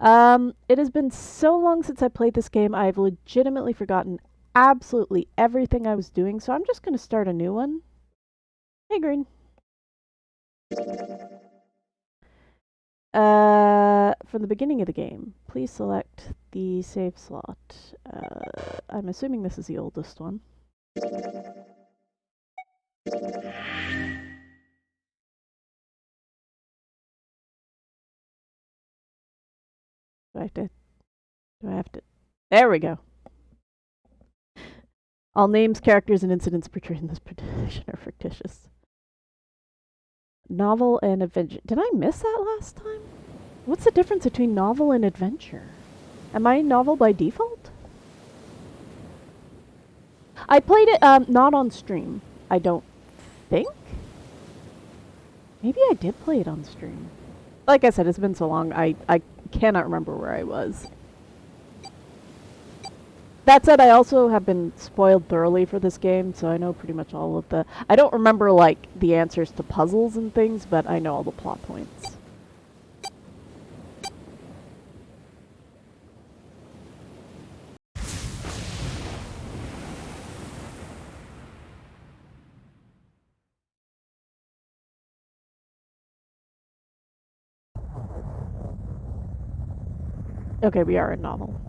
It has been so long since I played this game, I've legitimately forgotten absolutely everything I was doing, so I'm just going to start a new one. Hey, Green. From the beginning of the game, please select the save slot. I'm assuming this is the oldest one. Do I have to? There we go. All names, characters, and incidents portrayed in this prediction are fictitious. Novel and adventure. Did I miss that last time? What's the difference between novel and adventure? Am I novel by default? I played it not on stream. I don't think. Maybe I did play it on stream. Like I said, it's been so long, I cannot remember where I was. That said, I also have been spoiled thoroughly for this game, so I know pretty much all of the... I don't remember, like, the answers to puzzles and things, but I know all the plot points. Okay, we are in novel.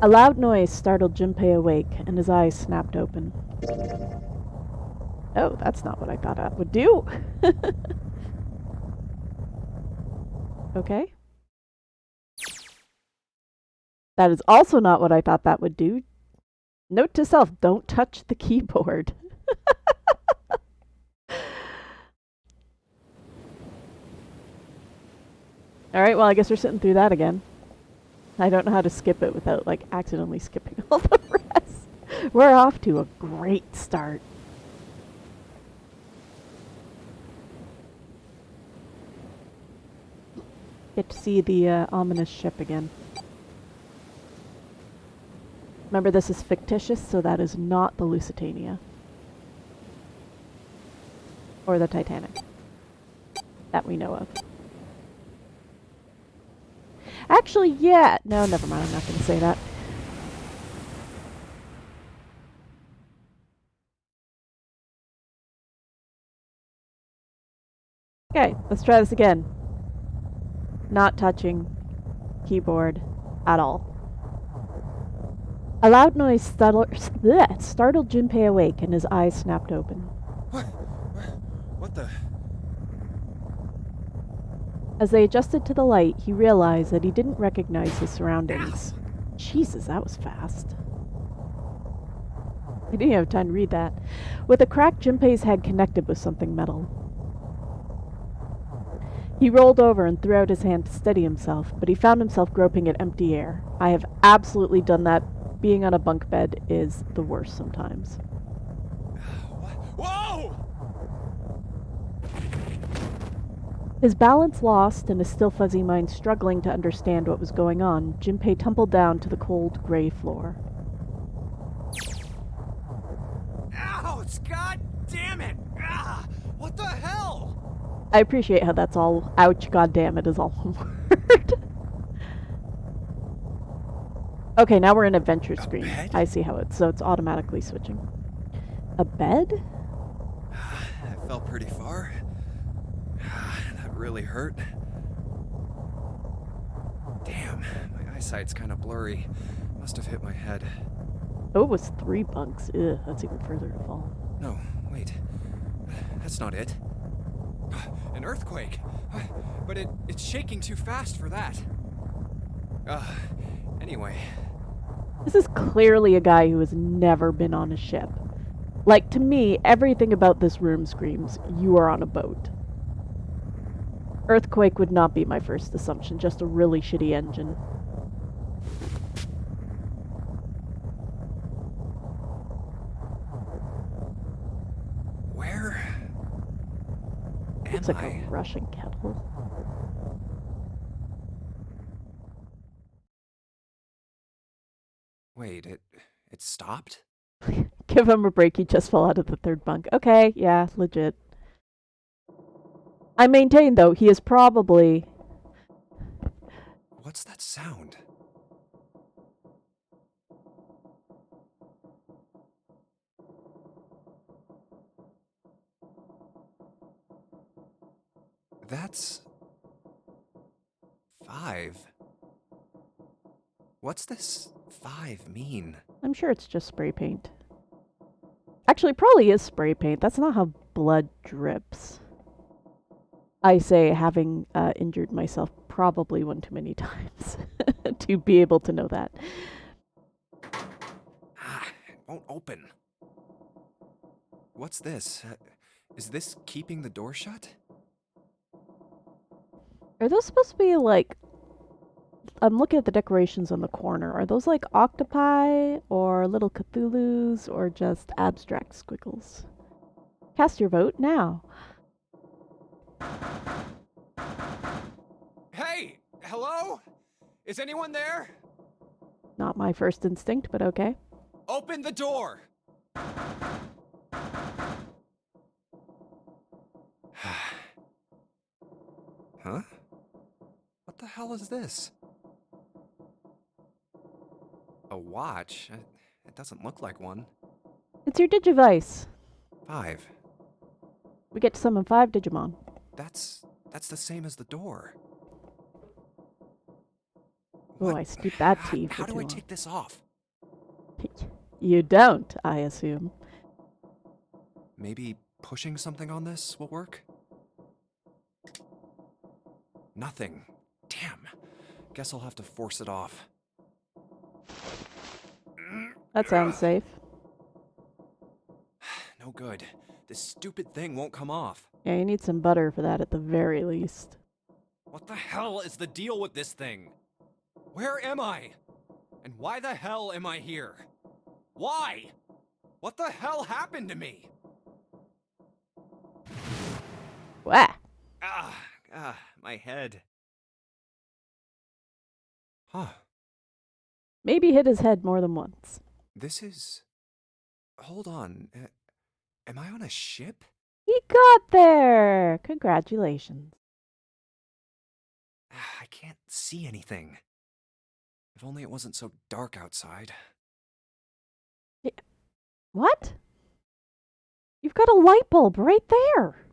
A loud noise startled Junpei awake, and his eyes snapped open. Oh, that's not what I thought that would do. Okay. That is also not what I thought that would do. Note to self, don't touch the keyboard. Alright, well, I guess we're sitting through that again. I don't know how to skip it without, like, accidentally skipping all the rest. We're off to a great start. Get to see the ominous ship again. Remember, this is fictitious, so that is not the Lusitania. Or the Titanic. That we know of. Actually, yeah. No, never mind. I'm not going to say that. Okay, let's try this again. Not touching keyboard at all. A loud noise startled Junpei awake, and his eyes snapped open. What the? As they adjusted to the light, he realized that he didn't recognize his surroundings. Ow. Jesus, that was fast. I didn't have time to read that. With a crack, Junpei's head connected with something metal. He rolled over and threw out his hand to steady himself, but he found himself groping at empty air. I have absolutely done that. Being on a bunk bed is the worst sometimes. Whoa! His balance lost and his still fuzzy mind struggling to understand what was going on, Junpei tumbled down to the cold, gray floor. Ouch! God damn it! Ah, what the hell? I appreciate how that's all, ouch, goddammit, is all one word. Okay, now we're in adventure screen. Bed? I see how it's, so it's automatically switching. A bed? That fell pretty far. That really hurt. Damn, my eyesight's kind of blurry. Must have hit my head. Oh, it was 3 bunks. Ugh, that's even further to fall. No, wait. That's not it. An earthquake. But it's shaking too fast for that. Anyway. This is clearly a guy who has never been on a ship. Like, to me, everything about this room screams, you are on a boat. Earthquake would not be my first assumption, just a really shitty engine. Where Looks am like I? a Russian kettle. Wait, it stopped? Give him a break, he just fell out of the 3rd bunk. Okay, yeah, legit. I maintain, though, he is probably What's that sound? That's 5. What's this 5 mean? I'm sure it's just spray paint. Actually, it probably is spray paint. That's not how blood drips. I say, having injured myself probably one too many times to be able to know that. It won't open. What's this? Is this keeping the door shut? Are those supposed to be like... I'm looking at the decorations on the corner. Are those like octopi or little Cthulhus or just abstract squiggles? Cast your vote now. Hey! Hello? Is anyone there? Not my first instinct, but okay. Open the door! Huh? What the hell is this? A watch? It doesn't look like one. It's your Digivice. 5. We get to summon 5 Digimon. That's the same as the door. Oh, I steeped that tea for How do too I long. take this off? You don't, I assume. Maybe pushing something on this will work? Nothing. Damn. Guess I'll have to force it off. That sounds safe. No good. This stupid thing won't come off. Yeah, you need some butter for that at the very least. What the hell is the deal with this thing? Where am I? And why the hell am I here? Why? What the hell happened to me? Wah! My head. Huh. Maybe hit his head more than once. This is... Hold on. Am I on a ship? He got there! Congratulations. I can't see anything. If only it wasn't so dark outside. What? You've got a light bulb right there!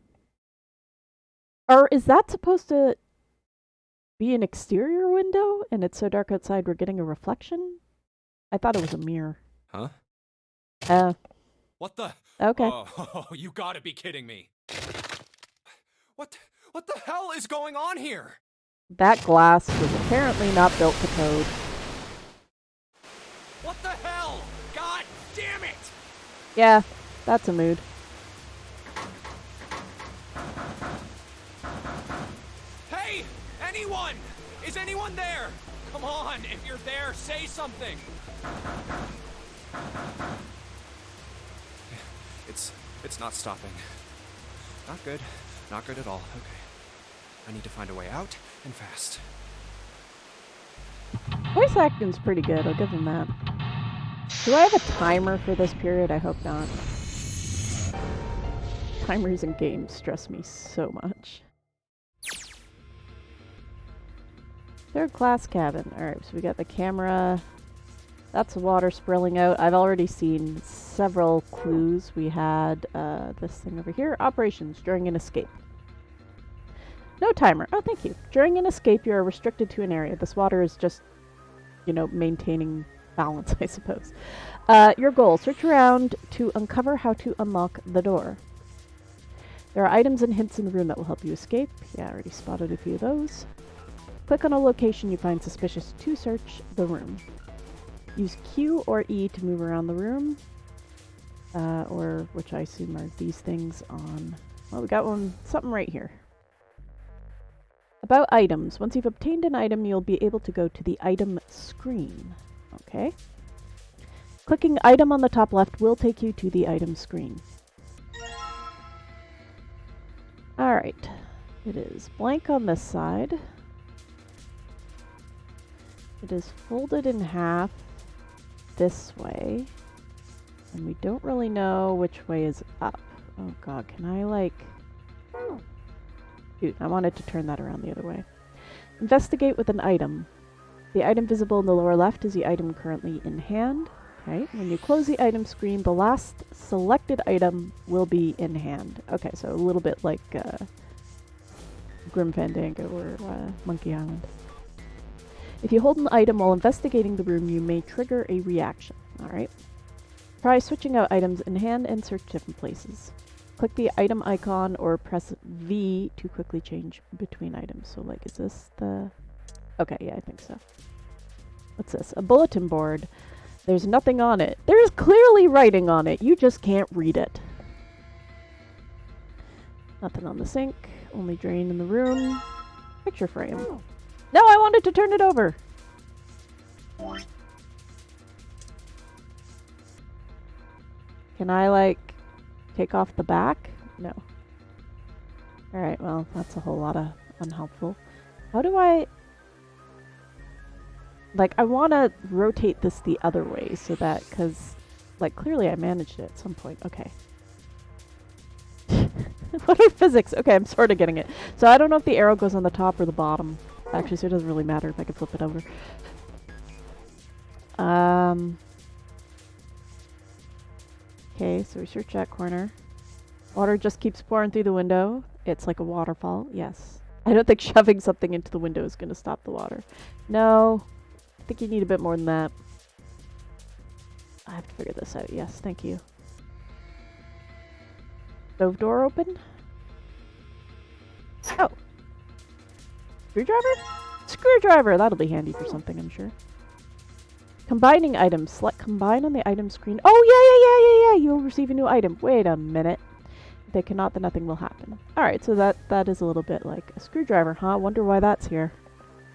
Or is that supposed to be an exterior window and it's so dark outside we're getting a reflection? I thought it was a mirror. Huh? What the? Okay. Oh, you gotta be kidding me. What the hell is going on here? That glass was apparently not built to code. What the hell? God damn it! Yeah, that's a mood. Hey! Anyone! Is anyone there? Come on, if you're there, say something! It's not stopping. Not good. Not good at all. Okay. I need to find a way out, and fast. Voice acting's pretty good, I'll give him that. Do I have a timer for this period? I hope not. Timers in games stress me so much. Third class cabin. Alright, so we got the camera. That's the water sprilling out. I've already seen several clues. We had this thing over here. Operations during an escape. No timer. Oh, thank you. During an escape, you are restricted to an area. This water is just, you know, maintaining balance, I suppose. Your goal. Search around to uncover how to unlock the door. There are items and hints in the room that will help you escape. Yeah, I already spotted a few of those. Click on a location you find suspicious to search the room. Use Q or E to move around the room. Or, which I assume are these things on... Well, we got one, something right here. About items. Once you've obtained an item, you'll be able to go to the item screen. Okay. Clicking item on the top left will take you to the item screen. Alright. It is blank on this side. It is folded in half this way. And we don't really know which way is up. Oh god, can I like... Dude, I wanted to turn that around the other way. Investigate with an item. The item visible in the lower left is the item currently in hand. Okay, when you close the item screen, the last selected item will be in hand. Okay, so a little bit like Grim Fandango or Monkey Island. If you hold an item while investigating the room, you may trigger a reaction. Alright. Try switching out items in hand and search different places. Click the item icon or press V to quickly change between items. So like, is this the... Okay, yeah, I think so. What's this? A bulletin board. There's nothing on it. There's clearly writing on it. You just can't read it. Nothing on the sink. Only drain in the room. Picture frame. No, I wanted to turn it over. Can I, like, take off the back? No. Alright, well, that's a whole lot of unhelpful. How do I... Like, I want to rotate this the other way so that, because, like, clearly I managed it at some point. Okay. What are physics? Okay, I'm sort of getting it. So I don't know if the arrow goes on the top or the bottom. Actually, so it doesn't really matter if I can flip it over. Okay, so we search that corner. Water just keeps pouring through the window. It's like a waterfall. Yes. I don't think shoving something into the window is going to stop the water. No. I think you need a bit more than that. I have to figure this out. Yes, thank you. Stove door open? Oh. Screwdriver? Screwdriver! That'll be handy for something, I'm sure. Combining items. Select combine on the item screen. Oh, yeah! You will receive a new item. Wait a minute. If they cannot, then nothing will happen. Alright, so that is a little bit like a screwdriver, huh? Wonder why that's here.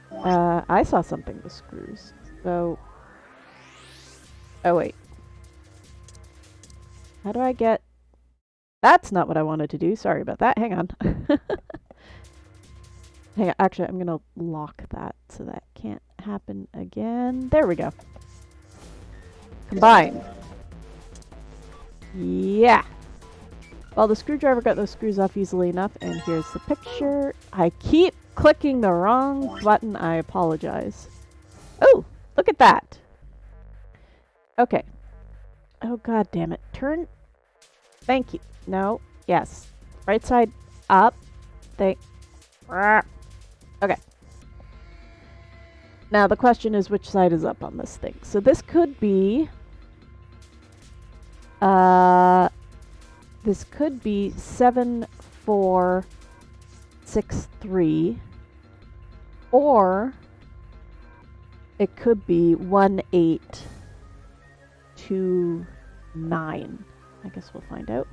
I saw something with screws. So... Oh, wait. How do I get... That's not what I wanted to do. Sorry about that. Hang on. Hang on. Actually, I'm gonna lock that so that can't happen again. There we go. Combine. Yeah. Well, the screwdriver got those screws off easily enough, and here's the picture. I keep clicking the wrong button. I apologize. Oh, look at that. Okay. Oh, god damn it. Turn. Thank you. No. Yes. Right side up. Okay. Now, the question is which side is up on this thing. So this could be... This could be 7463, or it could be 1829. I guess we'll find out.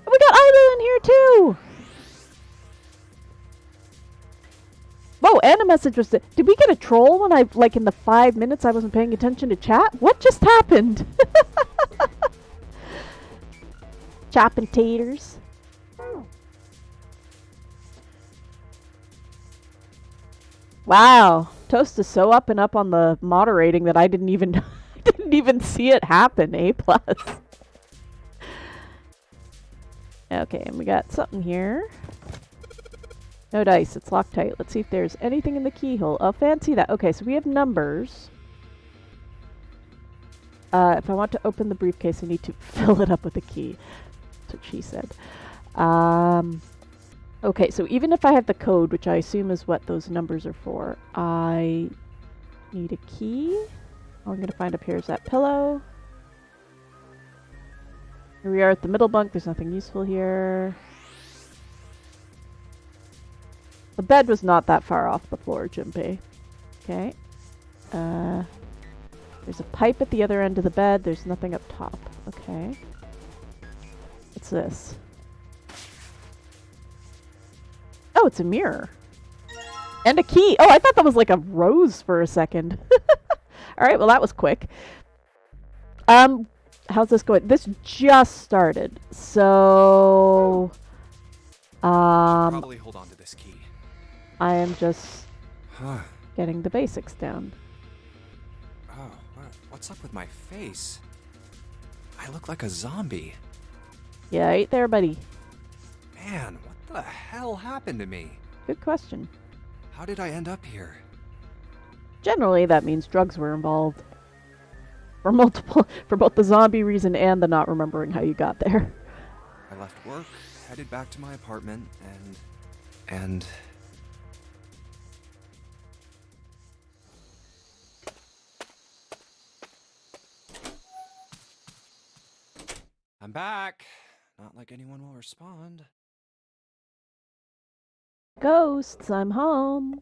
And we got Idle in here too! Whoa, and a message was... Did we get a troll when I, like, in the 5 minutes I wasn't paying attention to chat? What just happened? Chopping taters. Wow, Toast is so up and up on the moderating that I didn't even see it happen. A+. Okay, and we got something here. No dice, it's locked tight. Let's see if there's anything in the keyhole. Oh, fancy that. Okay, so we have numbers. If I want to open the briefcase, I need to fill it up with a key. That's what she said. Okay, so even if I have the code, which I assume is what those numbers are for, I need a key. All I'm going to find up here is that pillow. Here we are at the middle bunk. There's nothing useful here. The bed was not that far off the floor, Junpei. Okay. There's a pipe at the other end of the bed. There's nothing up top. Okay. What's this? Oh, it's a mirror. And a key. Oh, I thought that was like a rose for a second. Alright, well that was quick. How's this going? This just started. So... Probably hold on to this key. I am just getting the basics down. Oh, what's up with my face? I look like a zombie. Yeah, right there, buddy. Man, what the hell happened to me? Good question. How did I end up here? Generally, that means drugs were involved. For both the zombie reason and the not remembering how you got there. I left work, headed back to my apartment, and... I'm back. Not like anyone will respond. Ghosts, I'm home.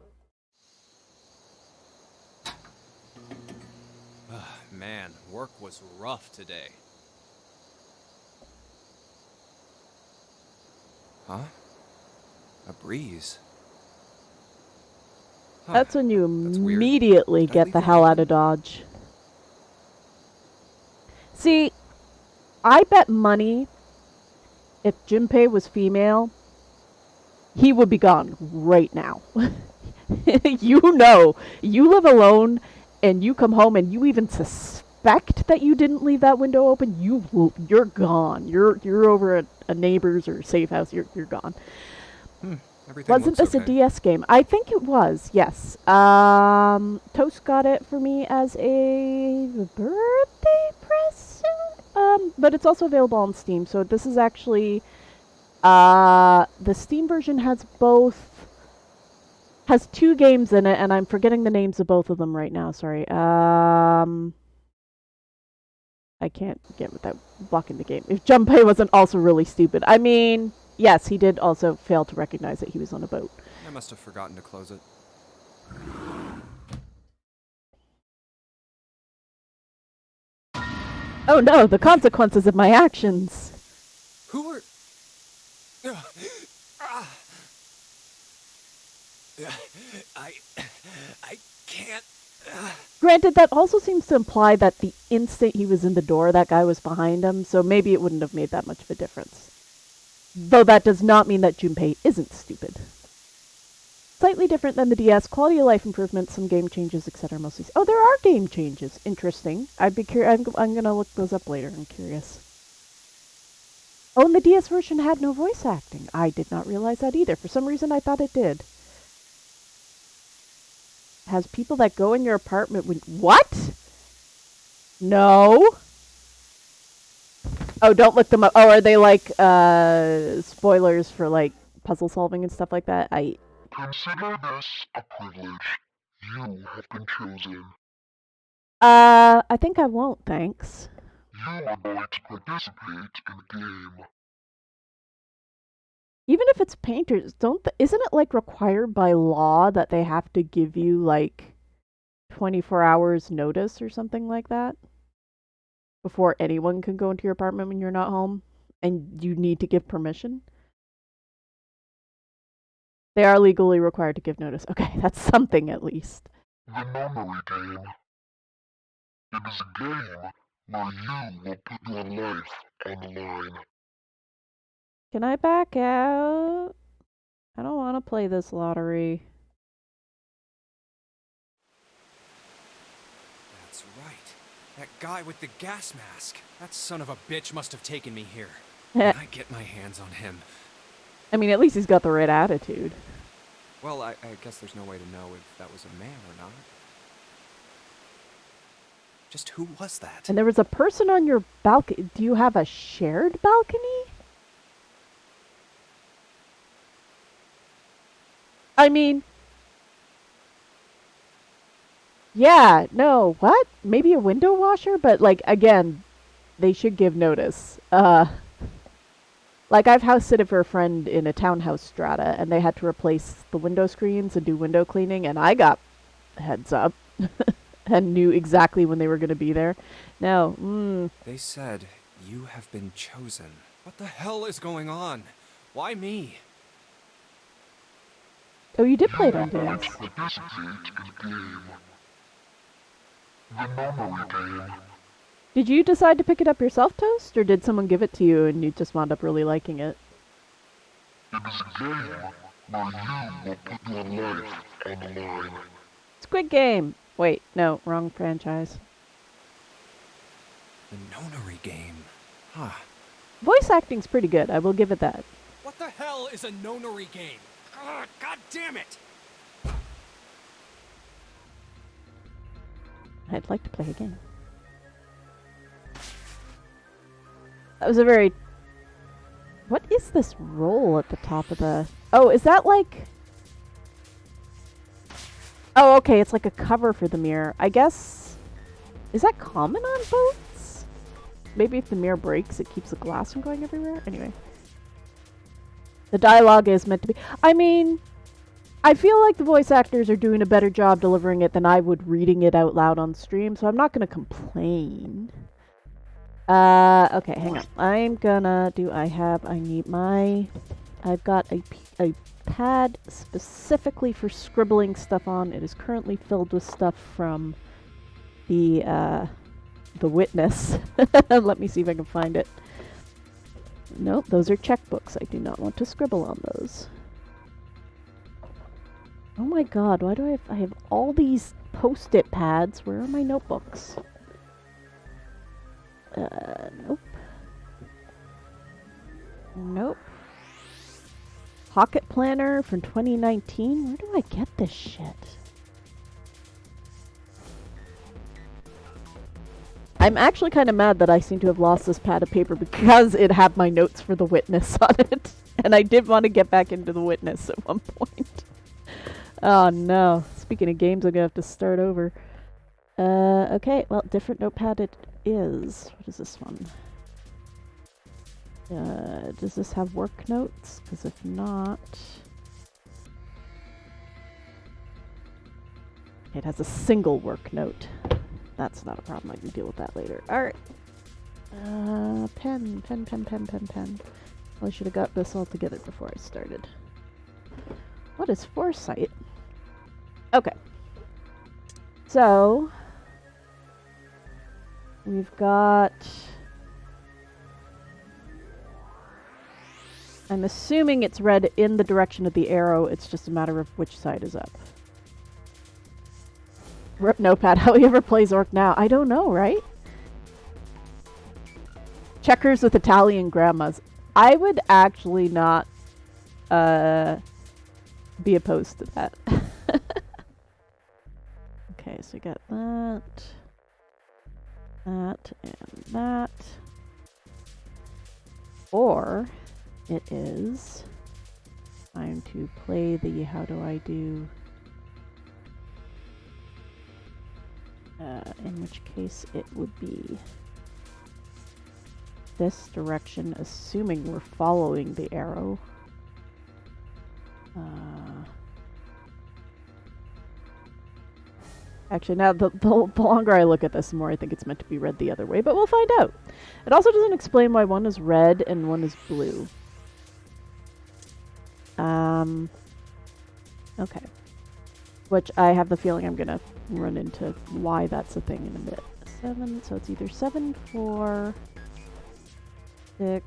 Man, work was rough today. Huh? A breeze. Huh, That's when you that's weird. immediately Did I get leave the it hell out open? of Dodge. See, I bet money if Junpei was female, he would be gone right now. You know, you live alone and you come home and you even suspect that you didn't leave that window open, you're gone. You're over at a neighbor's or safe house. You're gone. Everything Wasn't looks this a okay. DS game? I think it was, yes. Toast got it for me as a birthday present. But it's also available on Steam, so this is actually, the Steam version has two games in it, and I'm forgetting the names of both of them right now, sorry. I can't get without blocking the game. If Junpei wasn't also really stupid. I mean, yes, he did also fail to recognize that he was on a boat. I must have forgotten to close it. Oh no, the consequences of my actions. Who are... I can't... Granted, that also seems to imply that the instant he was in the door, that guy was behind him, so maybe it wouldn't have made that much of a difference. Though that does not mean that Junpei isn't stupid. Slightly different than the DS, quality of life improvements, some game changes, etc. Mostly. Oh, there are game changes. Interesting. I'd be curious. I'm gonna look those up later. I'm curious. Oh, and the DS version had no voice acting. I did not realize that either. For some reason, I thought it did. Has people that go in your apartment when... What? No. Oh, don't look them up. Oh, are they like, spoilers for, like, puzzle solving and stuff like that? Consider this a privilege. You have been chosen. I think I won't, thanks. You are going to participate in the game. Even if it's painters, isn't it, like, required by law that they have to give you, like, 24 hours notice or something like that? Before anyone can go into your apartment when you're not home? And you need to give permission? They are legally required to give notice. Okay, that's something at least. The memory game. It is a game where you will put your life on the line. Can I back out? I don't want to play this lottery. That's right. That guy with the gas mask. That son of a bitch must have taken me here. When I get my hands on him. I mean, at least he's got the right attitude. Well, I guess there's no way to know if that was a man or not. Just who was that? And there was a person on your balcony. Do you have a shared balcony? I mean... Yeah, no, what? Maybe a window washer? But, like, again, they should give notice. Like, I've house-sitted for a friend in a townhouse strata, and they had to replace the window screens and do window cleaning, and I got heads up and knew exactly when they were going to be there. No, They said, you have been chosen. What the hell is going on? Why me? Oh, you did play it You on are going DS. to participate in the game. The memory game. Did you decide to pick it up yourself, Toast, or did someone give it to you and you just wound up really liking it? It is a game where you will put your life on the line. Squid Game! Wait, no, wrong franchise. The nonary game. Huh. Voice acting's pretty good, I will give it that. What the hell is a nonary game? Ugh, God damn it! I'd like to play a game. That was a very... What is this roll at the top of the... Oh, is that like... Oh, okay, it's like a cover for the mirror. I guess... Is that common on boats? Maybe if the mirror breaks, it keeps the glass from going everywhere? Anyway. The dialogue is meant to be... I mean... I feel like the voice actors are doing a better job delivering it than I would reading it out loud on stream, so I'm not going to complain. Okay, hang on. I'm gonna do... I need my... I've got a pad specifically for scribbling stuff on. It is currently filled with stuff from the witness. Let me see if I can find it. Nope, those are checkbooks. I do not want to scribble on those. Oh my god, why do I have all these post-it pads? Where are my notebooks? Nope. Nope. Pocket planner from 2019? Where do I get this shit? I'm actually kind of mad that I seem to have lost this pad of paper because it had my notes for the witness on it. And I did want to get back into the witness at one point. Oh no. Speaking of games, I'm gonna have to start over. Okay, well, different notepad it is. What is this one? Does this have work notes? Because if not... It has a single work note. That's not a problem. I can deal with that later. Alright. Pen. Well, I should have got this all together before I started. What is foresight? Okay. So... We've got... I'm assuming it's red in the direction of the arrow. It's just a matter of which side is up. Rip notepad. How he ever plays Orc now? I don't know, right? Checkers with Italian grandmas. I would actually not be opposed to that. Okay, so we got that. That and that. Or it is time to play the how do I do, in which case it would be this direction, assuming we're following the arrow. Actually, now the longer I look at this, the more I think it's meant to be read the other way, but we'll find out. It also doesn't explain why one is red and one is blue. Okay. Which I have the feeling I'm gonna run into why that's a thing in a bit. 7, so it's either 7, 4, 6,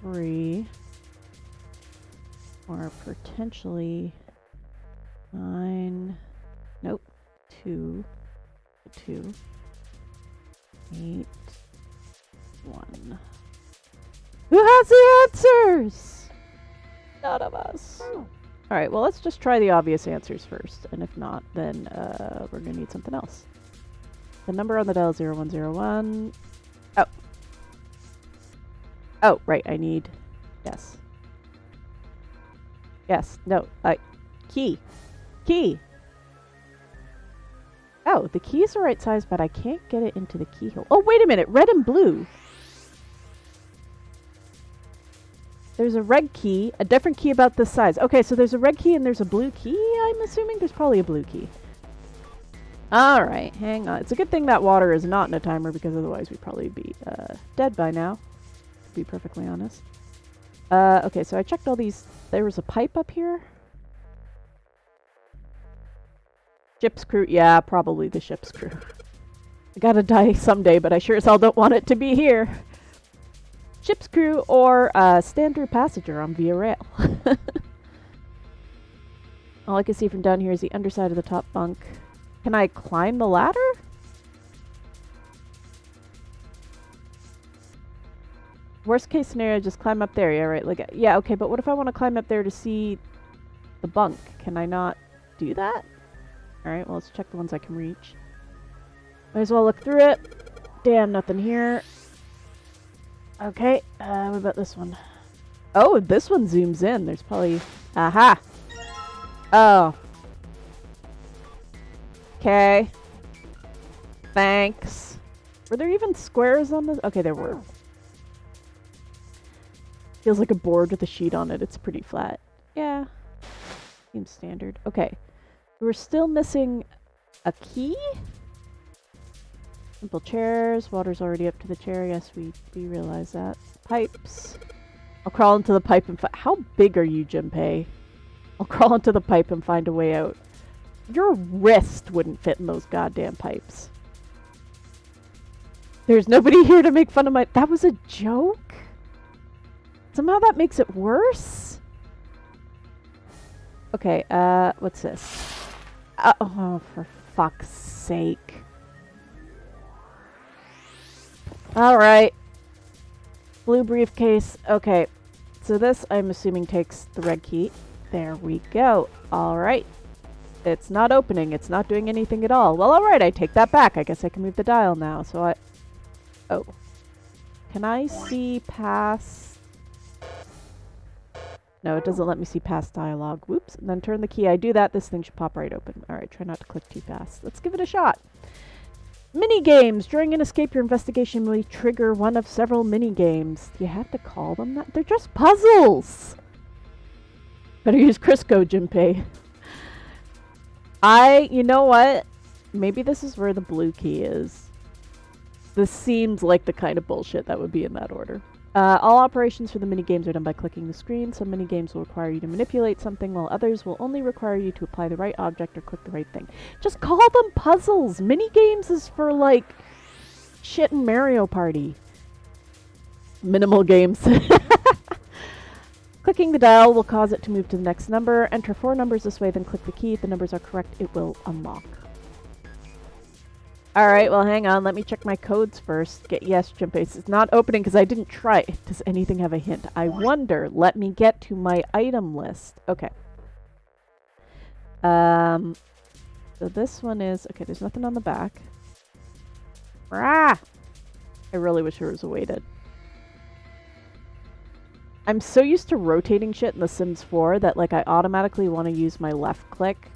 3, or potentially 9, nope, 2, 2, 8, 1. Who has the answers? None of us. Alright, well, let's just try the obvious answers first, and if not, then we're gonna need something else. The number on the dial is 0101. Oh. Oh, right, I need... Yes. Yes, no, key. Key! Oh, the key is the right size, but I can't get it into the keyhole. Oh, wait a minute, red and blue! There's a red key, a different key about this size. Okay, so there's a red key and there's a blue key, I'm assuming? There's probably a blue key. Alright, hang on. It's a good thing that water is not in a timer, because otherwise we'd probably be dead by now, to be perfectly honest. Okay, so I checked all these. There was a pipe up here. Ship's crew. Yeah, probably the ship's crew. I gotta die someday, but I sure as hell don't want it to be here. Ship's crew or standard passenger on Via Rail. All I can see from down here is the underside of the top bunk. Can I climb the ladder? Worst case scenario, just climb up there. Yeah, right. Like, yeah, okay, but what if I want to climb up there to see the bunk? Can I not do that? Alright, well, let's check the ones I can reach. Might as well look through it. Damn, nothing here. Okay, what about this one? Oh, this one zooms in. There's probably... Aha! Oh. Okay. Thanks. Were there even squares on this? Okay, there were. Feels like a board with a sheet on it. It's pretty flat. Yeah. Seems standard. Okay. We're still missing a key? Simple chairs. Water's already up to the chair. Yes, we realize that. Pipes. I'll crawl into the pipe and how big are you, Junpei? I'll crawl into the pipe and find a way out. Your wrist wouldn't fit in those goddamn pipes. There's nobody here to make fun of my... That was a joke? Somehow that makes it worse? Okay, what's this? Oh, for fuck's sake. Alright. Blue briefcase. Okay. So this, I'm assuming, takes the red key. There we go. Alright. It's not opening. It's not doing anything at all. Well, alright. I take that back. I guess I can move the dial now. So I... Oh. Can I see past... No, it doesn't let me see past dialogue. Whoops. And then turn the key. I do that. This thing should pop right open. Alright. Try not to click too fast. Let's give it a shot. Mini games. During an escape, your investigation may trigger one of several mini games. Do you have to call them that? They're just puzzles. Better use Crisco, Junpei. You know what? Maybe this is where the blue key is. This seems like the kind of bullshit that would be in that order. All operations for the minigames are done by clicking the screen. Some minigames will require you to manipulate something, while others will only require you to apply the right object or click the right thing. Just call them puzzles! Minigames is for, like, shit in Mario Party. Minimal games. Clicking the dial will cause it to move to the next number. Enter 4 numbers this way, then click the key. If the numbers are correct, it will unlock. Alright, well, hang on. Let me check my codes first. Yes, Junpei. It's not opening because I didn't try. Does anything have a hint? I wonder. Let me get to my item list. Okay. So this one is... Okay, there's nothing on the back. Ah! I really wish there was a way to... I'm so used to rotating shit in The Sims 4 that, like, I automatically want to use my left click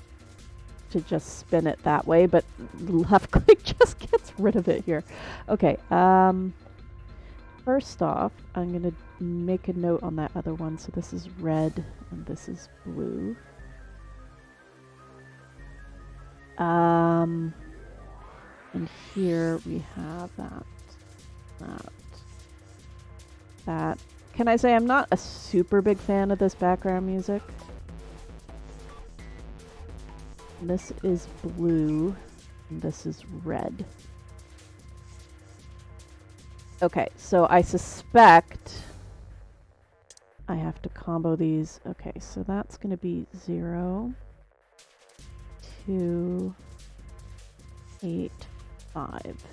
to just spin it that way, but left click just gets rid of it here. Okay, first off, I'm gonna make a note on that other one. So this is red and this is blue. And here we have that. Can I say I'm not a super big fan of this background music? This is blue, and this is red. Okay, so I suspect I have to combo these. Okay, so that's going to be 0, 2, 8, 5.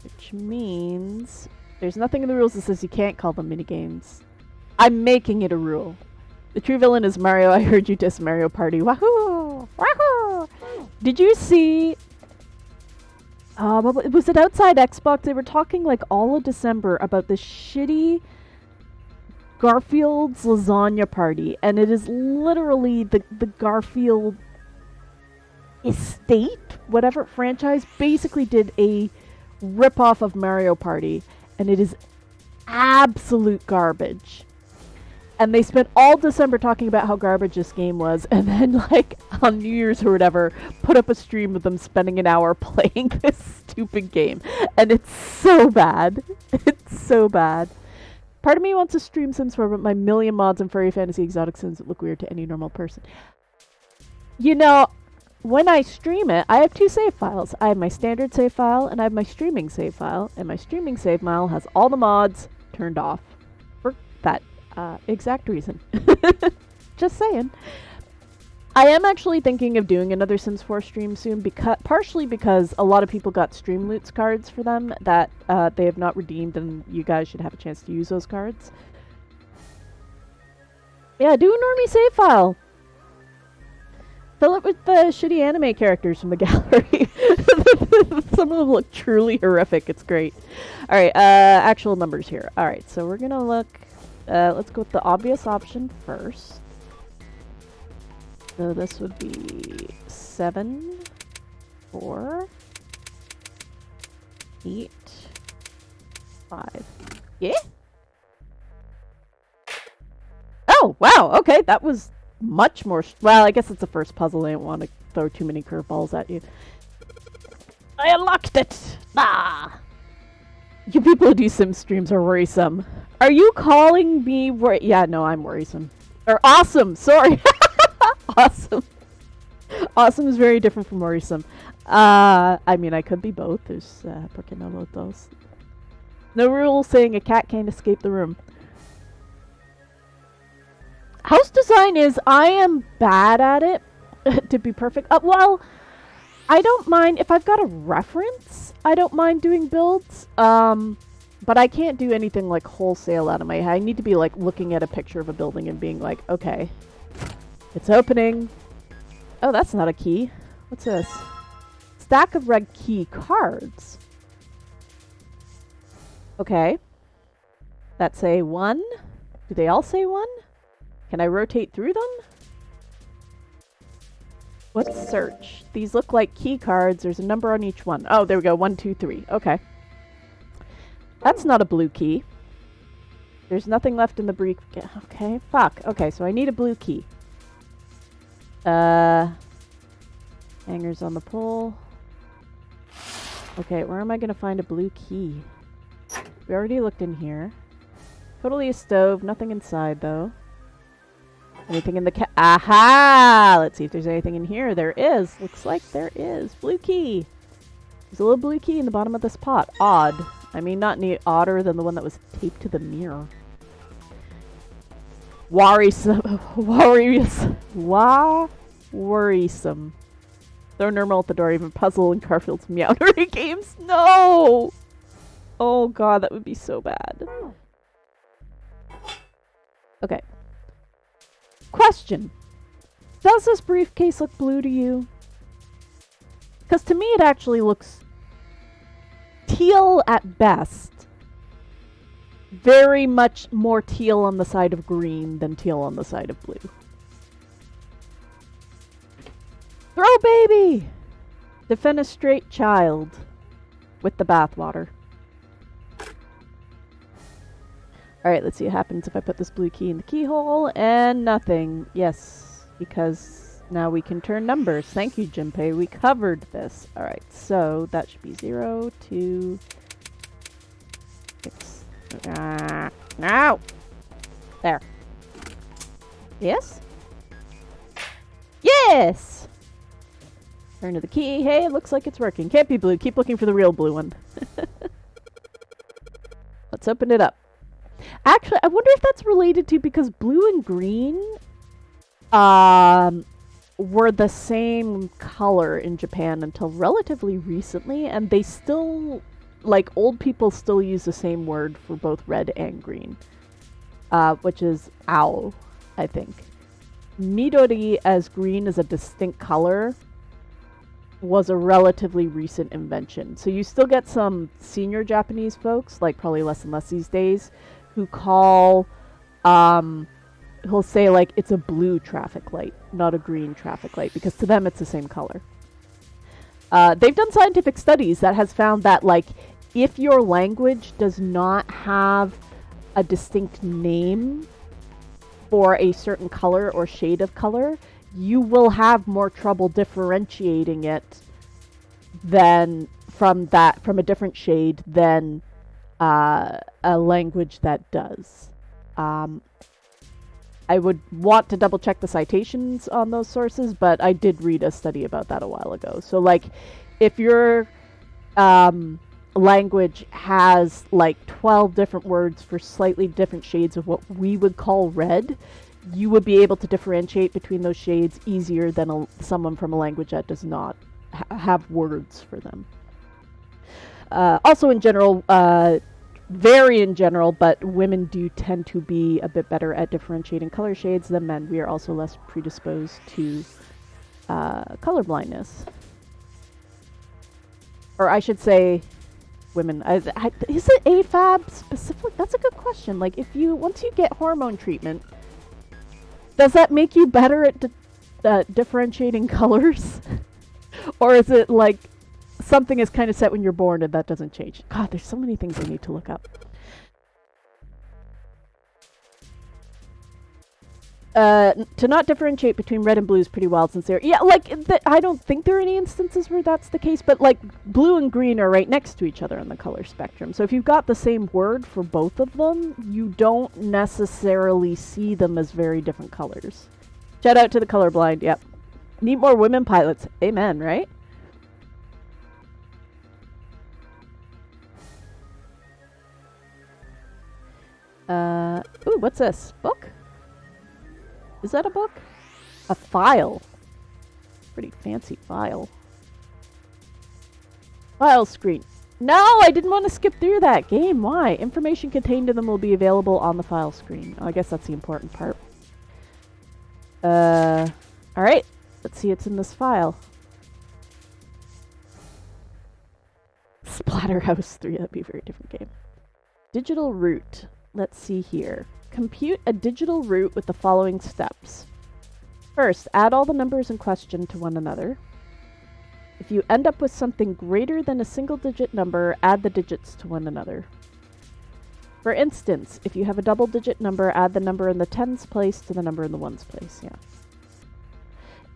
Which means there's nothing in the rules that says you can't call them minigames. I'm making it a rule. The true villain is Mario. I heard you diss Mario Party. Wahoo! Wahoo! Did you see... was it outside Xbox? They were talking like all of December about this shitty Garfield's Lasagna Party. And it is literally the Garfield estate, whatever franchise, basically did a ripoff of Mario Party. And it is absolute garbage. And they spent all December talking about how garbage this game was, and then, like, on New Year's or whatever, put up a stream of them spending an hour playing this stupid game. And it's so bad. It's so bad. Part of me wants to stream Sims 4, but my million mods and furry fantasy exotic Sims look weird to any normal person. You know, when I stream it, I have 2 save files. I have my standard save file, and I have my streaming save file. And my streaming save file has all the mods turned off for that exact reason. Just saying. I am actually thinking of doing another Sims 4 stream soon, partially because a lot of people got Stream Loots cards for them that they have not redeemed, and you guys should have a chance to use those cards. Yeah, do a normie save file. Fill it with the shitty anime characters from the gallery. Some of them look truly horrific. It's great. Alright, actual numbers here. Alright, so we're gonna look... let's go with the obvious option first. So this would be 7, 4, 8, 5. Yeah? Oh, wow, okay, that was much more... well, I guess it's the first puzzle. I didn't want to throw too many curveballs at you. I unlocked it! Ah! You people who do sim streams are worrisome. Are you calling me yeah, no, I'm worrisome. Or awesome, sorry. Awesome. Awesome is very different from worrisome. I mean, I could be both. There's, porque no los dos. No rule saying a cat can't escape the room. House design is, I am bad at it, to be perfect. Well, I don't mind, if I've got a reference, I don't mind doing builds. But I can't do anything like wholesale out of my head. I need to be like looking at a picture of a building and being like, okay, it's opening. Oh, that's not a key. What's this? Stack of red key cards. Okay. That say 1. Do they all say 1? Can I rotate through them? Let's search. These look like key cards. There's a number on each one. Oh, there we go. 1, 2, 3. Okay. That's not a blue key. There's nothing left in the brief. Okay, fuck. Okay, so I need a blue key. Hangers on the pole. Okay, where am I gonna find a blue key? We already looked in here. Totally a stove. Nothing inside, though. Anything in the aha! Let's see if there's anything in here. There is. Looks like there is. Blue key. There's a little blue key in the bottom of this pot. Odd. I mean, not any odder than the one that was taped to the mirror. Worrisome. Worrisome. Throw normal at the door, even puzzle and Garfield's Meowdery games. No! Oh god, that would be so bad. Okay. Question. Does this briefcase look blue to you? Because to me it actually looks teal at best. Very much more teal on the side of green than teal on the side of blue. Throw baby! Defenestrate child. With the bathwater. Alright, let's see what happens if I put this blue key in the keyhole. And nothing. Yes, because now we can turn numbers. Thank you, Junpei. We covered this. Alright, so that should be 0, 2, 6. No! There. Yes? Yes! Turn to the key. Hey, it looks like it's working. Can't be blue. Keep looking for the real blue one. Let's open it up. Actually, I wonder if that's related to because blue and green were the same color in Japan until relatively recently, and they still, like, old people still use the same word for both red and green, which is owl, I think. Midori as green as a distinct color was a relatively recent invention. So you still get some senior Japanese folks, like probably less and less these days, who call, he'll say like it's a blue traffic light, not a green traffic light, because to them it's the same color. They've done scientific studies that has found that like if your language does not have a distinct name for a certain color or shade of color, you will have more trouble differentiating it than from a different shade than a language that does. I would want to double check the citations on those sources, but I did read a study about that a while ago. So like if your language has like 12 different words for slightly different shades of what we would call red, you would be able to differentiate between those shades easier than someone from a language that does not have words for them. Also in general, very in general, but women do tend to be a bit better at differentiating color shades than men. We are also less predisposed to color blindness. Or I should say, women. Is it AFAB specific? That's a good question. Like, once you get hormone treatment, does that make you better at differentiating colors? Or is it like something is kind of set when you're born and that doesn't change? God, there's so many things I need to look up. To not differentiate between red and blue is pretty wild since they're... Yeah, like, I don't think there are any instances where that's the case, but, like, blue and green are right next to each other on the color spectrum. So if you've got the same word for both of them, you don't necessarily see them as very different colors. Shout out to the colorblind, yep. Need more women pilots. Amen, right? Ooh, what's this? Book? Is that a book? A file. Pretty fancy file. File screen. No, I didn't want to skip through that game. Why? Information contained in them will be available on the file screen. Oh, I guess that's the important part. Alright. Let's see what's in this file. Splatterhouse 3. That'd be a very different game. Digital route. Let's see here. Compute a digital route with the following steps. First, add all the numbers in question to one another. If you end up with something greater than a single-digit number, add the digits to one another. For instance, if you have a double-digit number, add the number in the tens place to the number in the ones place. Yeah.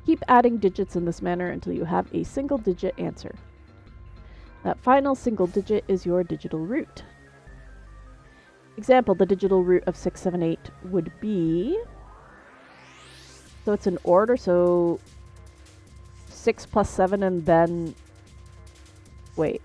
Keep adding digits in this manner until you have a single-digit answer. That final single digit is your digital route. Example, the digital root of 678 would be... So it's in order, so 6 plus 7 and then... Wait.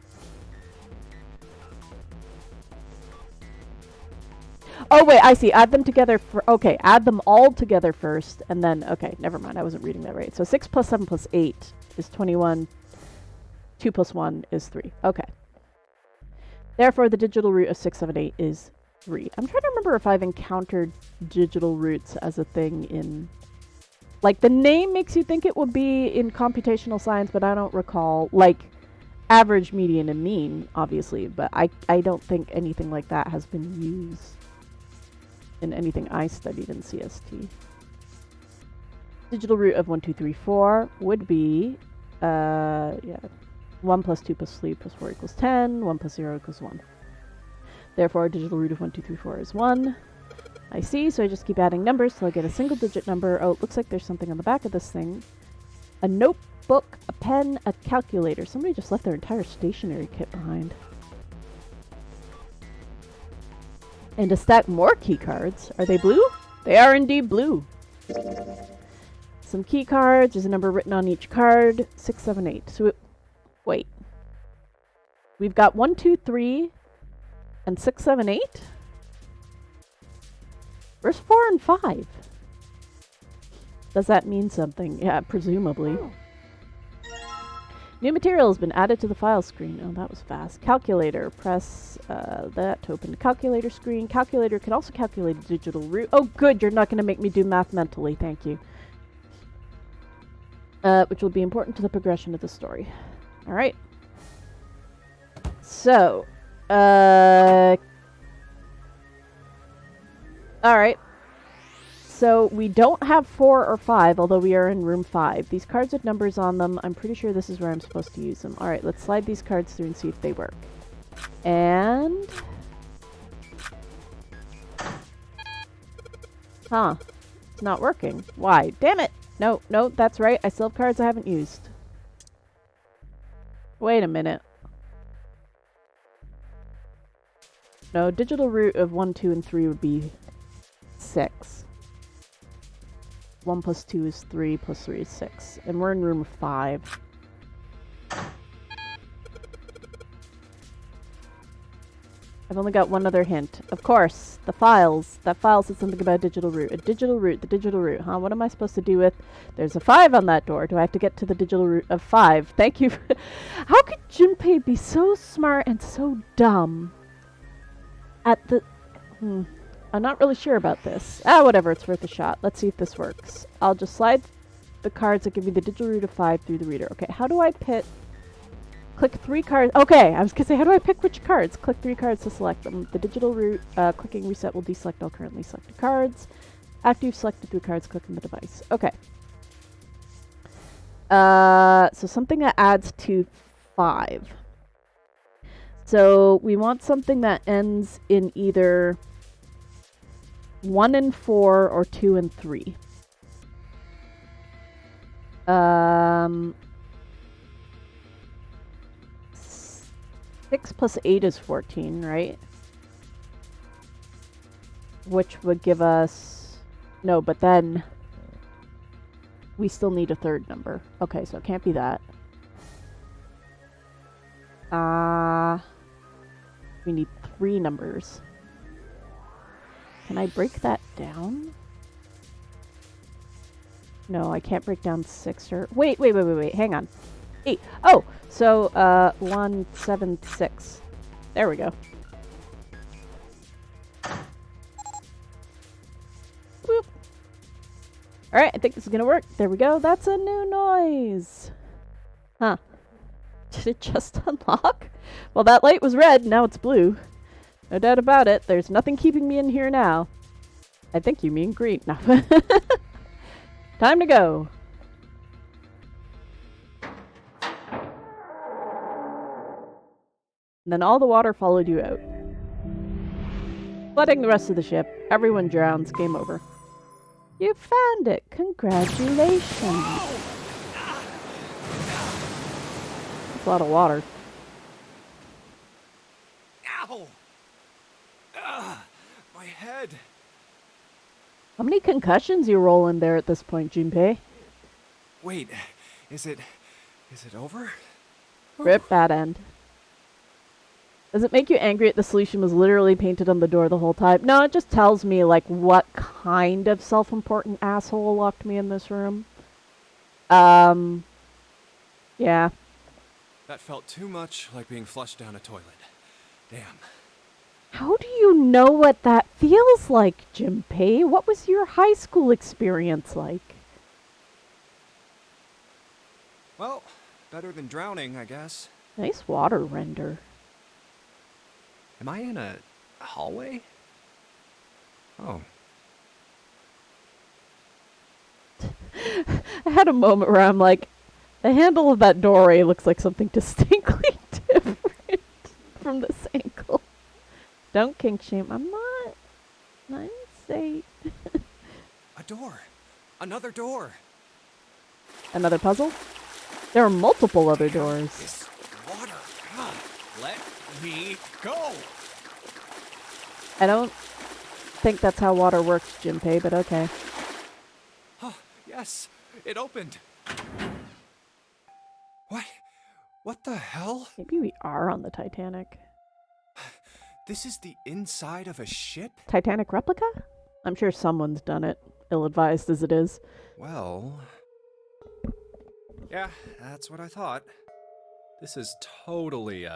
Oh wait, I see. Add them together for... Okay, add them all together first, and then... Okay, never mind. I wasn't reading that right. So 6 plus 7 plus 8 is 21. 2 plus 1 is 3. Okay. Therefore, the digital root of 678 is 3. I'm trying to remember if I've encountered digital roots as a thing in... Like, the name makes you think it would be in computational science, but I don't recall. Like, average, median, and mean, obviously, but I don't think anything like that has been used in anything I studied in CST. Digital root of 1, 2, 3, 4 would be, 1 plus 2 plus 3 plus 4 equals 10. 1 plus 0 equals 1. Therefore, our digital root of 1, 2, 3, 4 is 1. I see, so I just keep adding numbers till I get a single-digit number. Oh, it looks like there's something on the back of this thing. A notebook, a pen, a calculator. Somebody just left their entire stationery kit behind. And to stack more key cards. Are they blue? They are indeed blue. Some key cards. There's a number written on each card. 6, 7, 8. So wait. We've got 1, 2, 3, and 6, 7, 8? Where's 4 and 5? Does that mean something? Yeah, presumably. New material has been added to the file screen. Oh, that was fast. Calculator. Press that to open the calculator screen. Calculator can also calculate a digital root. Oh, good. You're not going to make me do math mentally. Thank you. Which will be important to the progression of the story. All right. So, alright. So, we don't have 4 or 5, although we are in room 5. These cards with numbers on them, I'm pretty sure this is where I'm supposed to use them. Alright, let's slide these cards through and see if they work. And... Huh. It's not working. Why? Damn it! No, no, that's right. I still have cards I haven't used. Wait a minute. No, digital root of 1, 2, and 3 would be 6. 1 plus 2 is 3, plus 3 is 6. And we're in room 5. I've only got one other hint. Of course, the files. That file said something about a digital root. A digital root, the digital root, huh? What am I supposed to do with... There's a 5 on that door. Do I have to get to the digital root of 5? Thank you. How could Junpei be so smart and so dumb at the... I'm not really sure about this. Ah, whatever. It's worth a shot. Let's see if this works. I'll just slide the cards that give me the digital route of 5 through the reader. Okay, how do I pick? Click 3 cards. Okay, I was gonna say, how do I pick which cards? Click 3 cards to select them. The digital route clicking reset will deselect all currently selected cards. After you've selected 3 cards, click on the device. Okay. So something that adds to 5. So we want something that ends in either 1 and 4 or 2 and 3. 6 plus 8 is 14, right? Which would give us... No, but then... we still need a third number. Okay, so it can't be that. We need 3 numbers. Can I break that down? No, I can't break down 6 or... Wait, hang on. 8. Oh, so, 1, 7, 6. There we go. Whoop. Alright, I think this is gonna work. There we go. That's a new noise. Huh. Did it just unlock? Well, that light was red, now it's blue. No doubt about it. There's nothing keeping me in here now. I think you mean green. No. Time to go. And then all the water followed you out. Flooding the rest of the ship. Everyone drowns. Game over. You found it. Congratulations. That's a lot of water. Ow! My head. How many concussions you rolling there at this point, Junpei? Wait, is it over? Rip bad end. Does it make you angry that the solution was literally painted on the door the whole time? No, it just tells me, like, what kind of self-important asshole locked me in this room. Yeah. That felt too much like being flushed down a toilet. Damn. How do you know what that feels like, Junpei? What was your high school experience like? Well, better than drowning, I guess. Nice water render. Am I in a hallway? Oh. I had a moment where I'm like, the handle of that doorway looks like something distinctly different from this angle. Don't kink shame. I'm not. I'm safe. A door. Another door. Another puzzle? There are multiple other doors. This water. Let me go. I don't think that's how water works, Junpei, but okay. Oh, yes. It opened. What the hell? Maybe we are on the Titanic. This is the inside of a ship? Titanic replica? I'm sure someone's done it, ill-advised as it is. Well... yeah, that's what I thought. This is totally,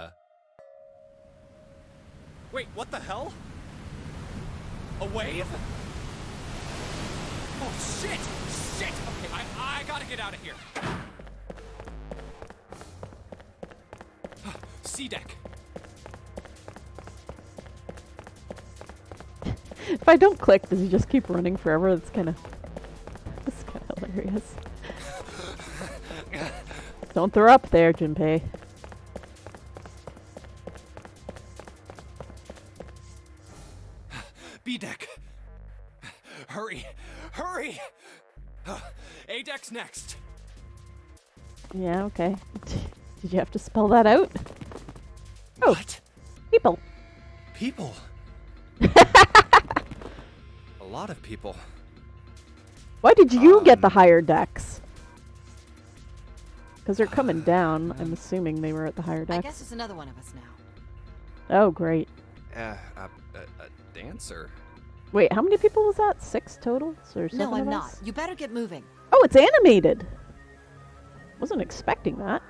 Wait, what the hell? A wave? Oh, shit! Shit! Okay, I gotta get out of here. Sea deck. If I don't click, does he just keep running forever? That's kind of hilarious. Don't throw up there, Junpei. B deck. Hurry! Hurry! A deck's next. Yeah, okay. Did you have to spell that out? Oh, What? people. People. A lot of people. Why did you get the higher decks? Because they're coming down. I'm assuming they were at the higher I decks. guess it's another one of us now. Oh, great. A dancer. Wait, how many people was that? 6 total? So there's 7 No, I'm of not. us? You better get moving. Oh, it's animated. Wasn't expecting that.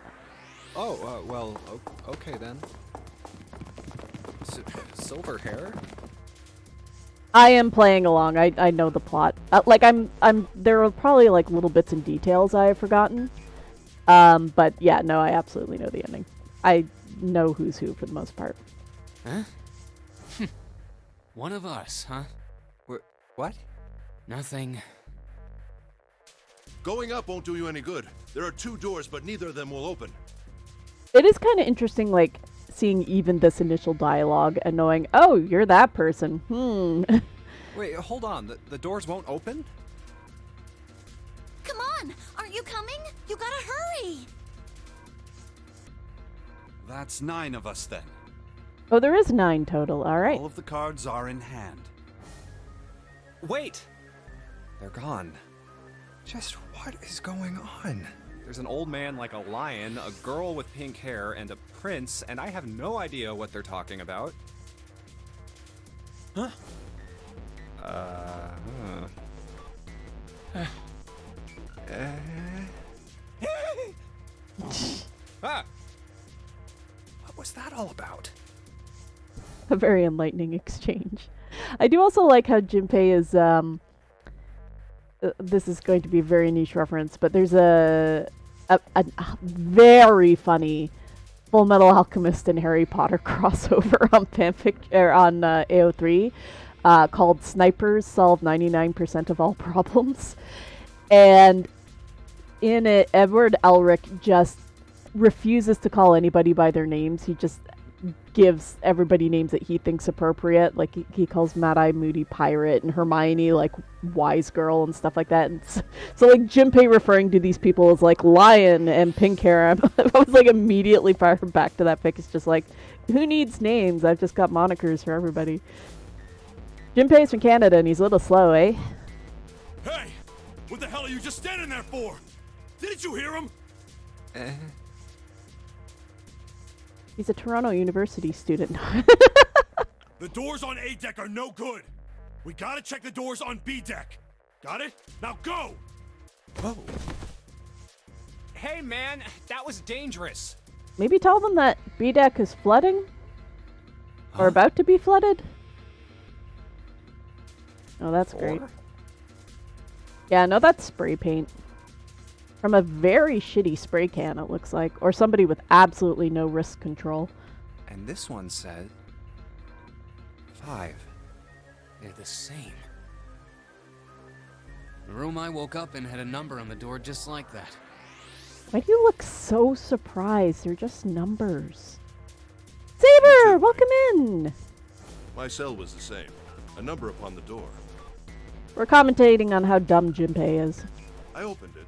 Oh, well, okay then. Silver hair? I am playing along. I know the plot. There are probably like little bits and details I have forgotten. But yeah, no, I absolutely know the ending. I know who's who for the most part. Huh? One of us, huh? What? Nothing. Going up won't do you any good. There are 2 doors, but neither of them will open. It is kind of interesting, like, seeing even this initial dialogue and knowing, oh, you're that person. Wait, hold on. The doors won't open? Come on! Aren't you coming? You gotta hurry! That's 9 of us then. Oh, there is 9 total. All right. All of the cards are in hand. Wait! They're gone. Just what is going on? There's an old man like a lion, a girl with pink hair, and a prince, and I have no idea what they're talking about. Huh? Ah! What was that all about? A very enlightening exchange. I do also like how Junpei is, this is going to be a very niche reference, but there's a very funny Full Metal Alchemist and Harry Potter crossover on fanfic, or on AO3, called Snipers Solve 99% of All Problems. And in it, Edward Elric just refuses to call anybody by their names. He just gives everybody names that he thinks appropriate. Like, he calls Mad-Eye Moody Pirate and Hermione, like, Wise Girl and stuff like that. And so like, Junpei referring to these people as, like, Lion and Pink Hair, I was, like, immediately fired back to that pic. It's just like, who needs names? I've just got monikers for everybody. Junpei's from Canada, and he's a little slow, eh? Hey! What the hell are you just standing there for? Didn't you hear him? He's a Toronto University student. The doors on A deck are no good. We gotta check the doors on B deck. Got it? Now go! Whoa. Hey man, that was dangerous. Maybe tell them that B deck is flooding? Or about to be flooded? Oh, that's great. Yeah, no, that's spray paint. From a very shitty spray can, it looks like. Or somebody with absolutely no risk control. And this one said 5. They're the same. The room I woke up in had a number on the door just like that. Why do you look so surprised? They're just numbers. Saber, welcome in! My cell was the same. A number upon the door. We're commentating on how dumb Junpei is. I opened it,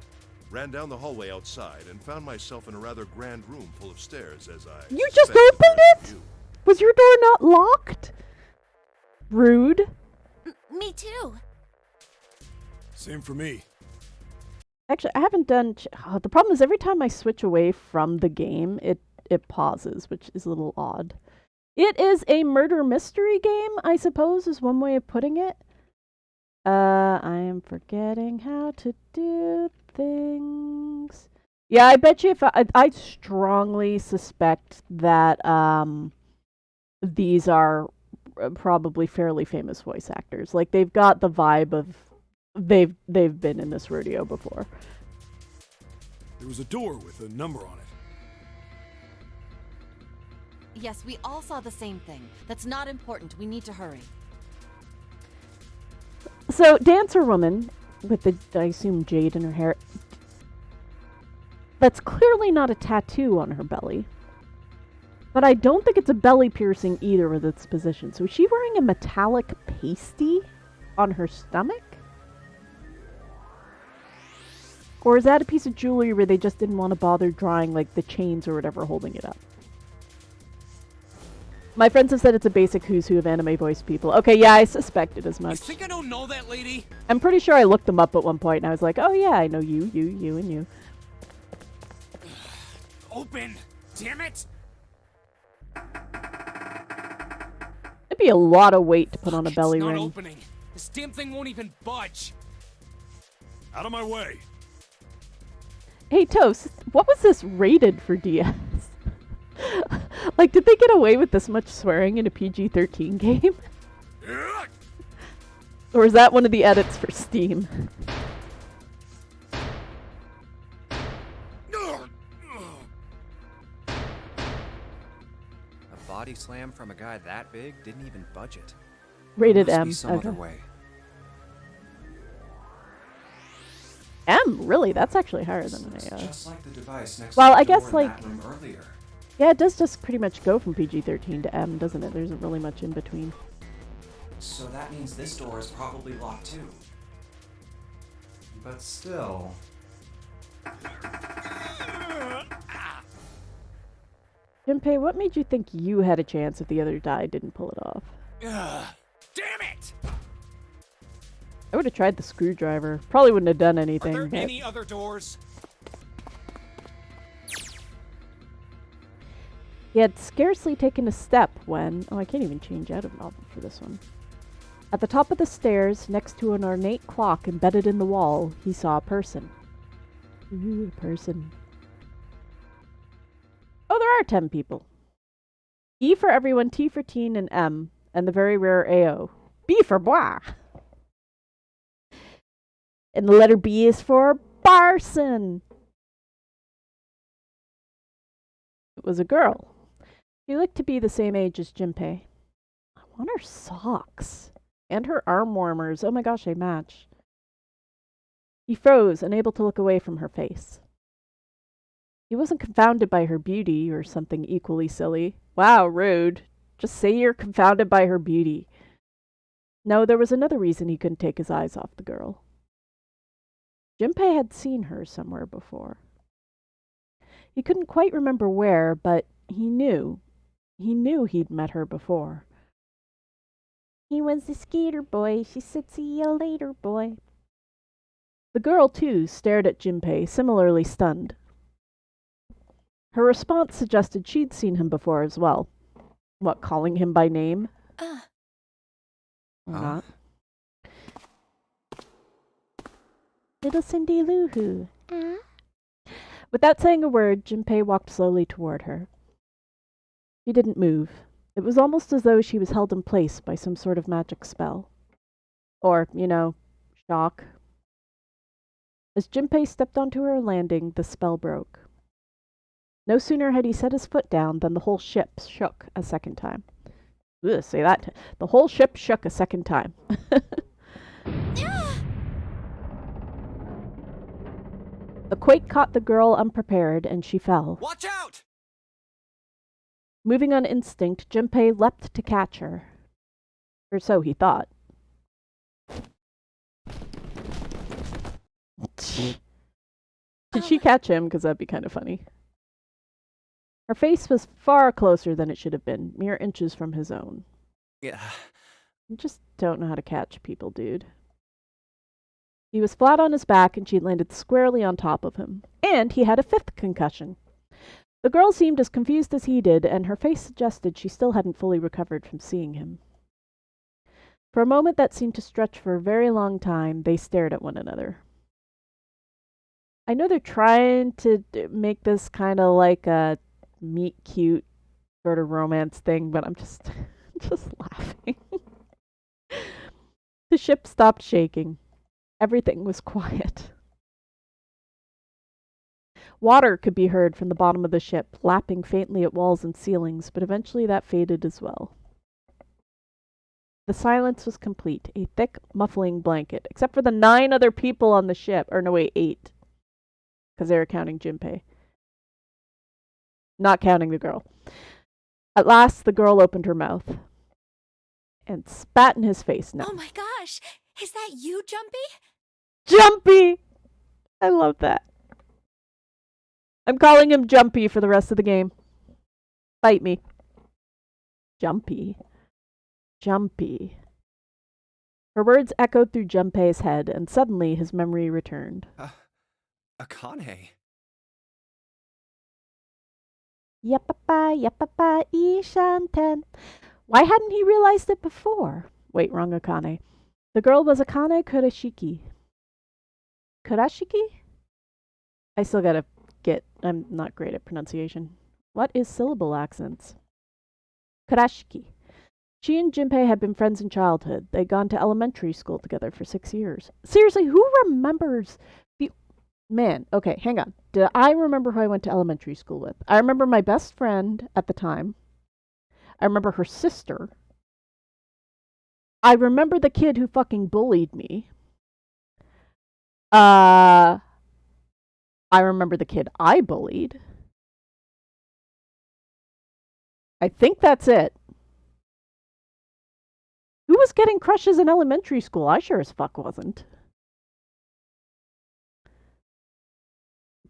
ran down the hallway outside, and found myself in a rather grand room full of stairs as I... You just opened it? Was your door not locked? Rude. Me too. Same for me. Actually, I haven't done... the problem is every time I switch away from the game, it pauses, which is a little odd. It is a murder mystery game, I suppose, is one way of putting it. I am forgetting how to do things. Yeah, I bet you if I strongly suspect that these are probably fairly famous voice actors. Like, they've got the vibe of they've been in this rodeo before. There was a door with a number on it. Yes, we all saw the same thing. That's not important. We need to hurry. So, dancer woman with the, I assume, jade in her hair. That's clearly not a tattoo on her belly. But I don't think it's a belly piercing either with its position. So is she wearing a metallic pasty on her stomach? Or is that a piece of jewelry where they just didn't want to bother drawing, like, the chains or whatever holding it up? My friends have said it's a basic who's who of anime voice people. Okay, yeah, I suspected as much. You think I don't know that lady? I'm pretty sure I looked them up at one point and I was like, oh yeah, I know you, and you. Open! Damn it! It'd be a lot of weight to put on a belly It's not ring. opening. This damn thing won't even budge. Out of my way. Hey, Toast, what was this rated for DS? Like, did they get away with this much swearing in a PG-13 game? Or is that one of the edits for Steam? A body slam from a guy that big didn't even budget. Rated Must M. be some Okay. other way. M? Really? That's actually higher than Looks I. just like the device next Well, to the I door guess, in like- that room earlier. Yeah, it does just pretty much go from PG-13 to M, doesn't it? There isn't really much in between. So that means this door is probably locked too. But still. Junpei, what made you think you had a chance if the other guy didn't pull it off? Ugh, damn it! I would have tried the screwdriver. Probably wouldn't have done Are anything. there but any other doors? he had scarcely taken a step when... Oh, I can't even change out of novel for this one. At the top of the stairs, next to an ornate clock embedded in the wall, he saw a person. Ooh, a person. Oh, there are 10 people. E for everyone, T for teen, and M, and the very rare AO. B for bois. And the letter B is for Barson. It was a girl. She looked to be the same age as Junpei. I want her socks. And her arm warmers. Oh my gosh, they match. He froze, unable to look away from her face. He wasn't confounded by her beauty or something equally silly. Wow, rude. Just say you're confounded by her beauty. No, there was another reason he couldn't take his eyes off the girl. Junpei had seen her somewhere before. He couldn't quite remember where, but he knew. He knew he'd met her before. He was the skater boy. She said, see you later, boy. The girl, too, stared at Junpei, similarly stunned. Her response suggested she'd seen him before as well. What, calling him by name? Or Huh? not? Little Cindy Lou Who. Without saying a word, Junpei walked slowly toward her. She didn't move. It was almost as though she was held in place by some sort of magic spell. Or, shock. As Junpei stepped onto her landing, the spell broke. No sooner had he set his foot down than the whole ship shook a second time. Ugh, say that. The whole ship shook a second time. The quake caught the girl unprepared, and she fell. Watch out! Moving on instinct, Junpei leapt to catch her. Or so he thought. Did she catch him? Because that'd be kind of funny. Her face was far closer than it should have been, mere inches from his own. Yeah. You just don't know how to catch people, dude. He was flat on his back, and she landed squarely on top of him. And he had a fifth concussion. The girl seemed as confused as he did, and her face suggested she still hadn't fully recovered from seeing him. For a moment that seemed to stretch for a very long time, they stared at one another. I know they're trying to make this kind of like a meet-cute sort of romance thing, but I'm just laughing. The ship stopped shaking. Everything was quiet. Water could be heard from the bottom of the ship, lapping faintly at walls and ceilings, but eventually that faded as well. The silence was complete, a thick, muffling blanket, except for the 9 other people on the ship. Or no, wait, 8. Because they were counting Junpei. Not counting the girl. At last, the girl opened her mouth and spat in his face. No. Oh my gosh! Is that you, Jumpy? Jumpy! I love that. I'm calling him Jumpy for the rest of the game. Bite me. Jumpy. Jumpy. Her words echoed through Junpei's head, and suddenly his memory returned. Akane. Yapapa, yapapa, Ishanten. Why hadn't he realized it before? Wait, wrong Akane. The girl was Akane Kurashiki. Kurashiki? I still gotta I'm not great at pronunciation. What is syllable accents? Kurashiki. She and Junpei had been friends in childhood. They'd gone to elementary school together for 6 years. Seriously, who remembers the... Man, okay, hang on. Did I remember who I went to elementary school with? I remember my best friend at the time. I remember her sister. I remember the kid who fucking bullied me. I remember the kid I bullied. I think that's it. Who was getting crushes in elementary school? I sure as fuck wasn't.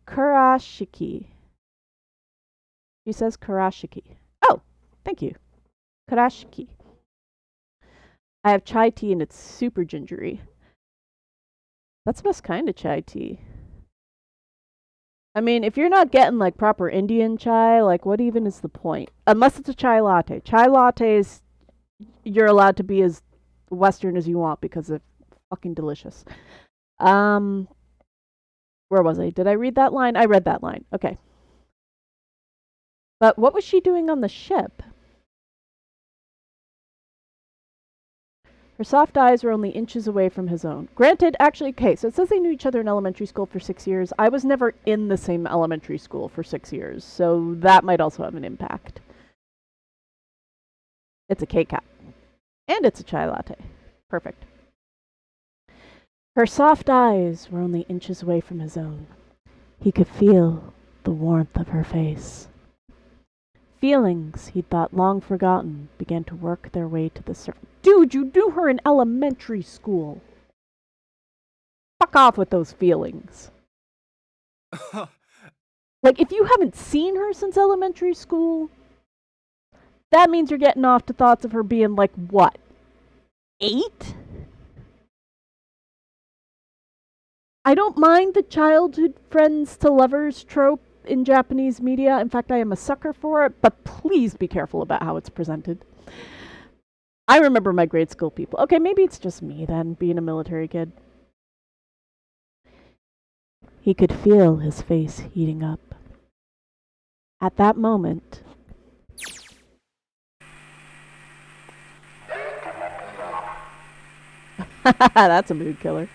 Kurashiki. She says Kurashiki. Oh, thank you. Kurashiki. I have chai tea and it's super gingery. That's the best kind of chai tea. I mean, if you're not getting like proper Indian chai, like what even is the point? Unless it's a chai latte. Chai lattes, you're allowed to be as Western as you want because they're fucking delicious. Where was I? Did I read that line? I read that line. Okay. But what was she doing on the ship? Her soft eyes were only inches away from his own. Granted, actually, okay, so it says they knew each other in elementary school for 6 years. I was never in the same elementary school for 6 years, so that might also have an impact. It's a K-Cup. And it's a chai latte. Perfect. Her soft eyes were only inches away from his own. He could feel the warmth of her face. Feelings he'd thought long forgotten began to work their way to the surface. Dude, you knew her in elementary school. Fuck off with those feelings. Like, if you haven't seen her since elementary school, that means you're getting off to thoughts of her being like, what, 8? I don't mind the childhood friends to lovers trope in Japanese media. In fact, I am a sucker for it, but please be careful about how it's presented. I remember my grade school people. Okay, maybe it's just me then, being a military kid. He could feel his face heating up. At that moment, that's a mood killer.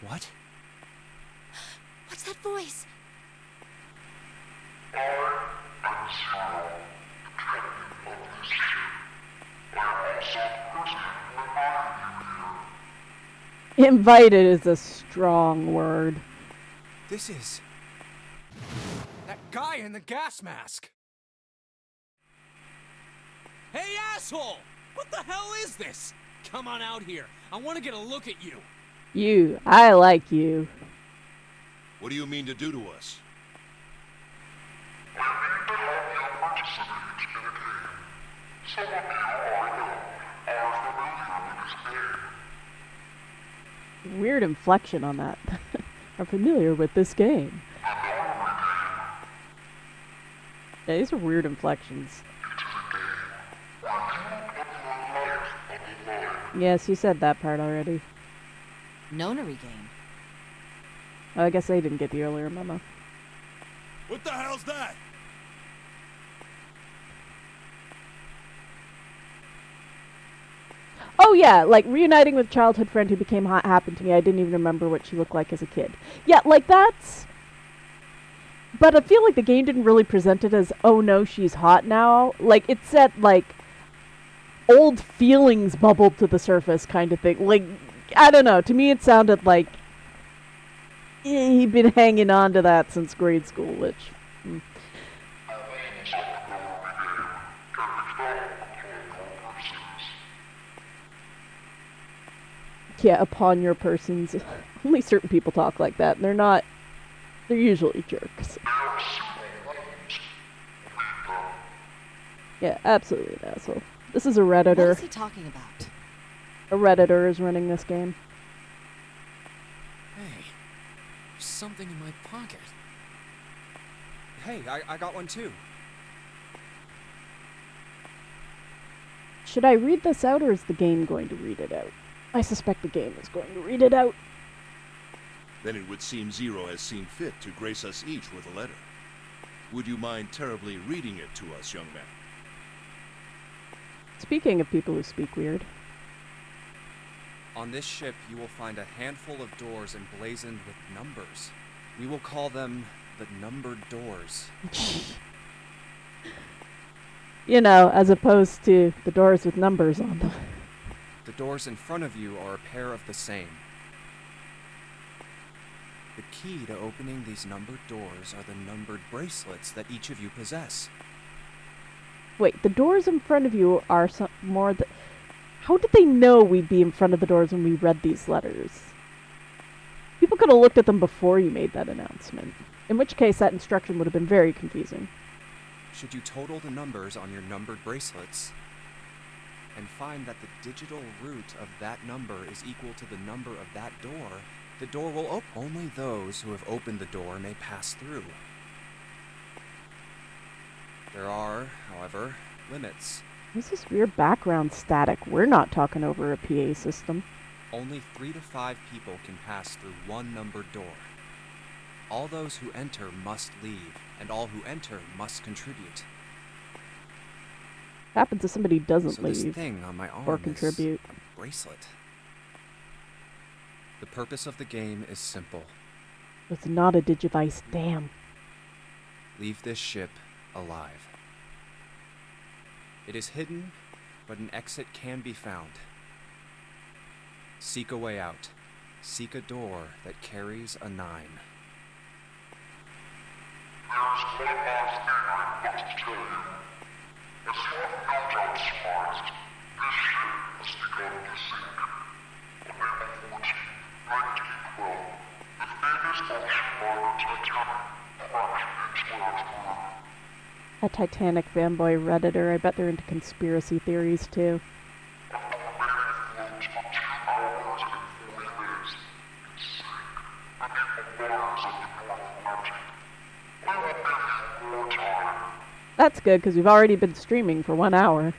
What? What's that voice? Invited is a strong word. This is... that guy in the gas mask! Hey, asshole! What the hell is this? Come on out here. I want to get a look at you. You. I like you. What do you mean to do to us? Weird inflection on that. Are familiar with this game. Yeah, these are weird inflections. Yes, you said that part already. Nonary game. Oh, I guess they didn't get the earlier memo. What the hell's that? Oh yeah, like reuniting with a childhood friend who became hot happened to me. I didn't even remember what she looked like as a kid. Yeah, like that's... But I feel like the game didn't really present it as, oh no, she's hot now. Like, it said, like, old feelings bubbled to the surface kind of thing. Like, I don't know. To me it sounded like he'd been hanging on to that since grade school, which... Yeah, upon your persons. Only certain people talk like that. They're not... They're usually jerks. Yeah, absolutely an asshole. This is a Redditor. What is he talking about? A Redditor is running this game. Hey, there's something in my pocket. Hey, I got one too. Should I read this out, or is the game going to read it out? I suspect the game is going to read it out. Then it would seem Zero has seen fit to grace us each with a letter. Would you mind terribly reading it to us, young man? Speaking of people who speak weird. On this ship, you will find a handful of doors emblazoned with numbers. We will call them the numbered doors. You know, as opposed to the doors with numbers on them. The doors in front of you are a pair of the same. The key to opening these numbered doors are the numbered bracelets that each of you possess. Wait, the doors in front of you are some more th- How did they know we'd be in front of the doors when we read these letters? People could have looked at them before you made that announcement. In which case, that instruction would have been very confusing. Should you total the numbers on your numbered bracelets and find that the digital root of that number is equal to the number of that door, the door will open. Only those who have opened the door may pass through. There are, however, limits. What's this weird background static? We're not talking over a PA system. Only 3 to 5 people can pass through one numbered door. All those who enter must leave, and all who enter must contribute. What happens if somebody doesn't So this leave thing on my arm or is contribute? a bracelet. The purpose of the game is simple. It's not a digivice, damn. Leave this ship alive. It is hidden, but an exit can be found. Seek a way out. Seek a door that carries a 9. There's one last thing I must tell you. As you have no doubt surmised, this ship has begun to sink. On April 14, 1912, the famous ocean liner Titanic crashed into Earth. A Titanic fanboy redditor. I bet they're into conspiracy theories too. That's good, because we've already been streaming for 1 hour.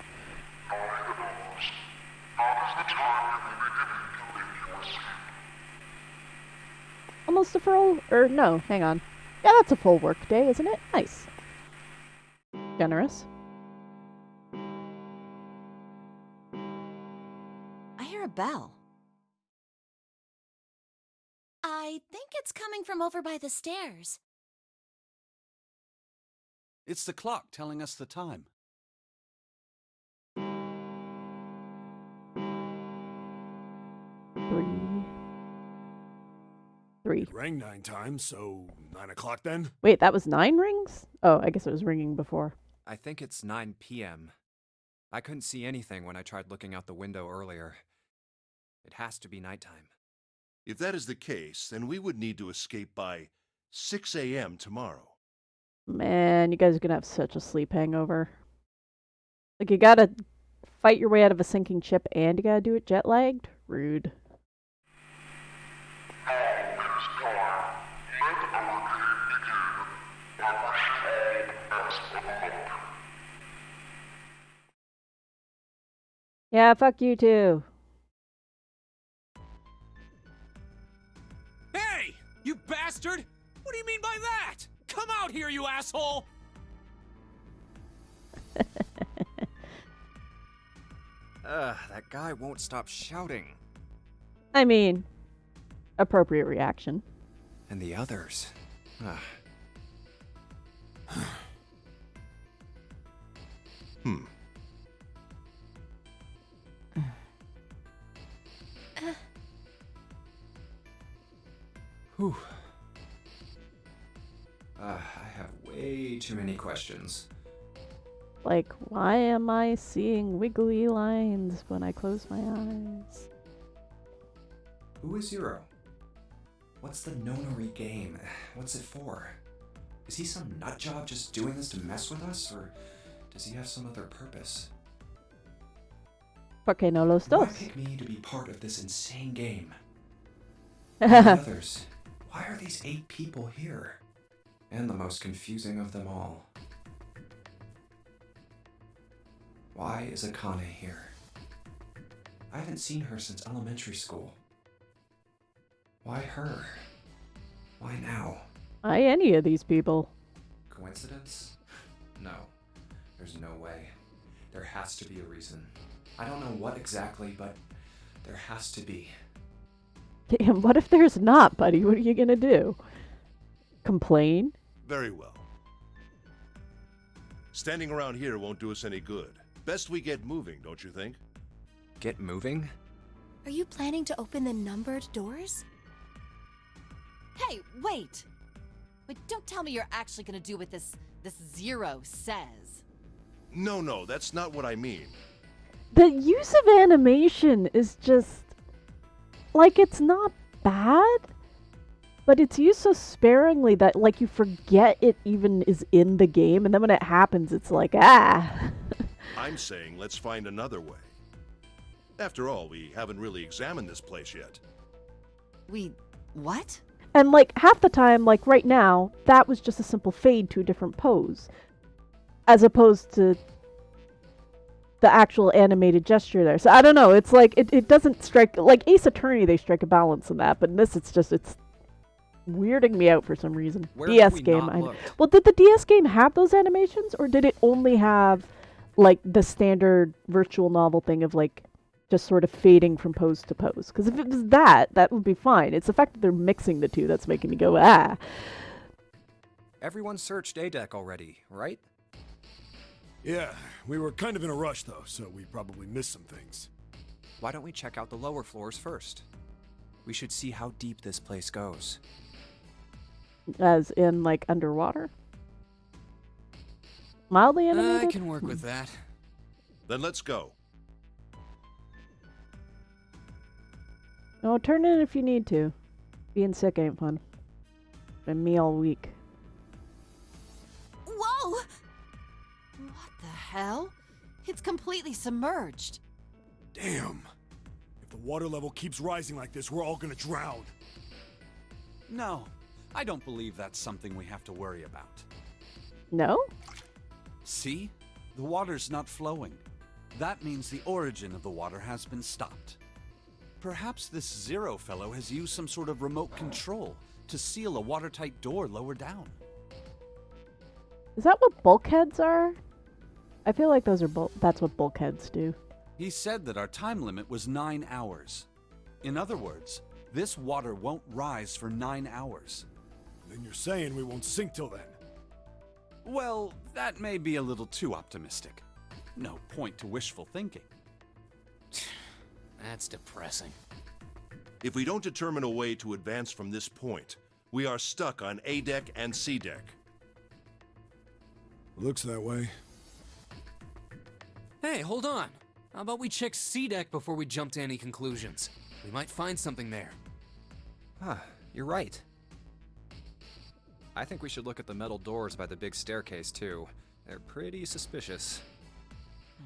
Almost a full, no, hang on. Yeah, that's a full work day, isn't it? Nice. Generous. I hear a bell. I think it's coming from over by the stairs. It's the clock telling us the time. Three. It rang 9 times, so 9 o'clock then? Wait, that was 9 rings? Oh, I guess it was ringing before. I think it's 9 p.m. I couldn't see anything when I tried looking out the window earlier. It has to be nighttime. If that is the case, then we would need to escape by 6 a.m. tomorrow. Man, you guys are gonna have such a sleep hangover. Like, you gotta fight your way out of a sinking ship and you gotta do it jet lagged? Rude. Yeah, fuck you too. Hey! You bastard! What do you mean by that? Come out here, you asshole! That guy won't stop shouting. I mean, appropriate reaction. And the others. Whew. I have way too many questions. Like, why am I seeing wiggly lines when I close my eyes? Who is Zero? What's the Nonary game? What's it for? Is he some nutjob just doing this to mess with us, or does he have some other purpose? ¿Por qué no los Why dos? pick me to be part of this insane game? And the others, why are these 8 people here? And the most confusing of them all. Why is Akane here? I haven't seen her since elementary school. Why her? Why now? Any of these people. Coincidence? No. There's no way. There has to be a reason. I don't know what exactly, but there has to be. Damn, what if there's not, buddy? What are you gonna do? Complain? Very well. Standing around here won't do us any good. Best we get moving, don't you think? Get moving? Are you planning to open the numbered doors? Hey, wait! Wait, don't tell me you're actually gonna do what this zero says. No, that's not what I mean. The use of animation is just... like, it's not bad, but it's used so sparingly that, like, you forget it even is in the game, and then when it happens, it's like, ah! I'm saying let's find another way. After all, we haven't really examined this place yet. What? And, like, half the time, like, right now, that was just a simple fade to a different pose. As opposed to the actual animated gesture there. So, I don't know, it's like, it doesn't strike... Like, Ace Attorney, they strike a balance in that, but in this, it's weirding me out for some reason. Where DS have we game. not looked? Well, did the DS game have those animations, or did it only have, like, the standard virtual novel thing of, like, just sort of fading from pose to pose? Because if it was that would be fine. It's the fact that they're mixing the two that's making me go, ah. Everyone searched A deck already, right? Yeah, we were kind of in a rush though, so we probably missed some things. Why don't we check out the lower floors first? We should see how deep this place goes. As in, like, underwater? Mildly animated? I can work with that. Then let's go. No, turn in if you need to. Being sick ain't fun. Been me all week. Whoa! What the hell? It's completely submerged. Damn. If the water level keeps rising like this, we're all gonna drown. No, I don't believe that's something we have to worry about. No? See? The water's not flowing. That means the origin of the water has been stopped. Perhaps this Zero fellow has used some sort of remote control to seal a watertight door lower down. Is that what bulkheads are? I feel like those are that's what bulkheads do. He said that our time limit was 9 hours. In other words, this water won't rise for 9 hours. Then you're saying we won't sink till then? Well, that may be a little too optimistic. No point to wishful thinking. That's depressing. If we don't determine a way to advance from this point, we are stuck on A deck and C deck. Looks that way. Hey, hold on. How about we check C deck before we jump to any conclusions? We might find something there. You're right. I think we should look at the metal doors by the big staircase, too. They're pretty suspicious.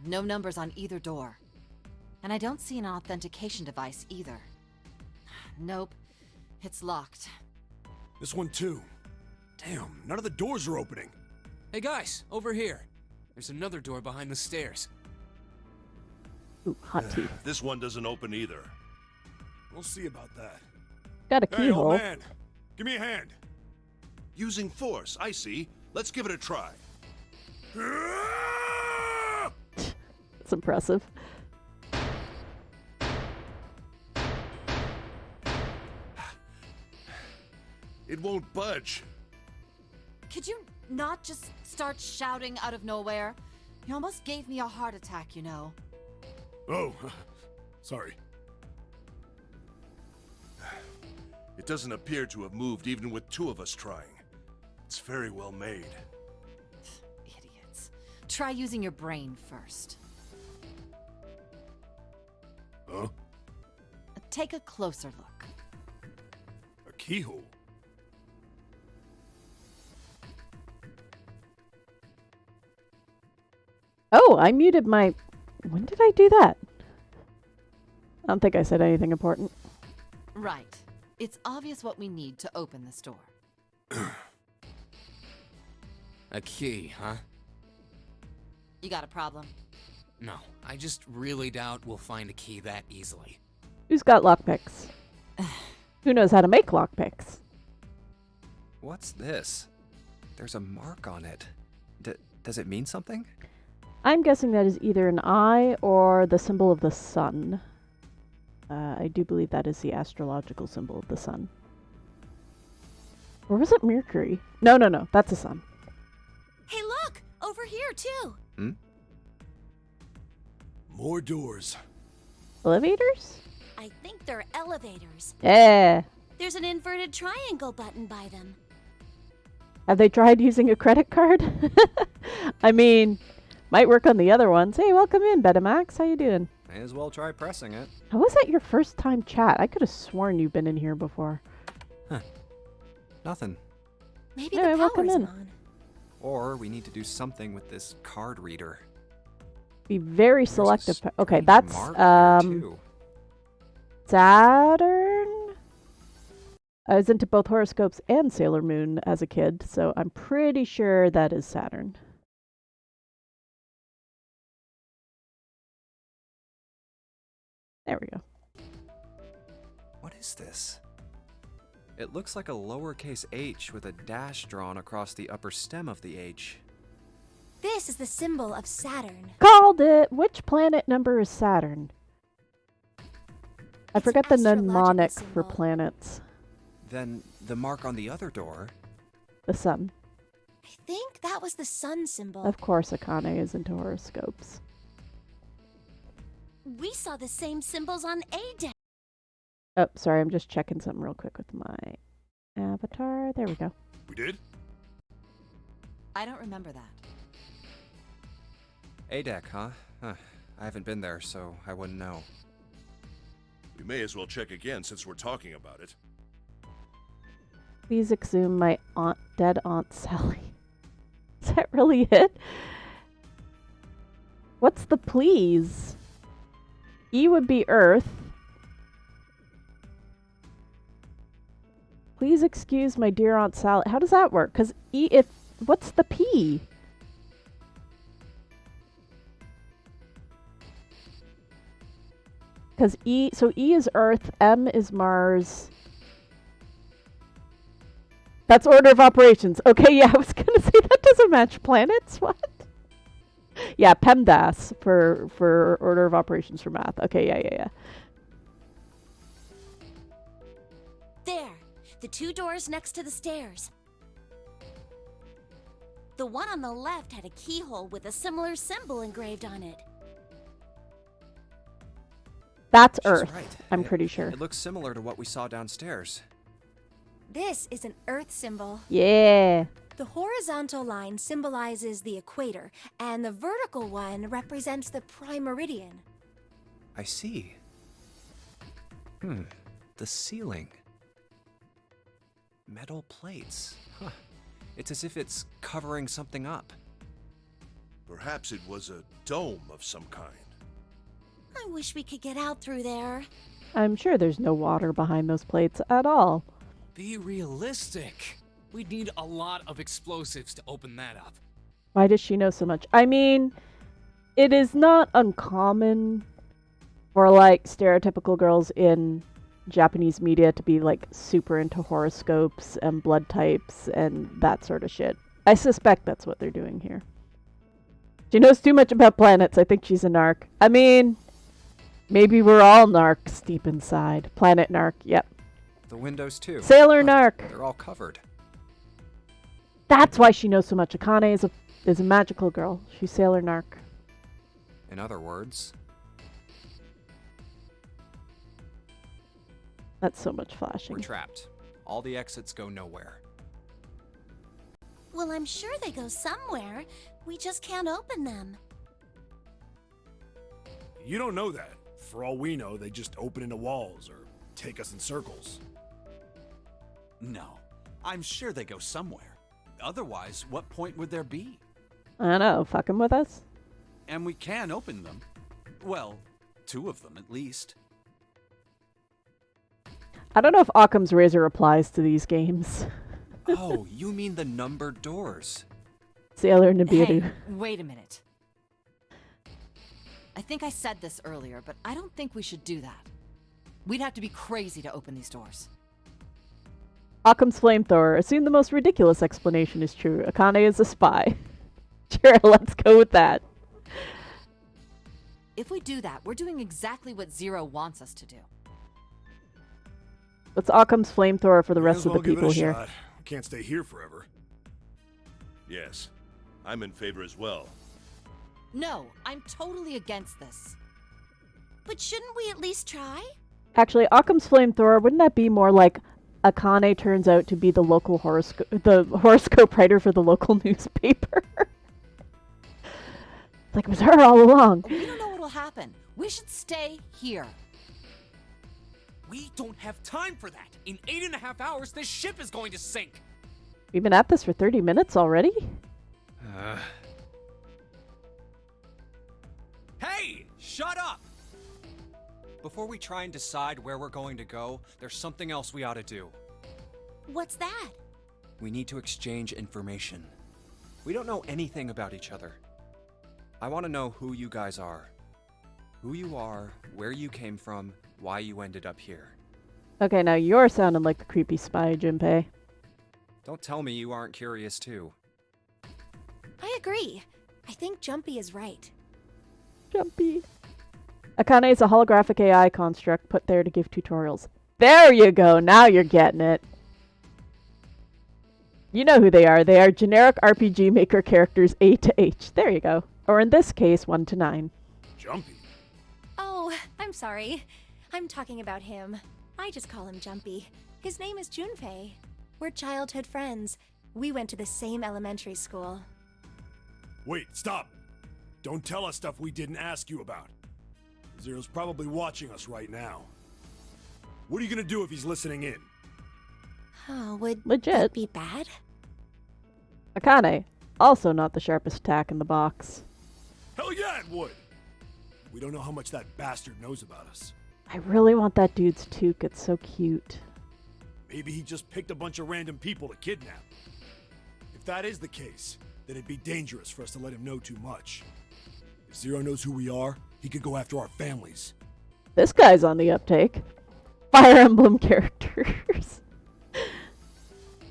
No numbers on either door. And I don't see an authentication device either. Nope. It's locked. This one too. Damn, none of the doors are opening. Hey guys, over here. There's another door behind the stairs. Ooh, hot tea. This one doesn't open either. We'll see about that. Got a Hey, keyhole. old man. Give me a hand. Using force, I see. Let's give it a try. It's impressive. It won't budge. Could you not just start shouting out of nowhere? You almost gave me a heart attack, you know. Oh, sorry. It doesn't appear to have moved even with two of us trying. It's very well made. Idiots. Try using your brain first. Huh? Take a closer look. A keyhole? Oh, I muted my... When did I do that? I don't think I said anything important. Right. It's obvious what we need to open this door. A key, huh? You got a problem? No, I just really doubt we'll find a key that easily. Who's got lockpicks? Who knows how to make lockpicks? What's this? There's a mark on it. Does it mean something? I'm guessing that is either an eye or the symbol of the sun. I do believe that is the astrological symbol of the sun. Or was it Mercury? No, that's the sun. Hey, look! Over here, too! Hmm? More doors. Elevators? I think they're elevators. Yeah. There's an inverted triangle button by them. Have they tried using a credit card? I mean, might work on the other ones. Hey, welcome in, Betamax. How you doing? May as well try pressing it. How was that your first time chat? I could have sworn you've been in here before. Huh. Nothing. Maybe Anyway, the welcome power's in. on. Or we need to do something with this card reader. Be very There's a selective. Okay, strange that's mark here, too. Saturn. I was into both horoscopes and Sailor Moon as a kid, so I'm pretty sure that is Saturn. There we go. What is this? It looks like a lowercase h with a dash drawn across the upper stem of the H. This is the symbol of Saturn. Called it! Which planet number is Saturn? I It's an forgot the astrological mnemonic for symbol. planets. Then the mark on the other door. The sun. I think that was the sun symbol. Of course, Akane is into horoscopes. We saw the same symbols on A deck. Oh, sorry, I'm just checking something real quick with my avatar. There we go. We did? I don't remember that. A deck, huh? I haven't been there, so I wouldn't know. We may as well check again since we're talking about it. Please exhume my dead Aunt Sally. Is that really it? What's the please? E would be Earth. Please excuse my dear Aunt Sally. How does that work? Because E, if... What's the P? Because E... So E is Earth, M is Mars... That's order of operations. Okay, yeah, I was gonna say that doesn't match planets. What? Yeah, PEMDAS for order of operations for math. Okay, yeah. There. The two doors next to the stairs. The one on the left had a keyhole with a similar symbol engraved on it. That's She's Earth. right. I'm pretty sure. It looks similar to what we saw downstairs. This is an Earth symbol. Yeah. The horizontal line symbolizes the equator, and the vertical one represents the prime meridian. I see. The ceiling. Metal plates. Huh. It's as if it's covering something up. Perhaps it was a dome of some kind. I wish we could get out through there. I'm sure there's no water behind those plates at all. Be realistic. We'd need a lot of explosives to open that up. Why does she know so much? I mean, it is not uncommon for, like, stereotypical girls in Japanese media to be, like, super into horoscopes and blood types and that sort of shit. I suspect that's what they're doing here. She knows too much about planets. I think she's a narc. I mean, maybe we're all narcs deep inside. Planet narc, yep. The windows, too. Sailor narc. They're all covered. That's why she knows so much. Akane is a magical girl. She's Sailor narc. In other words, That's so much flashing. we're trapped. All the exits go nowhere. Well, I'm sure they go somewhere. We just can't open them. You don't know that. For all we know, they just open into walls or take us in circles. No, I'm sure they go somewhere. Otherwise, what point would there be? I don't know. Fucking with us? And we can open them. Well, 2 of them at least. I don't know if Occam's razor applies to these games. Oh, you mean the numbered doors. Sailor Nibiru. Hey, wait a minute. I think I said this earlier, but I don't think we should do that. We'd have to be crazy to open these doors. Occam's flamethrower. Assume the most ridiculous explanation is true. Akane is a spy. Sure, let's go with that. If we do that, we're doing exactly what Zero wants us to do. What's Occam's flamethrower for the Might rest as of the well give it people a here? shot. We can't stay here forever. Yes, I'm in favor as well. No, I'm totally against this. But shouldn't we at least try? Actually, Occam's flamethrower, wouldn't that be more like Akane turns out to be the local horoscope writer for the local newspaper? Like it was her all along. We don't know what'll happen. We should stay here. We don't have time for that. In 8.5 hours, this ship is going to sink. We've been at this for 30 minutes already? Hey! Shut up! Before we try and decide where we're going to go, there's something else we ought to do. What's that? We need to exchange information. We don't know anything about each other. I want to know who you guys are. Who you are, where you came from, why you ended up here. Okay, now you're sounding like a creepy spy, Junpei. Don't tell me you aren't curious too. I agree. I think Jumpy is right. Jumpy. Akane is a holographic AI construct put there to give tutorials. There you go, now you're getting it. You know who they are. They are generic RPG Maker characters A to H. There you go. Or in this case, 1 to 9. Jumpy. Oh, I'm sorry. I'm talking about him. I just call him Jumpy. His name is Junpei. We're childhood friends. We went to the same elementary school. Wait, stop. Don't tell us stuff we didn't ask you about. Zero's probably watching us right now. What are you gonna do if he's listening in? Oh, would Legit. that be bad? Akane, also not the sharpest tack in the box. Hell yeah, it would! We don't know how much that bastard knows about us. I really want that dude's toque. It's so cute. Maybe he just picked a bunch of random people to kidnap. If that is the case, then it'd be dangerous for us to let him know too much. If Zero knows who we are, he could go after our families. This guy's on the uptake. Fire Emblem characters.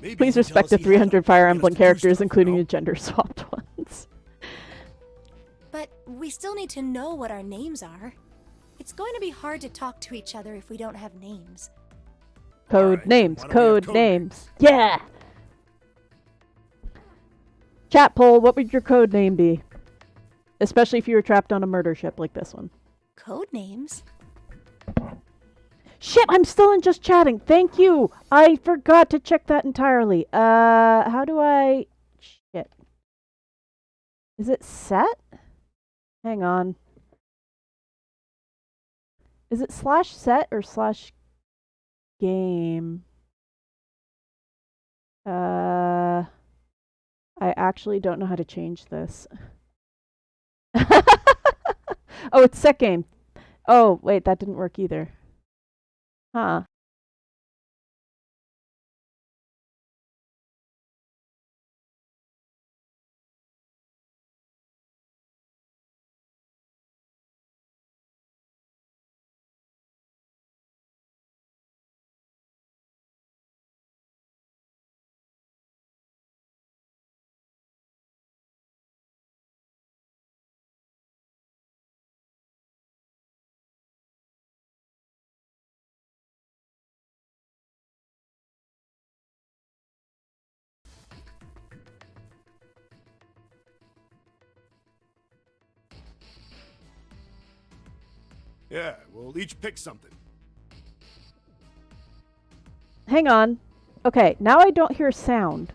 Maybe Please he can tell respect us the he had 300 them, Fire get us Emblem to do characters, stuff, including you the know? gender-swapped ones. But we still need to know what our names are. It's going to be hard to talk to each other if we don't have names. Code Alright, names, why don't we have code code names. Yeah! Chat poll, what would your code name be? Especially if you were trapped on a murder ship like this one. Code names? Shit, I'm still in just chatting. Thank you. I forgot to check that entirely. How do I... Shit. Is it set? Hang on. Is it /set or /game? I actually don't know how to change this. Oh, it's set game. Oh, wait, that didn't work either. Huh. Yeah, we'll each pick something. Hang on. Okay, now I don't hear sound.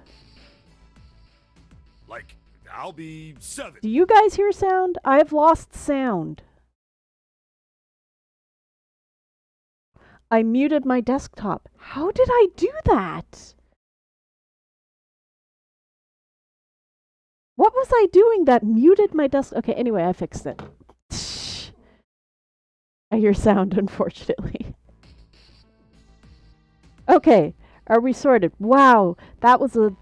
Like, I'll be 7. Do you guys hear sound? I've lost sound. I muted my desktop. How did I do that? What was I doing that muted my desk? Okay, anyway, I fixed it. I hear sound, unfortunately. Okay, are we sorted? Wow, that was a...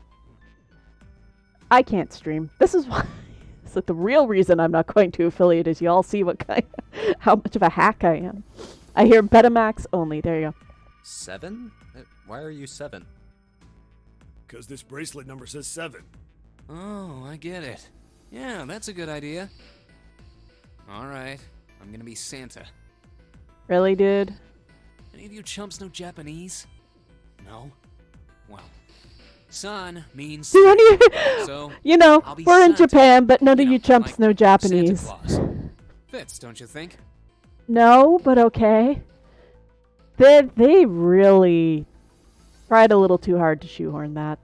I can't stream. This is why... It's like the real reason I'm not going to affiliate is y'all see what kind... how much of a hack I am. I hear Betamax only. There you go. 7? Why are you 7? Because this bracelet number says 7. Oh, I get it. Yeah, that's a good idea. Alright, I'm gonna be Santa. Really, dude? Any of you chumps know Japanese? No? Well, San means Do any of so you know, I'll be we're in Santa. Japan, but none of You you know, chumps like know Japanese. Santa Claus. Fits, don't you think? No, but okay. They really tried a little too hard to shoehorn that.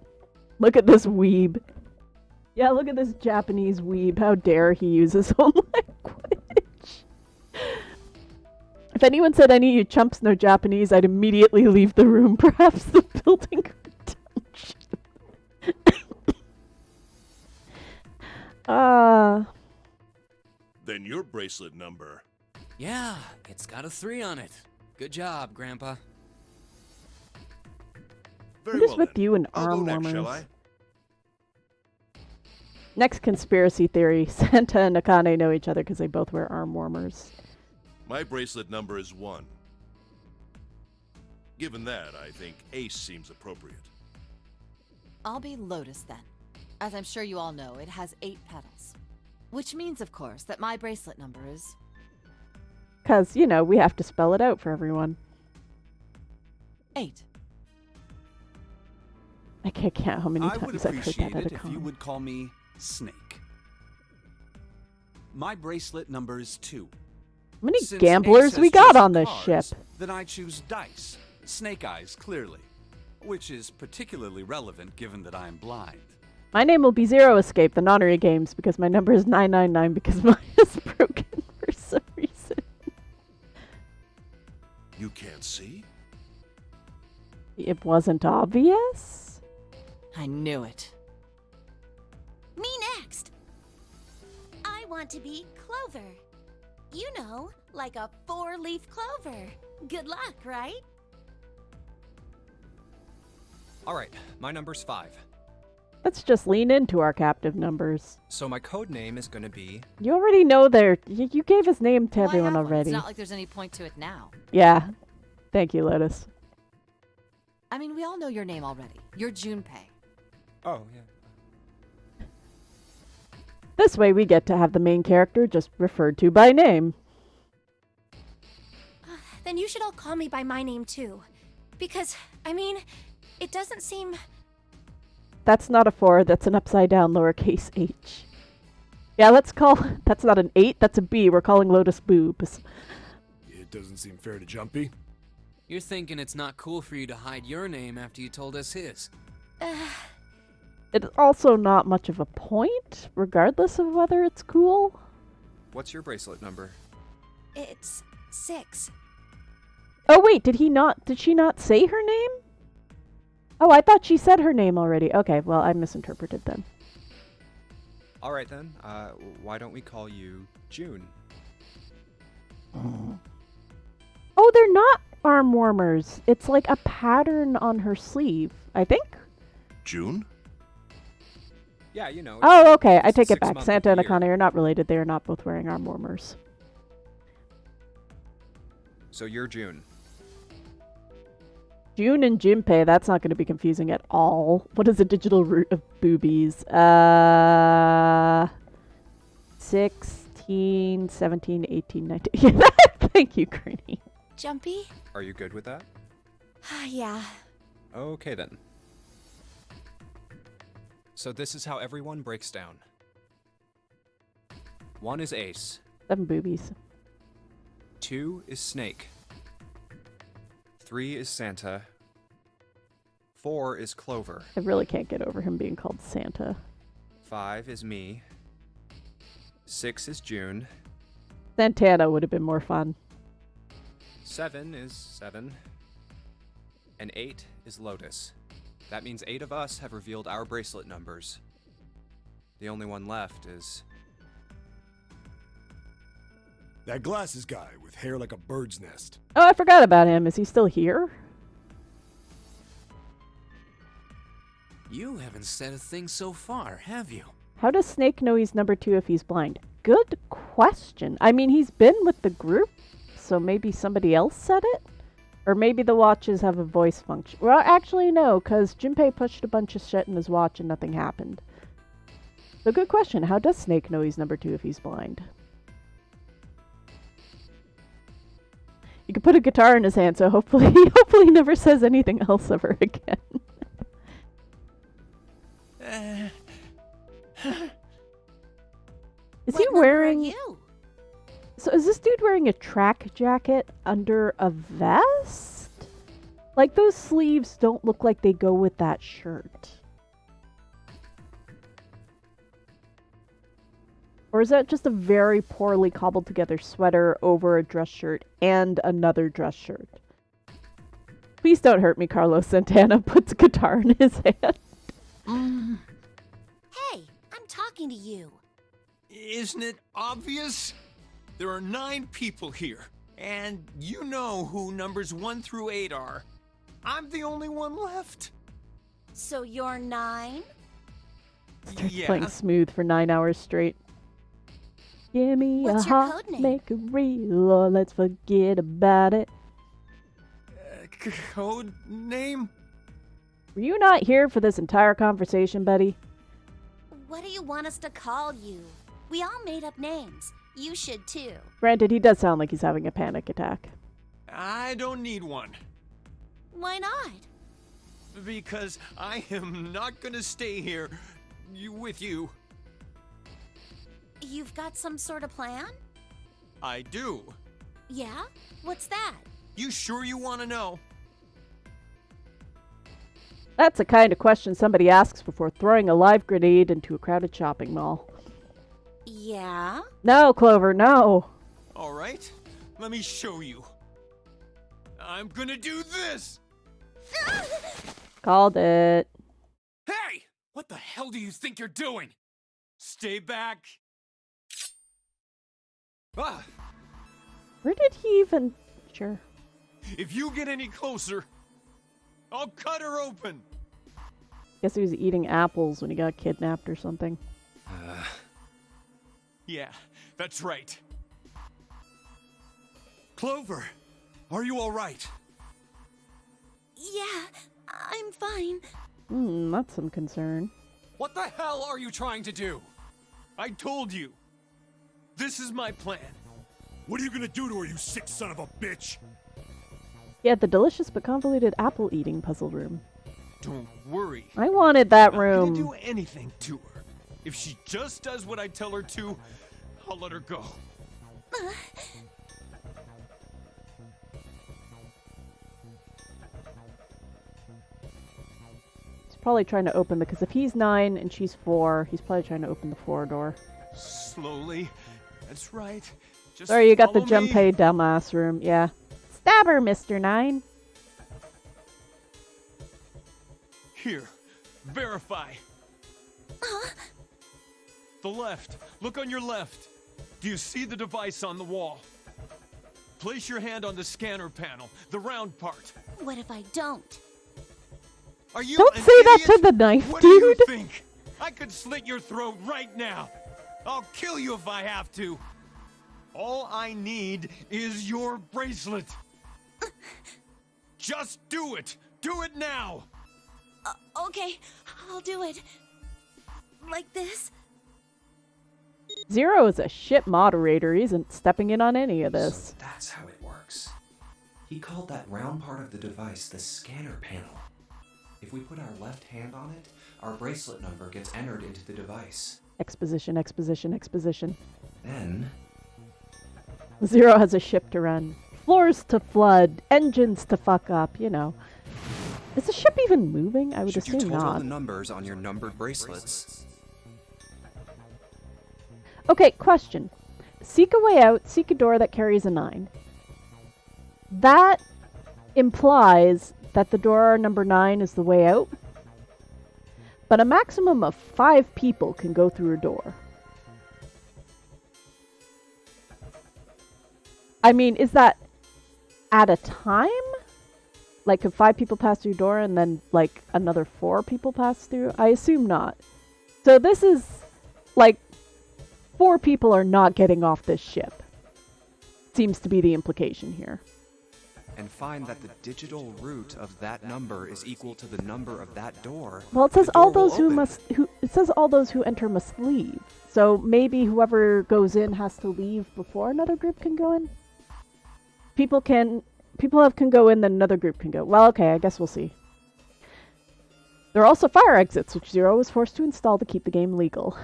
Look at this weeb. Yeah, look at this Japanese weeb. How dare he use his own language. If anyone said any of you chumps know Japanese, I'd immediately leave the room. Perhaps the building Then your bracelet number. Yeah, it's got a 3 on it. Good job, Grandpa. Very what is well with then. you and I'll go arm next, shall warmers? I? Next conspiracy theory. Santa and Akane know each other because they both wear arm warmers. My bracelet number is 1. Given that, I think Ace seems appropriate. I'll be Lotus then. As I'm sure you all know, it has 8 petals. Which means, of course, that my bracelet number is... Because, you know, we have to spell it out for everyone. 8. I can't count how many I would times I've heard appreciate that it at a if you con. would call me Snake. My bracelet number is 2. How many Since gamblers Ace we has got chosen on this cards, ship? Then I choose dice. Snake eyes, clearly. Which is particularly relevant given that I am blind. My name will be Zero Escape, the Nonary Games, because my number is 999 because mine is broken for some reason. You can't see? It wasn't obvious? I knew it. Me next. I want to be Clover. You know, like a 4-leaf clover. Good luck, right? Alright, my number's 5. Let's just lean into our captive numbers. So my code name is gonna be... You already know you gave his name to Well, I everyone have one. already. It's not like there's any point to it now. Yeah. Thank you, Lotus. I mean, we all know your name already. You're Junpei. Oh, yeah. This way we get to have the main character just referred to by name. Then you should all call me by my name too. Because, I mean, it doesn't seem... That's not a 4, that's an upside down lowercase h. Yeah, let's call... That's not an 8, that's a B. We're calling Lotus Boobs. It doesn't seem fair to Jumpy. You're thinking it's not cool for you to hide your name after you told us his. It's also not much of a point, regardless of whether it's cool. What's your bracelet number? It's 6. Oh wait, did she not say her name? Oh, I thought she said her name already. Okay, well, I misinterpreted then. Alright then, why don't we call you June? Oh, they're not arm warmers. It's like a pattern on her sleeve, I think? June? Yeah, you know. Oh, okay, I it's the take it 6th back. month Santa of and the year. Akane are not related. They are not both wearing arm warmers. So you're June. June and Junpei, that's not going to be confusing at all. What is the digital root of boobies? 16, 17, 18, 19. Thank you, Granny. Jumpy? Are you good with that? Yeah. Okay then. So this is how everyone breaks down. 1 is Ace. 7 boobies. 2 is Snake. 3 is Santa. 4 is Clover. I really can't get over him being called Santa. 5 is me. 6 is June. Santana would have been more fun. 7 is 7. And 8 is Lotus. That means 8 of us have revealed our bracelet numbers. The only one left is... That glasses guy with hair like a bird's nest. Oh, I forgot about him. Is he still here? You haven't said a thing so far, have you? How does Snake know he's number 2 if he's blind? Good question. I mean, he's been with the group, so maybe somebody else said it? Or maybe the watches have a voice function. Well, actually, no, because Junpei pushed a bunch of shit in his watch and nothing happened. So good question. How does Snake know he's number 2 if he's blind? You could put a guitar in his hand, so hopefully he never says anything else ever again. Is he wearing... You? So is this dude wearing a track jacket under a vest? Like, those sleeves don't look like they go with that shirt. Or is that just a very poorly cobbled together sweater over a dress shirt and another dress shirt? Please don't hurt me, Carlos Santana puts a guitar in his hand. Hey, I'm talking to you. Isn't it obvious? There are 9 people here, and you know who numbers 1 through 8 are. I'm the only one left. So you're 9? Starts Yeah. playing smooth for 9 hours straight. Give me What's a your heart, code name? make it real, or let's forget about it. Code name? Were you not here for this entire conversation, buddy? What do you want us to call you? We all made up names. You should too. Granted, he does sound like he's having a panic attack. I don't need one. Why not? Because I am not gonna stay here with you. You've got some sort of plan? I do. Yeah? What's that? You sure you want to know? That's the kind of question somebody asks before throwing a live grenade into a crowded shopping mall. Yeah? No, Clover, no. All right, let me show you. I'm gonna do this! Called it. Hey! What the hell do you think you're doing? Stay back. Ah! Where did he even... Sure. If you get any closer, I'll cut her open. Guess he was eating apples when he got kidnapped or something. Yeah, that's right. Clover, are you all right? Yeah, I'm fine. That's some concern. What the hell are you trying to do? I told you. This is my plan. What are you gonna do to her, you sick son of a bitch? He had the delicious but convoluted apple eating puzzle room. Don't worry. I wanted that I'm room. not gonna do anything to her. If she just does what I tell her to, I'll let her go. He's probably trying to open because if he's 9 and she's 4, he's probably trying to open the 4 door. Slowly. That's right. Just Sorry, you got the follow me. Junpei dumbass room. Yeah. Stab her, Mr. 9. Here. Verify. The left. Look on your left. Do you see the device on the wall? Place your hand on the scanner panel, the round part. What if I don't? Are you Don't an say that idiot? to the knife, What do you dude. think? I could slit your throat right now. I'll kill you if I have to. All I need is your bracelet. Just do it. Do it now. Okay, I'll do it. Like this? Zero is a shit moderator. He isn't stepping in on any of this. So that's how it works. He called that round part of the device the scanner panel. If we put our left hand on it, our bracelet number gets entered into the device. Exposition, exposition, exposition. Then, Zero has a ship to run. Floors to flood. Engines to fuck up, you know. Is the ship even moving? I would should you assume total not. the numbers on your numbered bracelets, Okay, question. Seek a way out, seek a door that carries a 9. That implies that the door number 9 is the way out. But a maximum of 5 people can go through a door. I mean, is that at a time? Like, could 5 people pass through a door and then, like, another 4 people pass through? I assume not. So this is, like, 4 people are not getting off this ship. Seems to be the implication here. and find that the digital root of that number is equal to the number of that door, Well, it says the door all those will who open. must it says all those who enter must leave. So maybe whoever goes in has to leave before another group can go in. People can go in, then another group can go. Well, okay, I guess we'll see. There are also fire exits, which Zero was forced to install to keep the game legal.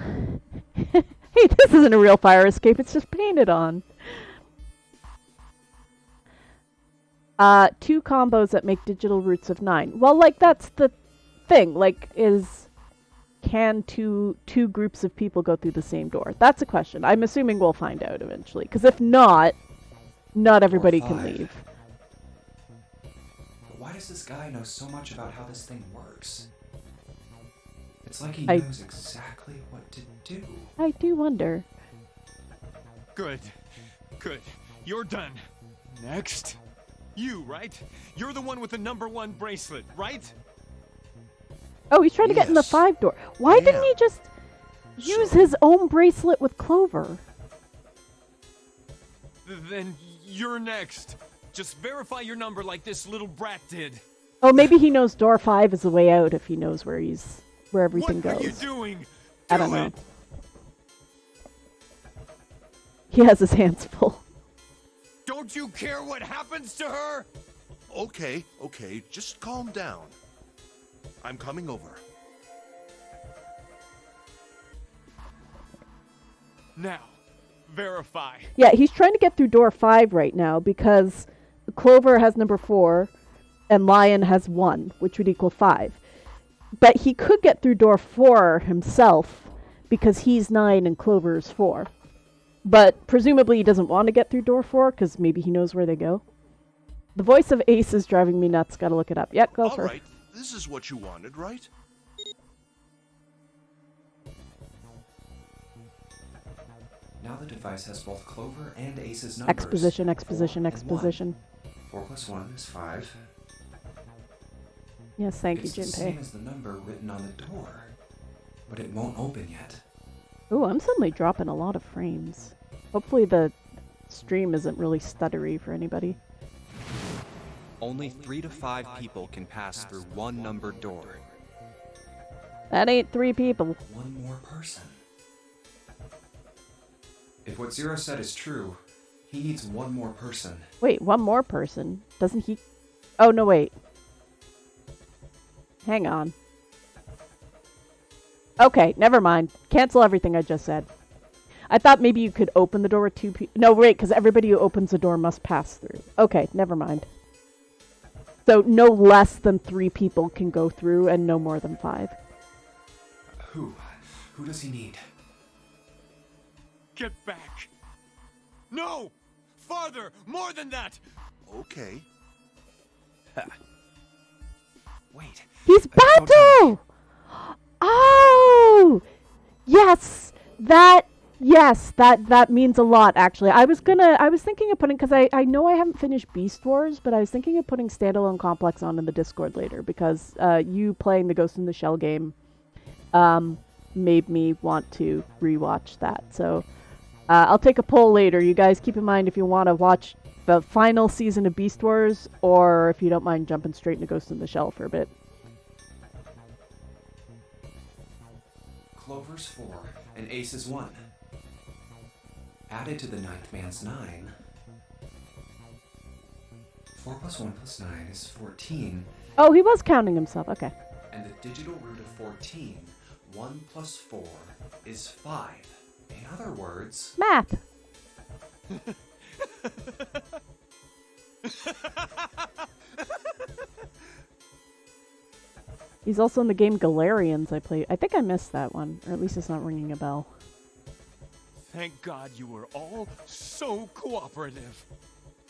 Hey, this isn't a real fire escape, it's just painted on. 2 combos that make digital roots of 9. Well, like, that's the thing. Like, can two groups of people go through the same door? That's a question. I'm assuming we'll find out eventually. Because if not everybody can leave. But why does this guy know so much about how this thing works? It's like he I- knows exactly what to do. I do wonder. Good. Good. You're done. Next. You, right? You're the one with the number 1 bracelet, right? Oh, he's trying to get in the Yes. 5 door. Why I didn't he am. just use So- his own bracelet with Clover? Then you're next. Just verify your number like this little brat did. Oh, maybe he knows door 5 is the way out if he knows where everything What goes. are you doing? I don't Do know. it. He has his hands full. Don't you care what happens to her? Okay, just calm down. I'm coming over. Now, verify. Yeah, he's trying to get through door 5 right now because Clover has number 4 and Lion has 1, which would equal 5. But he could get through door 4 himself because he's 9 and Clover is 4. But presumably he doesn't want to get through door 4 because maybe he knows where they go. The voice of Ace is driving me nuts. Gotta look it up. Yep, go All for it. right, this is what you wanted, right? Now the device has both Clover and Ace's numbers. Exposition, 4 exposition, and exposition. 1. 4 plus 1 is 5. Yes, thank It's you, the same Junpei. as the number written on the door, but it won't open yet. Ooh, I'm suddenly dropping a lot of frames. Hopefully the stream isn't really stuttery for anybody. Only 3 to 5 people can pass through one numbered door. That ain't 3 people. One more person. If what Zero said is true, he needs one more person. Wait, one more person? Doesn't he... Oh, no, wait. Hang on. Okay, never mind. Cancel everything I just said. I thought maybe you could open the door with 2 people. No, wait, because everybody who opens the door must pass through. Okay, never mind. So no less than 3 people can go through and no more than 5. Who? Who does he need? Get back. No! Farther! More than that! Okay. Wait. He's don't tell me. Bato! Oh! Yes! That means a lot, actually. I was thinking of putting, because I know I haven't finished Beast Wars, but I was thinking of putting Standalone Complex on in the Discord later, because you playing the Ghost in the Shell game made me want to rewatch that. So I'll take a poll later. You guys keep in mind if you want to watch the final season of Beast Wars, or if you don't mind jumping straight into Ghost in the Shell for a bit. Clover's 4 and Ace is 1. Added to the ninth man's 9. 4 plus 1 plus 9 is 14. Oh, he was counting himself. Okay. And the digital root of 14, 1 plus 4, is 5. In other words... Math. He's also in the game Galarians I played. I think I missed that one, or at least it's not ringing a bell. Thank God you were all so cooperative.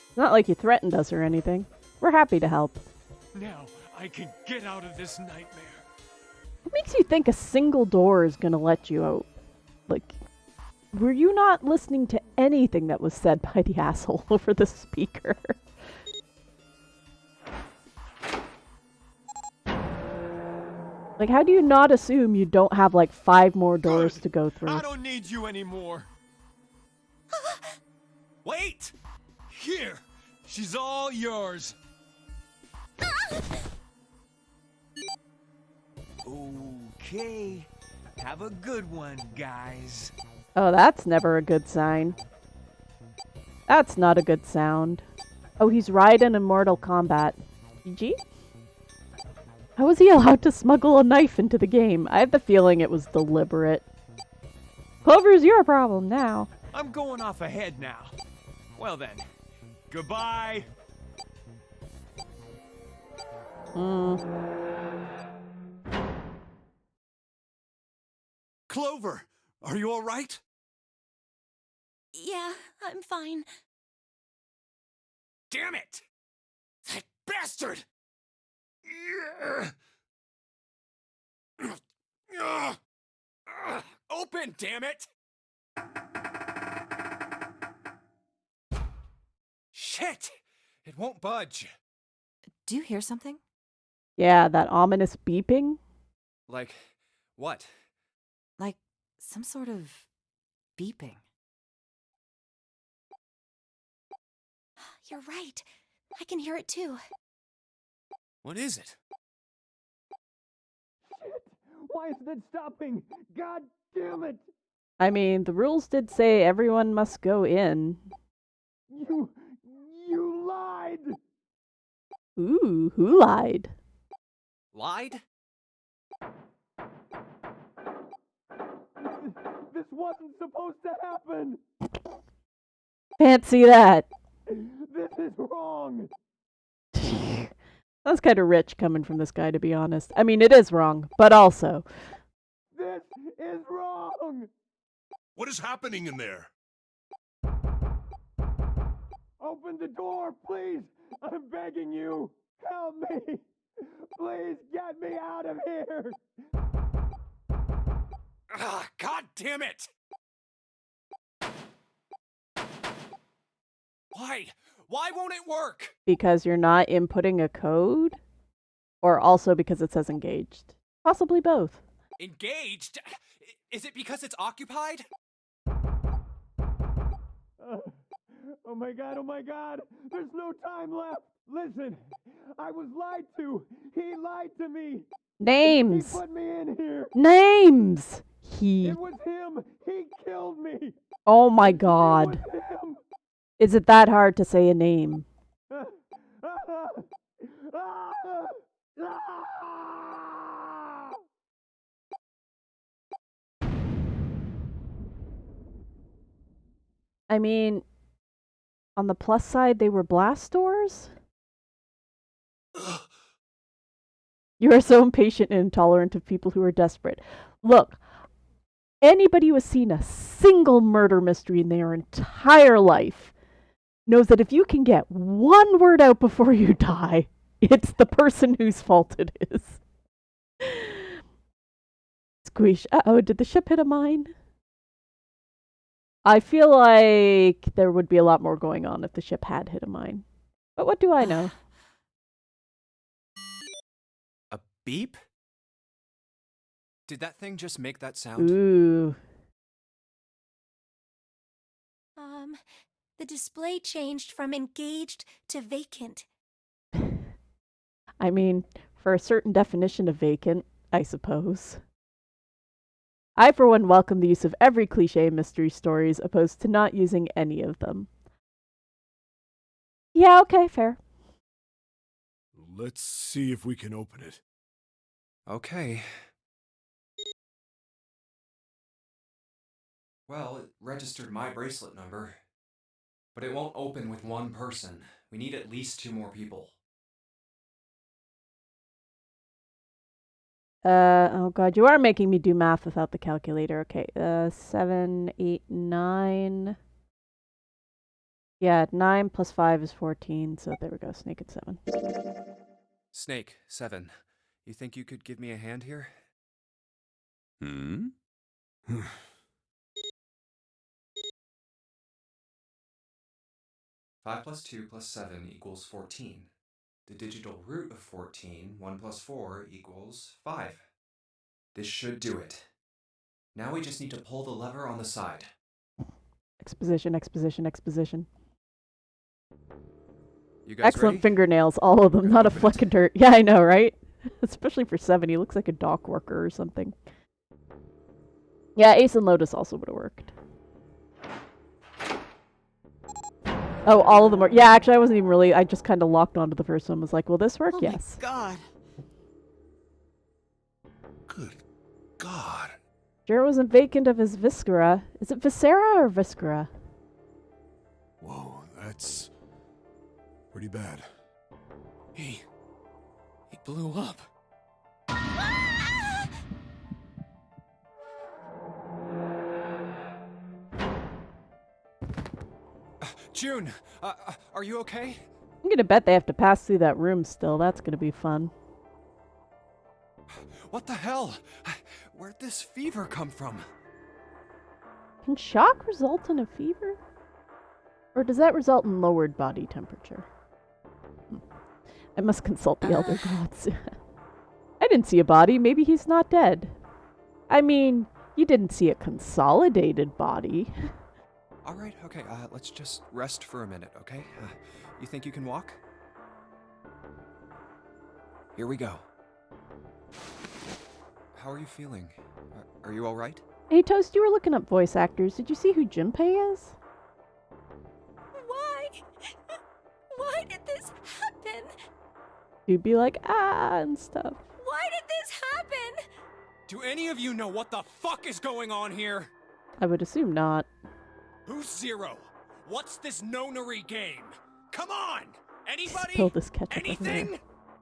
It's not like you threatened us or anything. We're happy to help. Now I can get out of this nightmare. What makes you think a single door is gonna let you out? Like, were you not listening to anything that was said by the asshole over the speaker? Like, how do you not assume you don't have, like, 5 more doors Good. to go through? I don't need you anymore. Wait! Here! She's all yours. Okay. Have a good one, guys. Oh, that's never a good sign. That's not a good sound. Oh, he's Raiden in Mortal Kombat. GG? How was he allowed to smuggle a knife into the game? I have the feeling it was deliberate. Clover's your problem now. I'm going off ahead now. Well then, goodbye. Clover, are you all right? Yeah, I'm fine. Damn it! That bastard! Open, damn it! Shit! It won't budge. Do you hear something? Yeah, that ominous beeping. Like, what? Like some sort of beeping. You're right. I can hear it too. What is it? Why isn't it stopping? God damn it! I mean, the rules did say everyone must go in. You lied! Ooh, who lied? Lied? This wasn't supposed to happen! Fancy that. This is wrong! That's kind of rich coming from this guy, to be honest. I mean, it is wrong, but also. This is wrong! What is happening in there? Open the door, please! I'm begging you! Help me! Please get me out of here! Ah, God damn it! Why? Why won't it work? Because you're not inputting a code? Or also because it says engaged? Possibly both. Engaged? Is it because it's occupied? Oh my god, oh my god! There's no time left! Listen, I was lied to! He lied to me! Names! He put me in here! Names! It was him! He killed me! Oh my It god. was him! Is it that hard to say a name? I mean, on the plus side, they were blast doors? You are so impatient and intolerant of people who are desperate. Look, anybody who has seen a single murder mystery in their entire life knows that if you can get one word out before you die, it's the person whose fault it is. Squish. Uh-oh, did the ship hit a mine? I feel like there would be a lot more going on if the ship had hit a mine. But what do I know? A beep? Did that thing just make that sound? Ooh. The display changed from engaged to vacant. I mean, for a certain definition of vacant, I suppose. I, for one, welcome the use of every cliché in mystery stories, opposed to not using any of them. Yeah, okay, fair. Let's see if we can open it. Okay. Well, it registered my bracelet number. But it won't open with one person. We need at least 2 more people. Oh god, you are making me do math without the calculator. Okay, 7, 8, 9. Yeah, 9 plus 5 is 14, so there we go, Snake at 7. Snake, 7. You think you could give me a hand here? 5 plus 2 plus 7 equals 14. The digital root of 14, 1 plus 4, equals 5. This should do it. Now we just need to pull the lever on the side. Exposition, exposition, exposition. You guys Excellent ready? fingernails, all of them, not a fleck of dirt. Yeah, I know, right? Especially for 7, he looks like a dock worker or something. Yeah, Ace and Lotus also would have worked. Oh, all of them are. Yeah, actually, I wasn't even really. I just kind of locked onto the first one. Was like, will this work? Oh Yes. my god. Good God. Sure, it wasn't vacant of his viscera. Is it viscera or viscera? Whoa, that's pretty bad. He blew up. June, are you okay? I'm gonna bet they have to pass through that room still. That's gonna be fun. What the hell? Where'd this fever come from? Can shock result in a fever? Or does that result in lowered body temperature? I must consult the Elder Gods. I didn't see a body. Maybe he's not dead. I mean, you didn't see a consolidated body. All right, okay, let's just rest for a minute, okay? You think you can walk? Here we go. How are you feeling? Are you all right? Hey, Toast, you were looking up voice actors. Did you see who Junpei is? Why? Why did this happen? You'd be like, ah, and stuff. Why did this happen? Do any of you know what the fuck is going on here? I would assume not. Who's Zero? What's this nonary game? Come on! Anybody? Spill this ketchup Anything? everywhere.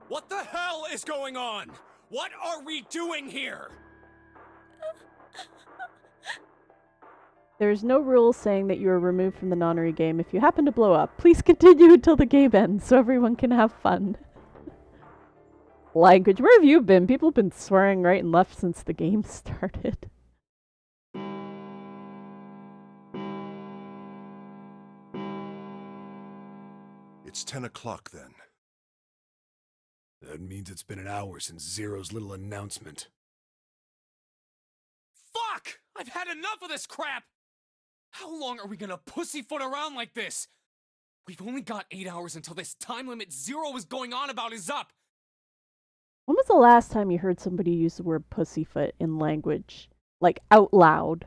What the hell is going on? What are we doing here? There is no rule saying that you are removed from the nonary game if you happen to blow up. Please continue until the game ends so everyone can have fun. Language. Where have you been? People have been swearing right and left since the game started. It's 10 o'clock then. That means it's been an hour since Zero's little announcement. Fuck! I've had enough of this crap! How long are we gonna pussyfoot around like this? We've only got 8 hours until this time limit Zero is going on about is up! When was the last time you heard somebody use the word pussyfoot in language? Like, out loud.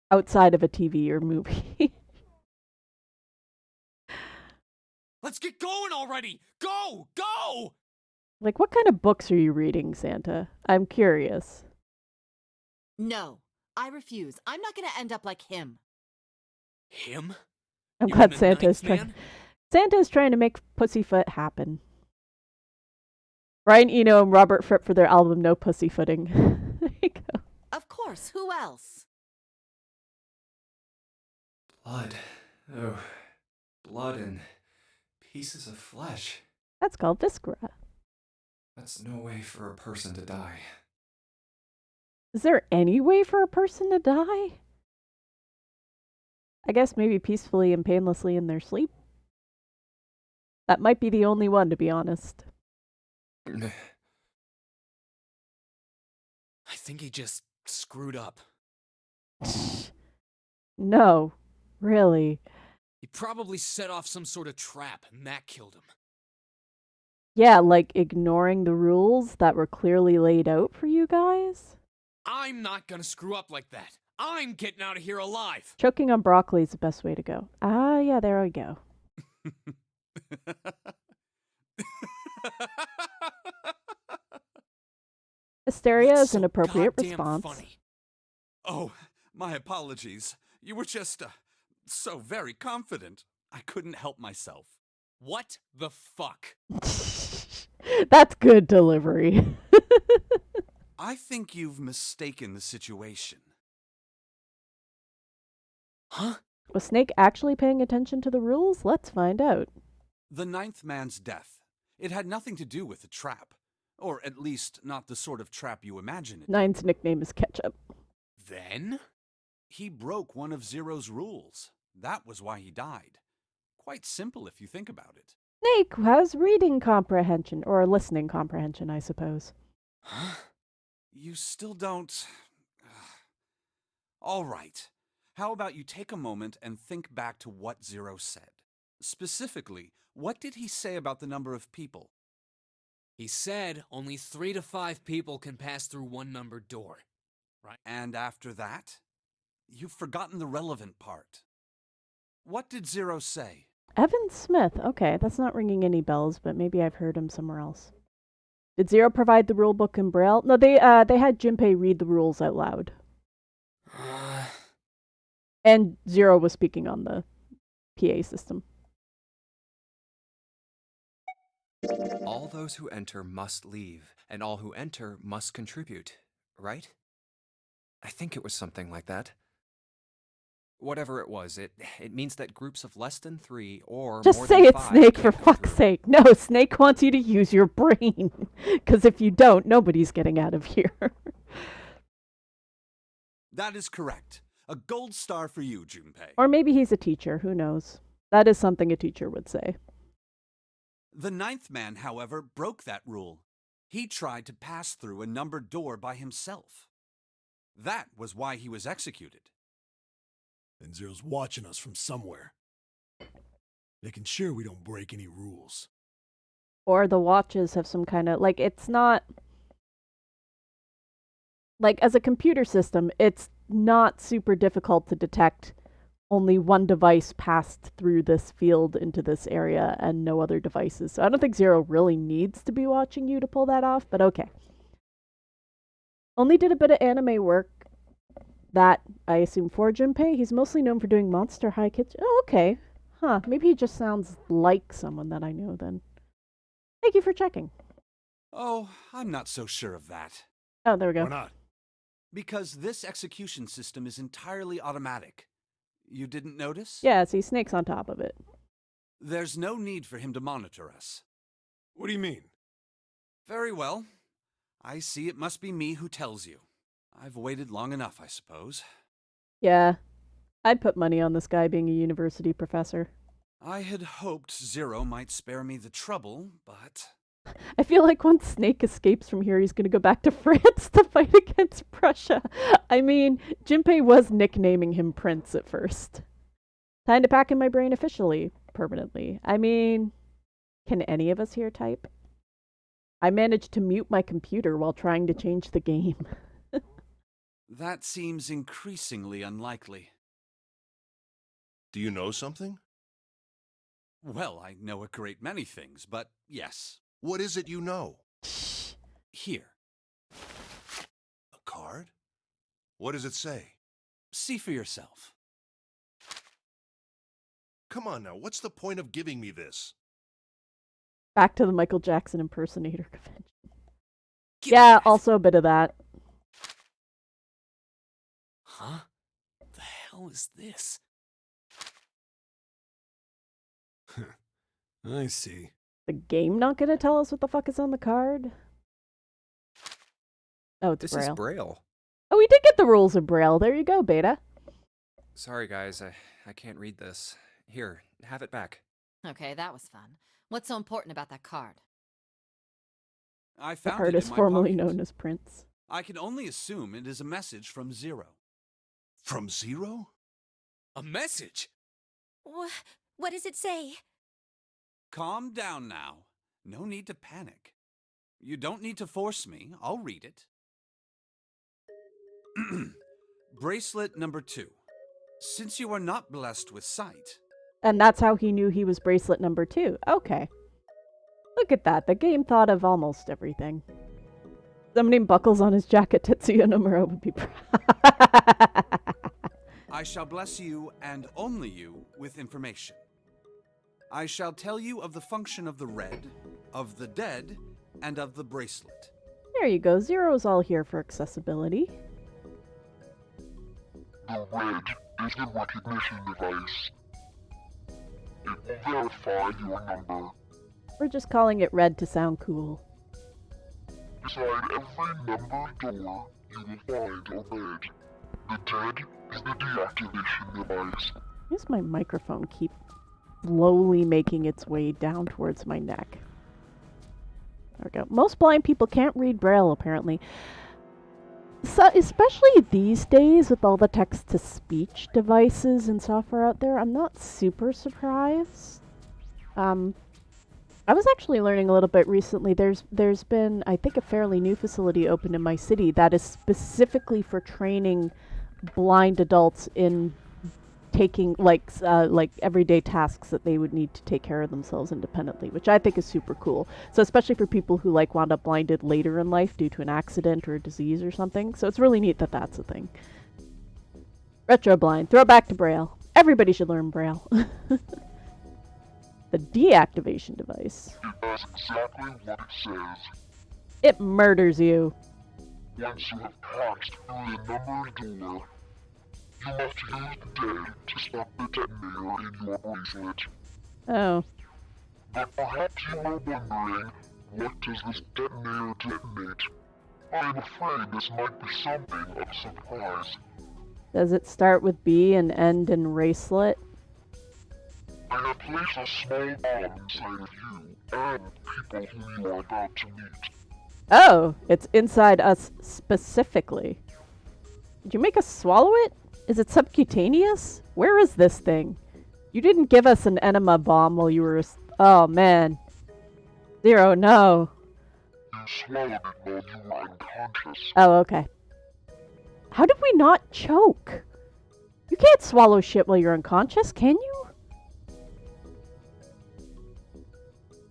Outside of a TV or movie. Let's get going already! Go! Go! Like, what kind of books are you reading, Santa? I'm curious. No, I refuse. I'm not gonna end up like him. Him? I'm You glad mean the Santa's ninth trying. man? Santa's trying to make pussyfoot happen. Ryan Eno and Robert Fripp for their album No Pussyfooting. There you go. Of course, who else? Blood. Oh. Blood and pieces of flesh. That's called viscera. That's no way for a person to die. Is there any way for a person to die? I guess maybe peacefully and painlessly in their sleep. That might be the only one, to be honest. I think he just screwed up. No, really. He probably set off some sort of trap, and that killed him. Yeah, like ignoring the rules that were clearly laid out for you guys. I'm not gonna screw up like that. I'm getting out of here alive. Choking on broccoli is the best way to go. Ah, yeah, there we go. Hysteria That's is an so appropriate goddamn response. funny. Oh, my apologies. You were just, so very confident. I couldn't help myself. What the fuck? That's good delivery. I think you've mistaken the situation. Huh? Was Snake actually paying attention to the rules? Let's find out. The ninth man's death. It had nothing to do with the trap. Or at least not the sort of trap you imagine it. Nine's nickname is Ketchup. Then? He broke one of Zero's rules. That was why he died. Quite simple if you think about it. Snake has reading comprehension, or listening comprehension, I suppose. Huh? You still don't... All right. How about you take a moment and think back to what Zero said? Specifically, what did he say about the number of people? He said only 3 to 5 people can pass through one numbered door. Right? And after that? You've forgotten the relevant part. What did Zero say? Evan Smith. Okay, that's not ringing any bells, but maybe I've heard him somewhere else. Did Zero provide the rule book in Braille? No, they had Junpei read the rules out loud. And Zero was speaking on the PA system. All those who enter must leave, and all who enter must contribute, right? I think it was something like that. Whatever it was, it means that groups of less than 3 or Just more say than it's 5 Snake, for can't go fuck's through. sake. No, Snake wants you to use your brain. Because if you don't, nobody's getting out of here. That is correct. A gold star for you, Junpei. Or maybe he's a teacher, who knows. That is something a teacher would say. The 9th man, however, broke that rule. He tried to pass through a numbered door by himself. That was why he was executed. And Zero's watching us from somewhere. Making sure we don't break any rules. Or the watches have some kind of, like, it's not, like, as a computer system, it's not super difficult to detect only one device passed through this field into this area and no other devices. So I don't think Zero really needs to be watching you to pull that off, but okay. Only did a bit of anime work. That, I assume, for Junpei. He's mostly known for doing Monster High Kids. Oh, okay. Huh. Maybe he just sounds like someone that I know then. Thank you for checking. Oh, I'm not so sure of that. Oh, there we go. Why not? Because this execution system is entirely automatic. You didn't notice? Yeah, see, Snake's on top of it. There's no need for him to monitor us. What do you mean? Very well. I see it must be me who tells you. I've waited long enough, I suppose. Yeah. I'd put money on this guy being a university professor. I had hoped Zero might spare me the trouble, but... I feel like once Snake escapes from here, he's going to go back to France to fight against Prussia. I mean, Junpei was nicknaming him Prince at first. Time to pack in my brain officially, permanently. I mean, can any of us here type? I managed to mute my computer while trying to change the game. That seems increasingly unlikely. Do you know something? Well, I know a great many things, but yes. What is it you know? Here. A card? What does it say? See for yourself. Come on now, what's the point of giving me this? Back to the Michael Jackson impersonator convention. Give Yeah, me that. also a bit of that. Huh? The hell is this? I see. The game not gonna tell us what the fuck is on the card? Oh, it's This Braille. is Braille. Oh, we did get the rules of Braille. There you go, Beta. Sorry, guys, I can't read this. Here, have it back. Okay, that was fun. What's so important about that card? I The found card it is in my formerly pocket. known as Prince. I can only assume it is a message from Zero. From Zero? A message? What does it say? Calm down now. No need to panic. You don't need to force me. I'll read it. Bracelet number 2. Since you are not blessed with sight... And that's how he knew he was bracelet number 2. Okay. Look at that. The game thought of almost everything. Somebody buckles on his jacket. Tetsuya Nomura would be proud. I shall bless you, and only you, with information. I shall tell you of the function of the red, of the dead, and of the bracelet. There you go. Zero's all here for accessibility. The red is a recognition device. It will verify your number. We're just calling it red to sound cool. Beside every numbered door, you will find a red. The dead is the deactivation device. Why does my microphone keep slowly making its way down towards my neck? There we go. Most blind people can't read Braille, apparently. So, especially these days with all the text-to-speech devices and software out there, I'm not super surprised. I was actually learning a little bit recently. There's been, I think, a fairly new facility opened in my city that is specifically for training blind adults in taking like everyday tasks that they would need to take care of themselves independently, which I think is super cool. So especially for people who like wound up blinded later in life due to an accident or a disease or something. So it's really neat that that's a thing. Retro blind, throw back to Braille. Everybody should learn Braille. The deactivation device. It does exactly what it says. It murders you. Once you have passed through the numbered door, you must use the dead to stop the detonator in your bracelet. Oh. But perhaps you are wondering, what does this detonator detonate? I'm afraid this might be something of a surprise. Does it start with B and end in racelet? I have placed a small bomb inside of you and people whom you are about to meet. Oh, it's inside us specifically. Did you make us swallow it? Is it subcutaneous? Where is this thing? You didn't give us an enema bomb while you were... Oh, man. Zero, no. You swallowed it while you were unconscious. Oh, okay. How did we not choke? You can't swallow shit while you're unconscious, can you?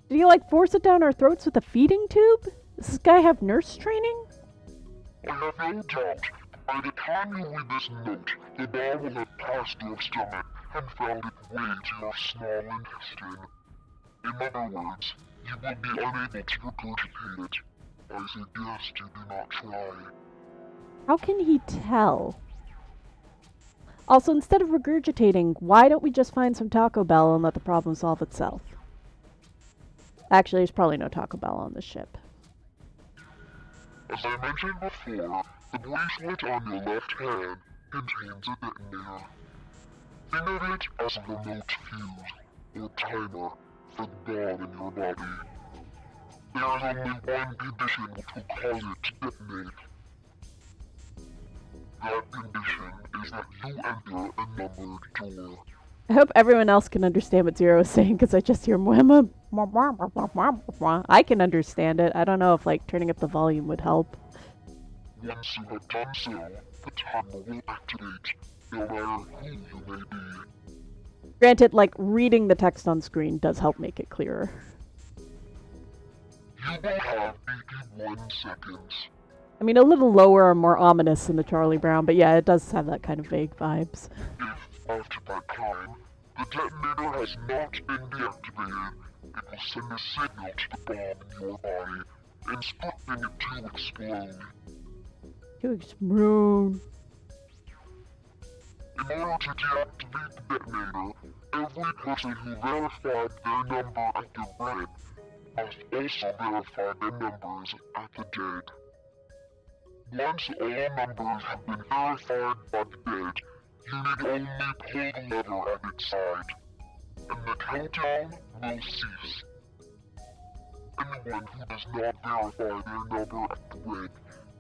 Did you, like, force it down our throats with a feeding tube? Does this guy have nurse training? I have no doubt. By the time you read this note, the ball will have passed your stomach and found its way to your small intestine. In other words, you will be unable to regurgitate it. I suggest you do not try. How can he tell? Also, instead of regurgitating, why don't we just find some Taco Bell and let the problem solve itself? Actually, there's probably no Taco Bell on the ship. As I mentioned before, the bracelet on your left hand contains a detonator. Think of it as a remote fuse, or timer, for the bomb in your body. There is only one condition which will cause it to detonate. That condition is that you enter a numbered door. I hope everyone else can understand what Zero is saying, because I just hear mwah. I can understand it. I don't know if, like, turning up the volume would help. Once you have done so, the timer will activate, no matter who you may be. Granted, like, reading the text on screen does help make it clearer. You will have 81 seconds. I mean, a little lower and more ominous than the Charlie Brown, but yeah, it does have that kind of vague vibes. If, after that time, the detonator has not been deactivated, it will send a signal to the bomb in your body, instructing it to explode. To explode. In order to deactivate the detonator, every person who verified their number at the red must also verify their numbers at the dead. Once all numbers have been verified by the dead, you need only pull the lever at its side, and the countdown will cease. Anyone who does not verify their number at the red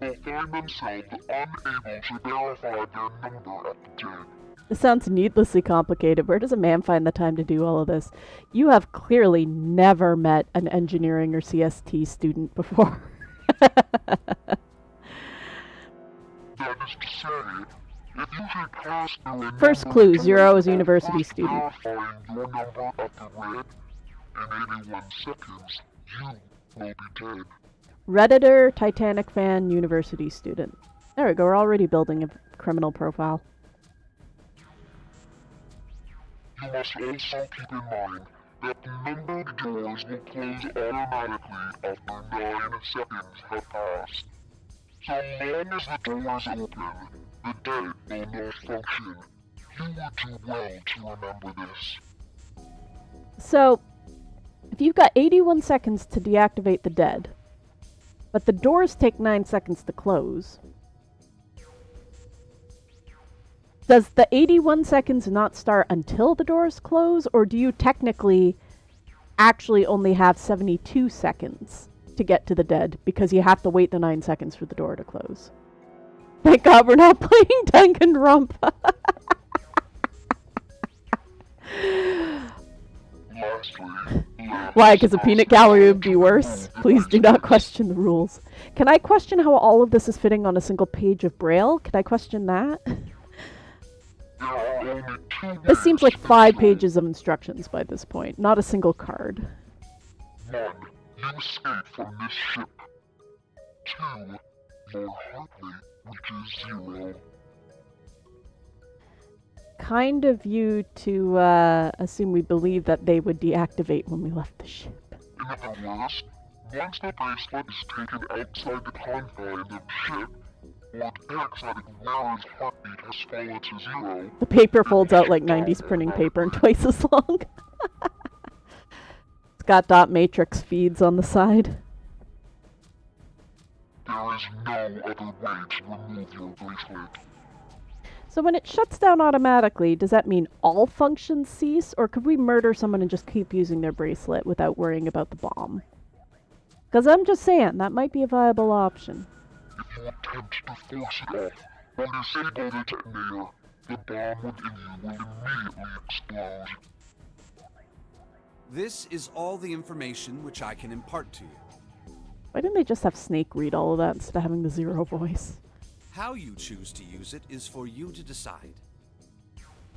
will find themselves unable to verify their number at the dead. This sounds needlessly complicated. Where does a man find the time to do all of this? You have clearly never met an engineering or CST student before. That is to say, if you should pass through a First number clue, to Zero is a a university first student. verifying your number at the red, in 81 seconds, you will be dead. Redditor, Titanic fan, university student. There we go, we're already building a criminal profile. You must also keep in mind that the numbered doors will close automatically after 9 seconds have passed. So long as the doors open, the dead will not function. You would do well to remember this. So, if you've got 81 seconds to deactivate the dead, but the doors take 9 seconds to close, does the 81 seconds not start until the doors close, or do you technically actually only have 72 seconds to get to the dead because you have to wait the 9 seconds for the door to close? Thank God we're not playing Danganronpa. Lastly, Why? Because a peanut gallery would be worse? Please do not question the rules. Can I question how all of this is fitting on a single page of Braille? Can I question that? there are only 2 This seems like ways to 5 go. pages of instructions by this point, not a single card. 1. You escape from this ship. 2. Your heart rate reaches 0. Kind of you to assume we believe that they would deactivate when we left the ship. In other words, once the bracelet is taken outside the confines of the ship, or detects that Guevara's heartbeat has fallen to 0, The paper folds out like 90s printing paper and twice as long. It's got dot matrix feeds on the side. there is no other way to remove your bracelet. So when it shuts down automatically, does that mean all functions cease, or could we murder someone and just keep using their bracelet without worrying about the bomb? Because I'm just saying, that might be a viable option. If you attempt to force it off, or disable the detonator, the bomb within you will immediately explode. This is all the information which I can impart to you. Why didn't they just have Snake read all of that instead of having the Zero voice? How you choose to use it is for you to decide.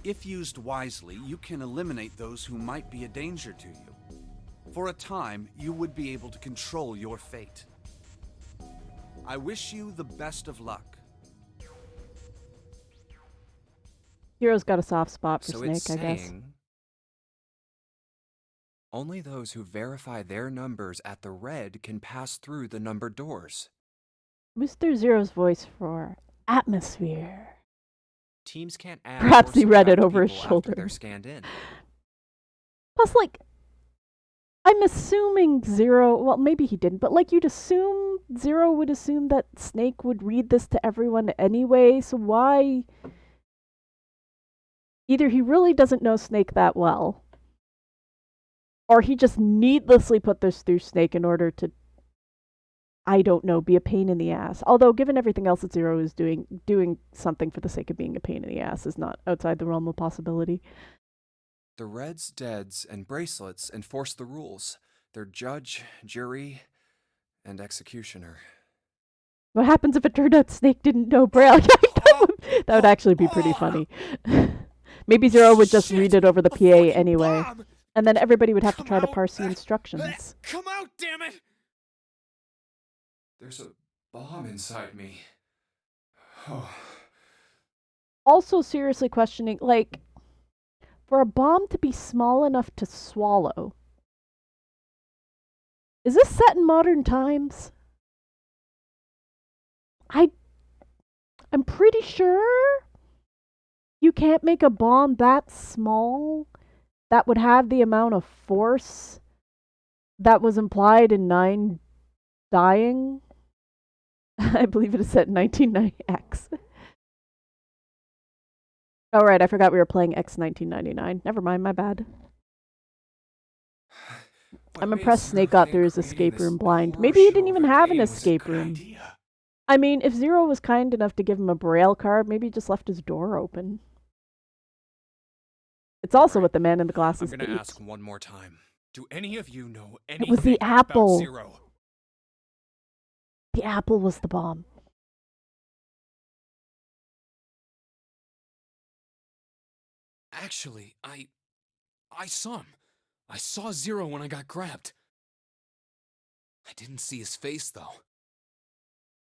If used wisely, you can eliminate those who might be a danger to you. For a time, you would be able to control your fate. I wish you the best of luck. Hero's got a soft spot for So Snake, it's I guess. saying only those who verify their numbers at the red can pass through the numbered doors. Mr. Zero's voice for atmosphere. Teams can't add Perhaps or he read it subtract over his people shoulder. after they're scanned in. Plus, like, I'm assuming Zero, well, maybe he didn't, but like you'd assume, Zero would assume that Snake would read this to everyone anyway, so why? Either he really doesn't know Snake that well, or he just needlessly put this through Snake in order to, I don't know, be a pain in the ass. Although, given everything else that Zero is doing something for the sake of being a pain in the ass is not outside the realm of possibility. The Reds, Deads, and Bracelets enforce the rules. They're judge, jury, and executioner. What happens if it turned out Snake didn't know Braille? That would actually be pretty funny. Maybe Zero would just read it over the PA anyway. Bomb! And then everybody would have to Come try to out. parse the instructions. Come out, damn it! There's a bomb inside me. Oh. Also seriously questioning, like, for a bomb to be small enough to swallow, is this set in modern times? I'm pretty sure you can't make a bomb that small that would have the amount of force that was implied in 9 dying. I believe it is set in 1990X. Oh, right, I forgot we were playing X 1999. Never mind, my bad. What I'm made impressed Zero Snake got think through his creating escape this room blind. horror Maybe he show didn't even of a have an game was a escape good room. idea. I mean, if Zero was kind enough to give him a Braille card, maybe he just left his door open. It's also Alright, what the man in the I'm glasses gonna hates. ask one more time. Do any of you know It anything was the apple. about Zero? The apple was the bomb. Actually, I saw him. I saw Zero when I got grabbed. I didn't see his face, though.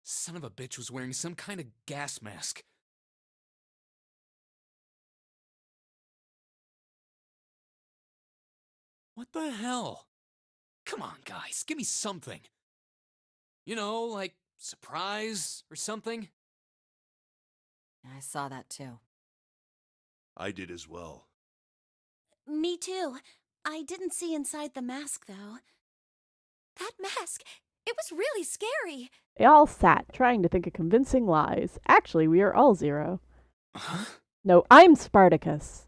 Son of a bitch was wearing some kind of gas mask. What the hell? Come on, guys, give me something. You know, like surprise or something? I saw that too. I did as well. Me too. I didn't see inside the mask, though. That mask, it was really scary. They all sat, trying to think of convincing lies. Actually, we are all Zero. Huh? No, I'm Spartacus.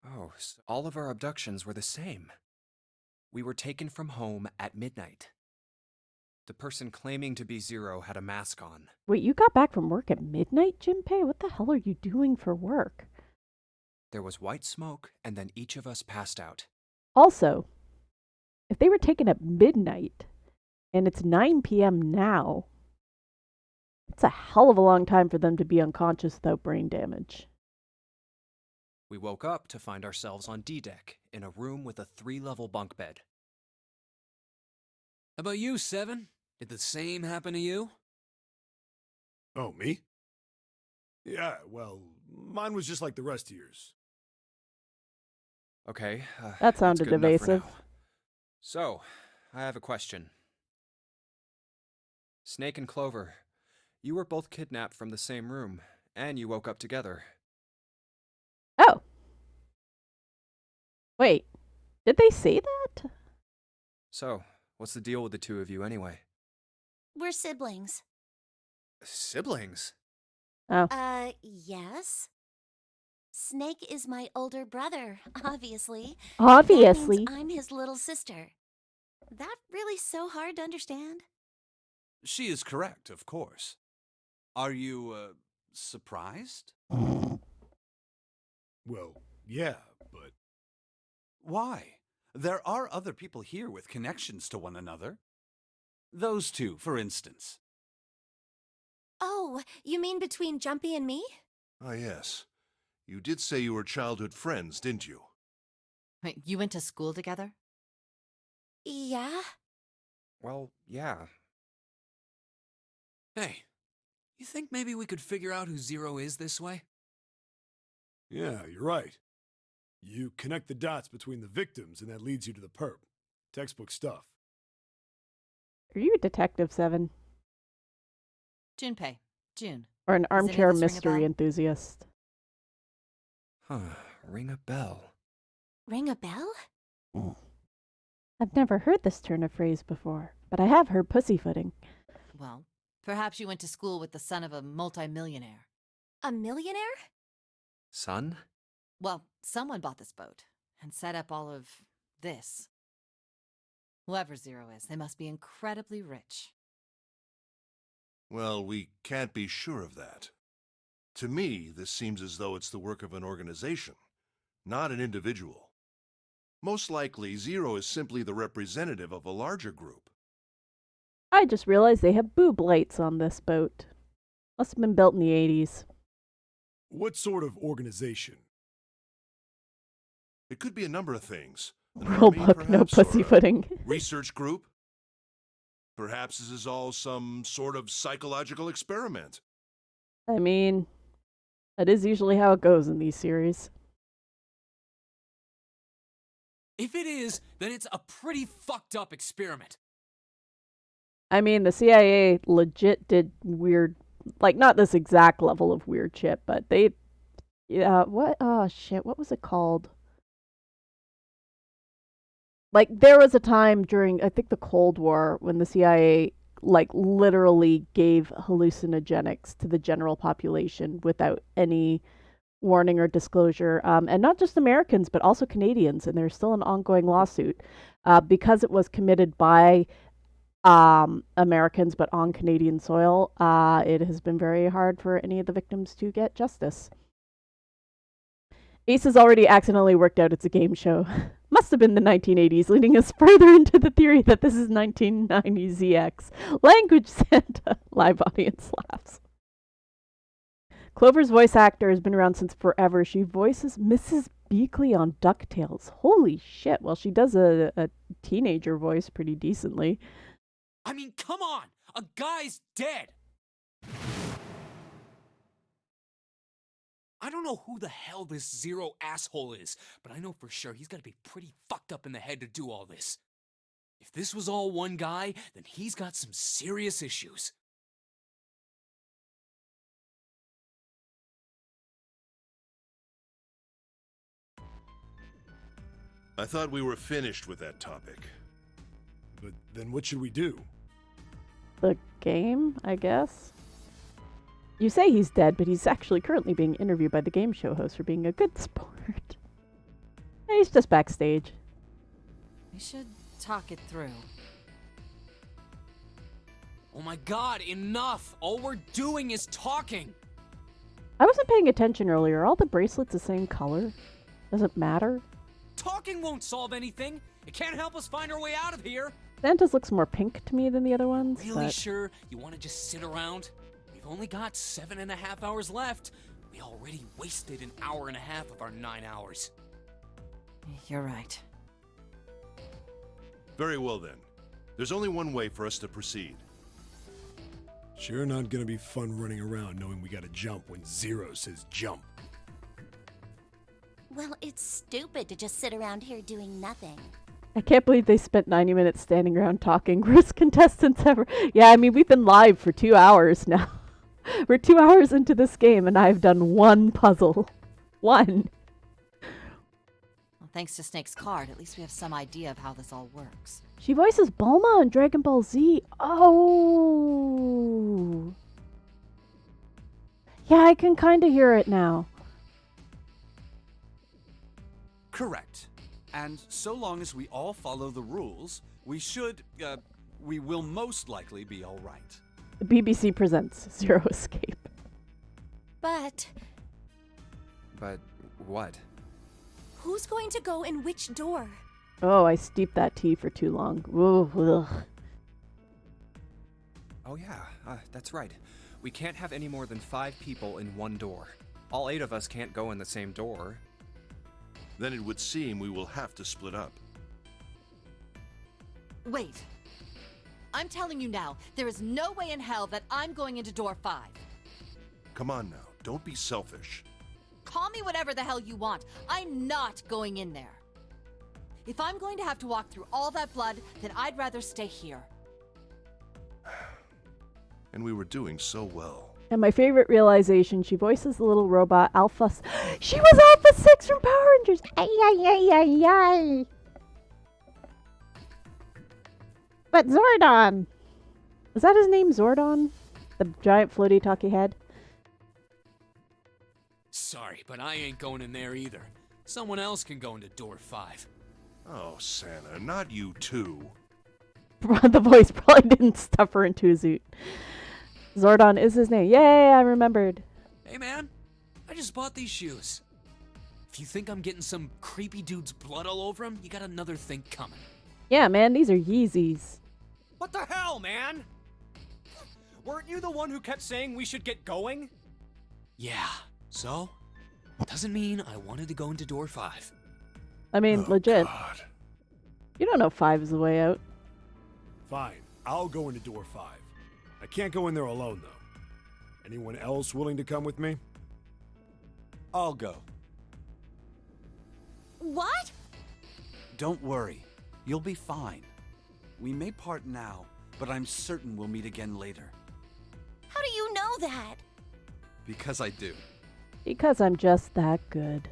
Oh, so all of our abductions were the same. We were taken from home at midnight. The person claiming to be Zero had a mask on. Wait, you got back from work at midnight, Jinpei? What the hell are you doing for work? There was white smoke, and then each of us passed out. Also, if they were taken at midnight, and it's 9 p.m. now, it's a hell of a long time for them to be unconscious without brain damage. We woke up to find ourselves on D-Deck, in a room with a 3-level bunk bed. How about you, Seven? Did the same happen to you? Oh, me? Yeah, well, mine was just like the rest of yours. Okay, That that's sounded good enough for evasive. now. So, I have a question. Snake and Clover, you were both kidnapped from the same room, and you woke up together. Oh. Wait, did they say that? So, what's the deal with the two of you anyway? We're siblings. Siblings? Oh. Yes. Snake is my older brother, obviously. Obviously. That means I'm his little sister. That really so hard to understand? She is correct, of course. Are you, surprised? Well, yeah, but... Why? There are other people here with connections to one another. Those two, for instance. Oh, you mean between Jumpy and me? Ah, yes. You did say you were childhood friends, didn't you? Wait, you went to school together? Yeah. Well, yeah. Hey, you think maybe we could figure out who Zero is this way? Yeah, you're right. You connect the dots between the victims, and that leads you to the perp. Textbook stuff. Are you a detective, Seven? Junpei. June. Or an Does any of armchair this ring a mystery bell? enthusiast? Huh, ring a bell. Ring a bell? I've never heard this turn of phrase before, but I have heard pussyfooting. Well, perhaps you went to school with the son of a multimillionaire. A millionaire? Son? Well, someone bought this boat and set up all of this. Whoever Zero is, they must be incredibly rich. Well, we can't be sure of that. To me, this seems as though it's the work of an organization, not an individual. Most likely, Zero is simply the representative of a larger group. I just realized they have boob lights on this boat. Must have been built in the 80s. What sort of organization? It could be a number of things. An Rule army, book, no perhaps, or a pussyfooting. research group? Perhaps this is all some sort of psychological experiment. I mean, that is usually how it goes in these series. If it is, then it's a pretty fucked up experiment. I mean, the CIA legit did weird, like, not this exact level of weird shit, but they, what, oh shit, what was it called? Like, there was a time during, I think, the Cold War when the CIA, like, literally gave hallucinogenics to the general population without any warning or disclosure. And not just Americans, but also Canadians. And there's still an ongoing lawsuit because it was committed by Americans, but on Canadian soil. It has been very hard for any of the victims to get justice. Ace has already accidentally worked out it's a game show. Must have been the 1980s, leading us further into the theory that this is 1990s ZX. Language Santa. Live audience laughs. Clover's voice actor has been around since forever. She voices Mrs. Beakley on DuckTales. Holy shit. Well, she does a teenager voice pretty decently. I mean, come on! A guy's dead! I don't know who the hell this Zero asshole is, but I know for sure he's gotta be pretty fucked up in the head to do all this. If this was all one guy, then he's got some serious issues. I thought we were finished with that topic. But then what should we do? The game, I guess? You say he's dead, but he's actually currently being interviewed by the game show host for being a good sport. He's just backstage. We should talk it through. Oh my god, enough! All we're doing is talking! I wasn't paying attention earlier. Are all the bracelets the same color? Does it matter? Talking won't solve anything. It can't help us find our way out of here. Santa's looks more pink to me than the other ones. Really but... sure you want to just sit around? We've only got 7.5 hours left. We already wasted an hour and a half of our 9 hours. You're right. Very well then. There's only one way for us to proceed. Sure not gonna be fun running around knowing we gotta jump when Zero says jump. Well, it's stupid to just sit around here doing nothing. I can't believe they spent 90 minutes standing around talking. Worst contestants ever. Yeah, I mean, we've been live for 2 hours now. We're 2 hours into this game, and I've done one puzzle. One. Well, thanks to Snake's card, at least we have some idea of how this all works. She voices Bulma in Dragon Ball Z. Oh. Yeah, I can kind of hear it now. Correct. And so long as we all follow the rules, we will most likely be all right. The BBC presents Zero Escape. But But what? who's going to go in which door? Oh, I steeped that tea for too long. Ooh, ugh. Oh yeah, that's right. We can't have any more than 5 people in one door. All 8 of us can't go in the same door. Then it would seem we will have to split up. Wait. I'm telling you now, there is no way in hell that I'm going into door 5. Come on now, don't be selfish. Call me whatever the hell you want. I'm not going in there. If I'm going to have to walk through all that blood, then I'd rather stay here. And we were doing so well. And my favorite realization, she voices the little robot Alpha. She was Alpha 6 from Power Rangers. Ay, ay, ay, ay, ay. But Zordon. Is that his name, Zordon? The giant floaty talkie head? Sorry, but I ain't going in there either. Someone else can go into door 5. Oh, Santa, not you too. The voice probably didn't stuff her into a suit. Zordon is his name. Yay, I remembered. Hey man, I just bought these shoes. If you think I'm getting some creepy dude's blood all over him, you got another thing coming. Yeah, man, these are Yeezys. What the hell, man? Weren't you the one who kept saying we should get going? Yeah, so? Doesn't mean I wanted to go into door 5. I mean, Oh, legit. God. You don't know 5 is the way out. Fine, I'll go into door 5. I can't go in there alone, though. Anyone else willing to come with me? I'll go. What? Don't worry. You'll be fine. We may part now, but I'm certain we'll meet again later. How do you know that? Because I do. Because I'm just that good.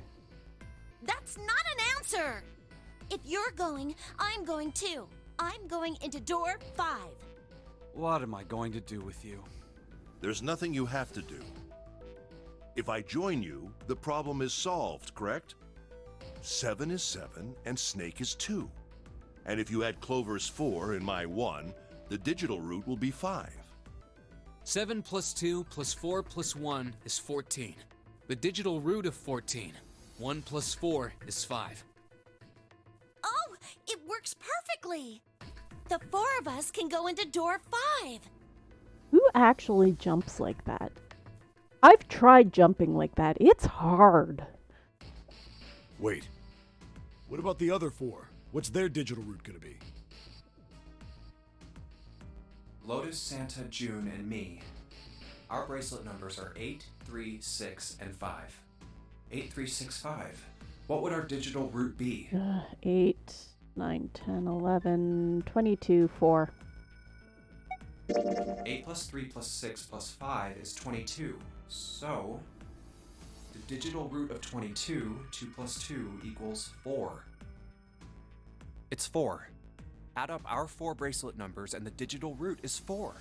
That's not an answer! If you're going, I'm going too. I'm going into door 5. What am I going to do with you? There's nothing you have to do. If I join you, the problem is solved, correct? 7 is 7, and Snake is 2. And if you add Clover's 4 and my 1, the digital route will be 5. 7 plus 2 plus 4 plus 1 is 14. The digital root of 14. 1 plus 4 is 5. Oh, it works perfectly! The 4 of us can go into door 5. Who actually jumps like that? I've tried jumping like that. It's hard. Wait. What about the other 4? What's their digital route gonna be? Lotus, Santa, June, and me. Our bracelet numbers are 8, 3, 6, and 5. 8, 3, 6, 5. What would our digital route be? 8, 9, 10, 11, 22, 4. 8 plus 3 plus 6 plus 5 is 22. So, the digital root of 22, 2 plus 2 equals 4. It's 4. Add up our 4 bracelet numbers and the digital root is 4.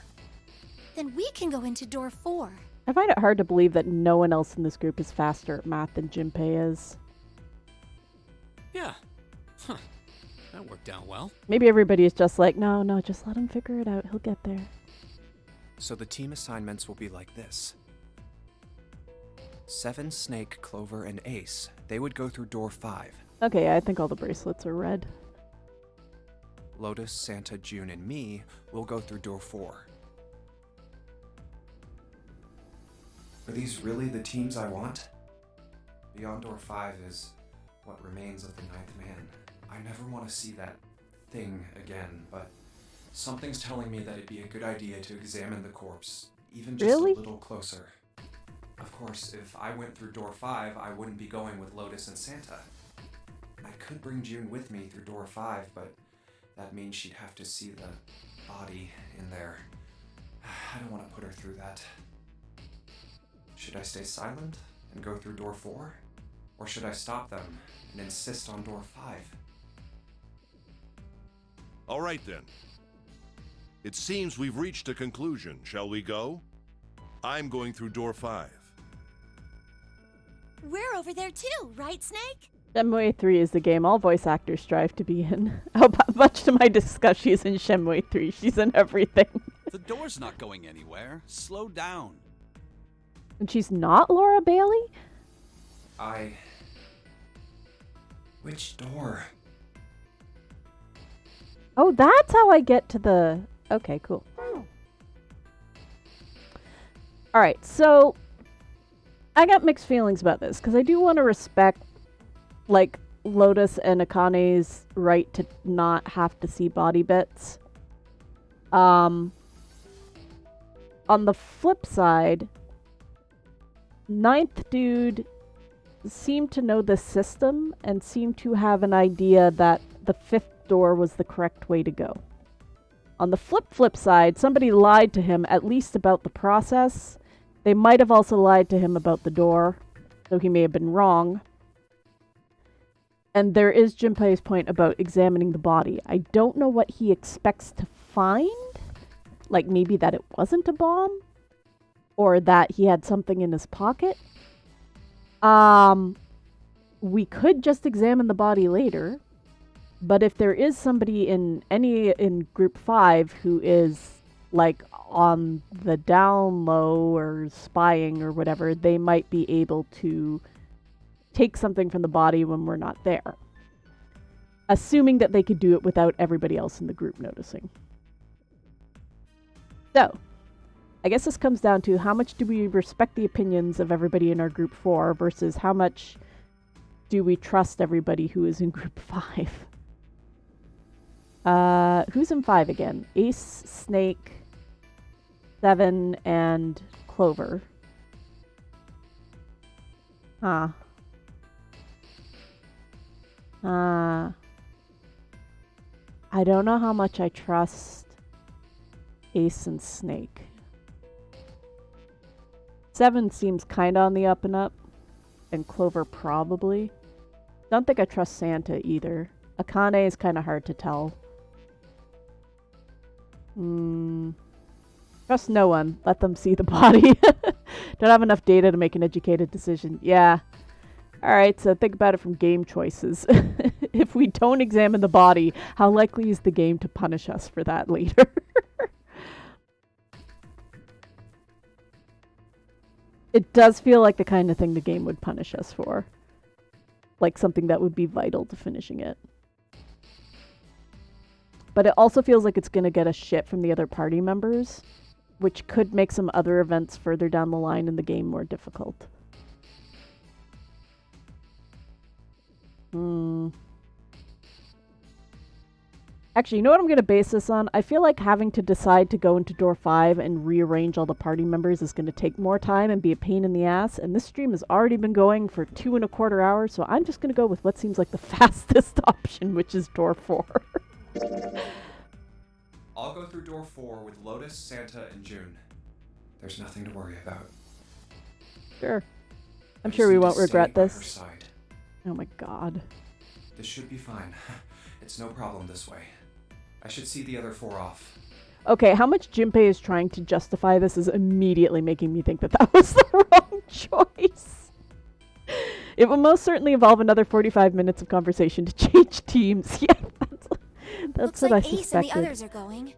Then we can go into door 4. I find it hard to believe that no one else in this group is faster at math than Jinpei is. Yeah. Huh. That worked out well. Maybe everybody is just like, no, just let him figure it out. He'll get there. So the team assignments will be like this. Seven, Snake, Clover, and Ace. They would go through door 5. Okay, I think all the bracelets are red. Lotus, Santa, June, and me will go through door 4. Are these really the teams I want? Beyond door 5 is what remains of the Ninth Man. I never want to see that thing again, but something's telling me that it'd be a good idea to examine the corpse, even just Really? a little closer. Of course, if I went through door 5, I wouldn't be going with Lotus and Santa. I could bring June with me through door 5, but that means she'd have to see the body in there. I don't want to put her through that. Should I stay silent and go through door 4? Or should I stop them and insist on door 5? All right then. It seems we've reached a conclusion. Shall we go? I'm going through door 5. We're over there too, right, Snake? Shenmue 3 is the game all voice actors strive to be in. Much to my disgust, she's in Shenmue 3. She's in everything. The door's not going anywhere. Slow down. And she's not Laura Bailey? Which door? Oh, that's how I get to the... Okay, cool. Alright, so... I got mixed feelings about this, because I do want to respect, like, Lotus and Akane's right to not have to see body bits. On the flip side, Ninth Dude seemed to know the system and seemed to have an idea that the 5th door was the correct way to go. On the flip side, somebody lied to him at least about the process. They might have also lied to him about the door, though he may have been wrong. And there is Junpei's point about examining the body. I don't know what he expects to find. Like maybe that it wasn't a bomb? Or that he had something in his pocket? We could just examine the body later. But if there is somebody in group 5 who is like on the down low or spying or whatever, they might be able to take something from the body when we're not there. Assuming that they could do it without everybody else in the group noticing. So, I guess this comes down to how much do we respect the opinions of everybody in our group 4 versus how much do we trust everybody who is in group 5. Who's in 5 again? Ace, Snake, 7, and Clover. I don't know how much I trust Ace and Snake. 7 seems kind of on the up and up, and Clover probably. Don't think I trust Santa either. Akane is kind of hard to tell. Trust no one. Let them see the body. Don't have enough data to make an educated decision. Yeah. Alright, so think about it from game choices. If we don't examine the body, how likely is the game to punish us for that later? It does feel like the kind of thing the game would punish us for. Like something that would be vital to finishing it. But it also feels like it's going to get us shit from the other party members, which could make some other events further down the line in the game more difficult. Actually, you know what I'm going to base this on? I feel like having to decide to go into door 5 and rearrange all the party members is going to take more time and be a pain in the ass, and this stream has already been going for 2.25 hours, so I'm just going to go with what seems like the fastest option, which is door 4. I'll go through door 4 with Lotus, Santa, and June. There's nothing to worry about. Sure. I'm sure we won't regret this. Oh my god. This should be fine. It's no problem this way. I should see the other 4 off. Okay, how much Junpei is trying to justify this is immediately making me think that that was the wrong choice. It will most certainly involve another 45 minutes of conversation to change teams. Yeah, that's Looks what like I Ace suspected. and the others are going.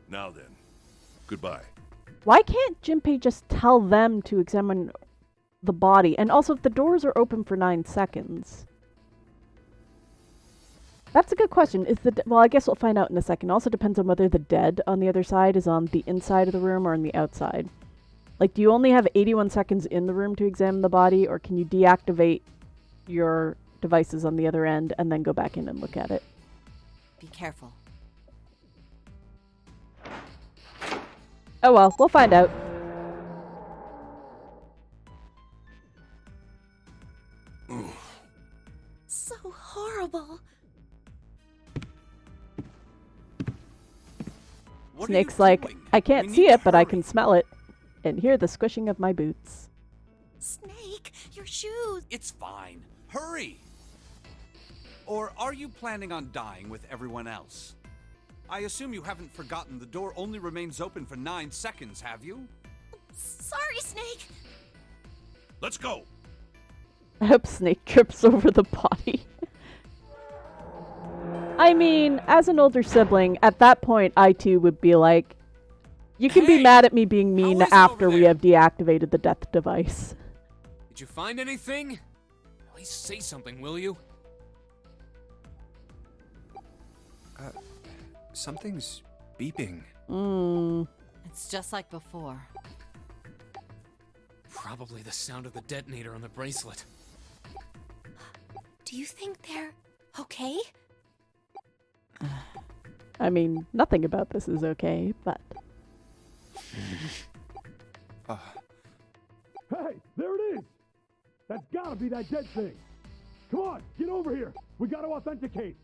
Now then, goodbye. Why can't Jinpei just tell them to examine the body? And also, if the doors are open for 9 seconds... That's a good question. Well, I guess we'll find out in a second. Also depends on whether the dead on the other side is on the inside of the room or on the outside. Like, do you only have 81 seconds in the room to examine the body, or can you deactivate your devices on the other end and then go back in and look at it? Be careful. Oh well, we'll find out. So horrible. What Snake's are you like, doing? I can't We see need to it, but I hurry. can smell it. And hear the squishing of my boots. Snake, your shoes. It's fine. Hurry! Or are you planning on dying with everyone else? I assume you haven't forgotten the door only remains open for 9 seconds, have you? Sorry, Snake. Let's go! I hope Snake trips over the body. I mean, as an older sibling, at that point, I too would be like, you can be Hey! mad at me being mean How is it after over we there? have deactivated the death device. Did you find anything? At least say something, will you? Something's beeping. It's just like before. Probably the sound of the detonator on the bracelet. Do you think they're okay? I mean, nothing about this is okay, but... Hey, there it is! That's gotta be that dead thing! Come on, get over here! We gotta authenticate!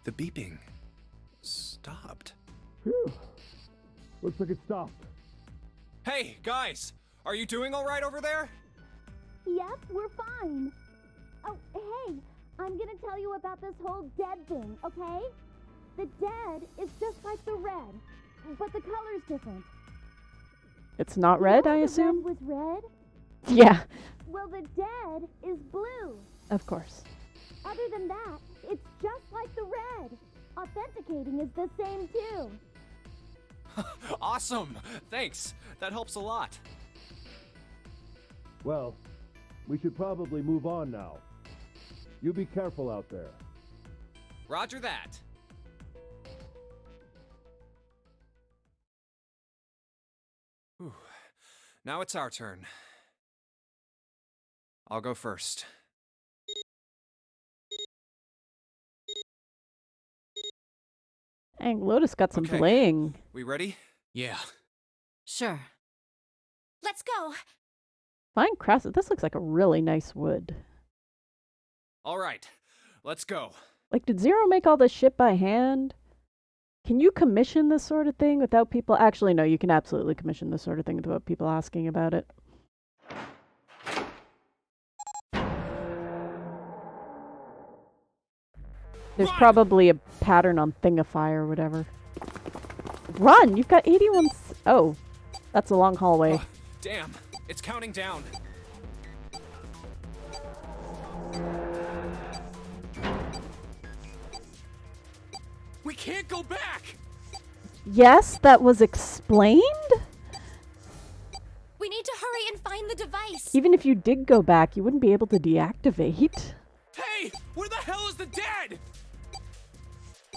The beeping stopped. Phew. Looks like it stopped. Hey, guys! Are you doing alright over there? Yep, we're fine. Oh, hey, I'm gonna tell you about this whole dead thing, okay? The dead is just like the red, but the color's different. It's not You red, know I the assume? red was red? Yeah, Well, the dead is blue. of course. Other than that, it's just like the red. Authenticating is the same too. Awesome! Thanks! That helps a lot. Well, we should probably move on now. You be careful out there. Roger that. Whew. Now it's our turn. I'll go first. Dang, Lotus got some Okay. bling. We ready? Yeah. Sure. Let's go. Fine crafted. This looks like a really nice wood. Alright, let's go. Like, did Zero make all this shit by hand? Can you commission this sort of thing without people... Actually, no, you can absolutely commission this sort of thing without people asking about it. There's probably a pattern on Thingify or whatever. Run! You've got 81... Oh, that's a long hallway. Oh, damn, it's counting down. We can't go back! Yes, that was explained? We need to hurry and find the device. Even if you did go back, you wouldn't be able to deactivate. Hey! Where the hell is the dead?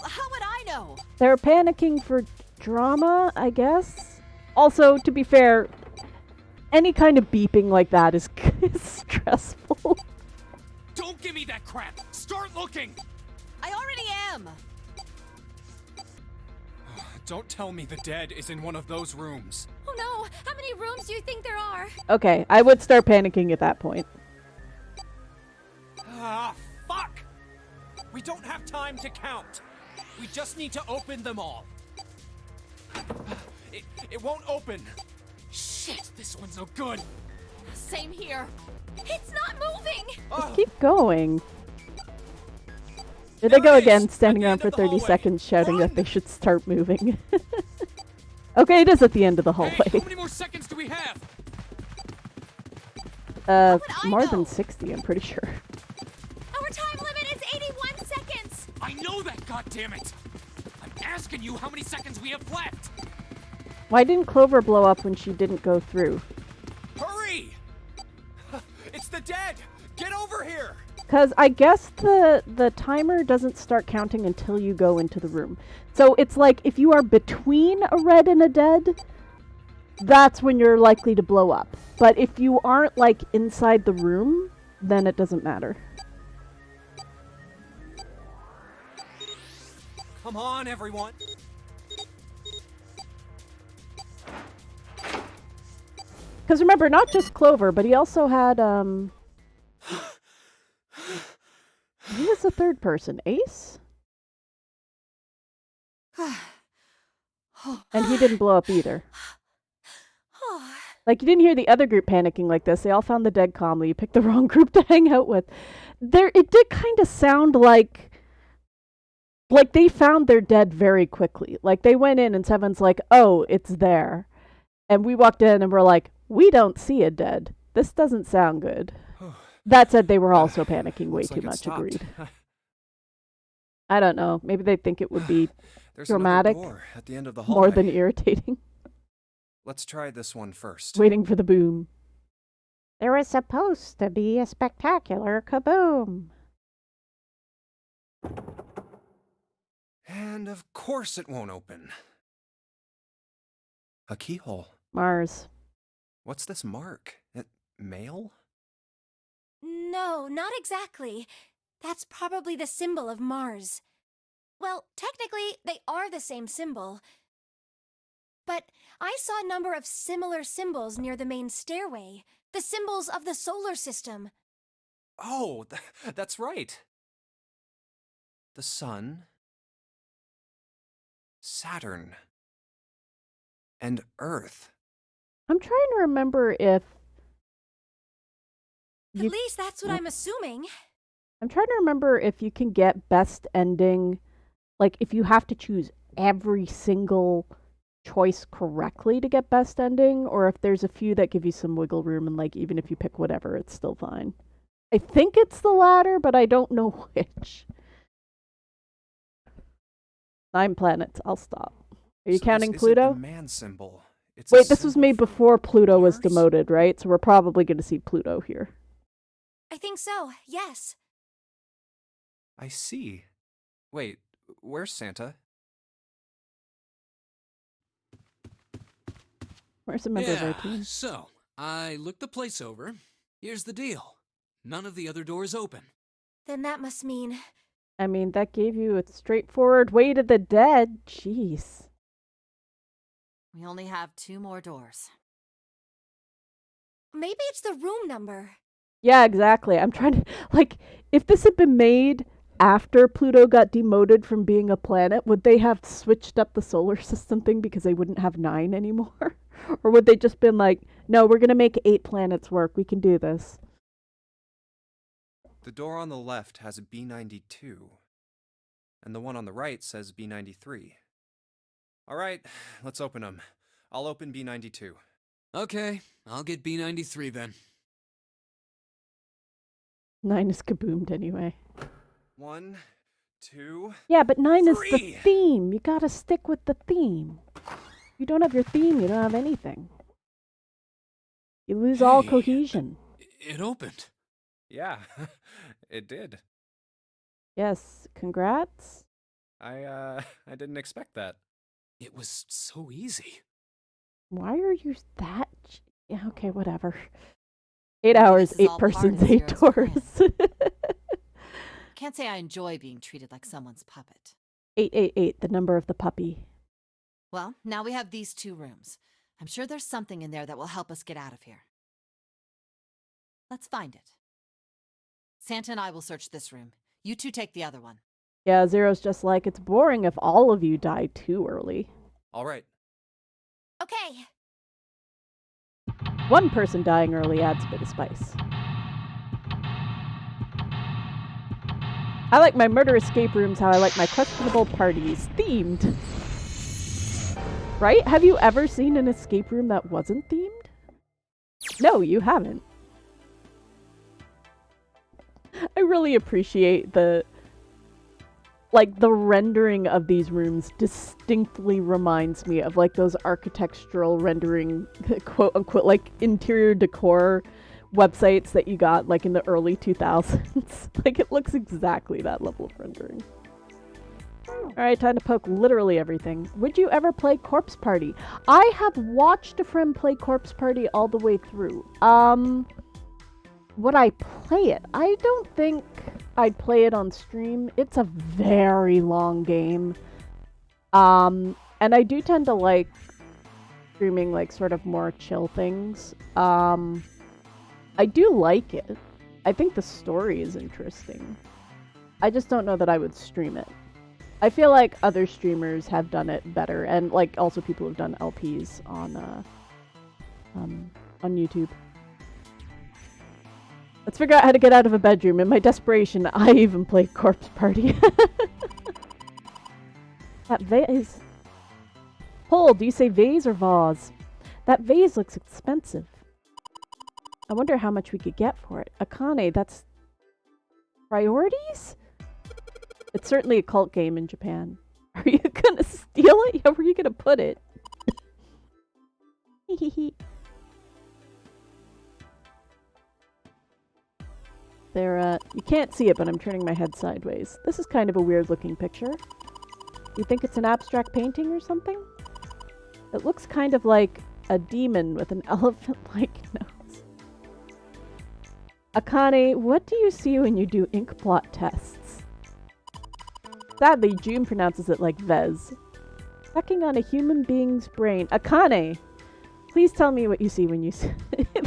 How would I know? They're panicking for drama, I guess. Also, to be fair, any kind of beeping like that is stressful. Don't give me that crap! Start looking! I already am! Don't tell me the dead is in one of those rooms. Oh no! How many rooms do you think there are? Okay, I would start panicking at that point. Ah, fuck! We don't have time to count. We just need to open them all. It won't open. Shit, this one's no good. Same here. It's not moving! Just keep going. There There they go it is, again, at standing the around end for of the 30 hallway. seconds shouting Run! that they should start moving. Okay, it is at the end of the Hey, how hallway. many more seconds do we have? More know? than 60, I'm pretty sure. God damn it! I'm asking you how many seconds we have left! Why didn't Clover blow up when she didn't go through? Hurry! It's the dead! Get over here! Because I guess the timer doesn't start counting until you go into the room. So it's like if you are between a red and a dead, that's when you're likely to blow up. But if you aren't like inside the room, then it doesn't matter. Come on, everyone! Because remember, not just Clover, but he also had, he was the third person. Ace? And he didn't blow up either. Like, you didn't hear the other group panicking like this. They all found the dead calmly. You picked the wrong group to hang out with. It did kind of sound like they found their dead very quickly. Like, they went in and Seven's like, oh, it's there. And we walked in and we're like, we don't see a dead. This doesn't sound good. That said, they were also panicking way too much, agreed. I don't know. Maybe they think it would be There's dramatic door at the end of the hallway. more than irritating. Let's try this one first. Waiting for the boom. There was supposed to be a spectacular kaboom. And of course it won't open. A keyhole. Mars. What's this mark? Mail? No, not exactly. That's probably the symbol of Mars. Well, technically, they are the same symbol. But I saw a number of similar symbols near the main stairway. The symbols of the solar system. Oh, that's right. The sun, Saturn, and Earth. I'm trying to remember if... At least that's what I'm assuming. I'm trying to remember if you can get best ending, like if you have to choose every single choice correctly to get best ending, or if there's a few that give you some wiggle room and like even if you pick whatever, it's still fine. I think it's the latter, but I don't know which. 9 planets. I'll stop. Are you counting this Pluto? Isn't the man symbol. It's Wait, this was made before Pluto was demoted, right? So we're probably going to see Pluto here. I think so, yes. I see. Wait, where's Santa? Where's a member of our team? So, I looked the place over. Here's the deal. None of the other doors open. Then that must mean... I mean, that gave you a straightforward way to the dead. Jeez. We only have 2 more doors. Maybe it's the room number. Yeah, exactly. I'm trying to, like, if this had been made after Pluto got demoted from being a planet, would they have switched up the solar system thing because they wouldn't have 9 anymore? Or would they just been like, no, we're going to make 8 planets work. We can do this. The door on the left has B92, and the one on the right says B93. All right, let's open them. I'll open B92. Okay, I'll get B93 then. 9 is kaboomed anyway. 1, 2. Yeah, but 9 is 3. the theme. You gotta stick with the theme. If you don't have your theme, you don't have anything. You lose all cohesion. It opened. Yeah, it did. Yes, congrats. I didn't expect that. It was so easy. Why are you that... Yeah, okay, whatever. 8 hours, 8 persons, 8 doors. Can't say I enjoy being treated like someone's puppet. 888, the number of the puppy. Well, now we have these 2 rooms. I'm sure there's something in there that will help us get out of here. Let's find it. Santa and I will search this room. You 2 take the other one. Yeah, Zero's just like, it's boring if all of you die too early. All right. Okay. 1 person dying early adds a bit of spice. I like my murder escape rooms how I like my questionable parties. Themed. Right? Have you ever seen an escape room that wasn't themed? No, you haven't. I really appreciate the like, the rendering of these rooms distinctly reminds me of, like, those architectural rendering, quote-unquote, like, interior decor websites that you got, like, in the early 2000s. Like, it looks exactly that level of rendering. Alright, time to poke literally everything. Would you ever play Corpse Party? I have watched a friend play Corpse Party all the way through. Would I play it? I don't think I'd play it on stream. It's a very long game. And I do tend to like streaming, like, sort of more chill things. I do like it. I think the story is interesting. I just don't know that I would stream it. I feel like other streamers have done it better, and, like, also people who've done LPs on YouTube. Let's figure out how to get out of a bedroom. In my desperation, I even played Corpse Party. That vase... Paul, do you say vase or vase? That vase looks expensive. I wonder how much we could get for it. Akane, that's... priorities? It's certainly a cult game in Japan. Are you gonna steal it? Yeah, where are you gonna put it? There, you can't see it, but I'm turning my head sideways. This is kind of a weird looking picture. You think it's an abstract painting or something? It looks kind of like a demon with an elephant-like nose. Akane, what do you see when you do ink blot tests? Sadly, June pronounces it like Vez. Sucking on a human being's brain. Akane! Please tell me what you see when you see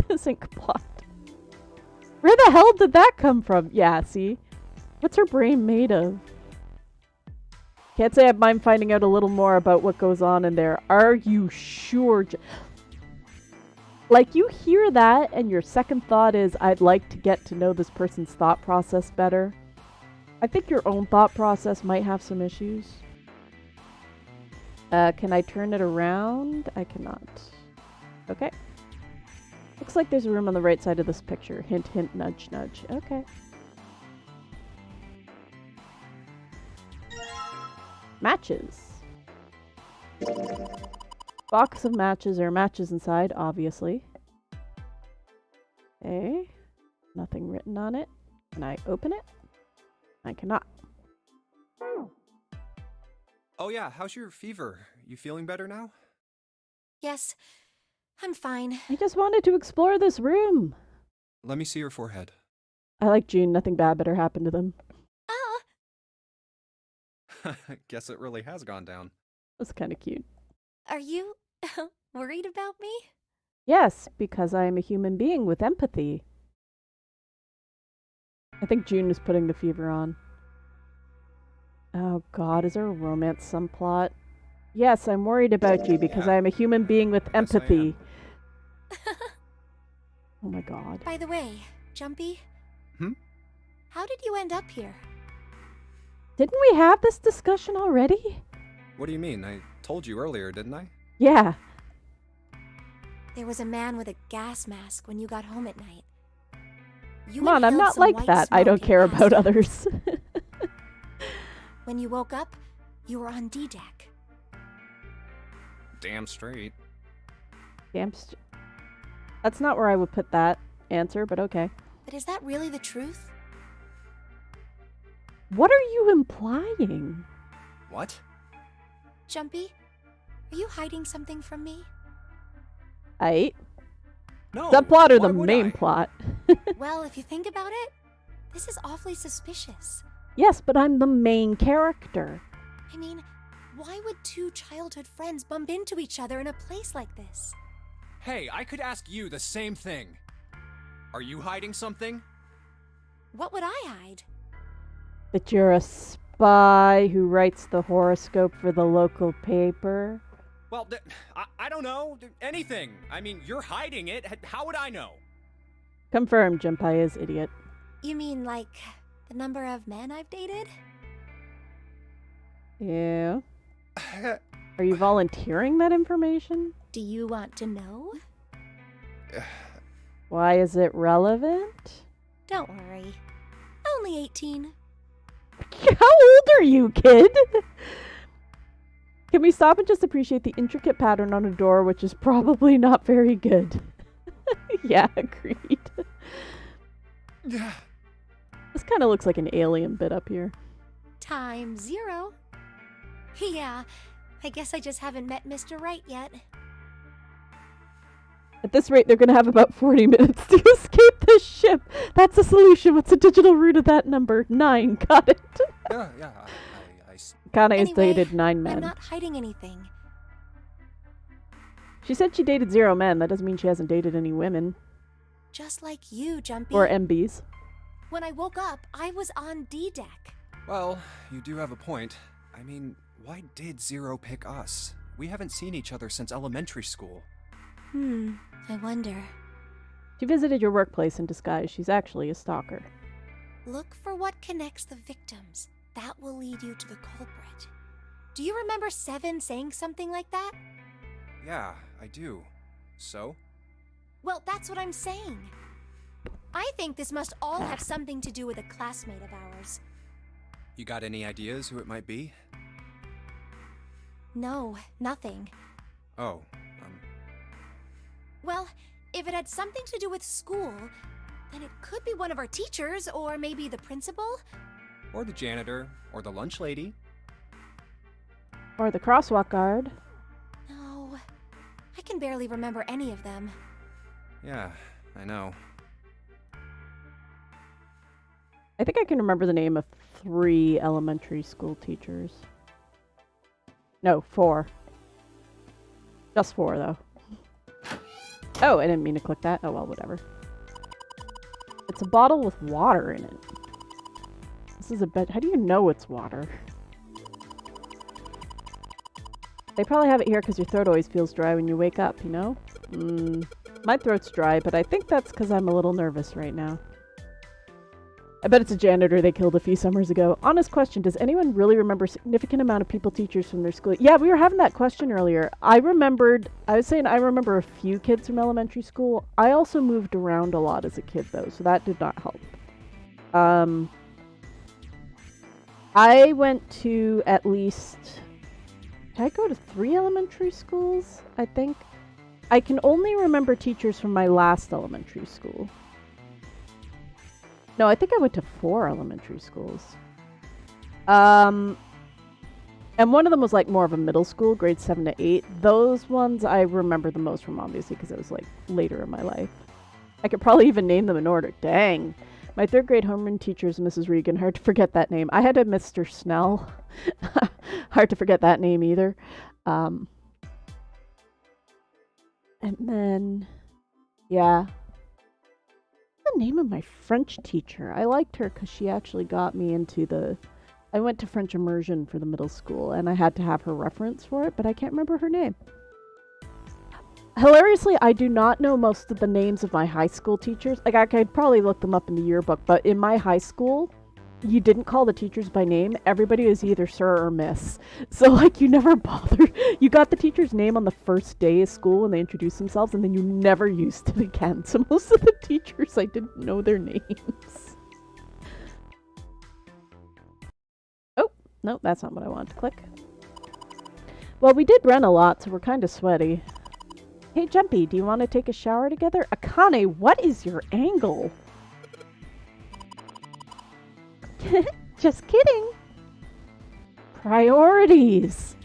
this ink blot. Where the hell did that come from? Yeah, see? What's her brain made of? Can't say I mind finding out a little more about what goes on in there. Are you sure? Like, you hear that and your second thought is, I'd like to get to know this person's thought process better. I think your own thought process might have some issues. Can I turn it around? I cannot. Okay. Looks like there's a room on the right side of this picture. Hint, hint, nudge, nudge. Okay. Matches. Box of matches. There are matches inside, obviously. Okay. Nothing written on it. Can I open it? I cannot. Oh yeah, how's your fever? You feeling better now? Yes, I'm fine. I just wanted to explore this room. Let me see your forehead. I like June. Nothing bad better happened to them. Guess it really has gone down. That's kind of cute. Are you worried about me? Yes, because I am a human being with empathy. I think June is putting the fever on. Oh god, is there a romance subplot? Yes, I'm worried about you because I am a human being with empathy. Oh my god. By the way, Jumpy? How did you end up here? Didn't we have this discussion already? What do you mean? I told you earlier, didn't I? Yeah. There was a man with a gas mask when you got home at night. Come on, I'm not like that. I don't care about others. When you woke up, you were on D-Deck. Damn straight. That's not where I would put that answer, but okay. But is that really the truth? What are you implying? What? Jumpy, are you hiding something from me? No. Subplot or the main plot? Well, if you think about it, this is awfully suspicious. Yes, but I'm the main character. I mean, why would two childhood friends bump into each other in a place like this? Hey, I could ask you the same thing. Are you hiding something? What would I hide? That you're a spy who writes the horoscope for the local paper? Well, I don't know. Anything. I mean, you're hiding it. How would I know? Confirmed, Junpei is idiot. You mean like the number of men I've dated? Yeah. Are you volunteering that information? Do you want to know? Why is it relevant? Don't worry. Only 18. How old are you, kid? Can we stop and just appreciate the intricate pattern on a door, which is probably not very good? Yeah, agreed. Yeah. This kind of looks like an alien bit up here. Time 0. Yeah, I guess I just haven't met Mr. Right yet. At this rate, they're going to have about 40 minutes to escape this ship. That's the solution. What's the digital root of that number? 9. Got it. Yeah, Kana has Anyway, dated 9 men. I'm not hiding anything. She said she dated 0 men. That doesn't mean she hasn't dated any women. Just like you, Jumpy. Or MBs. When I woke up, I was on D-Deck. Well, you do have a point. I mean, why did Zero pick us? We haven't seen each other since elementary school. I wonder. She visited your workplace in disguise. She's actually a stalker. Look for what connects the victims. That will lead you to the culprit. Do you remember Seven saying something like that? Yeah, I do. So? Well, that's what I'm saying. I think this must all have something to do with a classmate of ours. You got any ideas who it might be? No, nothing. Oh, Well, if it had something to do with school, then it could be one of our teachers, or maybe the principal. or the janitor, or the lunch lady. Or the crosswalk guard. No, I can barely remember any of them. Yeah, I know. I think I can remember the name of 3 elementary school teachers. No, 4. Just 4, though. Oh, I didn't mean to click that. Oh, well, whatever. It's a bottle with water in it. This is a bed. How do you know it's water? They probably have it here because your throat always feels dry when you wake up, you know? My throat's dry, but I think that's because I'm a little nervous right now. I bet it's a janitor they killed a few summers ago. Honest question, does anyone really remember a significant amount of people teachers from their school? Yeah, we were having that question earlier. I was saying I remember a few kids from elementary school. I also moved around a lot as a kid, though, so that did not help. I went to at least... Did I go to 3 elementary schools, I think? I can only remember teachers from my last elementary school. No, I think I went to 4 elementary schools. And one of them was like more of a middle school, grades 7 to 8. Those ones I remember the most from, obviously, because it was like later in my life. I could probably even name them in order. Dang. My 3rd grade homeroom teacher is Mrs. Regan. Hard to forget that name. I had a Mr. Snell. Hard to forget that name either. And then, yeah. The name of my French teacher. I liked her because she actually got me into I went to French immersion for the middle school and I had to have her reference for it, but I can't remember her name. Hilariously, I do not know most of the names of my high school teachers. Like, I could probably look them up in the yearbook, but in my high school, you didn't call the teachers by name. Everybody was either sir or miss. So, like, you never bothered. You got the teacher's name on the first day of school when they introduced themselves, and then you never used it again. So most of the teachers, I didn't know their names. Oh, no, that's not what I wanted to click. Well, we did run a lot, so we're kind of sweaty. Hey, Jumpy, do you want to take a shower together? Akane, what is your angle? Just kidding. Priorities.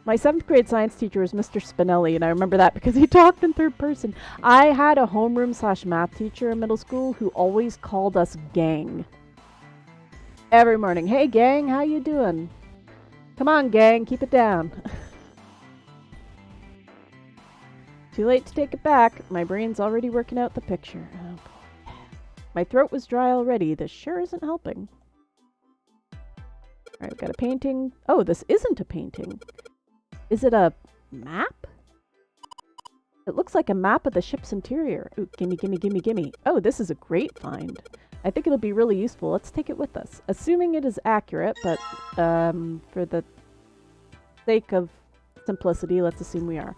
My 7th grade science teacher was Mr. Spinelli, and I remember that because he talked in 3rd person. I had a homeroom / math teacher in middle school who always called us gang. Every morning. Hey, gang, how you doing? Come on, gang, keep it down. Too late to take it back. My brain's already working out the picture. Oh, boy. My throat was dry already. This sure isn't helping. Alright, we've got a painting. Oh, this isn't a painting. Is it a map? It looks like a map of the ship's interior. Ooh, gimme, gimme, gimme, gimme. Oh, this is a great find. I think it'll be really useful. Let's take it with us. Assuming it is accurate, but for the sake of simplicity, let's assume we are.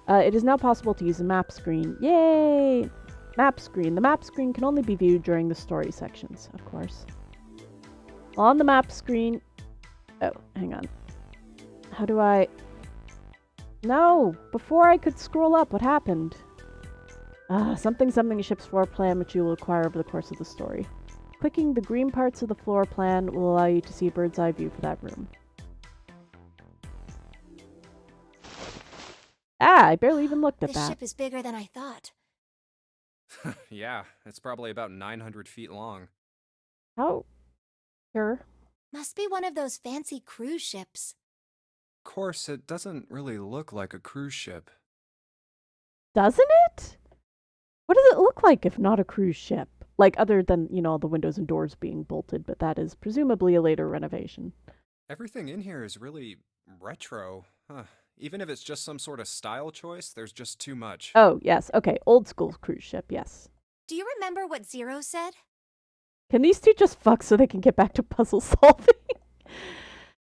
It is now possible to use a map screen. Yay! Map screen. The map screen can only be viewed during the story sections, of course. On the map screen... Oh, hang on. How do I... No! Before I could scroll up, what happened? Something a ship's floor plan which you will acquire over the course of the story. Clicking the green parts of the floor plan will allow you to see a bird's eye view for that room. I barely even looked at This that. ship is bigger than I thought. Yeah, it's probably about 900 feet long. How? Sure. Must be one of those fancy cruise ships. Of course, it doesn't really look like a cruise ship. Doesn't it? What does it look like if not a cruise ship? Like, other than, you know, the windows and doors being bolted, but that is presumably a later renovation. Everything in here is really retro. Huh. Even if it's just some sort of style choice, there's just too much. Oh, yes. Okay, old school cruise ship, yes. Do you remember what Zero said? Can these two just fuck so they can get back to puzzle solving?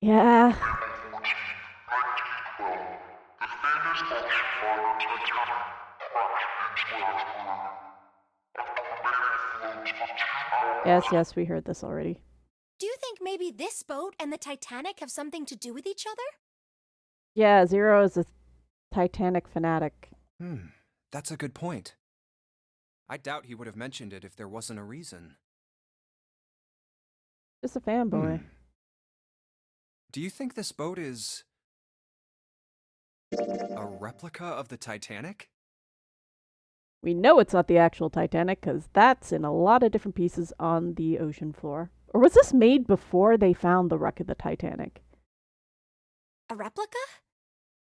Yeah. Yes, we heard this already. Do you think maybe this boat and the Titanic have something to do with each other? Yeah, Zero is a Titanic fanatic. That's a good point. I doubt he would have mentioned it if there wasn't a reason. Just a fanboy. Do you think this boat is a replica of the Titanic? We know it's not the actual Titanic because that's in a lot of different pieces on the ocean floor. Or was this made before they found the wreck of the Titanic? A replica?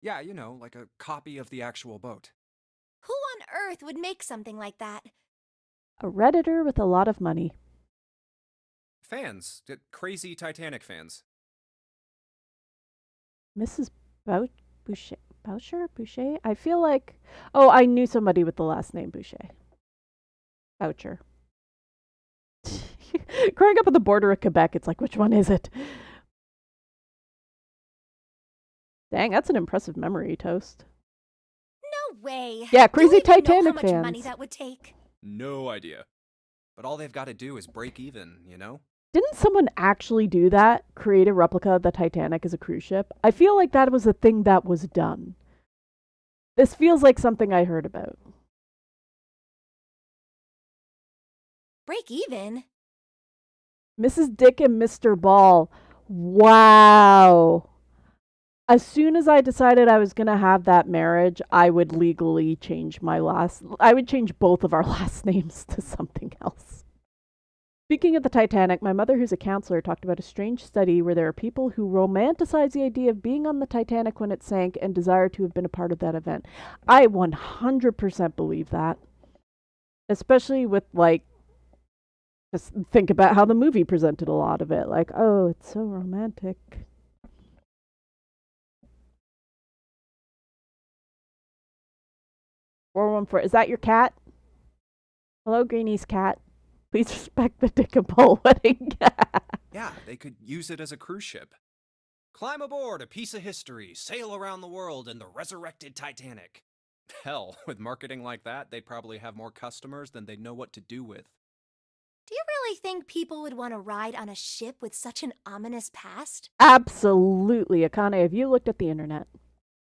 Yeah, you know, like a copy of the actual boat. Who on earth would make something like that? A Redditor with a lot of money. Fans. Crazy Titanic fans. Mrs. Boucher? I feel like... Oh, I knew somebody with the last name Boucher. Boucher. Growing up on the border of Quebec, it's like, which one is it? Dang, that's an impressive memory, Toast. No way. Yeah, Do crazy we even know Titanic how much fans. money that would take? No idea. But all they've got to do is break even, you know? Didn't someone actually do that? Create a replica of the Titanic as a cruise ship? I feel like that was a thing that was done. This feels like something I heard about. Break even? Mrs. Dick and Mr. Ball. Wow. As soon as I decided I was going to have that marriage, I would legally change I would change both of our last names to something else. Speaking of the Titanic, my mother, who's a counselor, talked about a strange study where there are people who romanticize the idea of being on the Titanic when it sank and desire to have been a part of that event. I 100% believe that. Especially with, like, just think about how the movie presented a lot of it. Like, oh, it's so romantic. Is that your cat? Hello, Greenie's cat. Please respect the Dick and Bull wedding. Yeah, they could use it as a cruise ship. Climb aboard a piece of history, sail around the world in the resurrected Titanic. Hell, with marketing like that, they'd probably have more customers than they'd know what to do with. Do you really think people would want to ride on a ship with such an ominous past? Absolutely. Akane, have you looked at the internet?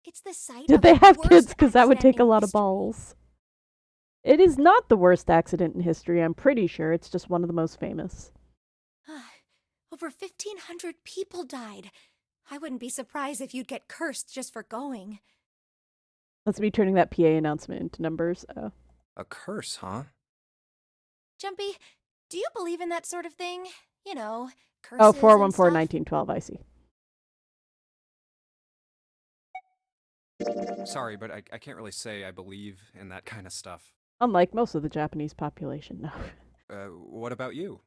It's the site Did of they the have worst kids? Because that would accident take a in lot of history. balls. It is not the worst accident in history, I'm pretty sure. It's just one of the most famous. Over 1,500 people died. I wouldn't be surprised if you'd get cursed just for going. That's me turning that PA announcement into numbers. Oh. A curse, huh? Jumpy, do you believe in that sort of thing? You know, curses Oh, and 414 stuff? 1912, I see. Sorry, but I can't really say I believe in that kind of stuff. Unlike most of the Japanese population, no. What about you?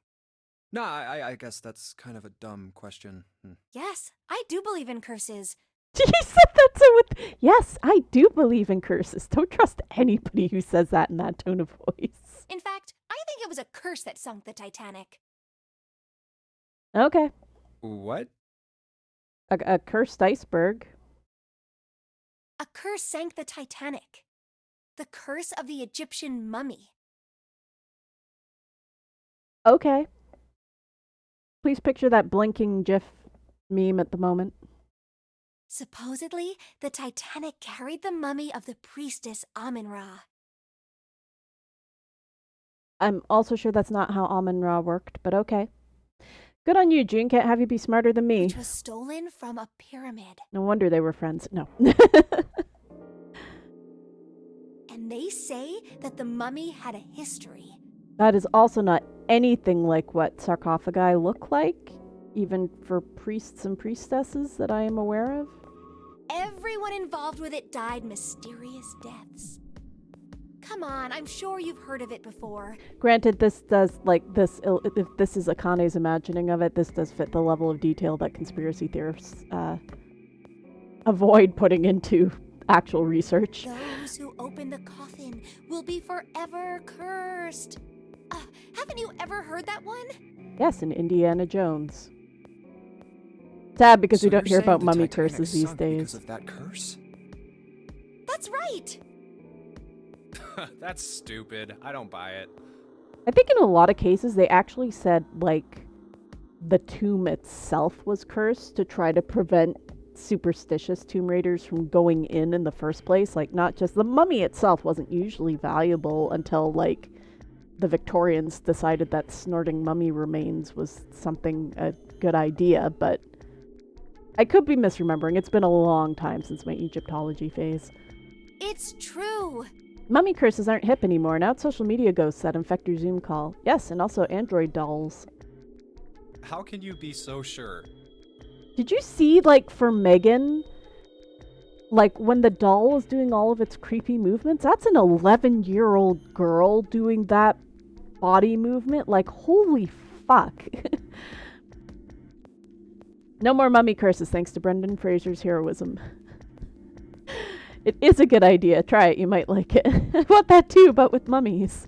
No, I guess that's kind of a dumb question. Yes, I do believe in curses. You said that so with... Yes, I do believe in curses. Don't trust anybody who says that in that tone of voice. In fact, I think it was a curse that sunk the Titanic. Okay. What? A cursed iceberg. A curse sank the Titanic. The curse of the Egyptian mummy. Okay. Please picture that blinking GIF meme at the moment. Supposedly, the Titanic carried the mummy of the priestess Amun-Ra. I'm also sure that's not how Amun-Ra worked, but okay. Good on you, June. Can't have you be smarter than me. Which was stolen from a pyramid. No wonder they were friends. No. And they say that the mummy had a history. That is also not anything like what sarcophagi look like, even for priests and priestesses that I am aware of. Everyone involved with it died mysterious deaths. Come on, I'm sure you've heard of it before. Granted, this does, if this is Akane's imagining of it, this does fit the level of detail that conspiracy theorists avoid putting into actual research. Those who open the coffin will be forever cursed. Haven't you ever heard that one? Yes, in Indiana Jones. Sad because So we don't you're hear about saying the mummy Titanic curses these sunk because days. of that curse? That's right. That's stupid. I don't buy it. I think in a lot of cases they actually said, like, the tomb itself was cursed to try to prevent superstitious tomb raiders from going in the first place. Like, not just the mummy itself wasn't usually valuable until, like, the Victorians decided that snorting mummy remains was a good idea, but I could be misremembering. It's been a long time since my Egyptology phase. It's true. Mummy curses aren't hip anymore. Now it's social media ghosts that infect your Zoom call. Yes, and also Android dolls. How can you be so sure? Did you see, like, for Megan, like, when the doll was doing all of its creepy movements? That's an 11-year-old girl doing that body movement. Like, holy fuck. No more mummy curses thanks to Brendan Fraser's heroism. It is a good idea. Try it. You might like it. I want that too, but with mummies.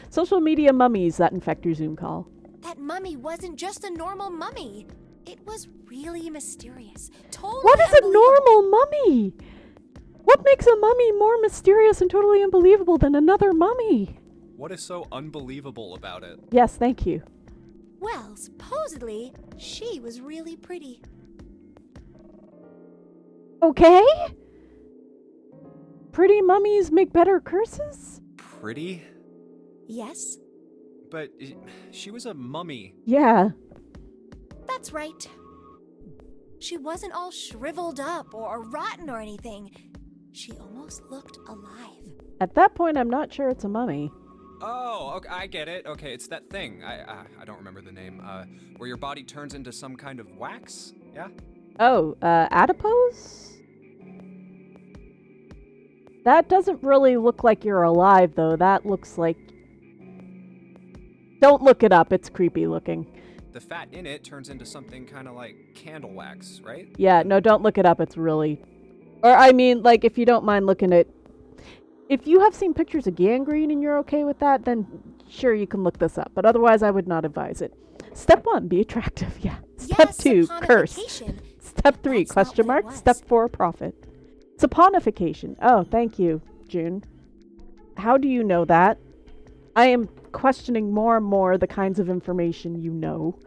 Social media mummies that infect your Zoom call. That mummy wasn't just a normal mummy. It was really mysterious. Totally What is a unbelievable. normal mummy? What makes a mummy more mysterious and totally unbelievable than another mummy? What is so unbelievable about it? Yes, thank you. Well, supposedly, she was really pretty. Okay? Pretty mummies make better curses? Pretty? Yes, But she was a mummy. Yeah. that's right. She wasn't all shriveled up or rotten or anything. She almost looked alive. At that point, I'm not sure it's a mummy. Oh, okay, I get it. Okay, it's that thing. I don't remember the name. Where your body turns into some kind of wax? Yeah? Oh, adipose? That doesn't really look like you're alive, though. That looks like... Don't look it up. It's creepy looking. The fat in it turns into something kind of like candle wax, right? Yeah, no, don't look it up. It's really... Or, I mean, like, if you don't mind looking at... If you have seen pictures of gangrene and you're okay with that, then sure, you can look this up. But otherwise, I would not advise it. Step 1, be attractive. Yeah. Step Yes, 2, curse. saponification. Step 3, That's not question what it mark. was. Step 4, profit. Saponification. Oh, thank you, June. How do you know that? I am questioning more and more the kinds of information you know.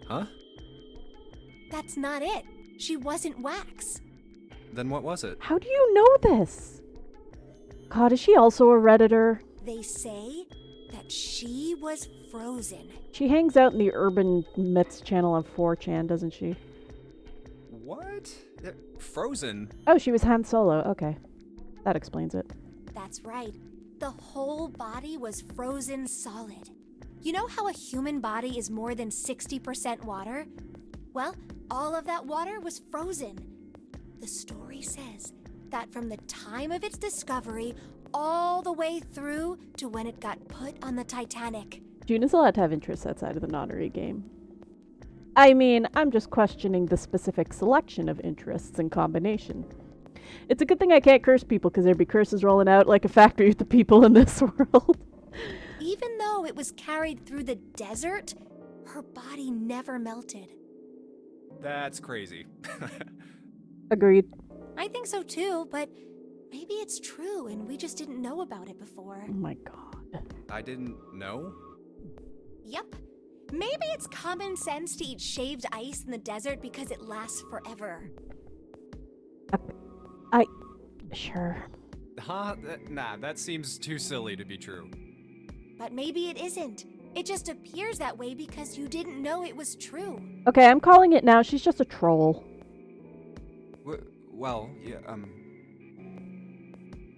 Huh? That's not it. She wasn't wax. Then what was it? How do you know this? God, is she also a Redditor? They say that she was frozen. She hangs out in the Urban Myths channel on 4chan, doesn't she? What? Frozen? Oh, she was Han Solo. Okay. That explains it. That's right. The whole body was frozen solid. You know how a human body is more than 60% water? Well, all of that water was frozen. The story says that from the time of its discovery all the way through to when it got put on the Titanic. June is allowed to have interests outside of the nonary game. I mean, I'm just questioning the specific selection of interests and combination. It's a good thing I can't curse people, because there'd be curses rolling out like a factory with the people in this world. Even though it was carried through the desert, her body never melted. That's crazy. Agreed. I think so too, but maybe it's true and we just didn't know about it before. Oh my god. I didn't know? Yep. Maybe it's common sense to eat shaved ice in the desert because it lasts forever. Sure. Huh? Nah, that seems too silly to be true. But maybe it isn't. It just appears that way because you didn't know it was true. Okay, I'm calling it now. She's just a troll. Well, yeah,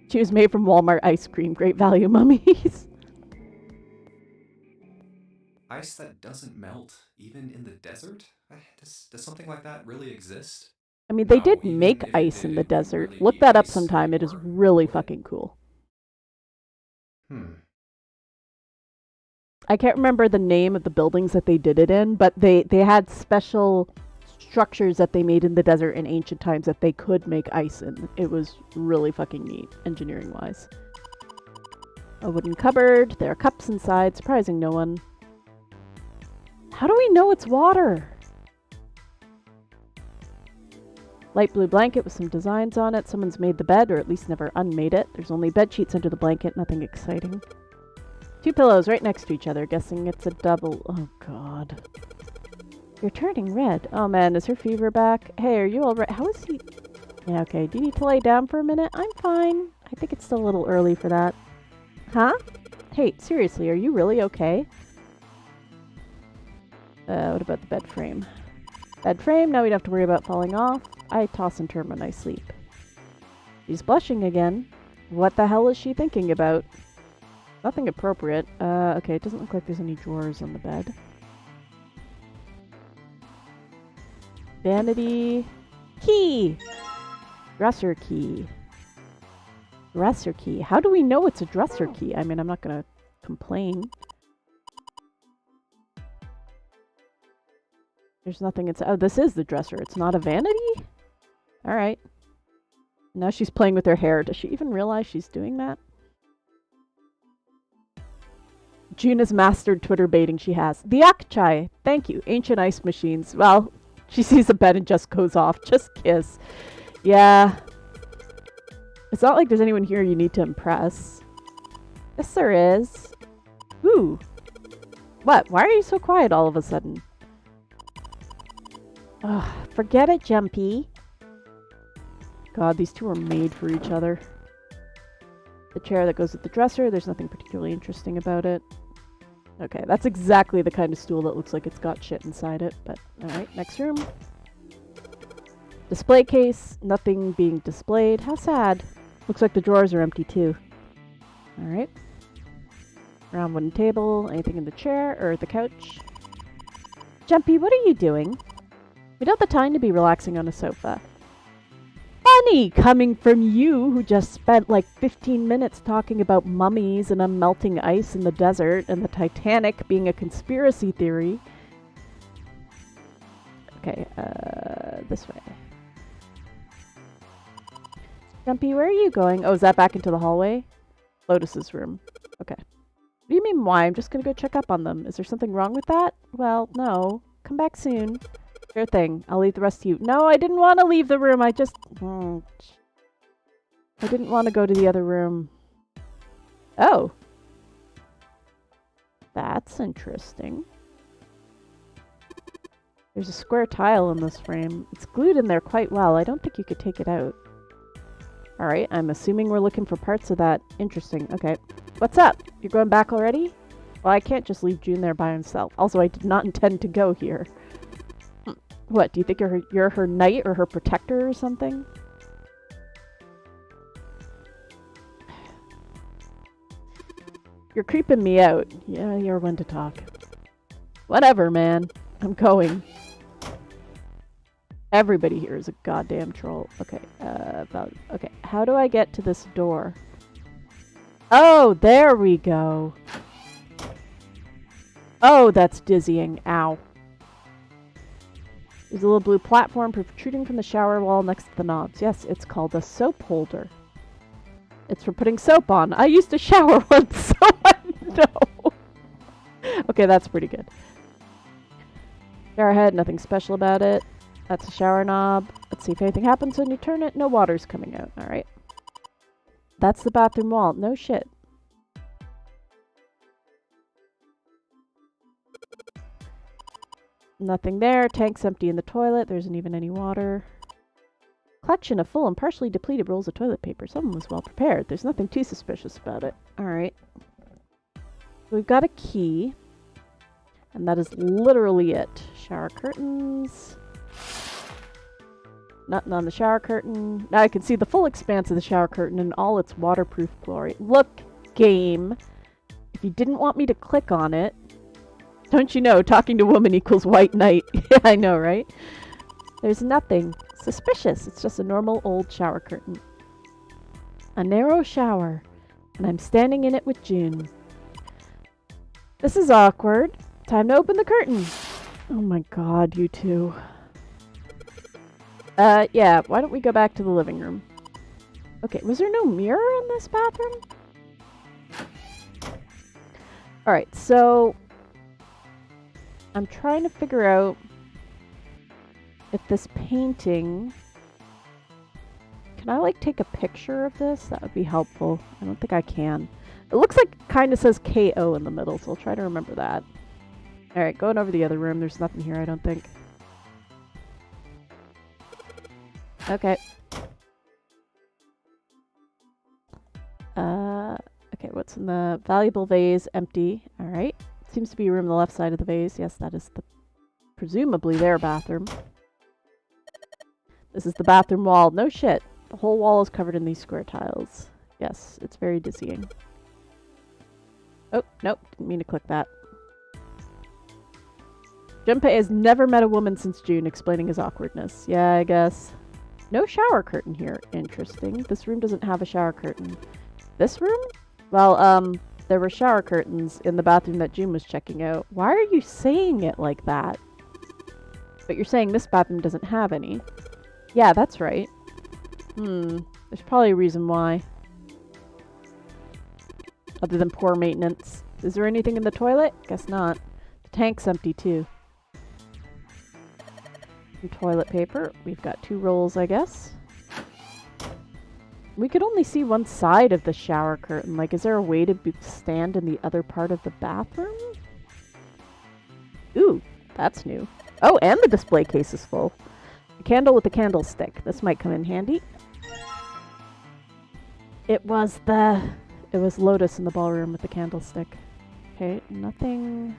She was made from Walmart ice cream. Great value, mummies. ice that doesn't melt, even in the desert? Does something like that really exist? I mean, they No, did even make if it ice did, in the it would desert. really Look be that up ice sometime. It is anymore, really would it? fucking cool. Hmm. I can't remember the name of the buildings that they did it in, but they had special structures that they made in the desert in ancient times that they could make ice in. It was really fucking neat, engineering-wise. A wooden cupboard. There are cups inside, surprising no one. How do we know it's water? Light blue blanket with some designs on it. Someone's made the bed, or at least never unmade it. There's only bed sheets under the blanket, nothing exciting. 2 pillows right next to each other, guessing it's a double. Oh, God. You're turning red. Oh, man, is her fever back? Hey, are you all right? How is he? Yeah, okay. Do you need to lay down for a minute? I'm fine. I think it's still a little early for that. Huh? Hey, seriously, are you really okay? What about the bed frame? Bed frame, now we don't have to worry about falling off. I toss and turn when I sleep. She's blushing again. What the hell is she thinking about? Nothing appropriate. Okay, it doesn't look like there's any drawers on the bed. Vanity. Key! Dresser key. Dresser key. How do we know it's a dresser key? I mean, I'm not gonna complain. There's nothing inside. Oh, this is the dresser. It's not a vanity? Alright. Now she's playing with her hair. Does she even realize she's doing that? June has mastered Twitter baiting. She has. The Akchai. Thank you. Ancient ice machines. Well, she sees a bed and just goes off. Just kiss. Yeah. It's not like there's anyone here you need to impress. Yes, there is. Ooh. What? Why are you so quiet all of a sudden? Ugh, forget it, Jumpy. God, these two are made for each other. The chair that goes with the dresser, there's nothing particularly interesting about it. Okay, that's exactly the kind of stool that looks like it's got shit inside it, but alright, next room. Display case, nothing being displayed. How sad. Looks like the drawers are empty too. Alright. Round wooden table, anything in the chair or the couch? Jumpy, what are you doing? We don't have the time to be relaxing on a sofa. Funny coming from you, who just spent like 15 minutes talking about mummies and melting ice in the desert and the Titanic being a conspiracy theory. Okay, this way. Jumpy, where are you going? Oh, is that back into the hallway? Lotus's room. Okay. What do you mean why? I'm just gonna go check up on them. Is there something wrong with that? Well, no. Come back soon. Sure thing. I'll leave the rest to you. No, I didn't want to leave the room. I just... I didn't want to go to the other room. Oh. That's interesting. There's a square tile in this frame. It's glued in there quite well. I don't think you could take it out. Alright, I'm assuming we're looking for parts of that. Interesting. Okay. What's up? You're going back already? Well, I can't just leave June there by himself. Also, I did not intend to go here. What, do you think you're her knight or her protector or something? You're creeping me out. Yeah, you're one to talk. Whatever, man. I'm going. Everybody here is a goddamn troll. Okay, okay, how do I get to this door? Oh, there we go. Oh, that's dizzying. Ow. There's a little blue platform protruding from the shower wall next to the knobs. Yes, it's called a soap holder. It's for putting soap on. I used to shower once, so I know. Okay, that's pretty good. Shower head, nothing special about it. That's a shower knob. Let's see if anything happens when you turn it. No water's coming out. Alright. That's the bathroom wall. No shit. Nothing there. Tank's empty in the toilet. There isn't even any water. Collection of full and partially depleted rolls of toilet paper. Someone was well prepared. There's nothing too suspicious about it. Alright. We've got a key. And that is literally it. Shower curtains. Nothing on the shower curtain. Now I can see the full expanse of the shower curtain in all its waterproof glory. Look, game. If you didn't want me to click on it, don't you know talking to woman equals white knight? Yeah, I know, right? There's nothing suspicious. It's just a normal old shower curtain. A narrow shower. And I'm standing in it with June. This is awkward. Time to open the curtain. Oh my god, you two. Yeah, why don't we go back to the living room? Okay, was there no mirror in this bathroom? Alright, so I'm trying to figure out if this painting... Can I, like, take a picture of this? That would be helpful. I don't think I can. It looks like it kind of says KO in the middle, so I'll try to remember that. Alright, going over the other room. There's nothing here, I don't think. Okay. Okay, what's in the valuable vase? Empty. Alright. Seems to be a room on the left side of the vase. Yes, that is the presumably their bathroom. This is the bathroom wall. No shit. The whole wall is covered in these square tiles. Yes, it's very dizzying. Oh, nope. Didn't mean to click that. Junpei has never met a woman since June, explaining his awkwardness. Yeah, I guess. No shower curtain here. Interesting. This room doesn't have a shower curtain. This room? Well, there were shower curtains in the bathroom that June was checking out. Why are you saying it like that? But you're saying this bathroom doesn't have any. Yeah, that's right. There's probably a reason why. Other than poor maintenance. Is there anything in the toilet? Guess not. The tank's empty too. Some toilet paper. We've got 2 rolls, I guess. We could only see one side of the shower curtain. Like, is there a way to stand in the other part of the bathroom? Ooh, that's new. Oh, and the display case is full. A candle with a candlestick. This might come in handy. It was Lotus in the ballroom with the candlestick. Okay, nothing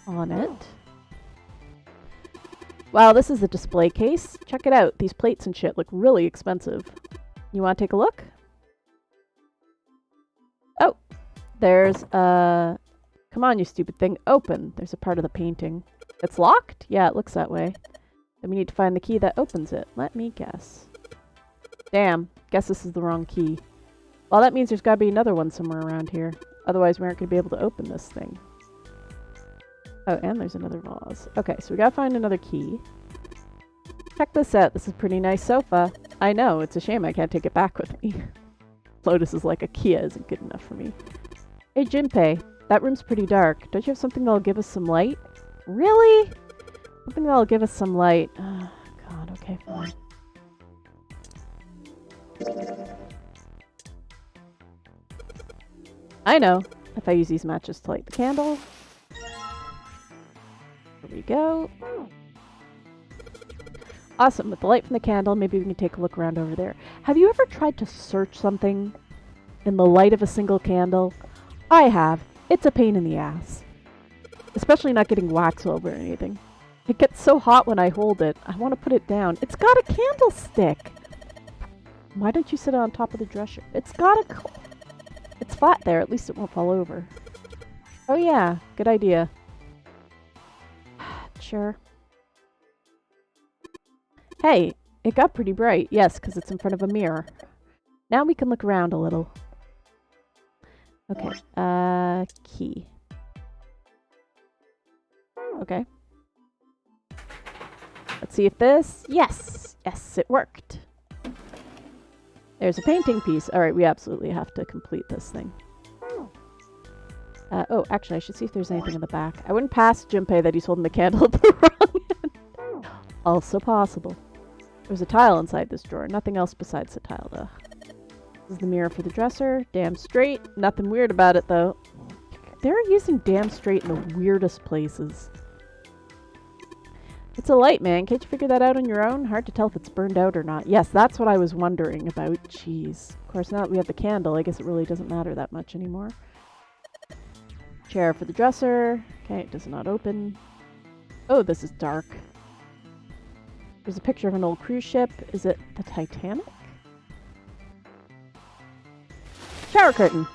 on it. Wow, this is a display case. Check it out. These plates and shit look really expensive. You want to take a look? Oh, there's a... Come on, you stupid thing. Open. There's a part of the painting. It's locked? Yeah, it looks that way. Then we need to find the key that opens it. Let me guess. Damn. Guess this is the wrong key. Well, that means there's got to be another one somewhere around here. Otherwise, we aren't going to be able to open this thing. Oh, and there's another vase. Okay, so we got to find another key. Check this out. This is a pretty nice sofa. I know. It's a shame I can't take it back with me. Lotus is like, a Kia isn't good enough for me. Hey, Junpei. That room's pretty dark. Don't you have something that'll give us some light? Really? Something that'll give us some light. Oh, God. Okay, fine. I know. If I use these matches to light the candle. There we go. Awesome. With the light from the candle, maybe we can take a look around over there. Have you ever tried to search something in the light of a single candle? I have. It's a pain in the ass. Especially not getting wax over or anything. It gets so hot when I hold it. I want to put it down. It's got a candlestick! Why don't you sit on top of the dresser? It's got a... It's flat there. At least it won't fall over. Oh yeah. Good idea. Sure. Hey, it got pretty bright. Yes, because it's in front of a mirror. Now we can look around a little. Okay. Key. Okay. Let's see if this... Yes! Yes, it worked. There's a painting piece. Alright, we absolutely have to complete this thing. Oh, actually, I should see if there's anything in the back. I wouldn't pass Junpei that he's holding the candle at the wrong end. Also possible. There's a tile inside this drawer. Nothing else besides the tile, though. This is the mirror for the dresser. Damn straight. Nothing weird about it, though. They're using damn straight in the weirdest places. It's a light, man. Can't you figure that out on your own? Hard to tell if it's burned out or not. Yes, that's what I was wondering about. Jeez. Of course, now that we have the candle, I guess it really doesn't matter that much anymore. Chair for the dresser. Okay, it does not open. Oh, this is dark. There's a picture of an old cruise ship. Is it the Titanic? Shower curtain.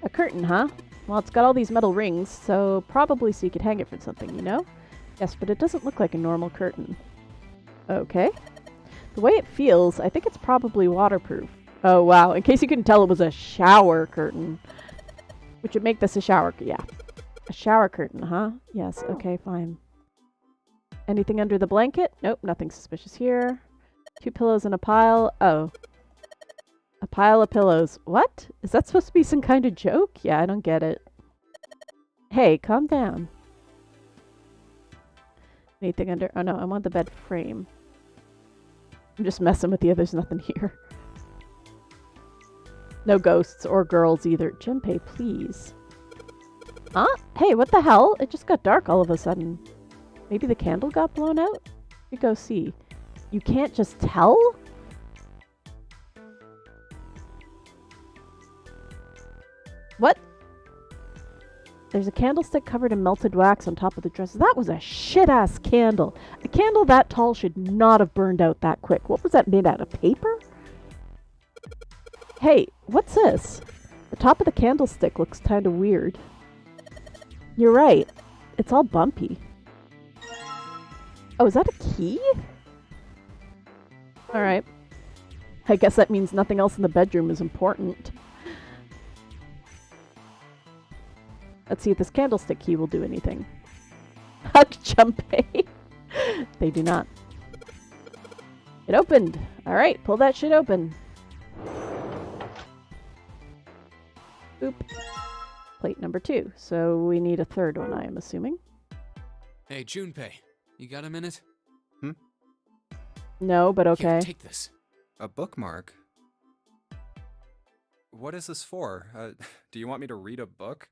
A curtain, huh? Well, it's got all these metal rings, so probably so you could hang it from something, you know? Yes, but it doesn't look like a normal curtain. Okay. The way it feels, I think it's probably waterproof. Oh, wow. In case you couldn't tell, it was a shower curtain. Which would make this a shower... Yeah. A shower curtain, huh? Yes, okay, fine. Anything under the blanket? Nope, nothing suspicious here. 2 pillows in a pile. Oh. A pile of pillows. What? Is that supposed to be some kind of joke? Yeah, I don't get it. Hey, calm down. Anything under... Oh no, I want the bed frame. I'm just messing with you. There's nothing here. No ghosts or girls either. Junpei, please. Huh? Hey, what the hell? It just got dark all of a sudden. Maybe the candle got blown out? You go see. You can't just tell? What? There's a candlestick covered in melted wax on top of the dresser. That was a shit-ass candle. A candle that tall should not have burned out that quick. What was that made out of? Paper? Hey, what's this? The top of the candlestick looks kind of weird. You're right. It's all bumpy. Oh, is that a key? Alright. I guess that means nothing else in the bedroom is important. Let's see if this candlestick key will do anything. Hug Junpei. They do not. It opened. Alright, pull that shit open. Oop. Plate number 2. So we need a third one, I am assuming. Hey, Junpei, you got a minute? No, but okay. Here, take this. A bookmark? What is this for? Do you want me to read a book?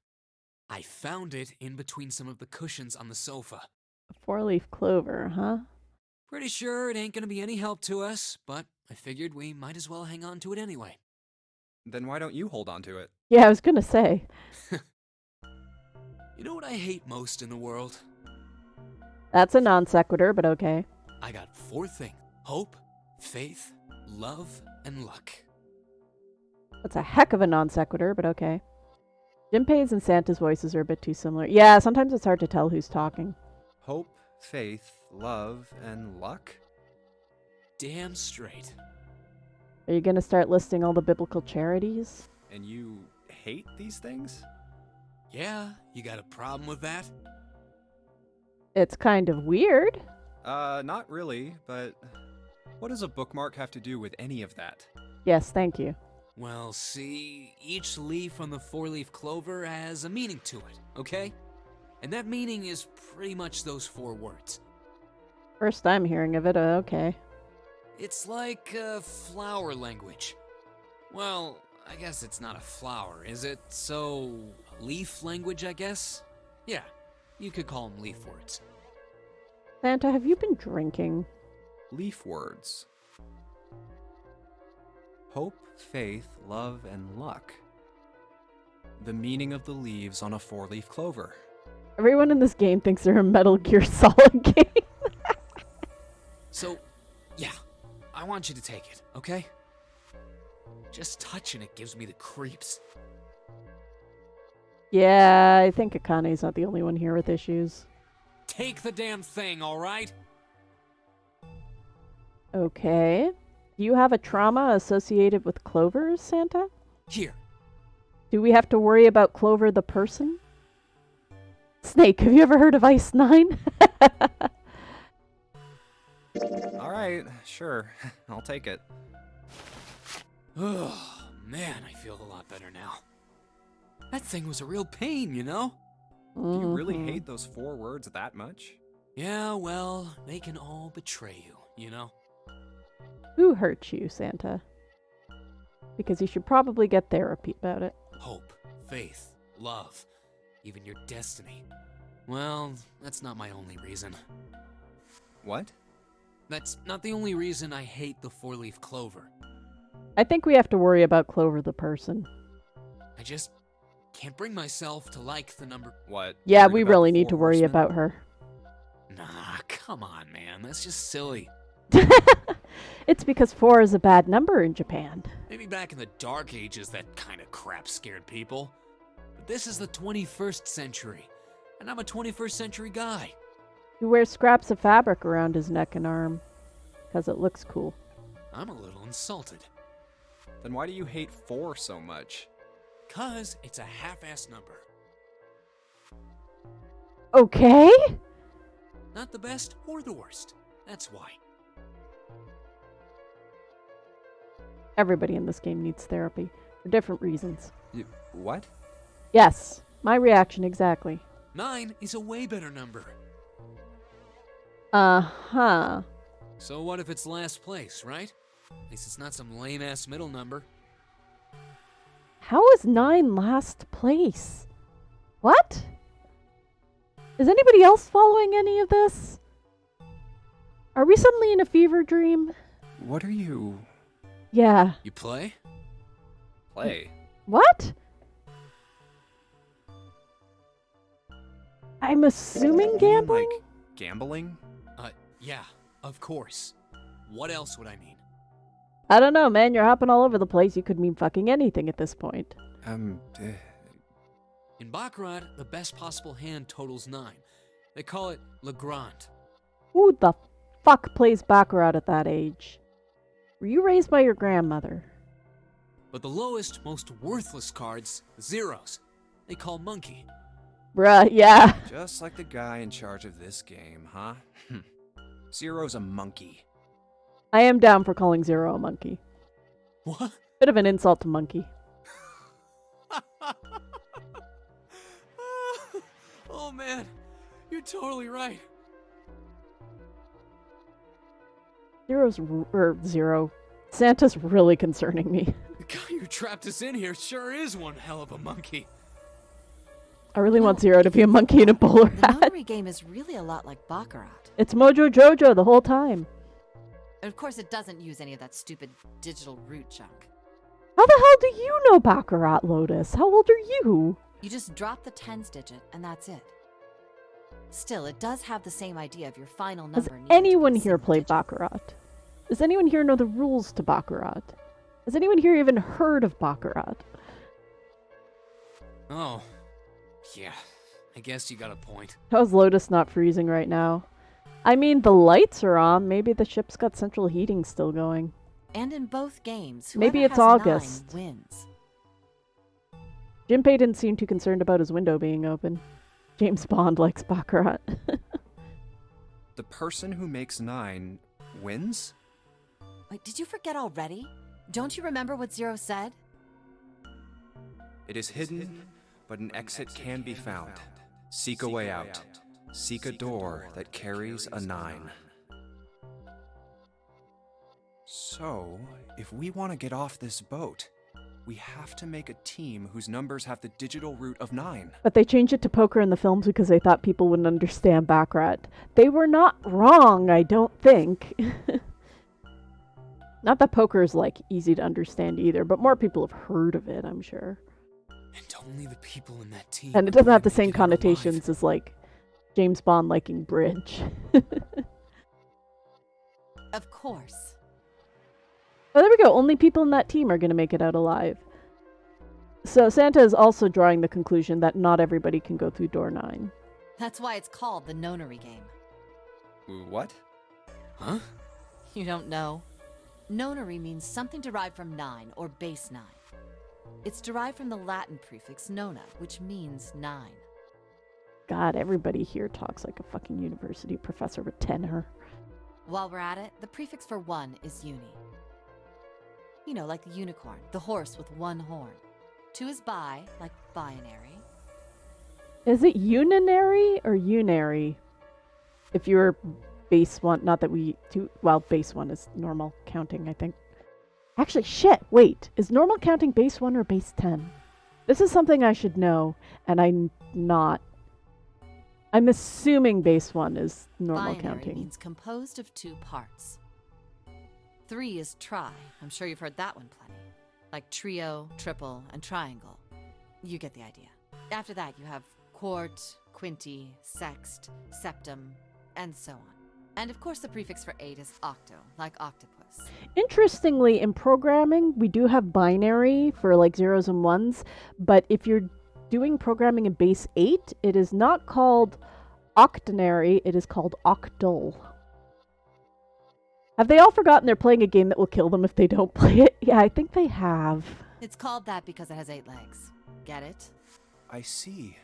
I found it in between some of the cushions on the sofa. A 4-leaf clover, huh? Pretty sure it ain't gonna be any help to us, but I figured we might as well hang on to it anyway. Then why don't you hold on to it? Yeah, I was gonna say. You know what I hate most in the world? That's a non sequitur, but okay. I got 4 things. Hope, faith, love, and luck. That's a heck of a non sequitur, but okay. Junpei's and Santa's voices are a bit too similar. Yeah, sometimes it's hard to tell who's talking. Hope, faith, love, and luck? Damn straight. Are you gonna start listing all the biblical charities? And you hate these things? Yeah, you got a problem with that? It's kind of weird. Not really, but what does a bookmark have to do with any of that? Yes, thank you. Well, see, each leaf on the 4-leaf clover has a meaning to it, okay? And that meaning is pretty much those 4 words. First time hearing of it, okay. It's like flower language. Well, I guess it's not a flower, is it? So, leaf language, I guess? Yeah, you could call them leaf words. Santa, have you been drinking? Leaf words. Hope, faith, love, and luck. The meaning of the leaves on a 4-leaf clover. Everyone in this game thinks they're a Metal Gear Solid game. So, yeah, I want you to take it, okay? Just touching it gives me the creeps. Yeah, I think Akane's not the only one here with issues. Take the damn thing, alright? Okay. Do you have a trauma associated with Clovers, Santa? Here. Do we have to worry about Clover the person? Snake, have you ever heard of Ice 9? Alright, sure. I'll take it. Oh, man, I feel a lot better now. That thing was a real pain, you know? Do you really hate those 4 words that much? Yeah, well, they can all betray you, you know? Who hurt you, Santa? Because you should probably get therapy about it. Hope, faith, love, even your destiny. Well, that's not my only reason. What? That's not the only reason I hate the four-leaf clover. I think we have to worry about Clover the person. I just can't bring myself to like the number... What? Yeah, Worried we about really the need to Four worry Horsemen? about her. Nah, come on, man. That's just silly. It's because 4 is a bad number in Japan. Maybe back in the Dark Ages that kind of crap scared people. But this is the 21st century, and I'm a 21st century guy. He wears scraps of fabric around his neck and arm, because it looks cool. I'm a little insulted. Then why do you hate 4 so much? 'Cause it's a half-ass number. Okay? Not the best or the worst. That's why. Everybody in this game needs therapy, for different reasons. What? Yes, my reaction exactly. 9 is a way better number. Uh-huh. So what if it's last place, right? At least it's not some lame-ass middle number. How is 9 last place? What? Is anybody else following any of this? Are we suddenly in a fever dream? What are you... Yeah. You play? Play? What? I'm assuming gambling? Like, gambling? Yeah, of course. What else would I mean? I don't know, man. You're hopping all over the place. You could mean fucking anything at this point. In Baccarat, the best possible hand totals 9. They call it Le Grand. Who the fuck plays Baccarat at that age? Were you raised by your grandmother? But the lowest, most worthless cards, zeros, they call Monkey. Bruh, yeah. Just like the guy in charge of this game, huh? Zero's a monkey. I am down for calling Zero a monkey. What? Bit of an insult to monkey. Oh man, you're totally right. Zero. Santa's really concerning me. The guy who trapped us in here sure is one hell of a monkey. I really want Zero to be a monkey in a bowler The hat. notary game is really a lot like Baccarat. It's Mojo Jojo the whole time. And of course, it doesn't use any of that stupid digital root junk. How the hell do you know Baccarat, Lotus? How old are you? You just drop the tens digit, and that's it. Still, it does have the same idea of your final number. Has needing to be anyone a here single played digit. Baccarat? Does anyone here know the rules to Baccarat? Has anyone here even heard of Baccarat? Oh, yeah. I guess you got a point. How's Lotus not freezing right now? I mean, the lights are on. Maybe the ship's got central heating still going. And in both games, Maybe whoever it's has 9 August. wins. Jinpei didn't seem too concerned about his window being open. James Bond likes Baccarat. The person who makes 9 wins? Wait, did you forget already? Don't you remember what Zero said? It is hidden, but an exit can be found. Seek a way out. Seek a door that carries a 9. So, if we want to get off this boat, we have to make a team whose numbers have the digital root of 9. But they changed it to poker in the films because they thought people wouldn't understand Baccarat. They were not wrong, I don't think. Not that poker is, like, easy to understand either, but more people have heard of it, I'm sure. And only the people in that team. And it doesn't have the same connotations as, like, James Bond liking bridge. Of course. Oh, there we go. Only people in that team are going to make it out alive. So Santa is also drawing the conclusion that not everybody can go through door 9. That's why it's called the nonary game. What? Huh? You don't know? Nonary means something derived from 9 or base 9. It's derived from the Latin prefix nona, which means 9. God, everybody here talks like a fucking university professor with tenor. While we're at it, the prefix for 1 is uni. You know, like the unicorn, the horse with 1 horn. 2 is bi, like binary. Is it uninary or unary? If you're base 1, not that we do, well, base 1 is normal counting, I think. Actually, shit, wait. Is normal counting base 1 or base 10? This is something I should know, and I'm not. I'm assuming base 1 is normal Binary counting. means composed of 2 parts. 3 is tri. I'm sure you've heard that one plenty. Like trio, triple, and triangle. You get the idea. After that, you have quart, quinty, sext, septum, and so on. And of course, the prefix for 8 is octo, like octopus. Interestingly, in programming, we do have binary for like zeros and ones, but if you're doing programming in base 8, it is not called octonary, it is called octal. Have they all forgotten they're playing a game that will kill them if they don't play it? Yeah, I think they have. It's called that because it has 8 legs. Get it? I see.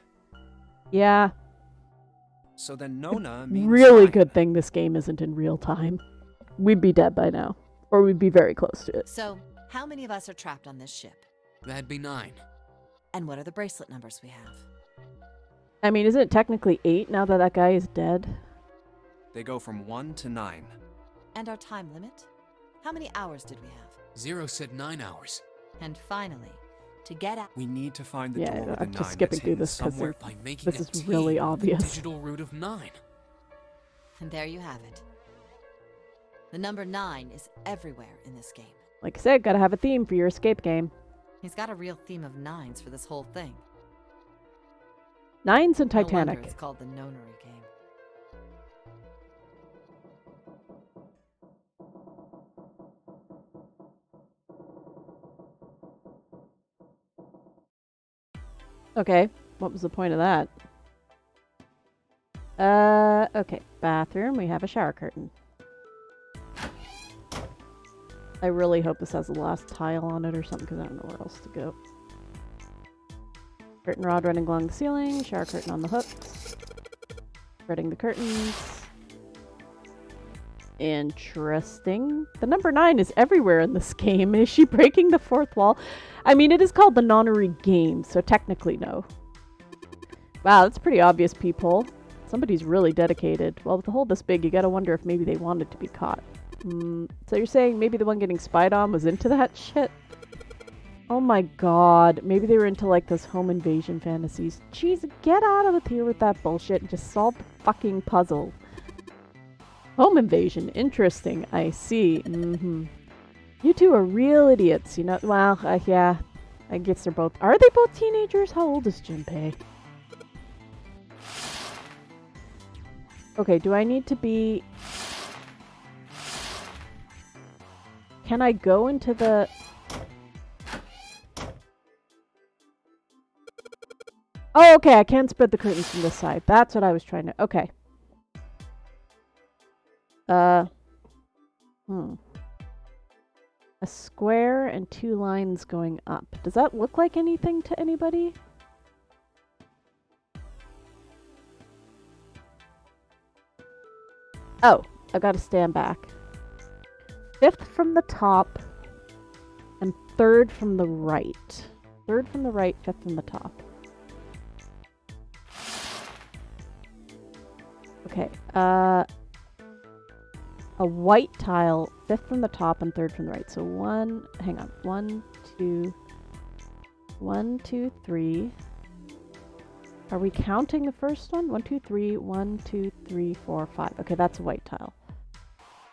Yeah. So then Nona means Really 9. good thing this game isn't in real time. We'd be dead by now. Or we'd be very close to it. So, how many of us are trapped on this ship? That'd be 9. And what are the bracelet numbers we have? I mean, isn't it technically 8 now that that guy is dead? They go from 1 to 9. And our time limit? How many hours did we have? 0 said 9 hours. And finally, to get out... We need to find the Yeah, door with I'm the just 9 skipping that's through hidden this 'cause somewhere. By making This a is T really with the obvious. digital root of 9. And there you have it. The number 9 is everywhere in this game. Like I said, gotta have a theme for your escape game. He's got a real theme of 9s for this whole thing. 9's in No wonder Titanic. it's called the Nonary game. Okay, what was the point of that? Okay, bathroom, we have a shower curtain. I really hope this has the last tile on it or something, because I don't know where else to go. Curtain rod running along the ceiling, shower curtain on the hooks. Spreading the curtains. Interesting. The number 9 is everywhere in this game. Is she breaking the fourth wall? I mean, it is called the Nonary game, so technically no. Wow, that's pretty obvious, peephole. Somebody's really dedicated. Well, with a hole this big, you gotta wonder if maybe they wanted to be caught. So you're saying maybe the one getting spied on was into that shit? Oh my god. Maybe they were into like those home invasion fantasies. Jeez, get out of here with that bullshit and just solve the fucking puzzle. Home invasion. Interesting. I see. You two are real idiots, you know. Well, yeah. I guess they're both... Are they both teenagers? How old is Junpei? Okay, do I need to be... Can I go into the... Oh, okay, I can spread the curtains from this side. That's what I was trying to... Okay. A square and 2 lines going up. Does that look like anything to anybody? Oh, I gotta stand back. 5th from the top and 3rd from the right. 3rd from the right, 5th from the top. Okay, a white tile, 5th from the top and 3rd from the right. So 1, hang on, 1, 2, 3. Are we counting the first one? 1, 2, 3, 1, 2, 3, 4, 5. Okay, that's a white tile.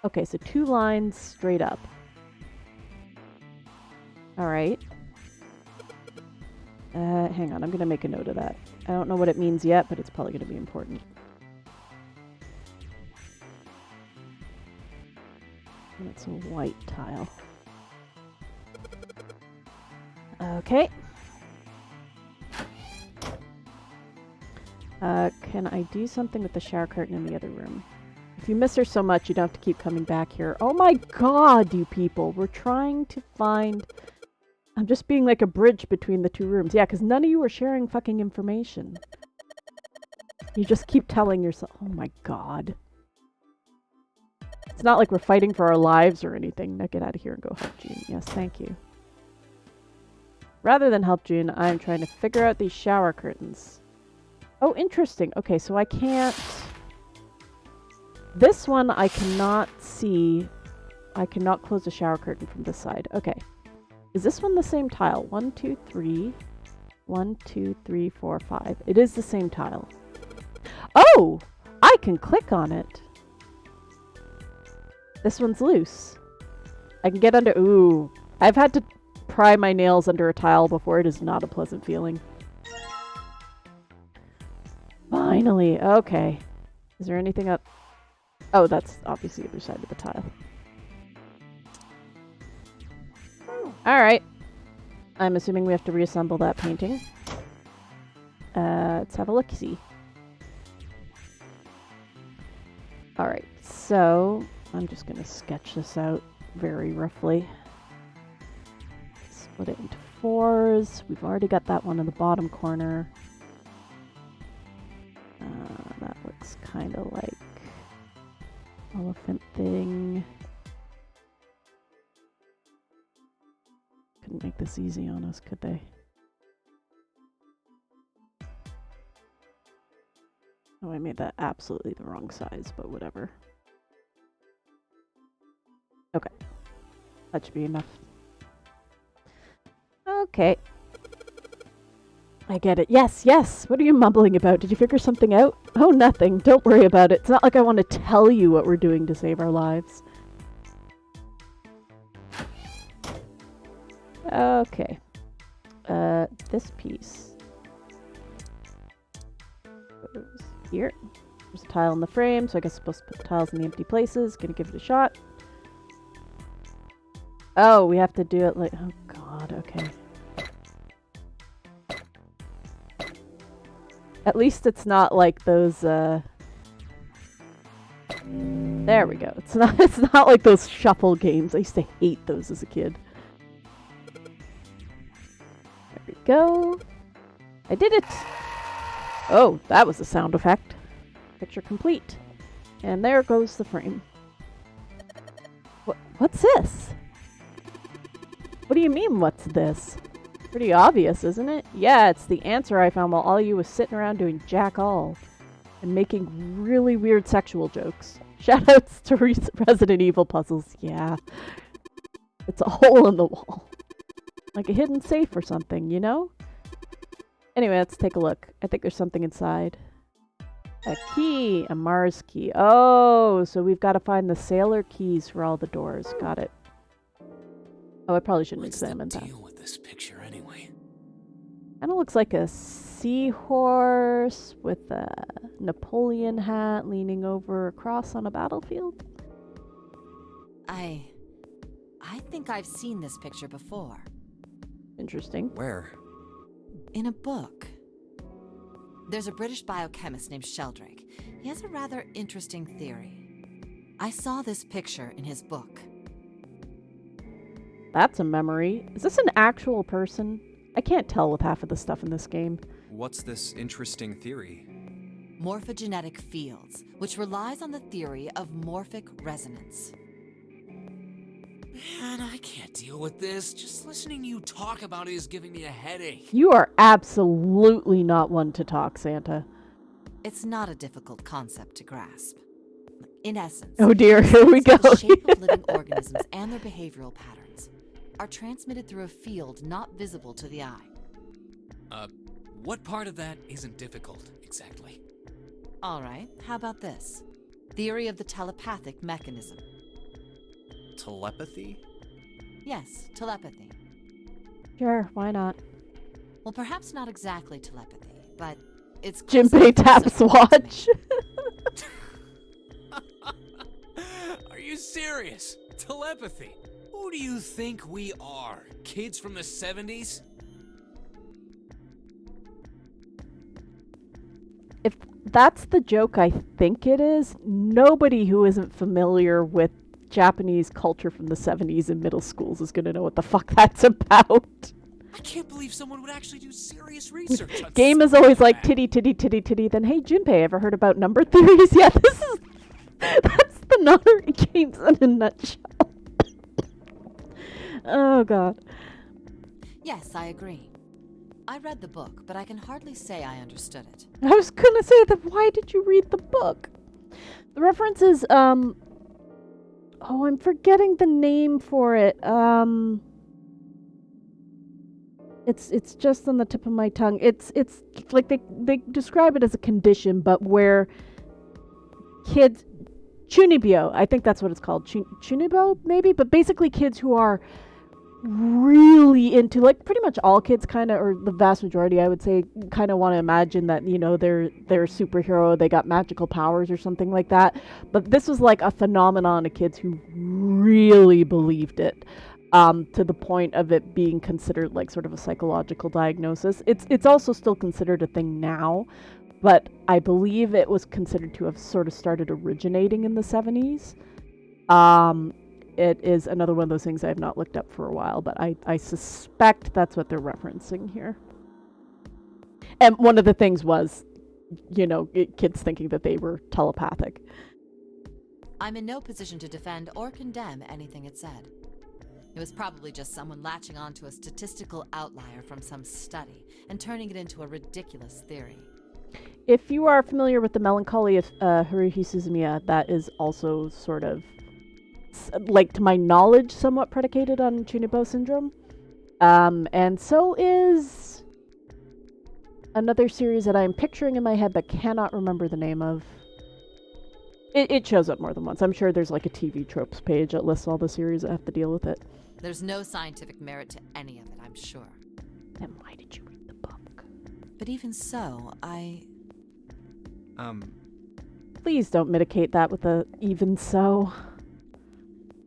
Okay, so 2 lines straight up. Alright. Hang on, I'm gonna make a note of that. I don't know what it means yet, but it's probably gonna be important. That's a white tile. Okay. Can I do something with the shower curtain in the other room? If you miss her so much, you don't have to keep coming back here. Oh my god, you people! We're trying to find... I'm just being like a bridge between the 2 rooms. Yeah, because none of you are sharing fucking information. You just keep telling yourself... Oh my god. It's not like we're fighting for our lives or anything. Now get out of here and go help June. Yes, thank you. Rather than help June, I'm trying to figure out these shower curtains. Oh, interesting. Okay, so I can't... This one I cannot see. I cannot close the shower curtain from this side. Okay. Is this one the same tile? 1, 2, 3. 1, 2, 3, 4, 5. It is the same tile. Oh! I can click on it. This one's loose. I can get under... Ooh. I've had to pry my nails under a tile before. It is not a pleasant feeling. Finally. Okay. Is there anything up? Oh, that's obviously the other side of the tile. Alright. I'm assuming we have to reassemble that painting. Let's have a look-see. Alright, so I'm just going to sketch this out very roughly. Split it into 4s. We've already got that one in the bottom corner. That looks kind of like elephant thing. Couldn't make this easy on us, could they? Oh, I made that absolutely the wrong size, but whatever. Okay. That should be enough. Okay. I get it. Yes, yes! What are you mumbling about? Did you figure something out? Oh, nothing. Don't worry about it. It's not like I want to tell you what we're doing to save our lives. Okay. This piece goes here. There's a tile in the frame, so I guess I'm supposed to put the tiles in the empty places. Gonna give it a shot. Oh, we have to do it like... Oh, God, okay. At least it's not like those, There we go. It's not like those shuffle games. I used to hate those as a kid. There we go. I did it! Oh, that was a sound effect. Picture complete. And there goes the frame. What's this? What do you mean, what's this? Pretty obvious, isn't it? Yeah, it's the answer I found while all of you was sitting around doing jack all. And making really weird sexual jokes. Shoutouts to Resident Evil puzzles. Yeah. It's a hole in the wall. Like a hidden safe or something, you know? Anyway, let's take a look. I think there's something inside. A key. A Mars key. Oh, so we've got to find the sailor keys for all the doors. Got it. Oh, I probably shouldn't examine that. What's the deal with this picture anyway? Kind of looks like a seahorse with a Napoleon hat leaning over a cross on a battlefield. I think I've seen this picture before. Interesting. Where? In a book. There's a British biochemist named Sheldrake. He has a rather interesting theory. I saw this picture in his book. That's a memory. Is this an actual person? I can't tell with half of the stuff in this game. What's this interesting theory? Morphogenetic fields, which relies on the theory of morphic resonance. Man, I can't deal with this. Just listening to you talk about it is giving me a headache. You are absolutely not one to talk, Santa. It's not a difficult concept to grasp. In essence, oh dear, here we go. The shape of living organisms and their behavioral patterns are transmitted through a field not visible to the eye. What part of that isn't difficult, exactly? All right, how about this? Theory of the telepathic mechanism. Telepathy? Yes, telepathy. Sure, why not? Well, perhaps not exactly telepathy, but it's... Jinpei taps watch. Are you serious? Telepathy? Who do you think we are? Kids from the 70s? If that's the joke I think it is, nobody who isn't familiar with Japanese culture from the 70s in middle schools is going to know what the fuck that's about. I can't believe someone would actually do serious research on Game is always like titty, titty, titty, titty. Then, hey, Junpei, ever heard about number theories? Yeah, that's the Notary Games in a nutshell. Oh, God. Yes, I agree. I read the book, but I can hardly say I understood it. I was gonna say that. Why did you read the book? The reference is, oh, I'm forgetting the name for it. It's just on the tip of my tongue. It's like they describe it as a condition, but where kids chunibyo, I think that's what it's called. Chunibyo maybe, but basically kids who are really into, like, pretty much all kids kind of, or the vast majority I would say, kind of want to imagine that, you know, they're a superhero, they got magical powers or something like that. But this was like a phenomenon of kids who really believed it, to the point of it being considered like sort of a psychological diagnosis. It's also still considered a thing now, but I believe it was considered to have sort of started originating in the 70s. It is another one of those things I've not looked up for a while, but I suspect that's what they're referencing here. And one of the things was, you know, kids thinking that they were telepathic. I'm in no position to defend or condemn anything it said. It was probably just someone latching onto a statistical outlier from some study and turning it into a ridiculous theory. If you are familiar with the melancholy of Haruhi Suzumiya, that is also sort of, like, to my knowledge, somewhat predicated on Chunibyo syndrome. And so is another series that I'm picturing in my head but cannot remember the name of. It shows up more than once. I'm sure there's like a TV tropes page that lists all the series that have to deal with it. There's no scientific merit to any of it, I'm sure. Then why did you read the book? But even so, Please don't mitigate that with a even so.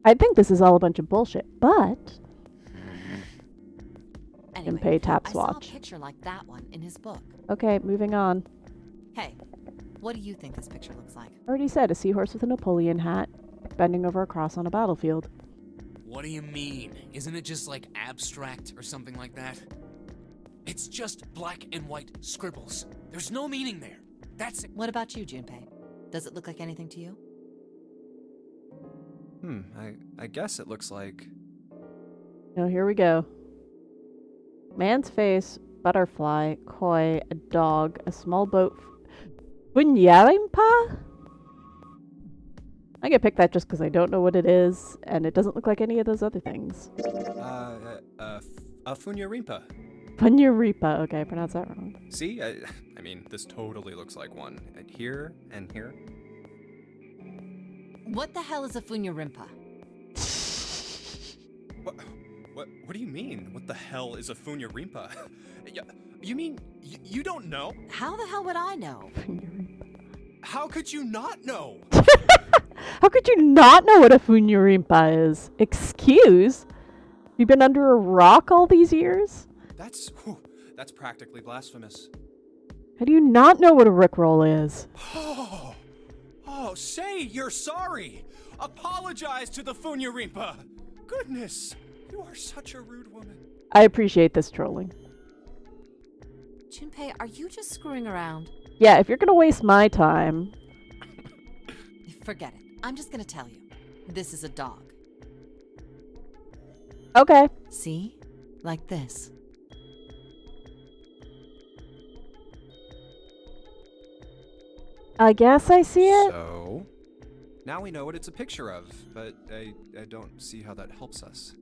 I think this is all a bunch of bullshit, but... Anyway, Junpei taps I saw watch. a picture like that one in his book. Okay, moving on. Hey, what do you think this picture looks like? Already said, a seahorse with a Napoleon hat, bending over a cross on a battlefield. What do you mean? Isn't it just like abstract or something like that? It's just black and white scribbles. There's no meaning there. That's it. What about you, Junpei? Does it look like anything to you? I guess it looks like... Oh, here we go. Man's face, butterfly, koi, a dog, a small boat. Bunyarimpa? I'm gonna pick that just because I don't know what it is, and it doesn't look like any of those other things. Funyarimpa. Bunyarimpa. Okay, I pronounced that wrong. See? I mean, this totally looks like one. Here and here. What the hell is a funyarimpa? What do you mean? What the hell is a funyarimpa? You mean you don't know? How the hell would I know? How could you not know? How could you not know what a funyarimpa is? Excuse? You've been under a rock all these years? That's practically blasphemous. How do you not know what a rickroll is? Oh, say you're sorry. Apologize to the funyarimpa. Goodness, you are such a rude woman. I appreciate this trolling. Junpei, are you just screwing around? Yeah, if you're gonna waste my time... Forget it. I'm just gonna tell you. This is a dog. Okay. See? Like this. I guess I see it. So, now we know what it's a picture of, but I don't see how that helps us.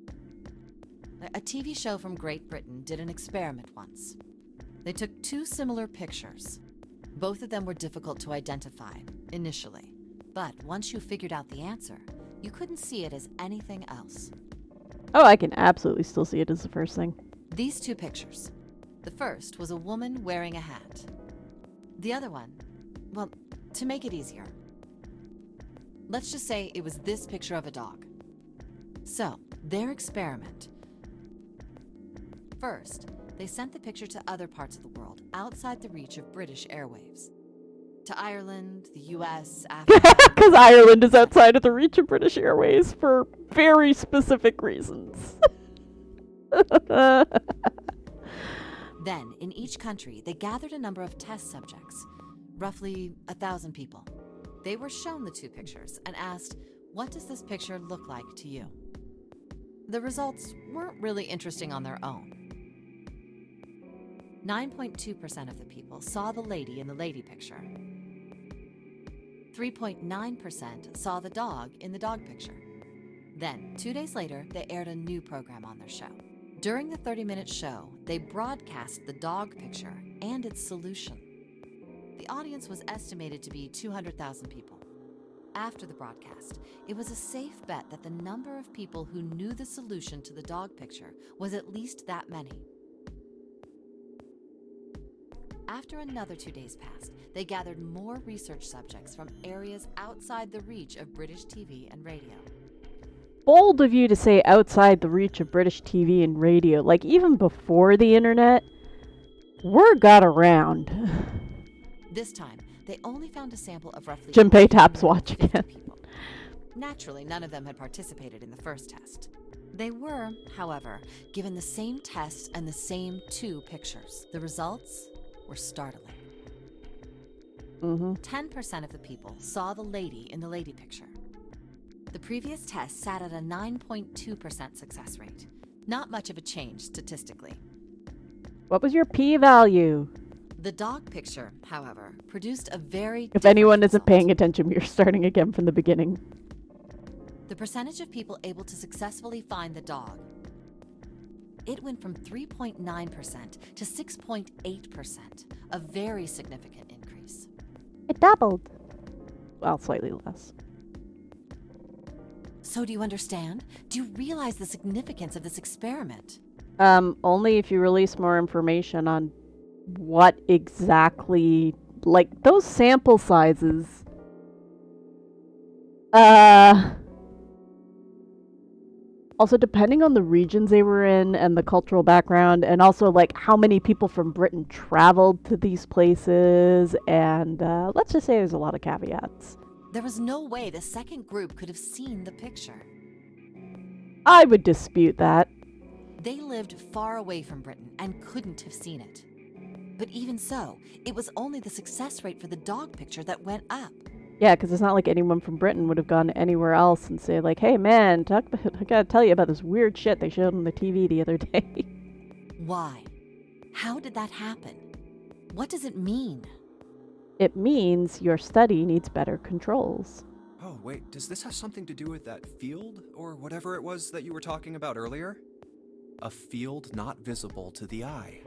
A TV show from Great Britain did an experiment once. They took two similar pictures. Both of them were difficult to identify, initially. But once you figured out the answer, you couldn't see it as anything else. Oh, I can absolutely still see it as the first thing. These two pictures. The first was a woman wearing a hat. The other one, well, to make it easier, let's just say it was this picture of a dog. So, their experiment. First, they sent the picture to other parts of the world outside the reach of British airwaves. To Ireland, the US, Africa. Because Ireland is outside of the reach of British Airways for very specific reasons. Then, in each country, they gathered a number of test subjects, roughly 1,000 people. They were shown the two pictures and asked, what does this picture look like to you? The results weren't really interesting on their own. 9.2% of the people saw the lady in the lady picture. 3.9% saw the dog in the dog picture. Then, 2 days later, they aired a new program on their show. During the 30-minute show, they broadcast the dog picture and its solution. The audience was estimated to be 200,000 people. After the broadcast, it was a safe bet that the number of people who knew the solution to the dog picture was at least that many. After another 2 days passed, they gathered more research subjects from areas outside the reach of British TV and radio. Bold of you to say outside the reach of British TV and radio. Like, even before the internet, word got around. This time, they only found a sample of roughly Junpei taps watch again. people. Naturally, none of them had participated in the first test. They were, however, given the same tests and the same 2 pictures. The results were startling. 10% of the people saw the lady in the lady picture. The previous test sat at a 9.2% success rate. Not much of a change statistically. What was your p-value? The dog picture, however, produced a very If anyone isn't paying attention, we're starting again from the beginning. The percentage of people able to successfully find the dog, it went from 3.9% to 6.8%, a very significant increase. It doubled. Well, slightly less. So do you understand? Do you realize the significance of this experiment? Only if you release more information on what exactly, like, those sample sizes. Also, depending on the regions they were in and the cultural background, and also, like, how many people from Britain traveled to these places, and let's just say there's a lot of caveats. There was no way the second group could have seen the picture. I would dispute that. They lived far away from Britain and couldn't have seen it. But even so, it was only the success rate for the dog picture that went up. Yeah, because it's not like anyone from Britain would have gone anywhere else and say, like, hey, man, I gotta tell you about this weird shit they showed on the TV the other day. Why? How did that happen? What does it mean? It means your study needs better controls. Oh, wait, does this have something to do with that field, or whatever it was that you were talking about earlier? A field not visible to the eye.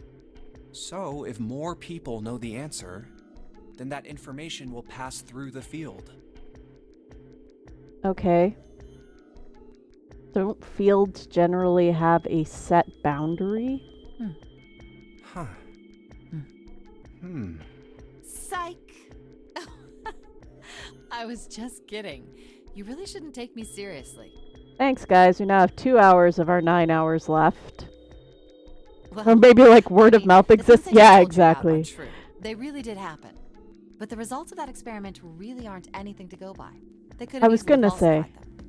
So, if more people know the answer, then that information will pass through the field. Okay. Don't fields generally have a set boundary? Huh. Psych! I was just kidding. You really shouldn't take me seriously. Thanks, guys. We now have 2 hours of our 9 hours left. Well, Or maybe, like, word of mouth exists. Yeah, exactly. True. They really did happen. But the results of that experiment really aren't anything to go by. They could have I was easily gonna say. falsified them.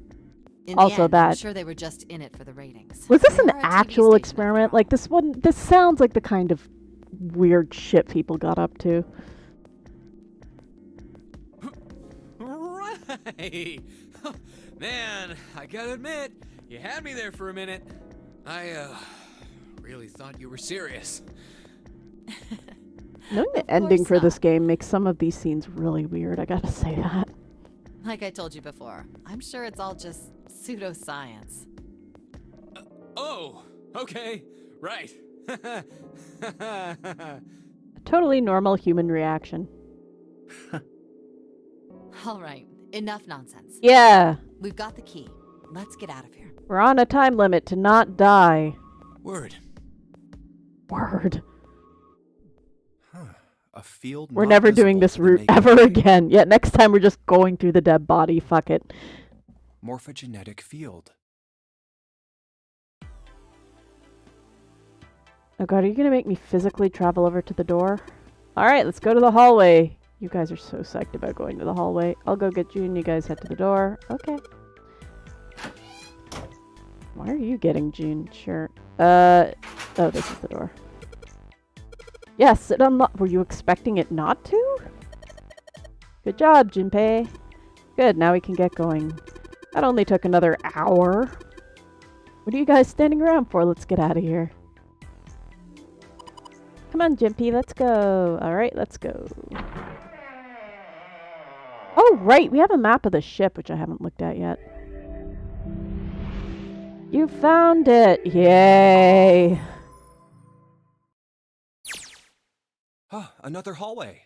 In Also the end, that. I'm sure they were just in it for the ratings. Was this They an are a TV actual station experiment? after all. Like, this sounds like the kind of weird shit people got up to. Right! Man, I gotta admit, you had me there for a minute. I, really thought you were serious. Knowing the ending for this game makes some of these scenes really weird, I gotta say that. Like I told you before, I'm sure it's all just pseudoscience. Oh, okay, right. A totally normal human reaction. All right, enough nonsense. Yeah, We've got the key. Let's get out of here. we're on a time limit to not die. Word. Word. A field We're not never doing visible this to the route naked ever eye. again. Yeah, next time we're just going through the dead body. Fuck it. Morphogenetic field. Oh god, are you gonna make me physically travel over to the door? Alright, let's go to the hallway. You guys are so psyched about going to the hallway. I'll go get June, you guys head to the door. Okay. Why are you getting June? Sure. Oh, this is the door. Yes, it unlocked. Were you expecting it not to? Good job, Junpei. Good, now we can get going. That only took another hour. What are you guys standing around for? Let's get out of here. Come on, Junpei, let's go. Alright, let's go. Oh, right, we have a map of the ship, which I haven't looked at yet. You found it! Yay! Oh, another hallway.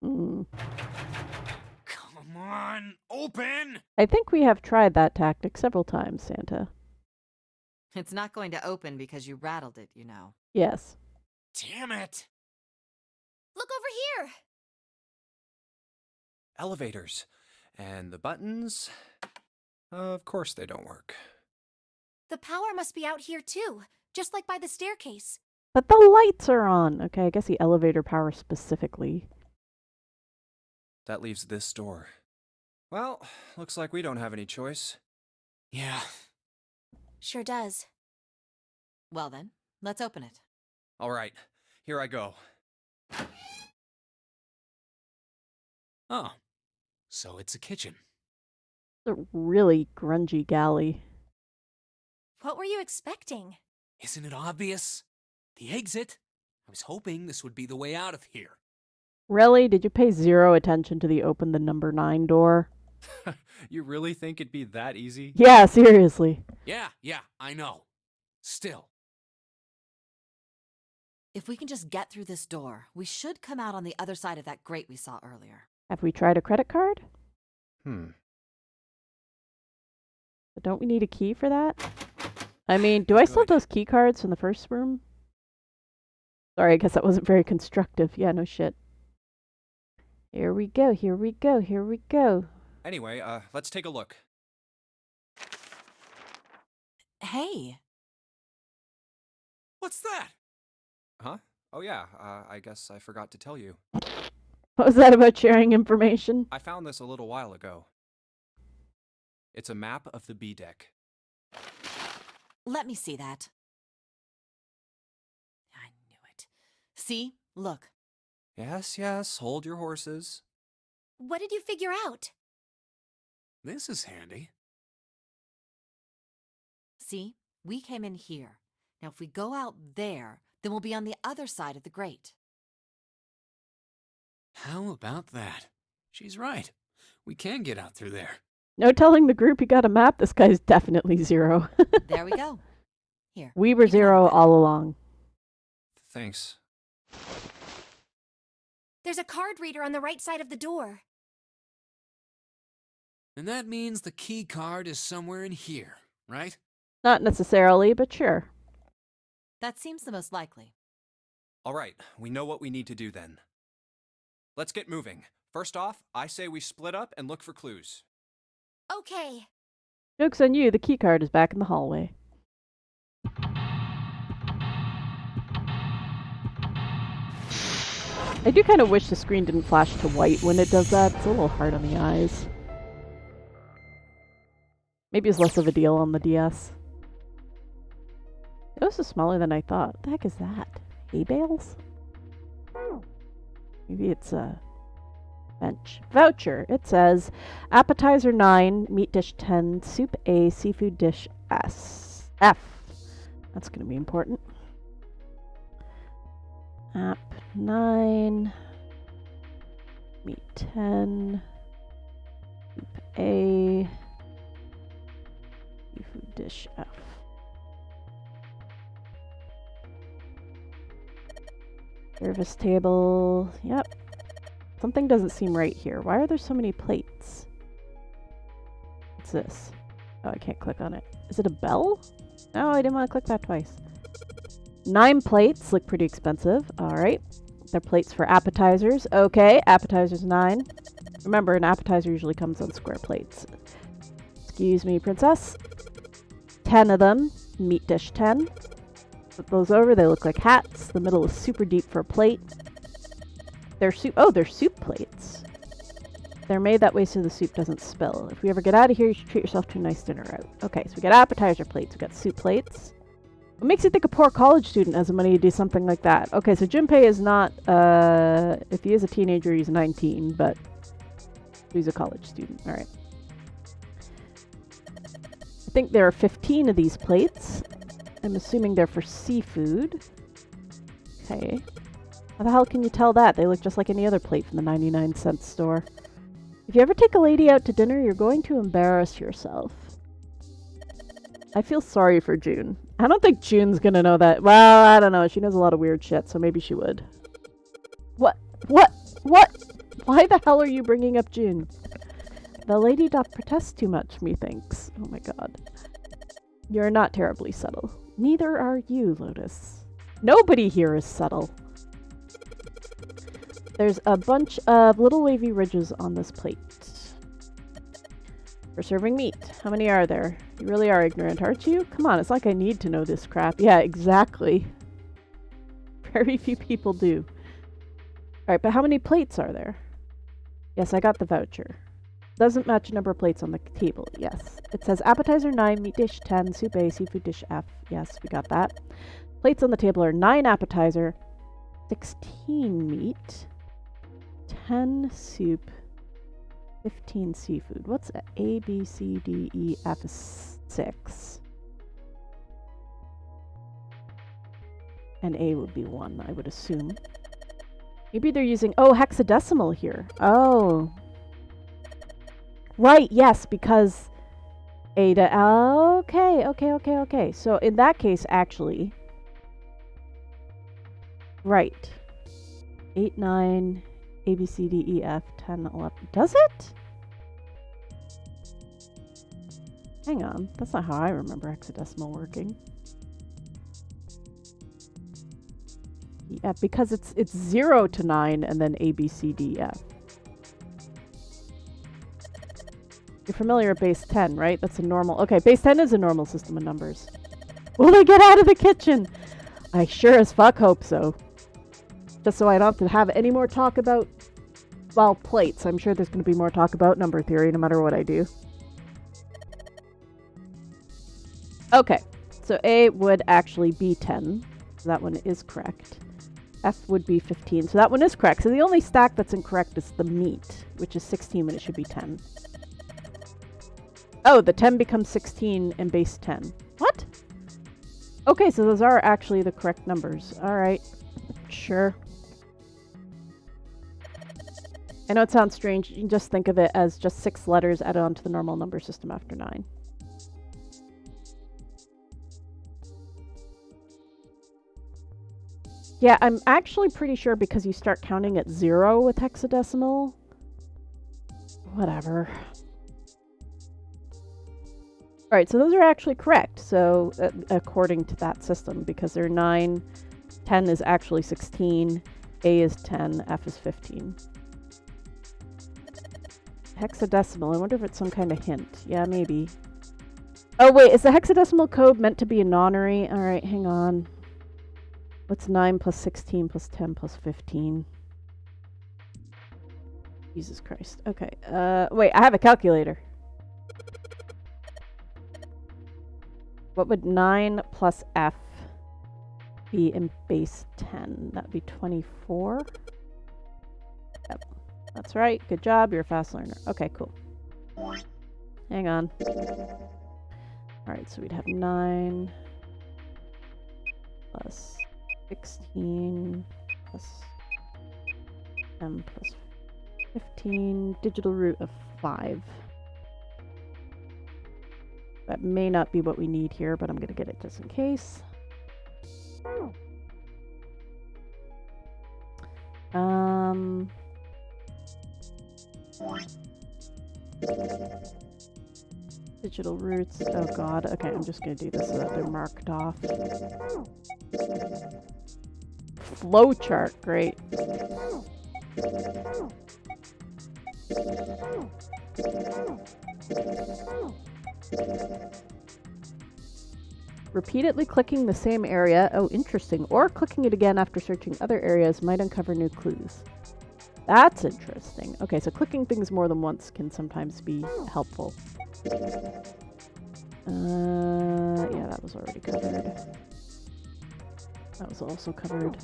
Hmm. Come on, open! I think we have tried that tactic several times, Santa. It's not going to open because you rattled it, you know. Yes. Damn it! Look over here! Elevators. And the buttons? Of course they don't work. The power must be out here too, just like by the staircase. But the lights are on! Okay, I guess the elevator power specifically. That leaves this door. Well, looks like we don't have any choice. Yeah. Sure does. Well then, let's open it. All right, here I go. Oh, so it's a kitchen. It's a really grungy galley. What were you expecting? Isn't it obvious? The exit. I was hoping this would be the way out of here. Really? Did you pay zero attention to the open the number 9 door? You really think it'd be that easy? Yeah, seriously. Yeah, I know. Still. If we can just get through this door, we should come out on the other side of that grate we saw earlier. Have we tried a credit card? Hmm. But don't we need a key for that? I mean, do I still have those key cards from the first room? Sorry, I guess that wasn't very constructive. Yeah, no shit. Here we go, here we go, here we go. Anyway, let's take a look. Hey! What's that? Huh? Oh yeah, I guess I forgot to tell you. What was that about sharing information? I found this a little while ago. It's a map of the B deck. Let me see that. I knew it. See? Look. Yes, hold your horses. What did you figure out? This is handy. See? We came in here. Now if we go out there, then we'll be on the other side of the grate. How about that? She's right. We can get out through there. No telling the group you got a map. This guy's definitely zero. There we go. Here. We were you can have zero it. all along. Thanks. There's a card reader on the right side of the door. And that means the key card is somewhere in here, right? Not necessarily, but sure. That seems the most likely. All right, we know what we need to do then. Let's get moving. First off, I say we split up and look for clues. Okay. Joke's on you, the key card is back in the hallway. I do kind of wish the screen didn't flash to white when it does that. It's a little hard on the eyes. Maybe it's less of a deal on the DS. This is smaller than I thought. What the heck is that? Hay bales? Maybe it's a bench. Voucher. It says appetizer 9, meat dish 10, soup A, seafood dish S. F. That's going to be important. App 9, meat 10, soup A, seafood dish F. Service table, yep. Something doesn't seem right here. Why are there so many plates? What's this? Oh, I can't click on it. Is it a bell? No, I didn't want to click that twice. 9 plates, look pretty expensive. Alright. They're plates for appetizers. Okay, appetizers 9. Remember, an appetizer usually comes on square plates. Excuse me, princess. 10 of them. Meat dish 10. Flip those over, they look like hats. The middle is super deep for a plate. They're soup plates. They're made that way so the soup doesn't spill. If we ever get out of here, you should treat yourself to a nice dinner out. Okay, so we got appetizer plates, we got soup plates. What makes you think a poor college student has the money to do something like that? Okay, so Junpei is not, if he is a teenager, he's 19, but he's a college student. Alright. I think there are 15 of these plates. I'm assuming they're for seafood. Okay. How the hell can you tell that? They look just like any other plate from the 99-cent store. If you ever take a lady out to dinner, you're going to embarrass yourself. I feel sorry for June. I don't think June's gonna know that. Well, I don't know. She knows a lot of weird shit, so maybe she would. What? What? What? Why the hell are you bringing up June? The lady doth protest too much, methinks. Oh my god. You're not terribly subtle. Neither are you, Lotus. Nobody here is subtle. There's a bunch of little wavy ridges on this plate. For serving meat. How many are there? You really are ignorant, aren't you? Come on, it's like I need to know this crap. Yeah, exactly. Very few people do. Alright, but how many plates are there? Yes, I got the voucher. Doesn't match the number of plates on the table. Yes. It says appetizer 9, meat dish 10, soup A, seafood dish F. Yes, we got that. Plates on the table are 9 appetizer, 16 meat, 10 soup, 15 seafood. What's A, B, C, D, E, F is 6. And A would be 1, I would assume. Maybe they're using, oh, hexadecimal here. Oh. Right, yes, because Ada, okay. So in that case, actually, right. 8, 9, A, B, C, D, E, F, 10, 11. Does it? Hang on, that's not how I remember hexadecimal working. Yeah, because it's 0 to 9 and then A, B, C, D, F. You're familiar with base 10, right? That's a normal... Okay, base 10 is a normal system of numbers. Will they get out of the kitchen? I sure as fuck hope so. Just so I don't have to have any more talk about, well, plates. I'm sure there's going to be more talk about number theory no matter what I do. Okay, so A would actually be 10. So that one is correct. F would be 15. So that one is correct. So the only stack that's incorrect is the meat, which is 16 when it should be 10. Oh, the 10 becomes 16 and base 10. What? Okay, so those are actually the correct numbers. Alright. Sure. I know it sounds strange. You can just think of it as just 6 letters added onto the normal number system after 9. Yeah, I'm actually pretty sure because you start counting at 0 with hexadecimal. Whatever. Alright, so those are actually correct. So, according to that system, because they're 9, 10 is actually 16, A is 10, F is 15. Hexadecimal, I wonder if it's some kind of hint. Yeah, maybe. Oh wait, is the hexadecimal code meant to be a nonary? Alright, hang on. What's 9 plus 16 plus 10 plus 15? Jesus Christ. Okay, wait, I have a calculator. What would 9 plus F be in base 10? That'd be 24. Yep. That's right. Good job. You're a fast learner. Okay, cool. Hang on. Alright, so we'd have 9 plus 16 plus 10 plus 15. Digital root of 5. That may not be what we need here, but I'm going to get it just in case. Digital roots. Oh god. Okay, I'm just going to do this so that they're marked off. Flowchart. Great. Repeatedly clicking the same area, oh interesting, or clicking it again after searching other areas might uncover new clues. That's interesting. Okay, so clicking things more than once can sometimes be helpful. Yeah, that was already covered. That was also covered.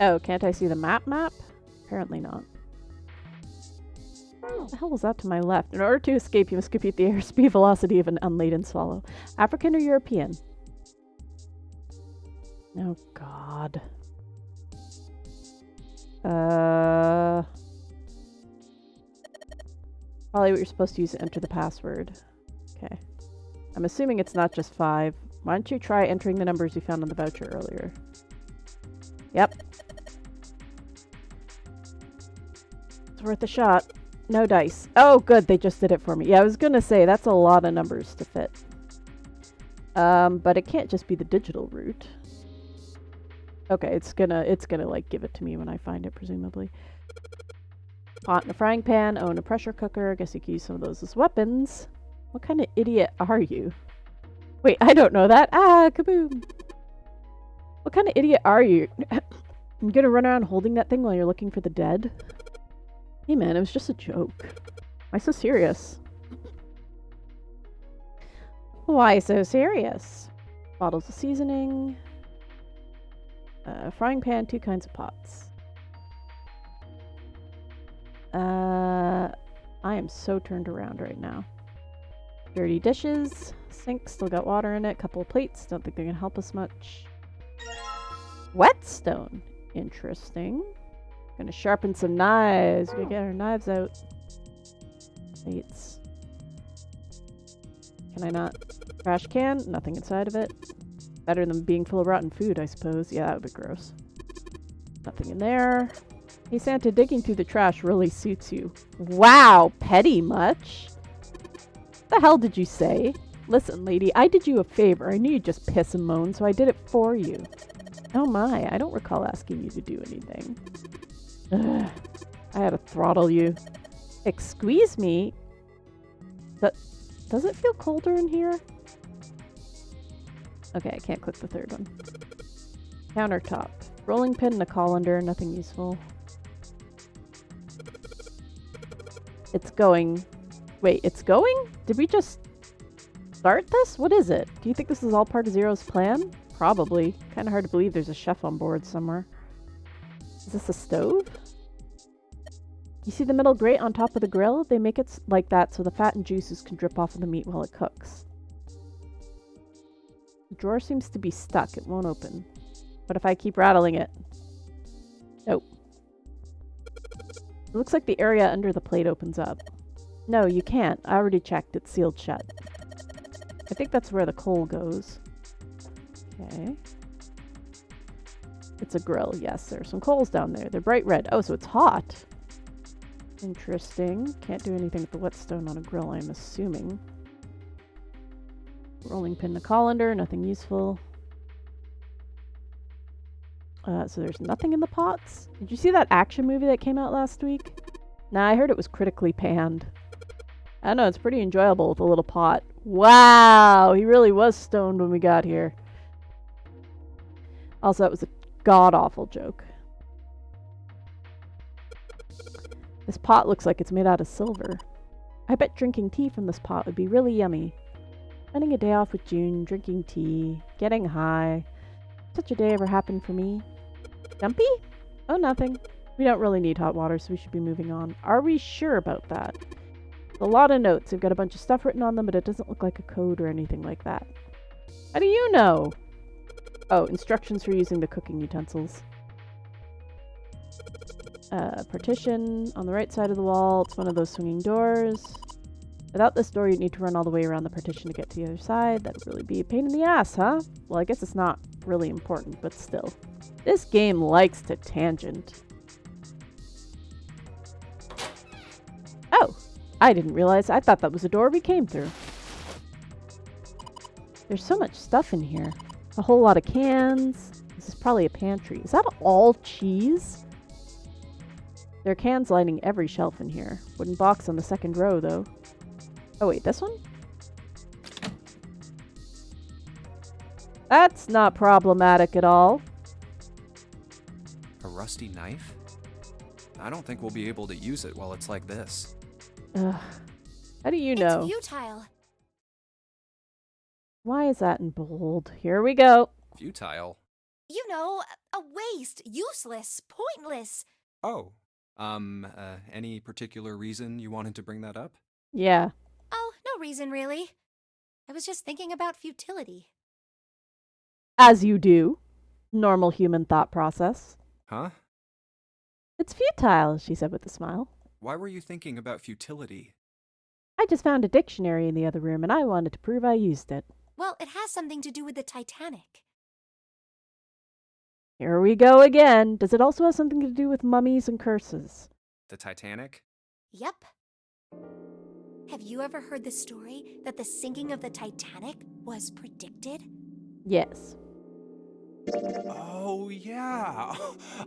Oh, can't I see the map? Apparently not. What the hell was that to my left? In order to escape, you must compute the airspeed velocity of an unladen swallow. African or European? Oh, God. Probably what you're supposed to use to enter the password. Okay. I'm assuming it's not just 5. Why don't you try entering the numbers you found on the voucher earlier? Yep. It's worth a shot. No dice. Oh, good. They just did it for me. Yeah, I was gonna say, that's a lot of numbers to fit. But it can't just be the digital route. Okay, it's gonna like give it to me when I find it, presumably. Pot and a frying pan, oh, and a pressure cooker. I guess you could use some of those as weapons. What kind of idiot are you? Wait, I don't know that. Ah, kaboom. What kind of idiot are you? You gonna run around holding that thing while you're looking for the dead? Hey man, it was just a joke. Why so serious? Why so serious? Bottles of seasoning. Frying pan, 2 kinds of pots. I am so turned around right now. Dirty dishes. Sink, still got water in it. Couple of plates. Don't think they're gonna help us much. Whetstone. Interesting. Gonna sharpen some knives. Gonna get our knives out. Plates. Can I not? Trash can. Nothing inside of it. Better than being full of rotten food, I suppose. Yeah, that would be gross. Nothing in there. Hey Santa, digging through the trash really suits you. Wow, petty much? What the hell did you say? Listen, lady, I did you a favor. I knew you'd just piss and moan, so I did it for you. Oh my, I don't recall asking you to do anything. Ugh, I had to throttle you. Excuse me? Does it feel colder in here? Okay, I can't click the third one. Countertop. Rolling pin and a colander, nothing useful. It's going. Wait, it's going? Did we just start this? What is it? Do you think this is all part of Zero's plan? Probably. Kind of hard to believe there's a chef on board somewhere. Is this a stove? You see the metal grate on top of the grill? They make it like that so the fat and juices can drip off of the meat while it cooks. The drawer seems to be stuck. It won't open. What if I keep rattling it? Nope. It looks like the area under the plate opens up. No, you can't. I already checked. It's sealed shut. I think that's where the coal goes. Okay. It's a grill. Yes, there's some coals down there. They're bright red. Oh, so it's hot. Interesting. Can't do anything with the whetstone on a grill, I'm assuming. Rolling pin to colander. Nothing useful. So there's nothing in the pots? Did you see that action movie that came out last week? Nah, I heard it was critically panned. I don't know, it's pretty enjoyable with a little pot. Wow! He really was stoned when we got here. Also, that was a god-awful joke. This pot looks like it's made out of silver. I bet drinking tea from this pot would be really yummy. Spending a day off with June, drinking tea, getting high. Such a day ever happened for me. Jumpy? Oh, nothing. We don't really need hot water, so we should be moving on. Are we sure about that? A lot of notes. They've got a bunch of stuff written on them, but it doesn't look like a code or anything like that. How do you know? Oh, instructions for using the cooking utensils. Partition on the right side of the wall. It's one of those swinging doors. Without this door, you'd need to run all the way around the partition to get to the other side. That'd really be a pain in the ass, huh? Well, I guess it's not really important, but still. This game likes to tangent. Oh! I didn't realize. I thought that was a door we came through. There's so much stuff in here. A whole lot of cans. This is probably a pantry. Is that all cheese? There are cans lining every shelf in here. Wooden box on the second row, though. Oh, wait, this one? That's not problematic at all. A rusty knife? I don't think we'll be able to use it while it's like this. Ugh. How do you know? It's futile. Why is that in bold? Here we go. Futile? You know, a waste, useless, pointless. Oh. Any particular reason you wanted to bring that up? Yeah. Oh, no reason really. I was just thinking about futility. As you do. Normal human thought process. Huh? It's futile, she said with a smile. Why were you thinking about futility? I just found a dictionary in the other room and I wanted to prove I used it. Well, it has something to do with the Titanic. Here we go again. Does it also have something to do with mummies and curses? The Titanic? Yep. Have you ever heard the story that the sinking of the Titanic was predicted? Yes. Oh, yeah.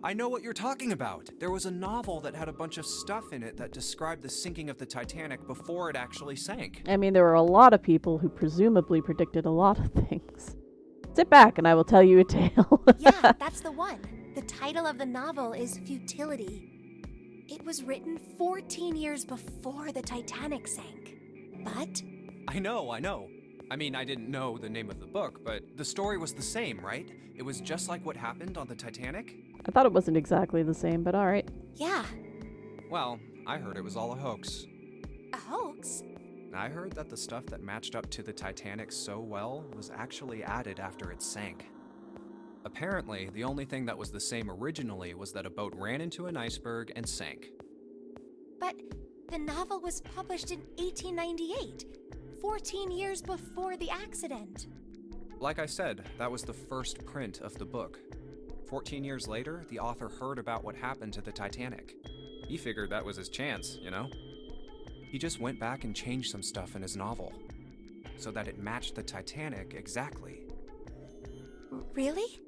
I know what you're talking about. There was a novel that had a bunch of stuff in it that described the sinking of the Titanic before it actually sank. I mean, there were a lot of people who presumably predicted a lot of things. Sit back and I will tell you a tale. Yeah, that's the one. The title of the novel is Futility. It was written 14 years before the Titanic sank. But I know. I mean, I didn't know the name of the book, but the story was the same, right? It was just like what happened on the Titanic? I thought it wasn't exactly the same, but alright. yeah, Well, I heard it was all a hoax. a hoax. I heard that the stuff that matched up to the Titanic so well was actually added after it sank. Apparently, the only thing that was the same originally was that a boat ran into an iceberg and sank. But the novel was published in 1898, 14 years before the accident. Like I said, that was the first print of the book. 14 years later, the author heard about what happened to the Titanic. He figured that was his chance, you know? He just went back and changed some stuff in his novel, so that it matched the Titanic exactly. Really?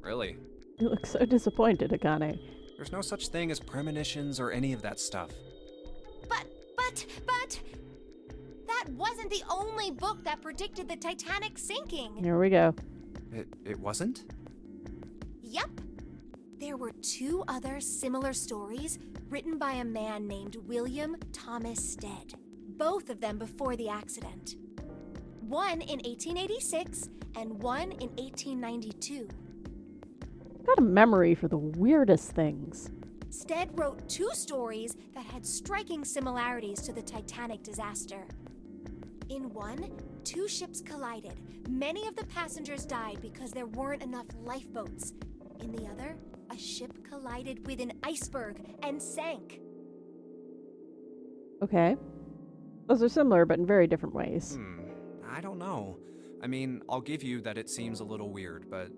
Really? You look so disappointed, Akane. There's no such thing as premonitions or any of that stuff. But, that wasn't the only book that predicted the Titanic sinking. Here we go. It wasn't? Yep. There were two other similar stories written by a man named William Thomas Stead, both of them before the accident. One in 1886 and one in 1892. Got a memory for the weirdest things. Stead wrote two stories that had striking similarities to the Titanic disaster. In one, two ships collided. Many of the passengers died because there weren't enough lifeboats. In the other, a ship collided with an iceberg and sank. Okay. Those are similar, but in very different ways. I don't know. I mean, I'll give you that it seems a little weird, but...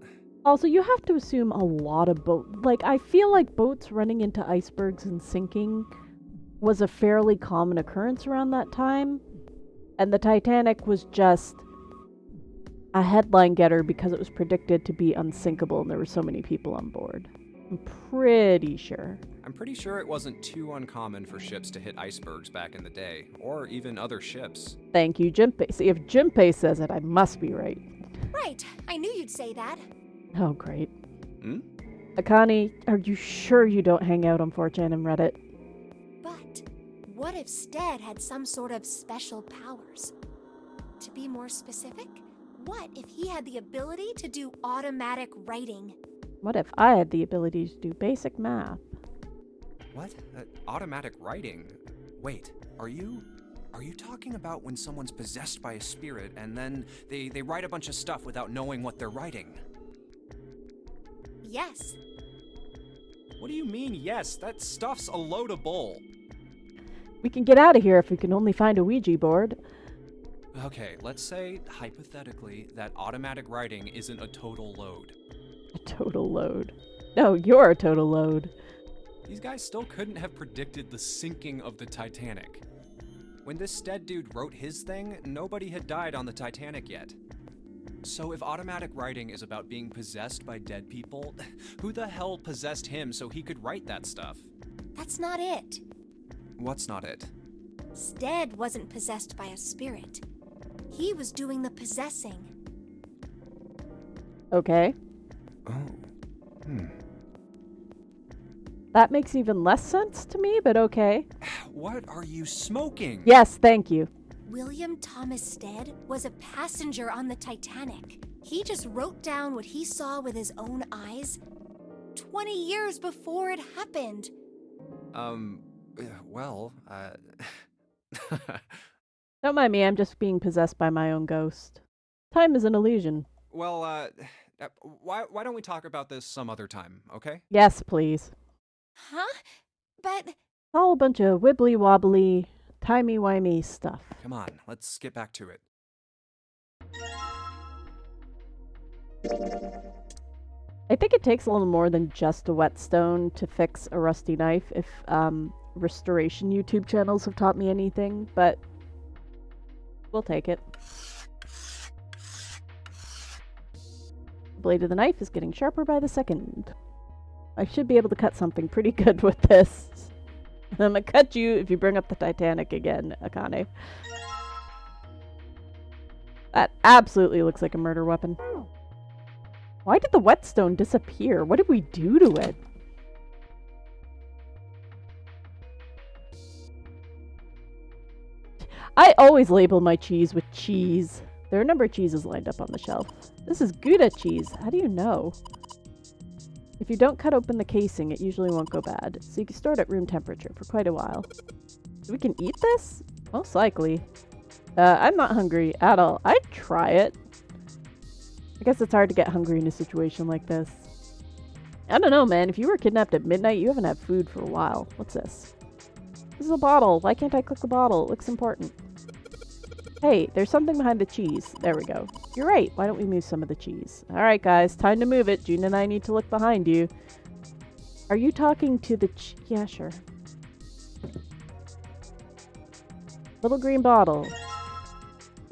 Also, you have to assume a lot of I feel like boats running into icebergs and sinking was a fairly common occurrence around that time. And the Titanic was just a headline getter because it was predicted to be unsinkable and there were so many people on board. I'm pretty sure. I'm pretty sure it wasn't too uncommon for ships to hit icebergs back in the day, or even other ships. Thank you, Junpei. See, if Junpei says it, I must be right. Right, I knew you'd say that. Oh, great. Hmm? Akane, are you sure you don't hang out on 4chan and Reddit? But what if Stead had some sort of special powers? To be more specific, what if he had the ability to do automatic writing? What if I had the ability to do basic math? What? Automatic writing? Wait, are you talking about when someone's possessed by a spirit and then they write a bunch of stuff without knowing what they're writing? Yes. What do you mean, yes? That stuff's a load of bull. We can get out of here if we can only find a Ouija board. Okay, let's say, hypothetically, that automatic writing isn't a total load. A total load. No, you're a total load. These guys still couldn't have predicted the sinking of the Titanic. When this Stead dude wrote his thing, nobody had died on the Titanic yet. So if automatic writing is about being possessed by dead people, who the hell possessed him so he could write that stuff? That's not it. What's not it? Stead wasn't possessed by a spirit. He was doing the possessing. Okay. Oh. That makes even less sense to me, but okay. What are you smoking? Yes, thank you. William Thomas Stead was a passenger on the Titanic. He just wrote down what he saw with his own eyes 20 years before it happened. Well, Don't mind me, I'm just being possessed by my own ghost. Time is an illusion. Well, Why don't we talk about this some other time, okay? Yes, please. Huh? But... It's all a bunch of wibbly-wobbly, timey-wimey stuff. Come on, let's get back to it. I think it takes a little more than just a whetstone to fix a rusty knife if restoration YouTube channels have taught me anything, but we'll take it. The blade of the knife is getting sharper by the second. I should be able to cut something pretty good with this. I'm gonna cut you if you bring up the Titanic again, Akane. That absolutely looks like a murder weapon. Why did the whetstone disappear? What did we do to it? I always label my cheese with cheese. There are a number of cheeses lined up on the shelf. This is Gouda cheese. How do you know? If you don't cut open the casing, it usually won't go bad, so you can store it at room temperature for quite a while. So we can eat this? Most likely. I'm not hungry at all. I'd try it. I guess it's hard to get hungry in a situation like this. I don't know, man. If you were kidnapped at midnight, you haven't had food for a while. What's this? This is a bottle. Why can't I click the bottle? It looks important. Hey, there's something behind the cheese. There we go. You're right. Why don't we move some of the cheese? Alright, guys. Time to move it. June and I need to look behind you. Are you talking to the yeah, sure. Little green bottle.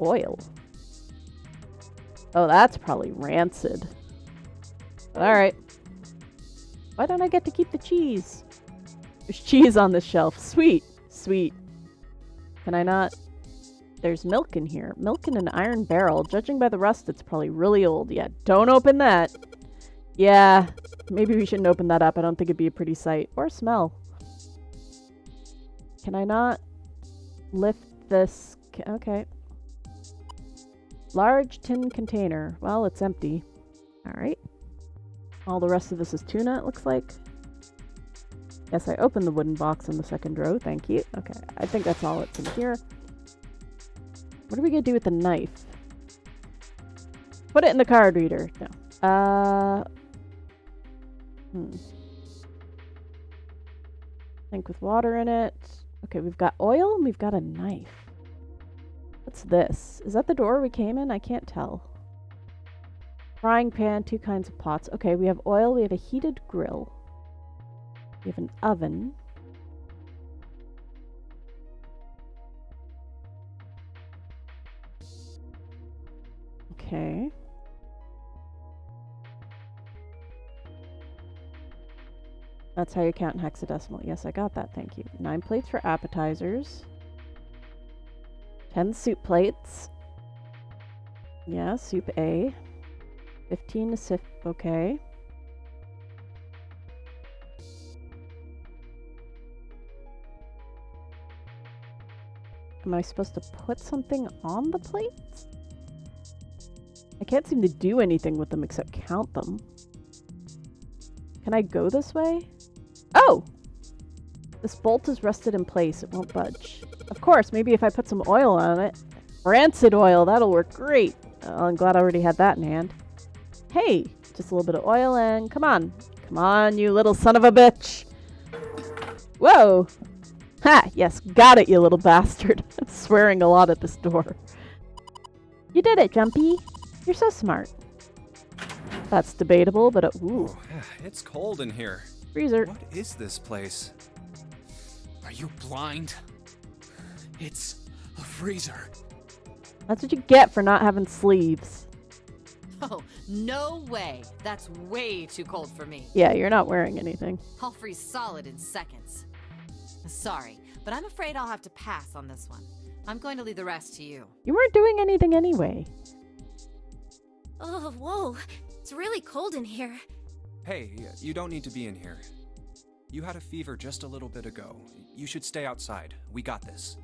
Oil. Oh, that's probably rancid. Alright. Why don't I get to keep the cheese? There's cheese on the shelf. Sweet. Sweet. Can I not? There's milk in here. Milk in an iron barrel. Judging by the rust, it's probably really old. Yeah, don't open that. Yeah, maybe we shouldn't open that up. I don't think it'd be a pretty sight. Or smell. Can I not lift this? Okay. Large tin container. Well, it's empty. Alright. All the rest of this is tuna, it looks like. Yes, I opened the wooden box in the second row. Thank you. Okay, I think that's all that's in here. What are we gonna do with the knife? Put it in the card reader. No. Think with water in it. Okay, we've got oil and we've got a knife. What's this? Is that the door we came in? I can't tell. Frying pan, 2 kinds of pots. Okay, we have oil, we have a heated grill. We have an oven. Okay. That's how you count in hexadecimal. Yes, I got that. Thank you. 9 plates for appetizers. 10 soup plates. Yeah, soup A. 15 to sip. Okay. Am I supposed to put something on the plates? I can't seem to do anything with them except count them. Can I go this way? Oh! This bolt is rusted in place. It won't budge. Of course, maybe if I put some oil on it. Rancid oil, that'll work great. I'm glad I already had that in hand. Hey, just a little bit of oil and come on. Come on, you little son of a bitch. Whoa! Ha! Yes, got it, you little bastard. I'm swearing a lot at this door. You did it, Jumpy. You're so smart. That's debatable, but ooh. It's cold in here. Freezer. What is this place? Are you blind? It's a freezer. That's what you get for not having sleeves. Oh, no way. That's way too cold for me. Yeah, you're not wearing anything. I'll freeze solid in seconds. Sorry, but I'm afraid I'll have to pass on this one. I'm going to leave the rest to you. You weren't doing anything anyway. Oh, whoa. It's really cold in here. Hey, you don't need to be in here. You had a fever just a little bit ago. You should stay outside. We got this.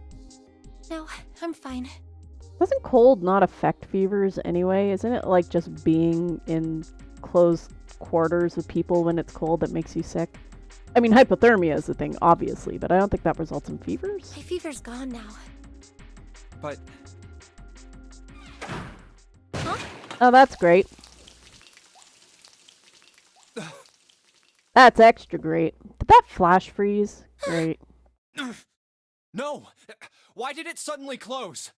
No, I'm fine. Doesn't cold not affect fevers anyway? Isn't it like just being in close quarters with people when it's cold that makes you sick? I mean, hypothermia is a thing, obviously, but I don't think that results in fevers. My fever's gone now. But... Huh? Oh, that's great. That's extra great. Did that flash freeze? Great. No! Why did it suddenly close?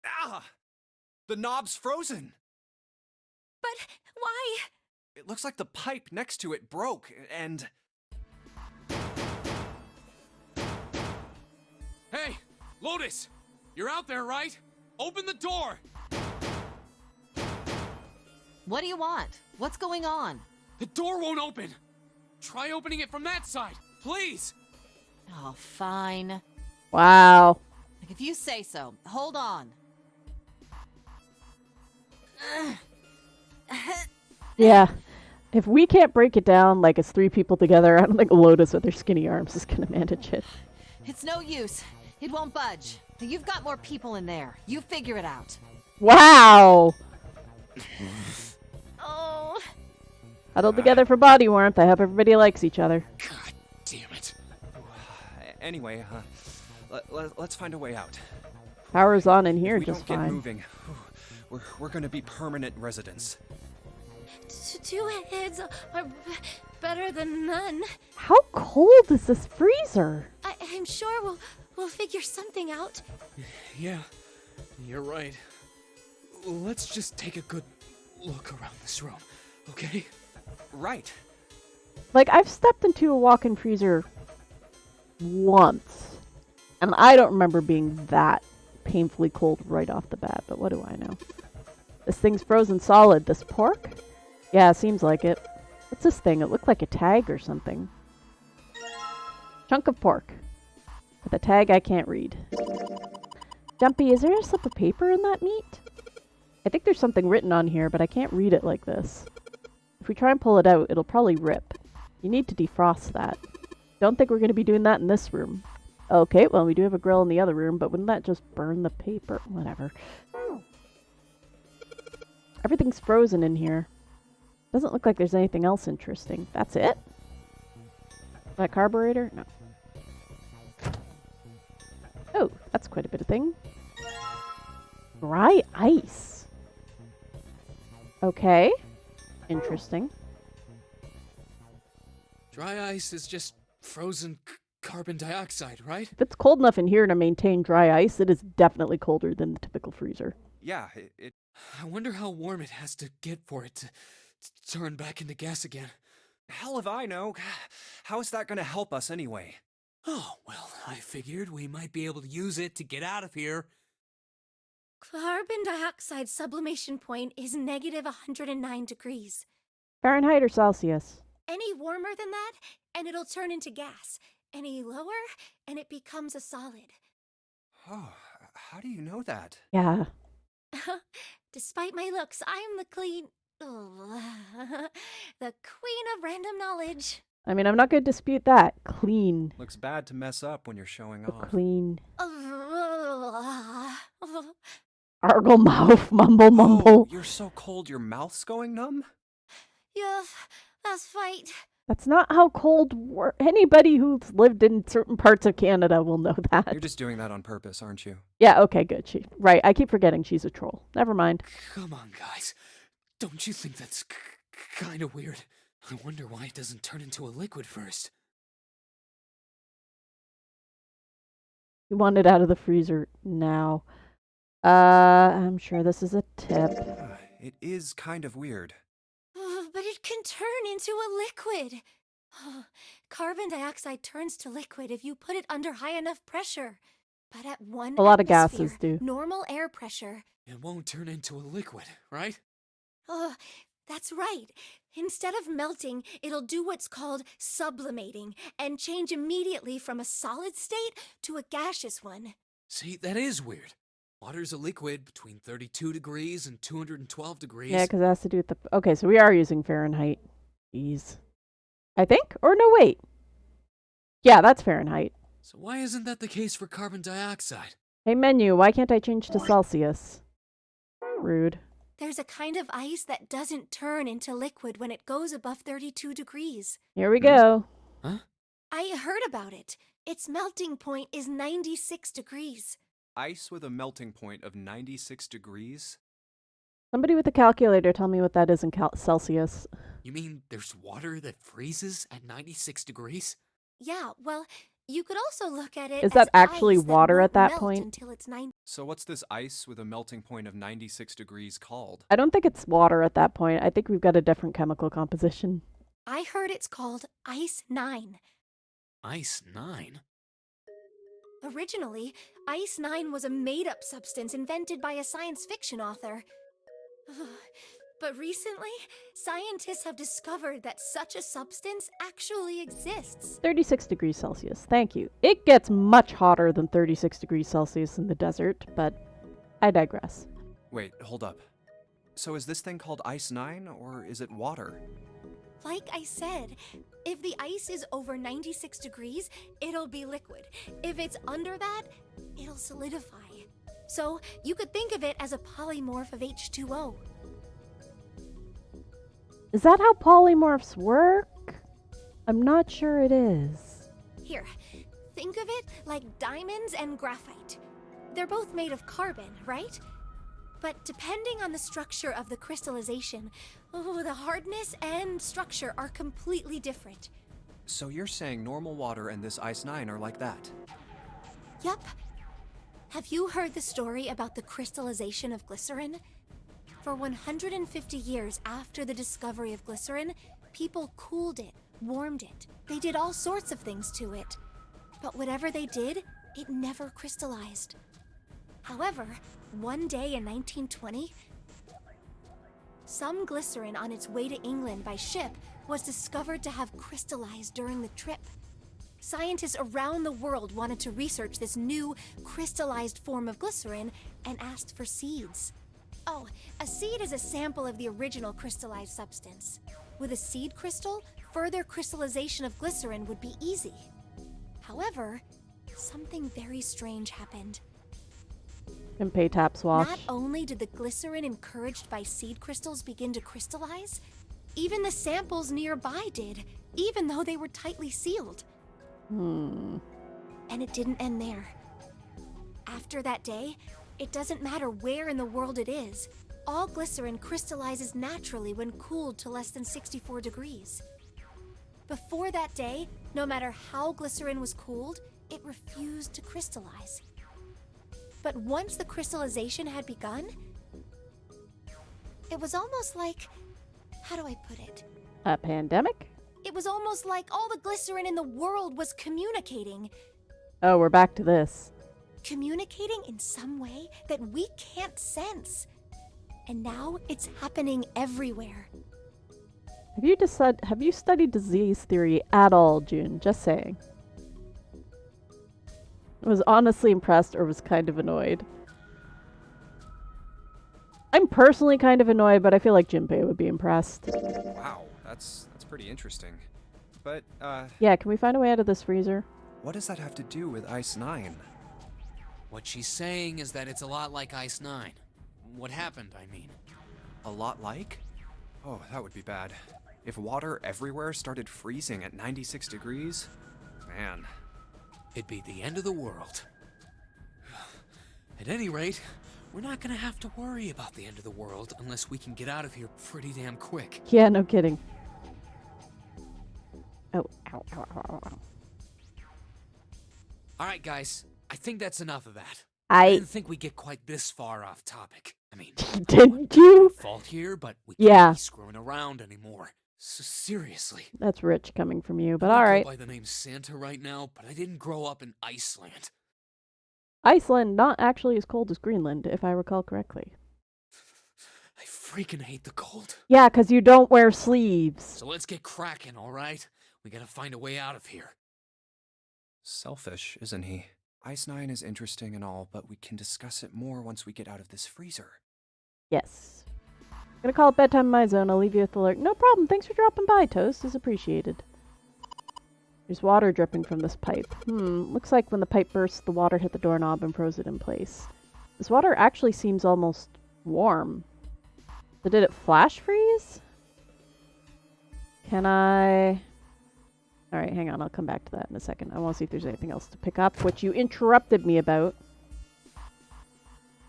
Ah! The knob's frozen! But why? It looks like the pipe next to it broke, and... Hey, Lotus! You're out there, right? Open the door! What do you want? What's going on? The door won't open! Try opening it from that side, please! Oh, fine. Wow. Like, if you say so. Hold on. Yeah. If we can't break it down like it's 3 people together, I don't think Lotus with her skinny arms is gonna manage it. It's no use. It won't budge. You've got more people in there. You figure it out. Wow! Oh. Huddled together for body warmth. I hope everybody likes each other. God damn it. Anyway, let's find a way out. Power's on in here If we just don't get fine. moving, we're gonna be permanent residents. 2 heads are better than none. How cold is this freezer? I'm sure we'll figure something out. Yeah, you're right. Let's just take a good look around this room, okay? Right. Like, I've stepped into a walk-in freezer once, and I don't remember being that painfully cold right off the bat, but what do I know? This thing's frozen solid. This pork? Yeah, seems like it. What's this thing? It looked like a tag or something. Chunk of pork. With a tag I can't read. Jumpy, is there a slip of paper in that meat? I think there's something written on here, but I can't read it like this. If we try and pull it out, it'll probably rip. You need to defrost that. Don't think we're going to be doing that in this room. Okay, well, we do have a grill in the other room, but wouldn't that just burn the paper? Whatever. Everything's frozen in here. Doesn't look like there's anything else interesting. That's it? That carburetor? No. Oh, that's quite a bit of thing. Dry ice. Okay. Interesting. Dry ice is just frozen carbon dioxide, right? If it's cold enough in here to maintain dry ice, it is definitely colder than the typical freezer. Yeah, I wonder how warm it has to get for it to turn back into gas again. Hell if I know. How is that gonna help us anyway? Oh, well, I figured we might be able to use it to get out of here. Carbon dioxide sublimation point is negative 109 degrees. Fahrenheit or Celsius? Any warmer than that, and it'll turn into gas. Any lower, and it becomes a solid. Oh, how do you know that? Yeah. Despite my looks, I'm the the queen of random knowledge. I mean, I'm not going to dispute that. Clean. Looks bad to mess up when you're showing off. Clean. Argle mouth, mumble mumble. Oh, you're so cold your mouth's going numb? Yeah, that's right. That's not how cold anybody who's lived in certain parts of Canada will know that. You're just doing that on purpose, aren't you? Yeah, okay, good. Right, I keep forgetting she's a troll. Never mind. Come on, guys. Don't you think that's kind of weird? I wonder why it doesn't turn into a liquid first. You want it out of the freezer now. I'm sure this is a tip. It is kind of weird. But it can turn into a liquid. Carbon dioxide turns to liquid if you put it under high enough pressure. But at a lot of gases do. Normal air pressure. It won't turn into a liquid, right? That's right. Instead of melting, it'll do what's called sublimating and change immediately from a solid state to a gaseous one. See, that is weird. Water's a liquid between 32 degrees and 212 degrees. Yeah, because it has to do with the... Okay, so we are using Fahrenheit. Jeez. I think? Or no, wait. Yeah, that's Fahrenheit. So why isn't that the case for carbon dioxide? Hey, menu, why can't I change to Celsius? Rude. There's a kind of ice that doesn't turn into liquid when it goes above 32 degrees. Here we go. Huh? I heard about it. Its melting point is 96 degrees. Ice with a melting point of 96 degrees? Somebody with a calculator tell me what that is in Celsius. You mean there's water that freezes at 96 degrees? Yeah, well, you could also look at it Is as that actually ice water won't at that melt point? Until it's 90. So what's this ice with a melting point of 96 degrees called? I don't think it's water at that point. I think we've got a different chemical composition. I heard it's called Ice 9. Ice 9? Originally, Ice 9 was a made-up substance invented by a science fiction author. But recently, scientists have discovered that such a substance actually exists. 36 degrees Celsius. Thank you. It gets much hotter than 36 degrees Celsius in the desert, but I digress. Wait, hold up. So is this thing called Ice 9, or is it water? Like I said, if the ice is over 96 degrees, it'll be liquid. If it's under that, it'll solidify. So you could think of it as a polymorph of H2O. Is that how polymorphs work? I'm not sure it is. Here, think of it like diamonds and graphite. They're both made of carbon, right? But depending on the structure of the crystallization, the hardness and structure are completely different. So you're saying normal water and this Ice 9 are like that? Yup. Have you heard the story about the crystallization of glycerin? For 150 years after the discovery of glycerin, people cooled it, warmed it. They did all sorts of things to it. But whatever they did, it never crystallized. However, one day in 1920, some glycerin on its way to England by ship was discovered to have crystallized during the trip. Scientists around the world wanted to research this new crystallized form of glycerin and asked for seeds. Oh, a seed is a sample of the original crystallized substance. With a seed crystal, further crystallization of glycerin would be easy. However, something very strange happened. And pay tap swash. Not only did the glycerin encouraged by seed crystals begin to crystallize, even the samples nearby did, even though they were tightly sealed. And it didn't end there. After that day, it doesn't matter where in the world it is. All glycerin crystallizes naturally when cooled to less than 64 degrees. Before that day, no matter how glycerin was cooled, it refused to crystallize. But once the crystallization had begun, it was almost like, how do I put it? A pandemic? It was almost like all the glycerin in the world was communicating. Oh, we're back to this. Communicating in some way that we can't sense. And now it's happening everywhere. Have you studied disease theory at all, June? Just saying. I was honestly impressed or was kind of annoyed. I'm personally kind of annoyed, but I feel like Jinpei would be impressed. Wow, that's pretty interesting. But, yeah, can we find a way out of this freezer? what does that have to do with Ice 9? What she's saying is that it's a lot like Ice 9. What happened, I mean. A lot like? Oh, that would be bad. If water everywhere started freezing at 96 degrees? Man. It'd be the end of the world. At any rate, we're not gonna have to worry about the end of the world unless we can get out of here pretty damn quick. Yeah, no kidding. Oh, ow, ow, ow, ow, ow. Alright, guys. I think that's enough of that. I didn't think we'd get quite this far off topic. I mean, didn't you? fault here, but we Yeah. can't be screwing around anymore. So seriously. That's rich coming from you, but I go alright. by the name Santa right now, but I didn't grow up in Iceland. Iceland, not actually as cold as Greenland, if I recall correctly. I freaking hate the cold. Yeah, 'cause you don't wear sleeves. So let's get cracking, alright? We gotta find a way out of here. Selfish, isn't he? Ice 9 is interesting and all, but we can discuss it more once we get out of this freezer. Yes. I'm gonna call it bedtime in my zone. I'll leave you with the alert. No problem. Thanks for dropping by, Toast. Is appreciated. There's water dripping from this pipe. Looks like when the pipe burst, the water hit the doorknob and froze it in place. This water actually seems almost warm. So did it flash freeze? Can I... Alright, hang on. I'll come back to that in a second. I want to see if there's anything else to pick up, which you interrupted me about.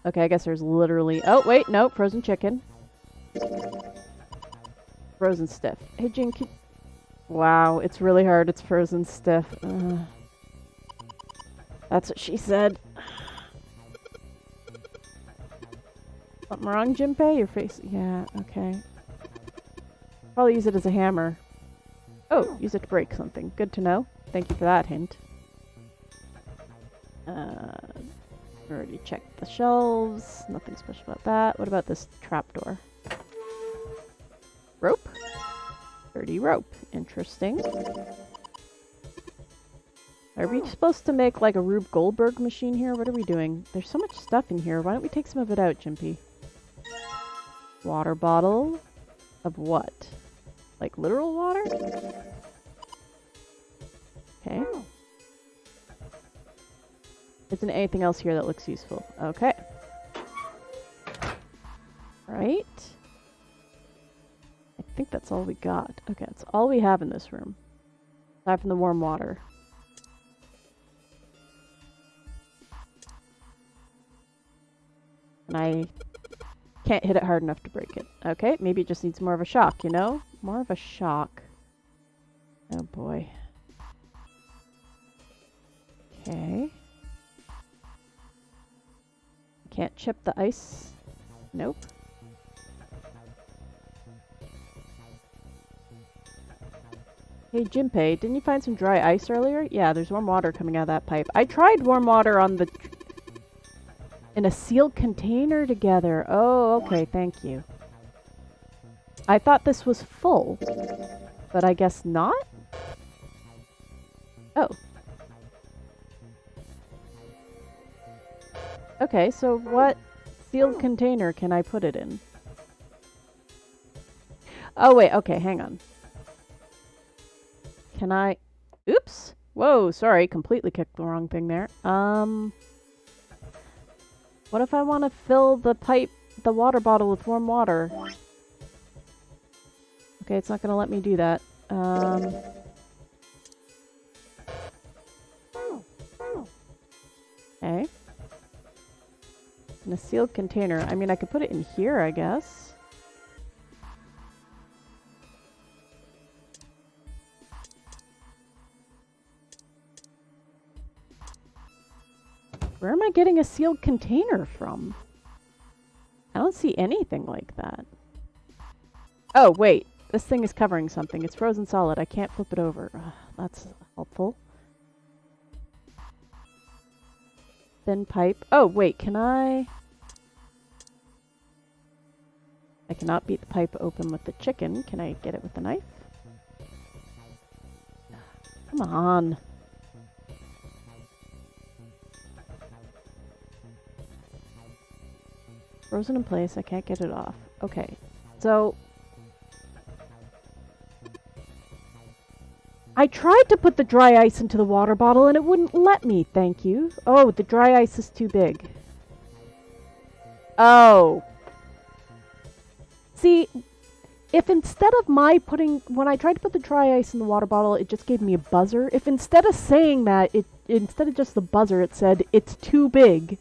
Okay, I guess there's literally... Oh, wait, no. Frozen chicken. Frozen stiff. Hey, Jin, wow, it's really hard. It's frozen stiff. That's what she said. Something wrong, Jinpei? Your face... Yeah, okay. Probably use it as a hammer. Oh, use it to break something. Good to know. Thank you for that hint. Already checked the shelves. Nothing special about that. What about this trapdoor? Rope? Dirty rope. Interesting. Are we supposed to make like a Rube Goldberg machine here? What are we doing? There's so much stuff in here. Why don't we take some of it out, Jimpy? Water bottle. Of what? Like literal water? Okay. Isn't anything else here that looks useful? Okay. Right. I think that's all we got. Okay, that's all we have in this room. Aside from the warm water. And I can't hit it hard enough to break it. Okay, maybe it just needs more of a shock, you know? More of a shock. Oh boy. Okay. Can't chip the ice. Nope. Hey, Jinpei, didn't you find some dry ice earlier? Yeah, there's warm water coming out of that pipe. I tried warm water on the... in a sealed container together. Oh, okay, thank you. I thought this was full, but I guess not? Oh. Okay, so what sealed container can I put it in? Oh, wait, okay, hang on. Can I... Oops! Whoa, sorry, completely kicked the wrong thing there. What if I want to fill the water bottle with warm water? Okay, it's not going to let me do that. Okay. In a sealed container. I mean, I could put it in here, I guess. Where am I getting a sealed container from? I don't see anything like that. Oh, wait. This thing is covering something. It's frozen solid. I can't flip it over. Ugh, that's helpful. Thin pipe. Oh, wait. Can I... I cannot beat the pipe open with the chicken. Can I get it with the knife? Come on. Frozen in place. I can't get it off. Okay. So... I tried to put the dry ice into the water bottle and it wouldn't let me. Thank you. Oh, the dry ice is too big. Oh. See, if instead of when I tried to put the dry ice in the water bottle, it just gave me a buzzer. If instead of saying that, instead of just the buzzer, it said, it's too big,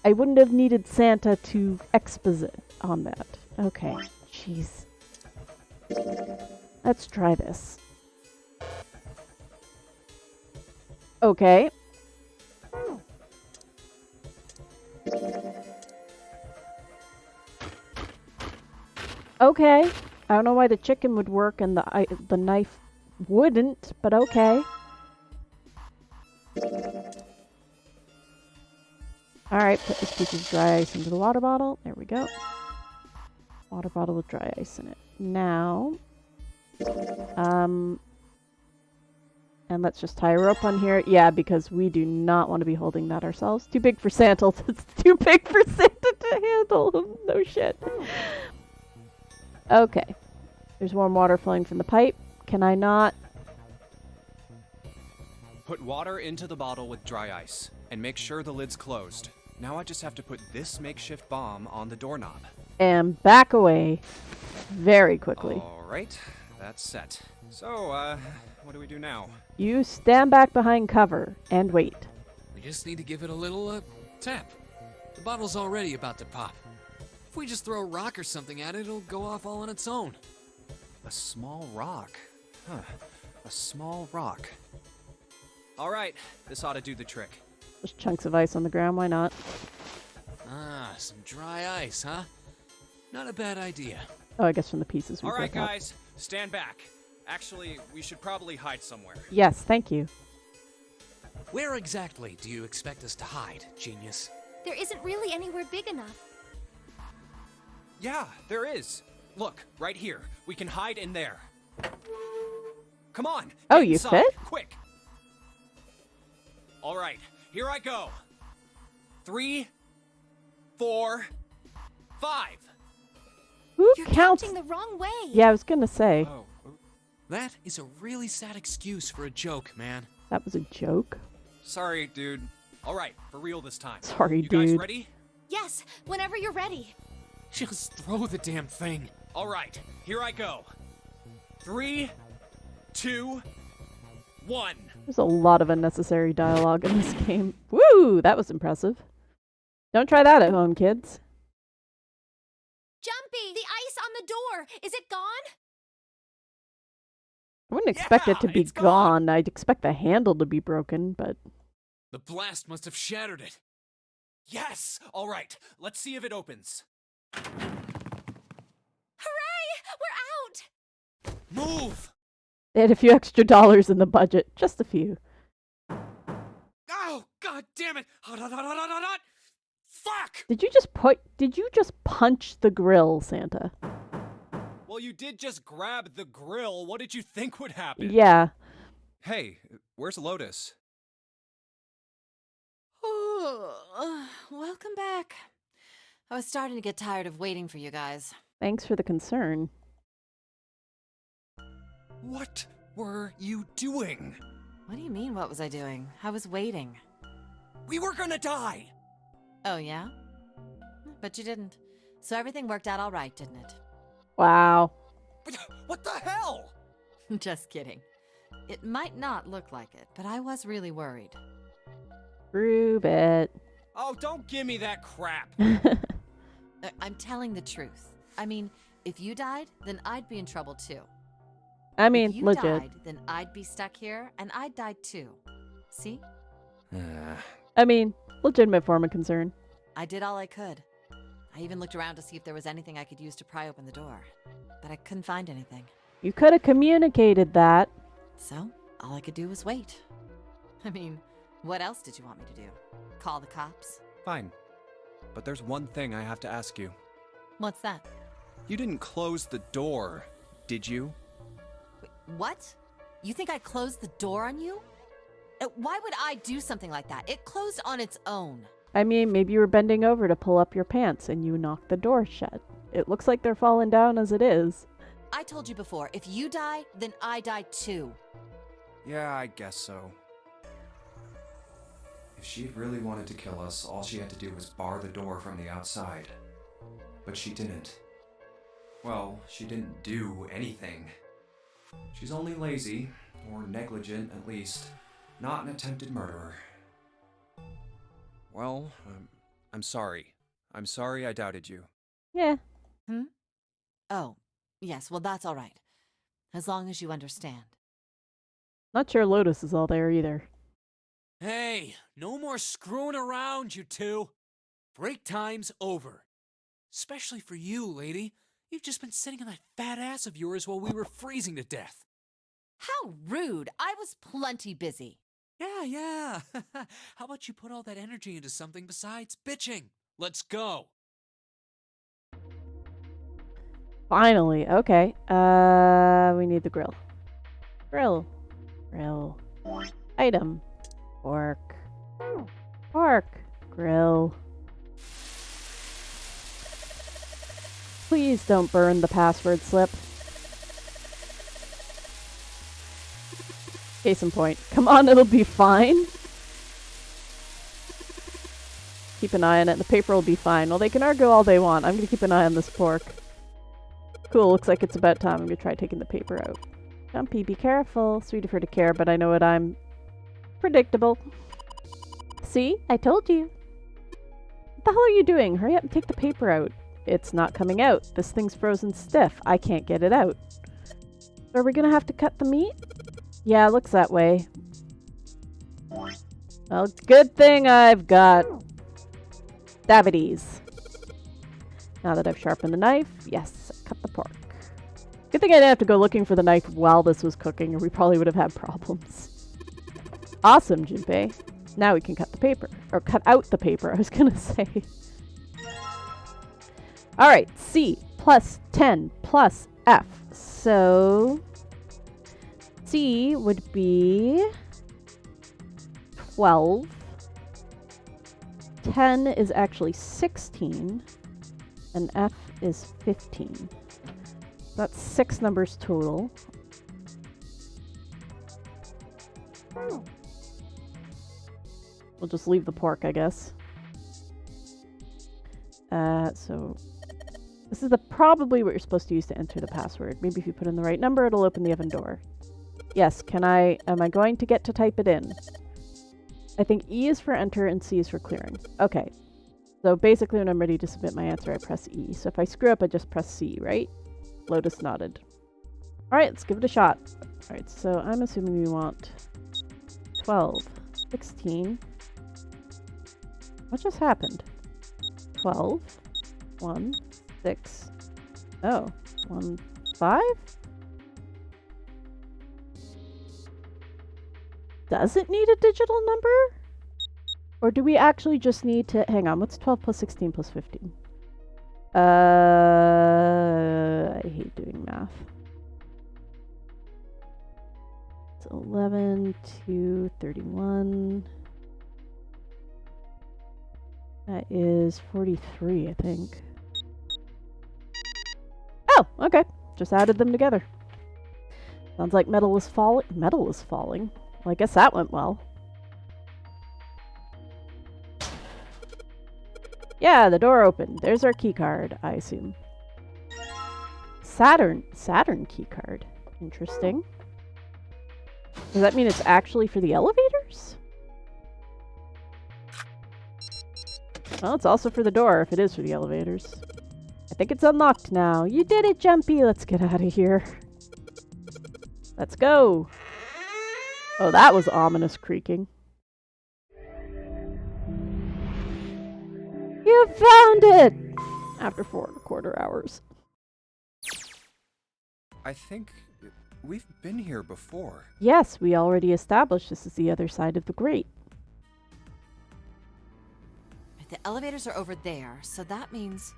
I wouldn't have needed Santa to exposit on that. Okay. Jeez. Let's try this. Okay. Okay. I don't know why the chicken would work and the knife wouldn't, but okay. Alright, put this piece of dry ice into the water bottle. There we go. Water bottle with dry ice in it. Now, and let's just tie a rope on here. Yeah, because we do not want to be holding that ourselves. Too big for Santa. It's too big for Santa to handle. No shit. Okay. There's warm water flowing from the pipe. Can I not? Put water into the bottle with dry ice, and make sure the lid's closed. Now I just have to put this makeshift bomb on the doorknob. And back away very quickly. Alright, that's set. So, what do we do now? You stand back behind cover and wait. We just need to give it a little, tap. The bottle's already about to pop. If we just throw a rock or something at it, it'll go off all on its own. A small rock. Huh. A small rock. Alright, this ought to do the trick. Just chunks of ice on the ground, why not? Ah, some dry ice, huh? Not a bad idea. Oh, I guess from the pieces we Alright, broke up. guys, stand back. Actually, we should probably hide somewhere. Yes, thank you. Where exactly do you expect us to hide, genius? There isn't really anywhere big enough. Yeah, there is. Look, right here. We can hide in there. Come on. Oh, get you inside, fit? Quick. All right, here I go. 3, 4, 5. Who You're counts? counting the wrong way. Yeah, I was gonna say. Oh. That is a really sad excuse for a joke, man. That was a joke. Sorry, dude. All right, for real this time. Sorry, you guys dude. ready? Yes, whenever you're ready. Just throw the damn thing. All right, here I go. 3, 2, 1. There's a lot of unnecessary dialogue in this game. Woo! That was impressive. Don't try that at home, kids. Jumpy, the ice on the door. Is it gone? I wouldn't expect it to Yeah, be it's gone. gone. I'd expect the handle to be broken, but... The blast must have shattered it. Yes! All right, let's see if it opens. Hooray! We're out! Move! They had a few extra dollars in the budget. Just a few. Oh, god damn it! Hot, hot, hot, hot, hot, hot, hot! Fuck! Did you just punch the grill, Santa? Well, you did just grab the grill. What did you think would happen? Yeah. Hey, where's Lotus? Welcome back. I was starting to get tired of waiting for you guys. Thanks for the concern. What were you doing? What do you mean, what was I doing? I was waiting. We were gonna die! Oh, yeah? But you didn't. So everything worked out all right, didn't it? Wow. What the hell? Just kidding. It might not look like it, but I was really worried. Prove it. Oh, don't give me that crap. I'm telling the truth. I mean, if you died, then I'd be in trouble too. I mean, if you legit. died, then I'd be stuck here, and I'd die too. See? I mean, legitimate form of concern. I did all I could. I even looked around to see if there was anything I could use to pry open the door, but I couldn't find anything. You could have communicated that. So, all I could do was wait. I mean, what else did you want me to do? Call the cops? Fine. But there's one thing I have to ask you. What's that? You didn't close the door, did you? Wait, what? You think I closed the door on you? Why would I do something like that? It closed on its own. I mean, maybe you were bending over to pull up your pants and you knocked the door shut. It looks like they're falling down as it is. I told you before, if you die, then I die too. Yeah, I guess so. If she'd really wanted to kill us, all she had to do was bar the door from the outside. But she didn't. Well, she didn't do anything. She's only lazy, or negligent at least, not an attempted murderer. Well, I'm sorry. I'm sorry I doubted you. Yeah. Oh, yes, well that's all right. As long as you understand. Not sure Lotus is all there either. Hey, no more screwing around, you two. Break time's over. Especially for you, lady. You've just been sitting on that fat ass of yours while we were freezing to death. How rude! I was plenty busy. Yeah. How about you put all that energy into something besides bitching? Let's go. Finally. Okay. We need the grill. Grill. Item. Fork. Grill. Please don't burn the password slip. Case in point. Come on, it'll be fine. Keep an eye on it. The paper will be fine. Well, they can argue all they want. I'm going to keep an eye on this pork. Cool, looks like it's about time. I'm going to try taking the paper out. Jumpy, be careful. Sweet of her to care, but I know what I'm... Predictable. See? I told you. What the hell are you doing? Hurry up and take the paper out. It's not coming out. This thing's frozen stiff. I can't get it out. Are we gonna have to cut the meat? Yeah, it looks that way. Well, good thing I've got Davides. Now that I've sharpened the knife, yes, cut the pork. Good thing I didn't have to go looking for the knife while this was cooking, or we probably would have had problems. Awesome, Junpei. Now we can cut the paper. Or cut out the paper, I was gonna say. Alright, C plus 10 plus F. So C would be 12. 10 is actually 16. And F is 15. That's 6 numbers total. We'll just leave the pork, I guess. So this is probably what you're supposed to use to enter the password. Maybe if you put in the right number, it'll open the oven door. Yes, am I going to get to type it in? I think E is for enter and C is for clearing. Okay. So basically when I'm ready to submit my answer, I press E. So if I screw up, I just press C, right? Lotus nodded. Alright, let's give it a shot. Alright, so I'm assuming we want 12, 16. What just happened? 12, 1, 6, oh, 1, 5? Does it need a digital number? Or do we actually just need to... Hang on, what's 12 plus 16 plus 15? I hate doing math. It's 11 to 31. That is 43, I think. Oh, okay. Just added them together. Sounds like metal is falling. Metal is falling. Well, I guess that went well. Yeah, the door opened. There's our key card, I assume. Saturn key card. Interesting. Does that mean it's actually for the elevators? Well, it's also for the door if it is for the elevators. I think it's unlocked now. You did it, Jumpy. Let's get out of here. Let's go. Oh, that was ominous creaking. You found it! After 4¼ hours. I think we've been here before. Yes, we already established this is the other side of the grate. The elevators are over there, so that means...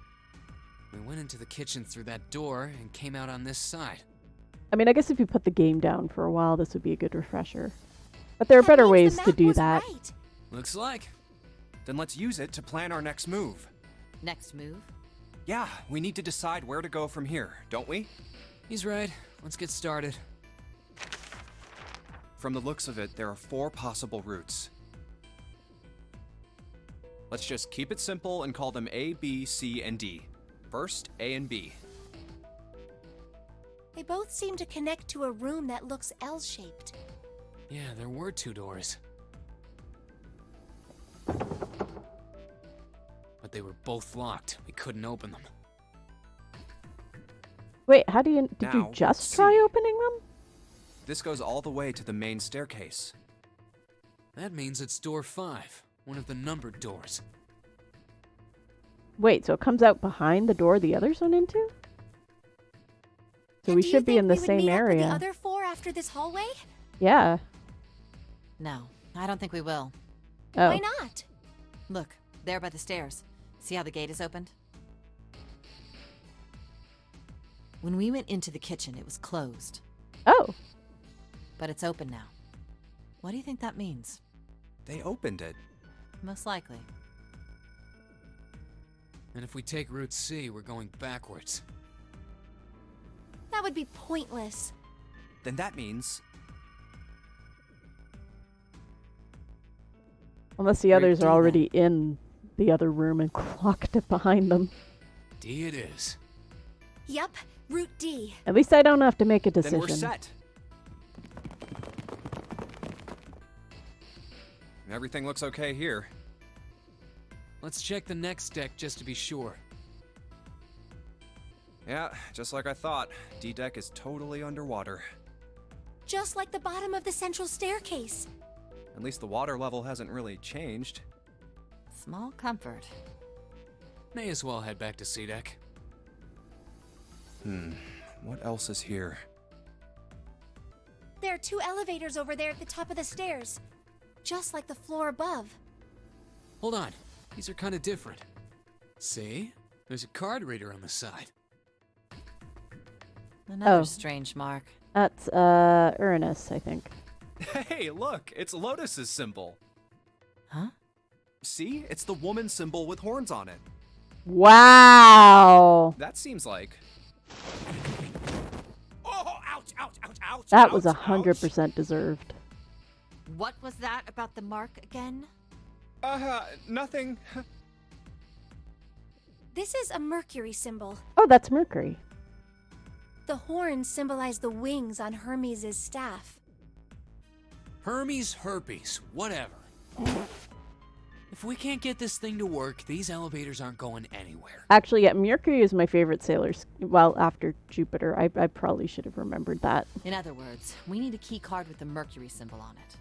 We went into the kitchen through that door and came out on this side. I mean, I guess if you put the game down for a while, this would be a good refresher. But there are better ways to do that. Right. Looks like. Then let's use it to plan our next move. Next move? Yeah, we need to decide where to go from here, don't we? He's right. Let's get started. From the looks of it, there are 4 possible routes. Let's just keep it simple and call them A, B, C, and D. First, A and B. They both seem to connect to a room that looks L-shaped. Yeah, there were 2 doors. But they were both locked. We couldn't open them. Wait, how do you... Did you Now, just C. try opening them? This goes all the way to the main staircase. That means it's door 5, one of the numbered doors. Wait, so it comes out behind the door the others went into? So we should be in the same area. The other 4 after this hallway? Yeah. No, I don't think we will. Oh. Why not? Look, there by the stairs. See how the gate is opened? When we went into the kitchen, it was closed. Oh. But it's open now. What do you think that means? They opened it. Most likely. And if we take Route C, we're going backwards. That would be pointless. Then that means... Unless the others are already in the other room and locked it behind them. D it is. Yep, Route D. At least I don't have to make a decision. Then we're set. Everything looks okay here. Let's check the next deck just to be sure. Yeah, just like I thought. D-Deck is totally underwater. Just like the bottom of the central staircase. At least the water level hasn't really changed. Small comfort. May as well head back to C-Deck. What else is here? There are 2 elevators over there at the top of the stairs. Just like the floor above. Hold on, these are kind of different. See? There's a card reader on the side. Another Oh. strange mark. That's Uranus, I think. Hey, look! It's Lotus's symbol. Huh? See? It's the woman symbol with horns on it. Wow! That seems like... Oh, ouch, ouch, ouch, ouch. That was ouch, 100% deserved. What was that about the mark again? Nothing. This is a Mercury symbol. Oh, that's Mercury. The horns symbolize the wings on Hermes' staff. Hermes, herpes, whatever. If we can't get this thing to work, these elevators aren't going anywhere. Actually, yeah, Mercury is my favorite sailor. Well, after Jupiter. I probably should have remembered that. In other words, we need a key card with the Mercury symbol on it.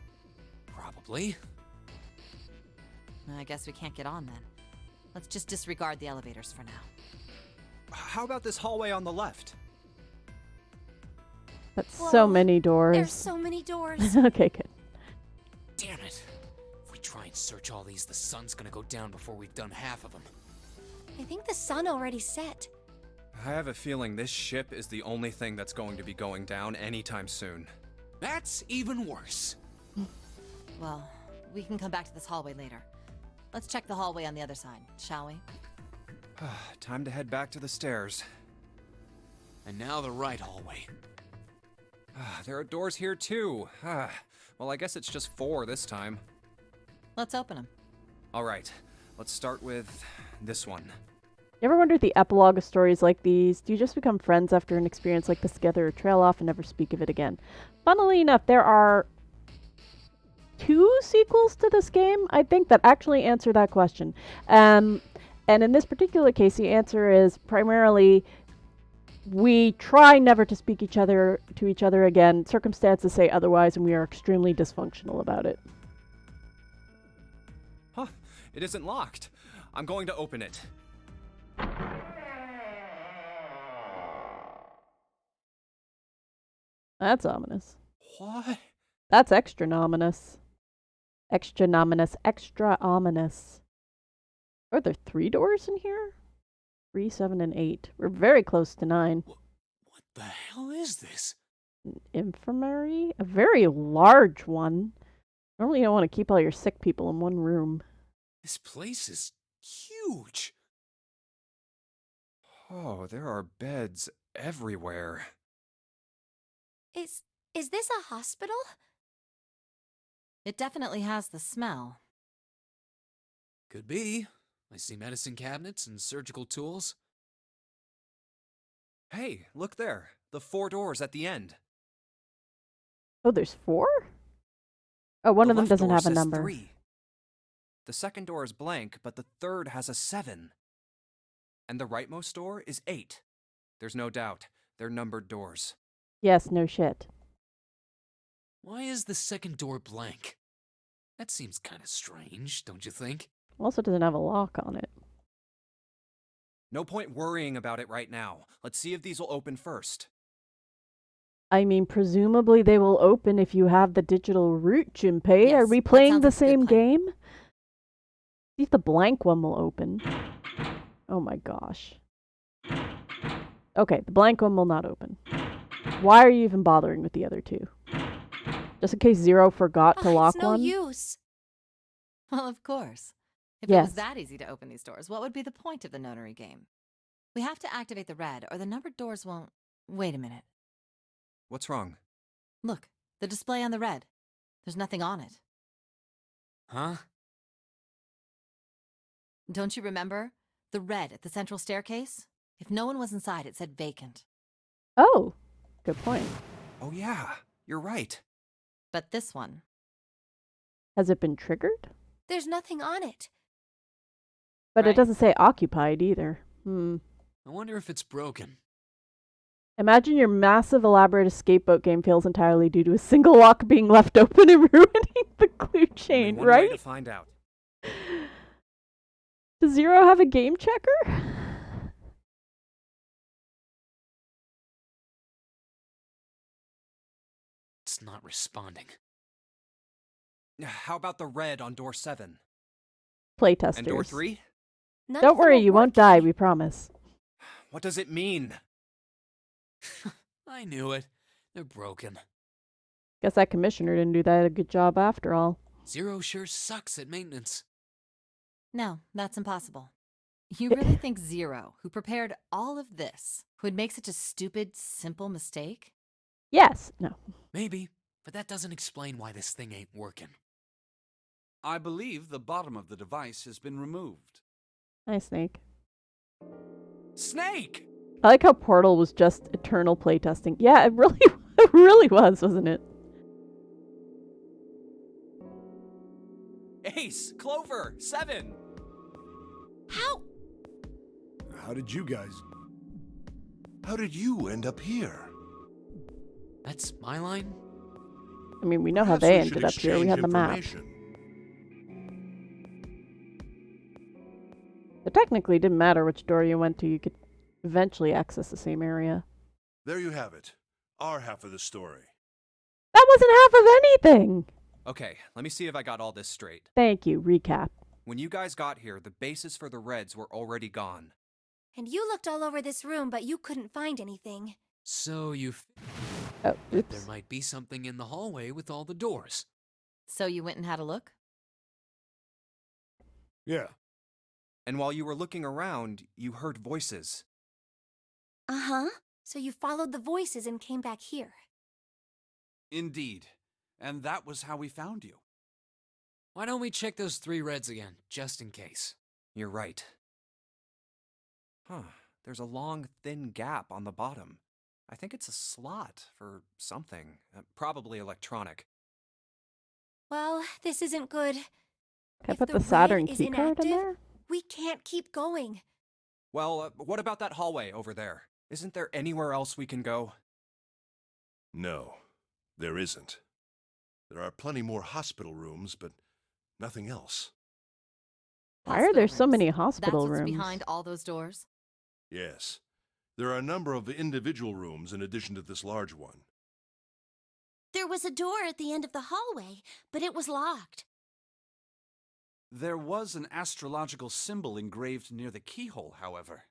Probably. I guess we can't get on then. Let's just disregard the elevators for now. How about this hallway on the left? That's Whoa, so many doors. There's so many doors. Okay, good. Damn it. If we try and search all these, the sun's gonna go down before we've done half of them. I think the sun already set. I have a feeling this ship is the only thing that's going to be going down anytime soon. That's even worse. Well, we can come back to this hallway later. Let's check the hallway on the other side, shall we? Time to head back to the stairs. And now the right hallway. There are doors here too. Well, I guess it's just 4 this time. Let's open them. All right, let's start with this one. You ever wondered the epilogue of stories like these? Do you just become friends after an experience like this together, or trail off and never speak of it again? Funnily enough, there are 2 sequels to this game, I think, that actually answer that question. And in this particular case, the answer is primarily we try never to speak to each other again. Circumstances say otherwise, and we are extremely dysfunctional about it. Huh, it isn't locked. I'm going to open it. That's ominous. What? That's extra ominous. Extra ominous. Extra ominous. Are there 3 doors in here? 3, 7, and 8. We're very close to 9. What the hell is this? An infirmary? A very large one. Normally you don't want to keep all your sick people in one room. This place is huge. Oh, there are beds everywhere. Is this a hospital? It definitely has the smell. Could be. I see medicine cabinets and surgical tools. Hey, look there. The 4 doors at the end. Oh, there's 4? Oh, one The of them left doesn't door have a says number. 3. The second door is blank, but the third has a 7. And the rightmost door is 8. There's no doubt. They're numbered doors. Yes, no shit. Why is the second door blank? That seems kind of strange, don't you think? Also doesn't have a lock on it. No point worrying about it right now. Let's see if these will open first. I mean, presumably they will open if you have the digital route, Junpei. Are Yes, we that playing sounds the like a good same plan. game? See if the blank one will open. Oh my gosh. Okay, the blank one will not open. Why are you even bothering with the other 2? Just in case Zero forgot to lock It's no one? use. Well, of course. If it Yes. was that easy to open these doors, what would be the point of the notary game? We have to activate the red, or the numbered doors won't... Wait a minute. What's wrong? Look, the display on the red. There's nothing on it. Huh? Don't you remember? The red at the central staircase? If no one was inside, it said vacant. Oh, good point. Oh yeah, you're right. But this one... Has it been triggered? There's nothing on it. But it Right. doesn't say occupied either. I wonder if it's broken. Imagine your massive, elaborate escape boat game fails entirely due to a single lock being left open and ruining the clue chain, Only one way right? to find out. Does Zero have a game checker? It's not responding. How about the red on door 7? Playtesters. And door 3? None Don't of them worry, are you won't die, working. we promise. What does it mean? I knew it. They're broken. Guess that commissioner didn't do that a good job after all. Zero sure sucks at maintenance. No, that's impossible. You really think Zero, who prepared all of this, would make such a stupid, simple mistake? Yes. No. Maybe, but that doesn't explain why this thing ain't working. I believe the bottom of the device has been removed. Hi, Snake. Snake! I like how Portal was just eternal playtesting. Yeah, it really, it really was, wasn't it? Ace! Clover! 7! How did you guys... How did you end up here? That's my line? I mean, we know how Perhaps they we should ended up here. We exchange had the map. information. It technically didn't matter which door you went to. You could eventually access the same area. There you have it. Our half of the story. That wasn't half of anything! Okay, let me see if I got all this straight. Thank you. Recap. When you guys got here, the bases for the Reds were already gone. And you looked all over this room, but you couldn't find anything. So you Oh, there oops. might be something in the hallway with all the doors. So you went and had a look? Yeah. And while you were looking around, you heard voices. Uh-huh. So you followed the voices and came back here. Indeed. And that was how we found you. Why don't we check those 3 reds again, just in case? You're right. Huh. There's a long, thin gap on the bottom. I think it's a slot for something. Probably electronic. Well, this isn't good. Can I If put the red Saturn is keycard in inactive, there? we can't keep going. Well, what about that hallway over there? Isn't there anywhere else we can go? No, there isn't. There are plenty more hospital rooms, but nothing else. Why are there so Hospital many rooms. hospital That's what's rooms? behind all those doors? Yes. There are a number of individual rooms in addition to this large one. There was a door at the end of the hallway, but it was locked. There was an astrological symbol engraved near the keyhole, however.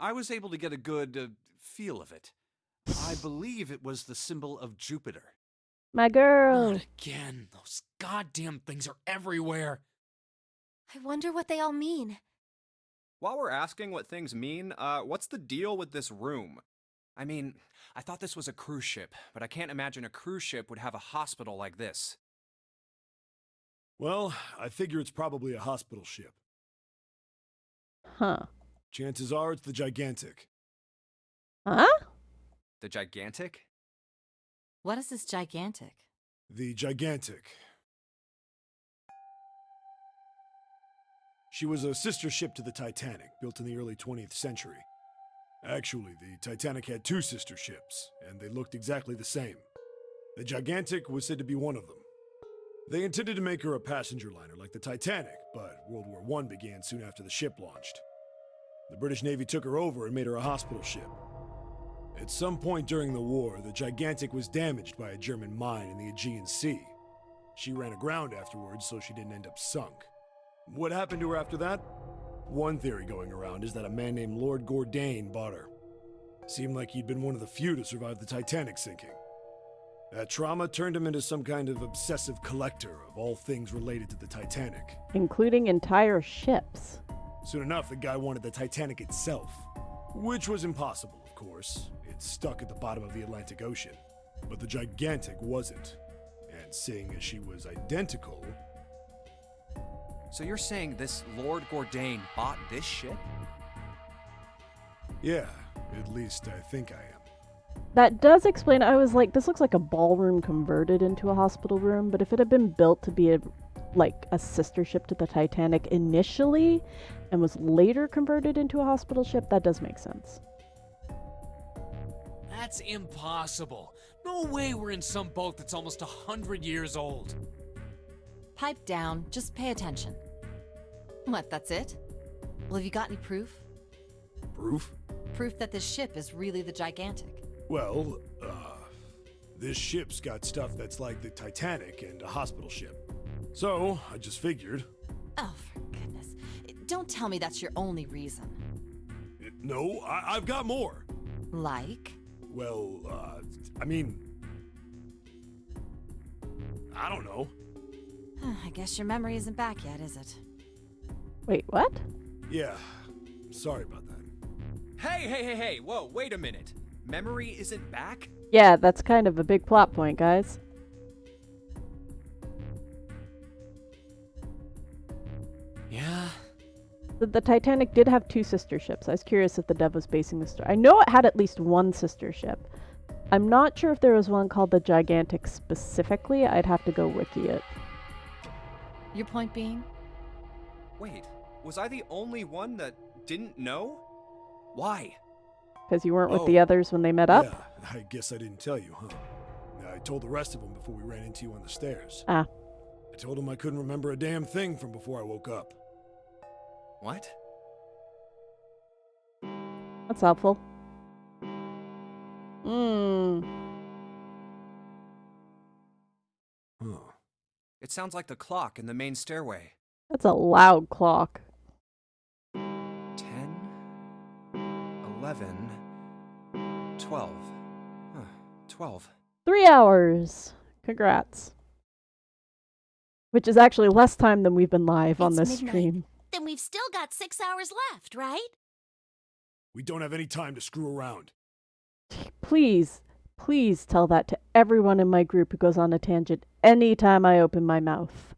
I was able to get a good feel of it. I believe it was the symbol of Jupiter. My girl. Not again. Those goddamn things are everywhere. I wonder what they all mean. While we're asking what things mean, what's the deal with this room? I mean, I thought this was a cruise ship, but I can't imagine a cruise ship would have a hospital like this. Well, I figure it's probably a hospital ship. Huh. Chances are it's the Gigantic. Huh? The Gigantic? What is this gigantic? The Gigantic. She was a sister ship to the Titanic, built in the early 20th century. Actually, the Titanic had 2 sister ships, and they looked exactly the same. The Gigantic was said to be one of them. They intended to make her a passenger liner like the Titanic, but World War I began soon after the ship launched. The British Navy took her over and made her a hospital ship. At some point during the war, the Gigantic was damaged by a German mine in the Aegean Sea. She ran aground afterwards, so she didn't end up sunk. What happened to her after that? One theory going around is that a man named Lord Gourdane bought her. Seemed like he'd been one of the few to survive the Titanic sinking. That trauma turned him into some kind of obsessive collector of all things related to the Titanic. Including entire ships. Soon enough, the guy wanted the Titanic itself. Which was impossible, of course. It's stuck at the bottom of the Atlantic Ocean. But the Gigantic wasn't. And seeing as she was identical... So you're saying this Lord Gourdane bought this ship? Yeah, at least I think I am. That does explain. I was like, this looks like a ballroom converted into a hospital room, but if it had been built to be like a sister ship to the Titanic initially and was later converted into a hospital ship, that does make sense. That's impossible. No way we're in some boat that's almost 100 years old. Pipe down, just pay attention. What, that's it? Well, have you got any proof? Proof? Proof that this ship is really the Gigantic. Well, this ship's got stuff that's like the Titanic and a hospital ship. So, I just figured. Oh, for goodness. Don't tell me that's your only reason. No, I've got more. Like? Well, I mean... I don't know. I guess your memory isn't back yet, is it? Wait, what? Yeah, sorry about that. Hey, whoa, wait a minute. Memory isn't back? Yeah, that's kind of a big plot point, guys. Yeah. The Titanic did have 2 sister ships. I was curious if the dev was basing the story. I know it had at least 1 sister ship. I'm not sure if there was one called the Gigantic specifically. I'd have to go wiki it. Your point being? Wait, was I the only one that didn't know? Why? Because you weren't with the others when they met up? Yeah, I guess I didn't tell you, huh? I told the rest of them before we ran into you on the stairs. Ah. I told them I couldn't remember a damn thing from before I woke up. What? That's helpful. Huh. It sounds like the clock in the main stairway. That's a loud clock. 10, 11, 12. Huh, 12. 3 hours. Congrats. Which is actually less time than we've been live on this midnight. stream. Then we've still got 6 hours left, right? We don't have any time to screw around. Please, please tell that to everyone in my group who goes on a tangent anytime I open my mouth.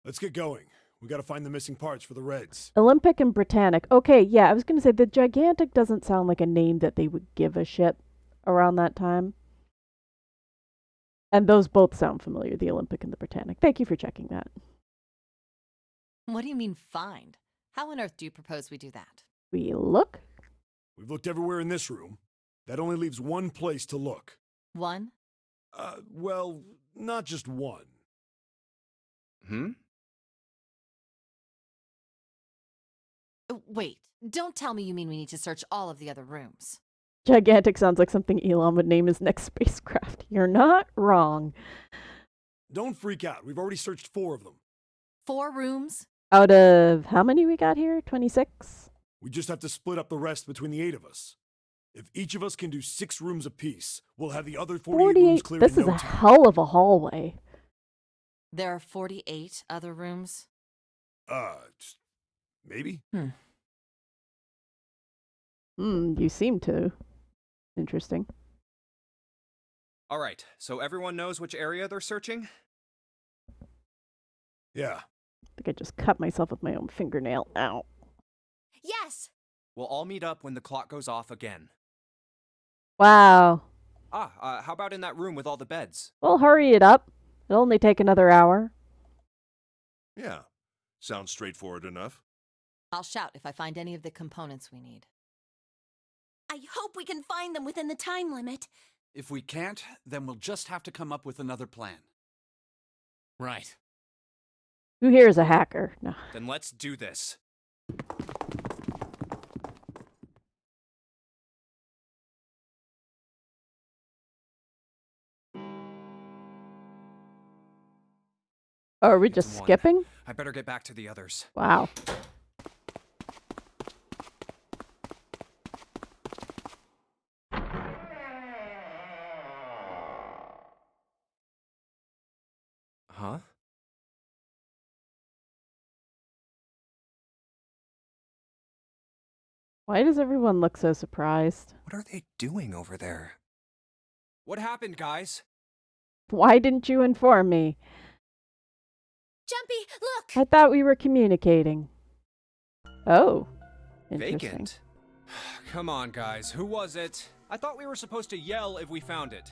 Let's get going. We gotta find the missing parts for the Reds. Olympic and Britannic. Okay, yeah, I was going to say the Gigantic doesn't sound like a name that they would give a ship around that time. And those both sound familiar, the Olympic and the Britannic. Thank you for checking that. What do you mean, find? How on earth do you propose we do that? We look? We've looked everywhere in this room. That only leaves one place to look. One? Well, not just one. Wait, don't tell me you mean we need to search all of the other rooms. Gigantic sounds like something Elon would name his next spacecraft. You're not wrong. Don't freak out. We've already searched 4 of them. 4 rooms? Out of how many we got here? 26? We just have to split up the rest between the 8 of us. If each of us can do 6 rooms apiece, we'll have the other 48 rooms cleared This in is no a time. hell of a hallway. There are 48 other rooms? Maybe? You seem to. Interesting. All right, so everyone knows which area they're searching? Yeah. I think I just cut myself with my own fingernail. Ow. Yes! We'll all meet up when the clock goes off again. Wow. How about in that room with all the beds? Well, hurry it up. It'll only take another hour. Yeah, sounds straightforward enough. I'll shout if I find any of the components we need. I hope we can find them within the time limit. If we can't, then we'll just have to come up with another plan. Right. Who here is a hacker? No. Then let's do this. Oh, are we It's just 1. skipping? I better get back to the others. Wow. Huh? Why does everyone look so surprised? What are they doing over there? What happened, guys? Why didn't you inform me? Jumpy, look! I thought we were communicating. Oh. Interesting. Vacant. Come on, guys. Who was it? I thought we were supposed to yell if we found it.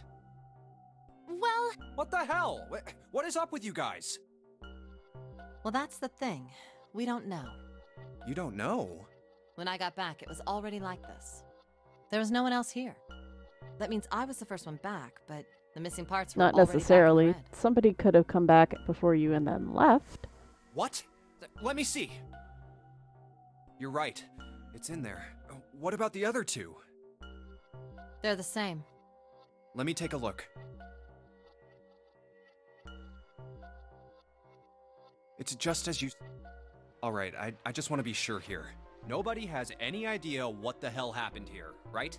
Well... What the hell? What is up with you guys? Well, that's the thing. We don't know. You don't know? When I got back, it was already like this. There was no one else here. That means I was the first one back, but the missing parts were Not already back in the necessarily. red. Somebody could have come back before you and then left. What? Let me see. You're right. It's in there. What about the other two? They're the same. Let me take a look. It's just as you... Alright, I just want to be sure here. Nobody has any idea what the hell happened here, right?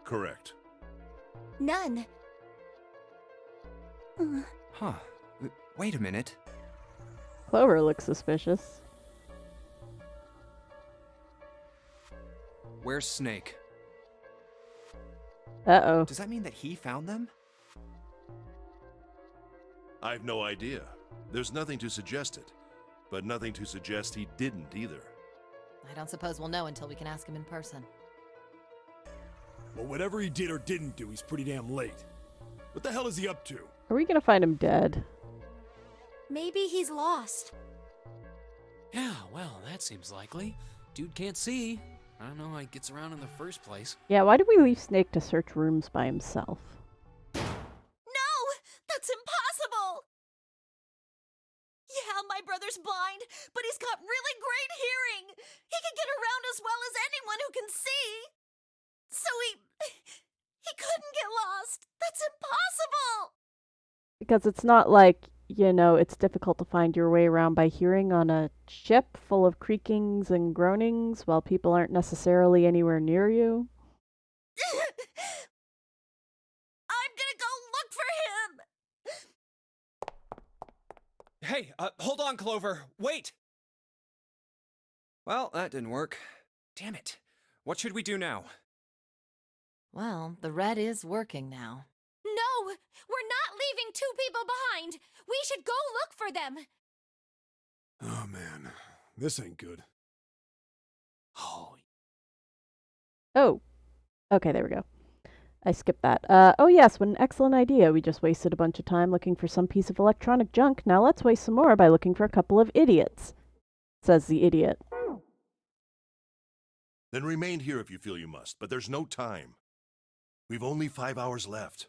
Correct. None. Huh. Wait a minute. Clover looks suspicious. Where's Snake? Uh-oh. Does that mean that he found them? I've no idea. There's nothing to suggest it, but nothing to suggest he didn't either. I don't suppose we'll know until we can ask him in person. Well, whatever he did or didn't do, he's pretty damn late. What the hell is he up to? Are we gonna find him dead? Maybe he's lost. Yeah, well, that seems likely. Dude can't see. I don't know how he gets around in the first place. Yeah, why did we leave Snake to search rooms by himself? No! That's impossible! Yeah, my brother's blind, but he's got really great hearing. He can get around as well as anyone who can see. So he couldn't get lost. That's impossible! Because it's not like, you know, it's difficult to find your way around by hearing on a ship full of creakings and groanings while people aren't necessarily anywhere near you. I'm gonna go look for him! Hey, hold on, Clover. Wait! Well, that didn't work. Damn it. What should we do now? Well, the red is working now. No! We're not leaving two people behind! We should go look for them! Oh, man. This ain't good. Oh, Oh. Okay, there we go. I skipped that. Oh yes, what an excellent idea. We just wasted a bunch of time looking for some piece of electronic junk. Now let's waste some more by looking for a couple of idiots, says the idiot. Then remain here if you feel you must, but there's no time. We've only 5 hours left.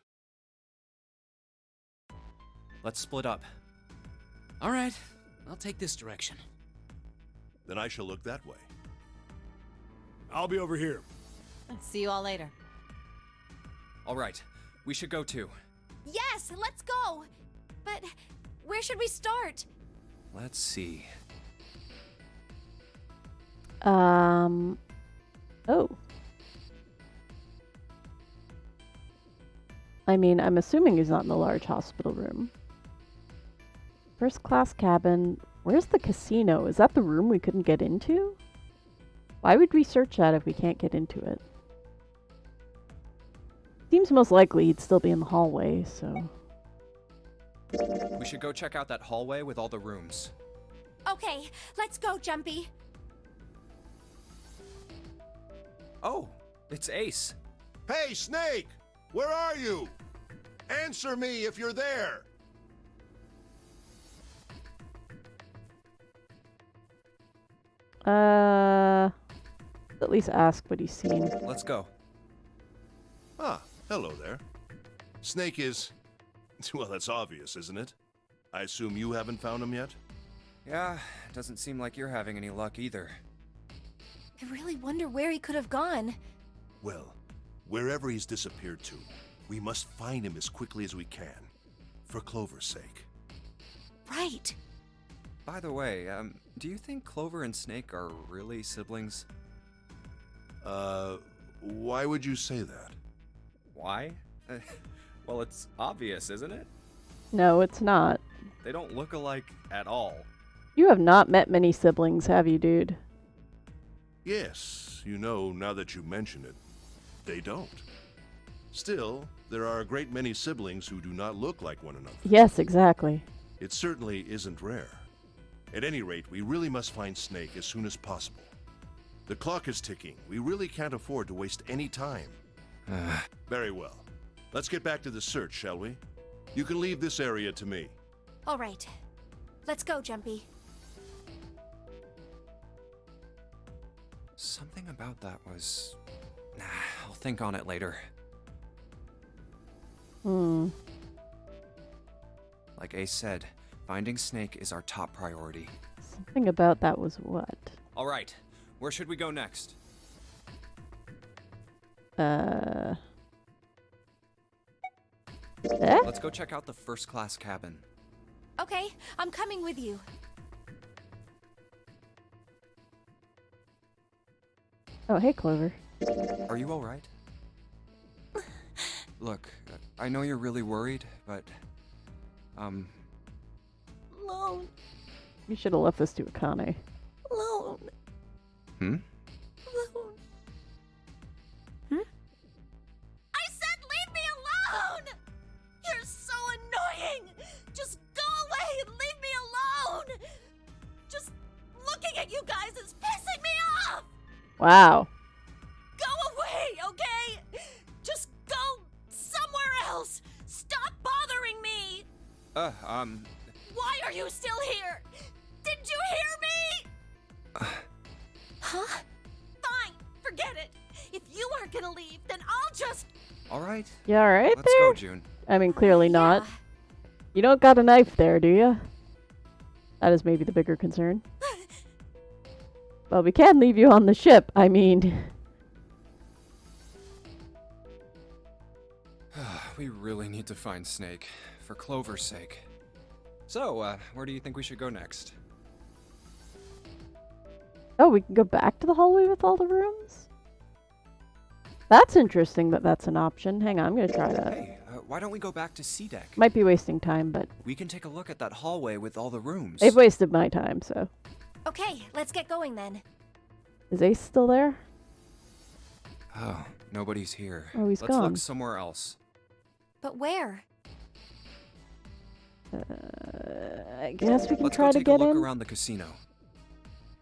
Let's split up. all right. I'll take this direction. Then I shall look that way. I'll be over here. See you all later. Alright, we should go too. Yes, let's go! But where should we start? Let's see. Oh. I mean, I'm assuming he's not in the large hospital room. First class cabin. Where's the casino? Is that the room we couldn't get into? Why would we search that if we can't get into it? Seems most likely he'd still be in the hallway, so... We should go check out that hallway with all the rooms. Okay, let's go, Jumpy. Oh, it's Ace. Hey, Snake! Where are you? Answer me if you're there! At least ask what he's seen. Let's go. Ah, hello there. Snake is... Well, that's obvious, isn't it? I assume you haven't found him yet? Yeah, doesn't seem like you're having any luck either. I really wonder where he could have gone. Well, wherever he's disappeared to, we must find him as quickly as we can. For Clover's sake. Right. By the way, do you think Clover and Snake are really siblings? Why would you say that? Why? Well, it's obvious, isn't it? No, it's not. They don't look alike at all. You have not met many siblings, have you, dude? Yes, you know, now that you mention it, they don't. Still, there are a great many siblings who do not look like one another. Yes, exactly. It certainly isn't rare. At any rate, we really must find Snake as soon as possible. The clock is ticking. We really can't afford to waste any time. Very well. Let's get back to the search, shall we? You can leave this area to me. All right. Let's go, Jumpy. Something about that was... I'll think on it later. Like Ace said, finding Snake is our top priority. Something about that was what? All right, where should we go next? Eh? Let's go check out the first-class cabin. Okay, I'm coming with you. Oh, hey, Clover. Are you all right? Look, I know you're really worried, but Alone. You should have left this to Akane. Alone. Hmm? Alone. I said leave me alone! You're so annoying! Just go away and leave me alone! Just looking at you guys is pissing me off! Wow. Go away, okay? Just go somewhere else! Stop bothering me! Why are you still here? Did you hear me? Huh? Fine, forget it. If you aren't gonna leave, then I'll just... All right. You alright Let's there? go, June. I mean, clearly not. Yeah. You don't got a knife there, do you? That is maybe the bigger concern. Well, we can leave you on the ship. I mean... We really need to find Snake, for Clover's sake. So, where do you think we should go next? Oh, we can go back to the hallway with all the rooms? That's interesting that that's an option. Hang on, I'm gonna try that. Hey, why don't we go back to C-Deck? Might be wasting time, but We can take a look at that hallway with all the rooms. they've wasted my time, so... Okay, let's get going then. Is Ace still there? Oh, nobody's here. Oh, he's Let's gone. look somewhere else. But where? I guess we can Let's try go to take get a look in. around the casino.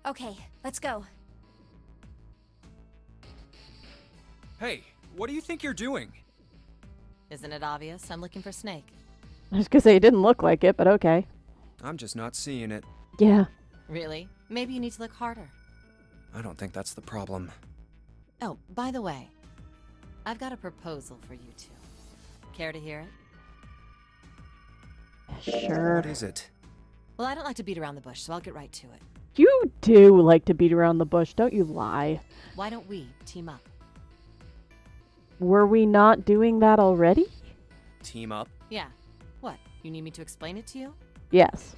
Okay, let's go. Hey, what do you think you're doing? Isn't it obvious? I'm looking for Snake. I was gonna say it didn't look like it, but okay. I'm just not seeing it. Yeah. Really? Maybe you need to look harder. I don't think that's the problem. Oh, by the way, I've got a proposal for you two. Care to hear it? Sure. What is it? Well, I don't like to beat around the bush, so I'll get right to it. You do like to beat around the bush, don't you lie? Why don't we team up? Were we not doing that already? Team up? Yeah. What? You need me to explain it to you? Yes.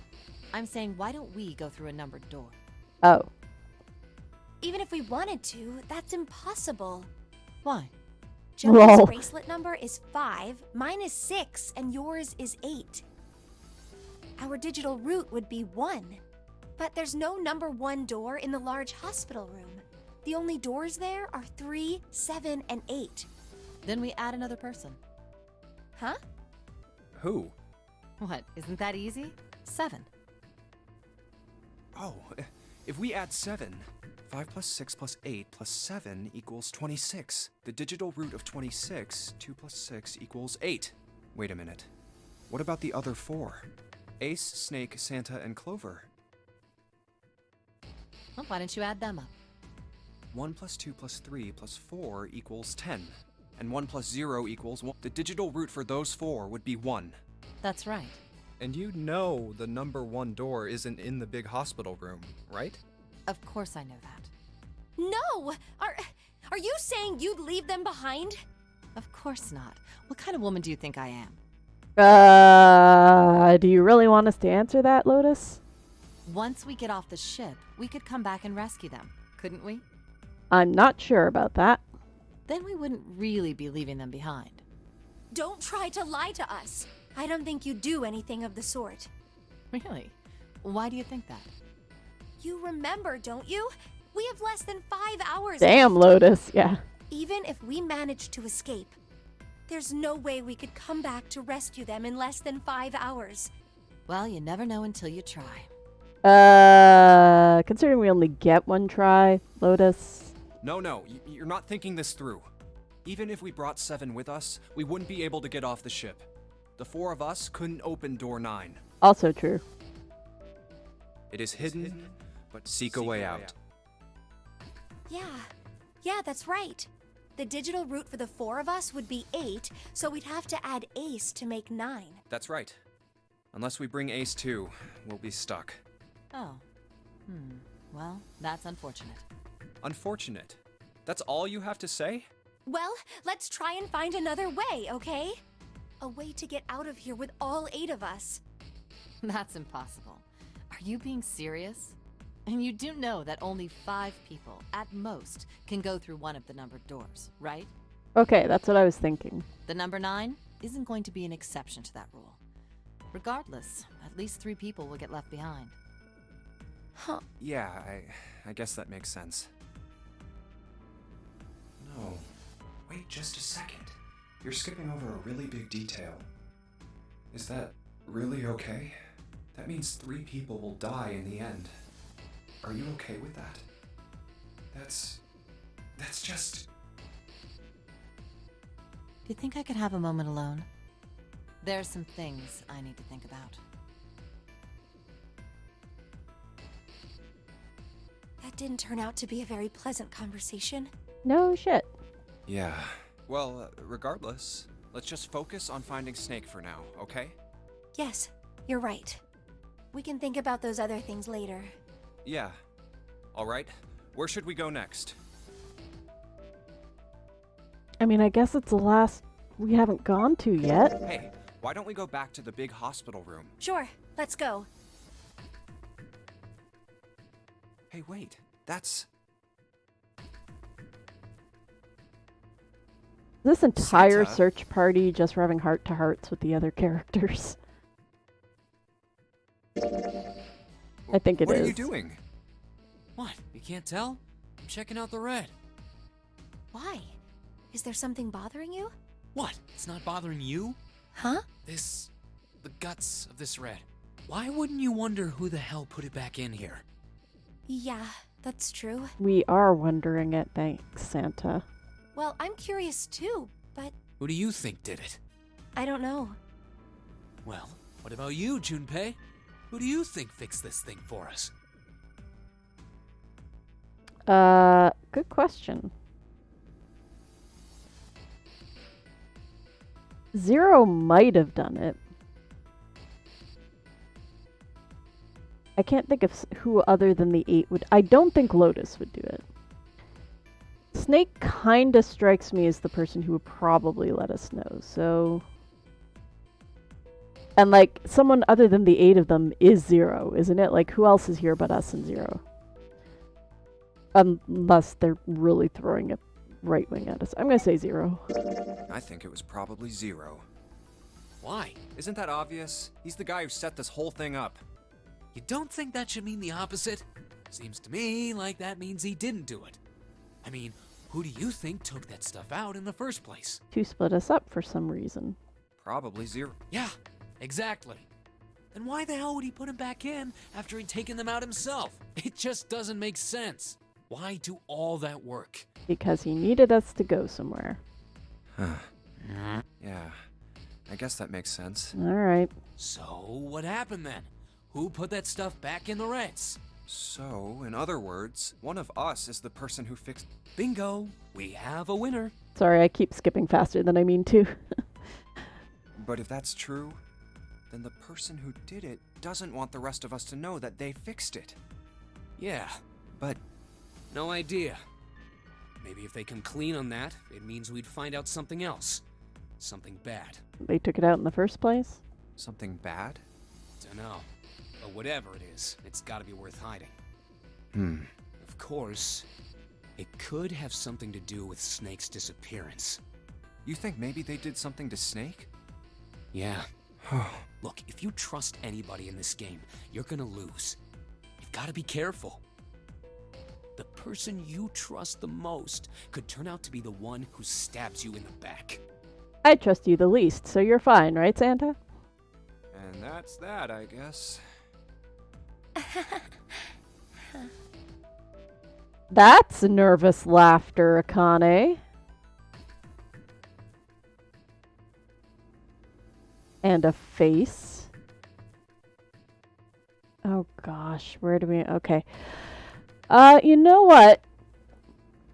I'm saying, why don't we go through a numbered door? Oh. Even if we wanted to, that's impossible. Why? Joey's Lol. bracelet number is 5, mine is 6, and yours is 8. Our digital route would be 1. But there's no number 1 door in the large hospital room. The only doors there are 3, 7, and 8. Then we add another person. Huh? Who? What? Isn't that easy? 7. Oh, if we add 7, 5 plus 6 plus 8 plus 7 equals 26. The digital root of 26, 2 plus 6 equals 8. Wait a minute. What about the other 4? Ace, Snake, Santa, and Clover. Well, why don't you add them up? 1 plus 2 plus 3 plus 4 equals 10. And 1 plus 0 equals 1. The digital root for those 4 would be 1. That's right. And you know the number 1 door isn't in the big hospital room, right? Of course I know that. No! Are you saying you'd leave them behind? Of course not. What kind of woman do you think I am? Do you really want us to answer that, Lotus? Once we get off the ship, we could come back and rescue them, couldn't we? I'm not sure about that. Then we wouldn't really be leaving them behind. Don't try to lie to us. I don't think you do anything of the sort. Really? Why do you think that? You remember, don't you? We have less than 5 hours Damn, left. Lotus, yeah. Even if we managed to escape, there's no way we could come back to rescue them in less than 5 hours. Well, you never know until you try. Considering we only get one try, Lotus. No, you're not thinking this through. Even if we brought 7 with us, we wouldn't be able to get off the ship. The 4 of us couldn't open door 9. Also true. It is hidden, but seek a way out. Yeah, that's right. The digital root for the 4 of us would be 8, so we'd have to add Ace to make 9. That's right. Unless we bring Ace too, we'll be stuck. Oh. Well, that's unfortunate. Unfortunate. That's all you have to say? Well, let's try and find another way, okay? A way to get out of here with all 8 of us. That's impossible. Are you being serious? And you do know that only 5 people, at most, can go through one of the numbered doors, right? Okay, that's what I was thinking. The number 9 isn't going to be an exception to that rule. Regardless, at least 3 people will get left behind. Huh. Yeah, I guess that makes sense. No. Wait just a second. You're skipping over a really big detail. Is that really okay? That means 3 people will die in the end. Are you okay with that? That's just... Do you think I could have a moment alone? There are some things I need to think about. That didn't turn out to be a very pleasant conversation. No shit. Yeah. Well, regardless, let's just focus on finding Snake for now, okay? Yes, you're right. We can think about those other things later. Yeah. Alright, where should we go next? I mean, I guess it's the last we haven't gone to yet. Hey, why don't we go back to the big hospital room? Sure, let's go. Hey, wait, that's... This entire Santa? search party just having heart-to-hearts with the other characters. I think it is. What are you doing? What? You can't tell? I'm checking out the red. Why? Is there something bothering you? What? It's not bothering you? Huh? The guts of this red. Why wouldn't you wonder who the hell put it back in here? Yeah, that's true. We are wondering it, thanks, Santa. Well, I'm curious too, but Who do you think did it? I don't know. Well, what about you, Junpei? Who do you think fixed this thing for us? Good question. Zero might have done it. I can't think of who other than the 8 would. I don't think Lotus would do it. Snake kinda strikes me as the person who would probably let us know, so... And, like, someone other than the 8 of them is Zero, isn't it? Like, who else is here but us and Zero? Unless they're really throwing a right wing at us. I'm gonna say Zero. I think it was probably Zero. Why? Isn't that obvious? He's the guy who set this whole thing up. You don't think that should mean the opposite? Seems to me like that means he didn't do it. I mean, who do you think took that stuff out in the first place? To split us up for some reason. Probably Zero. Yeah, exactly. Then why the hell would he put him back in after he'd taken them out himself? It just doesn't make sense. Why do all that work? Because he needed us to go somewhere. Yeah, I guess that makes sense. Alright. So, what happened then? Who put that stuff back in the Reds? So, in other words, one of us is the person who fixed... Bingo! We have a winner. Sorry, I keep skipping faster than I mean to. But if that's true, then the person who did it doesn't want the rest of us to know that they fixed it. Yeah, But no idea. Maybe if they come clean on that, it means we'd find out something else. Something bad. They took it out in the first place? something bad? Dunno. But whatever it is, it's gotta be worth hiding. Of course, it could have something to do with Snake's disappearance. You think maybe they did something to Snake? Yeah. Look, if you trust anybody in this game, you're gonna lose. You've gotta be careful. The person you trust the most could turn out to be the one who stabs you in the back. I trust you the least, so you're fine, right, Santa? And that's that, I guess. That's nervous laughter, Akane. And a face. Oh gosh, where do we... Okay. You know what?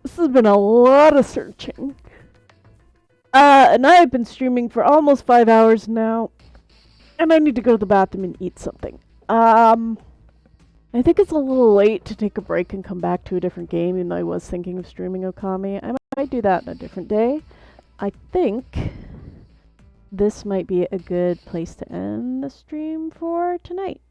This has been a lot of searching. And I have been streaming for almost 5 hours now. And I need to go to the bathroom and eat something. I think it's a little late to take a break and come back to a different game, even though I was thinking of streaming Okami. I might do that on a different day. I think this might be a good place to end the stream for tonight.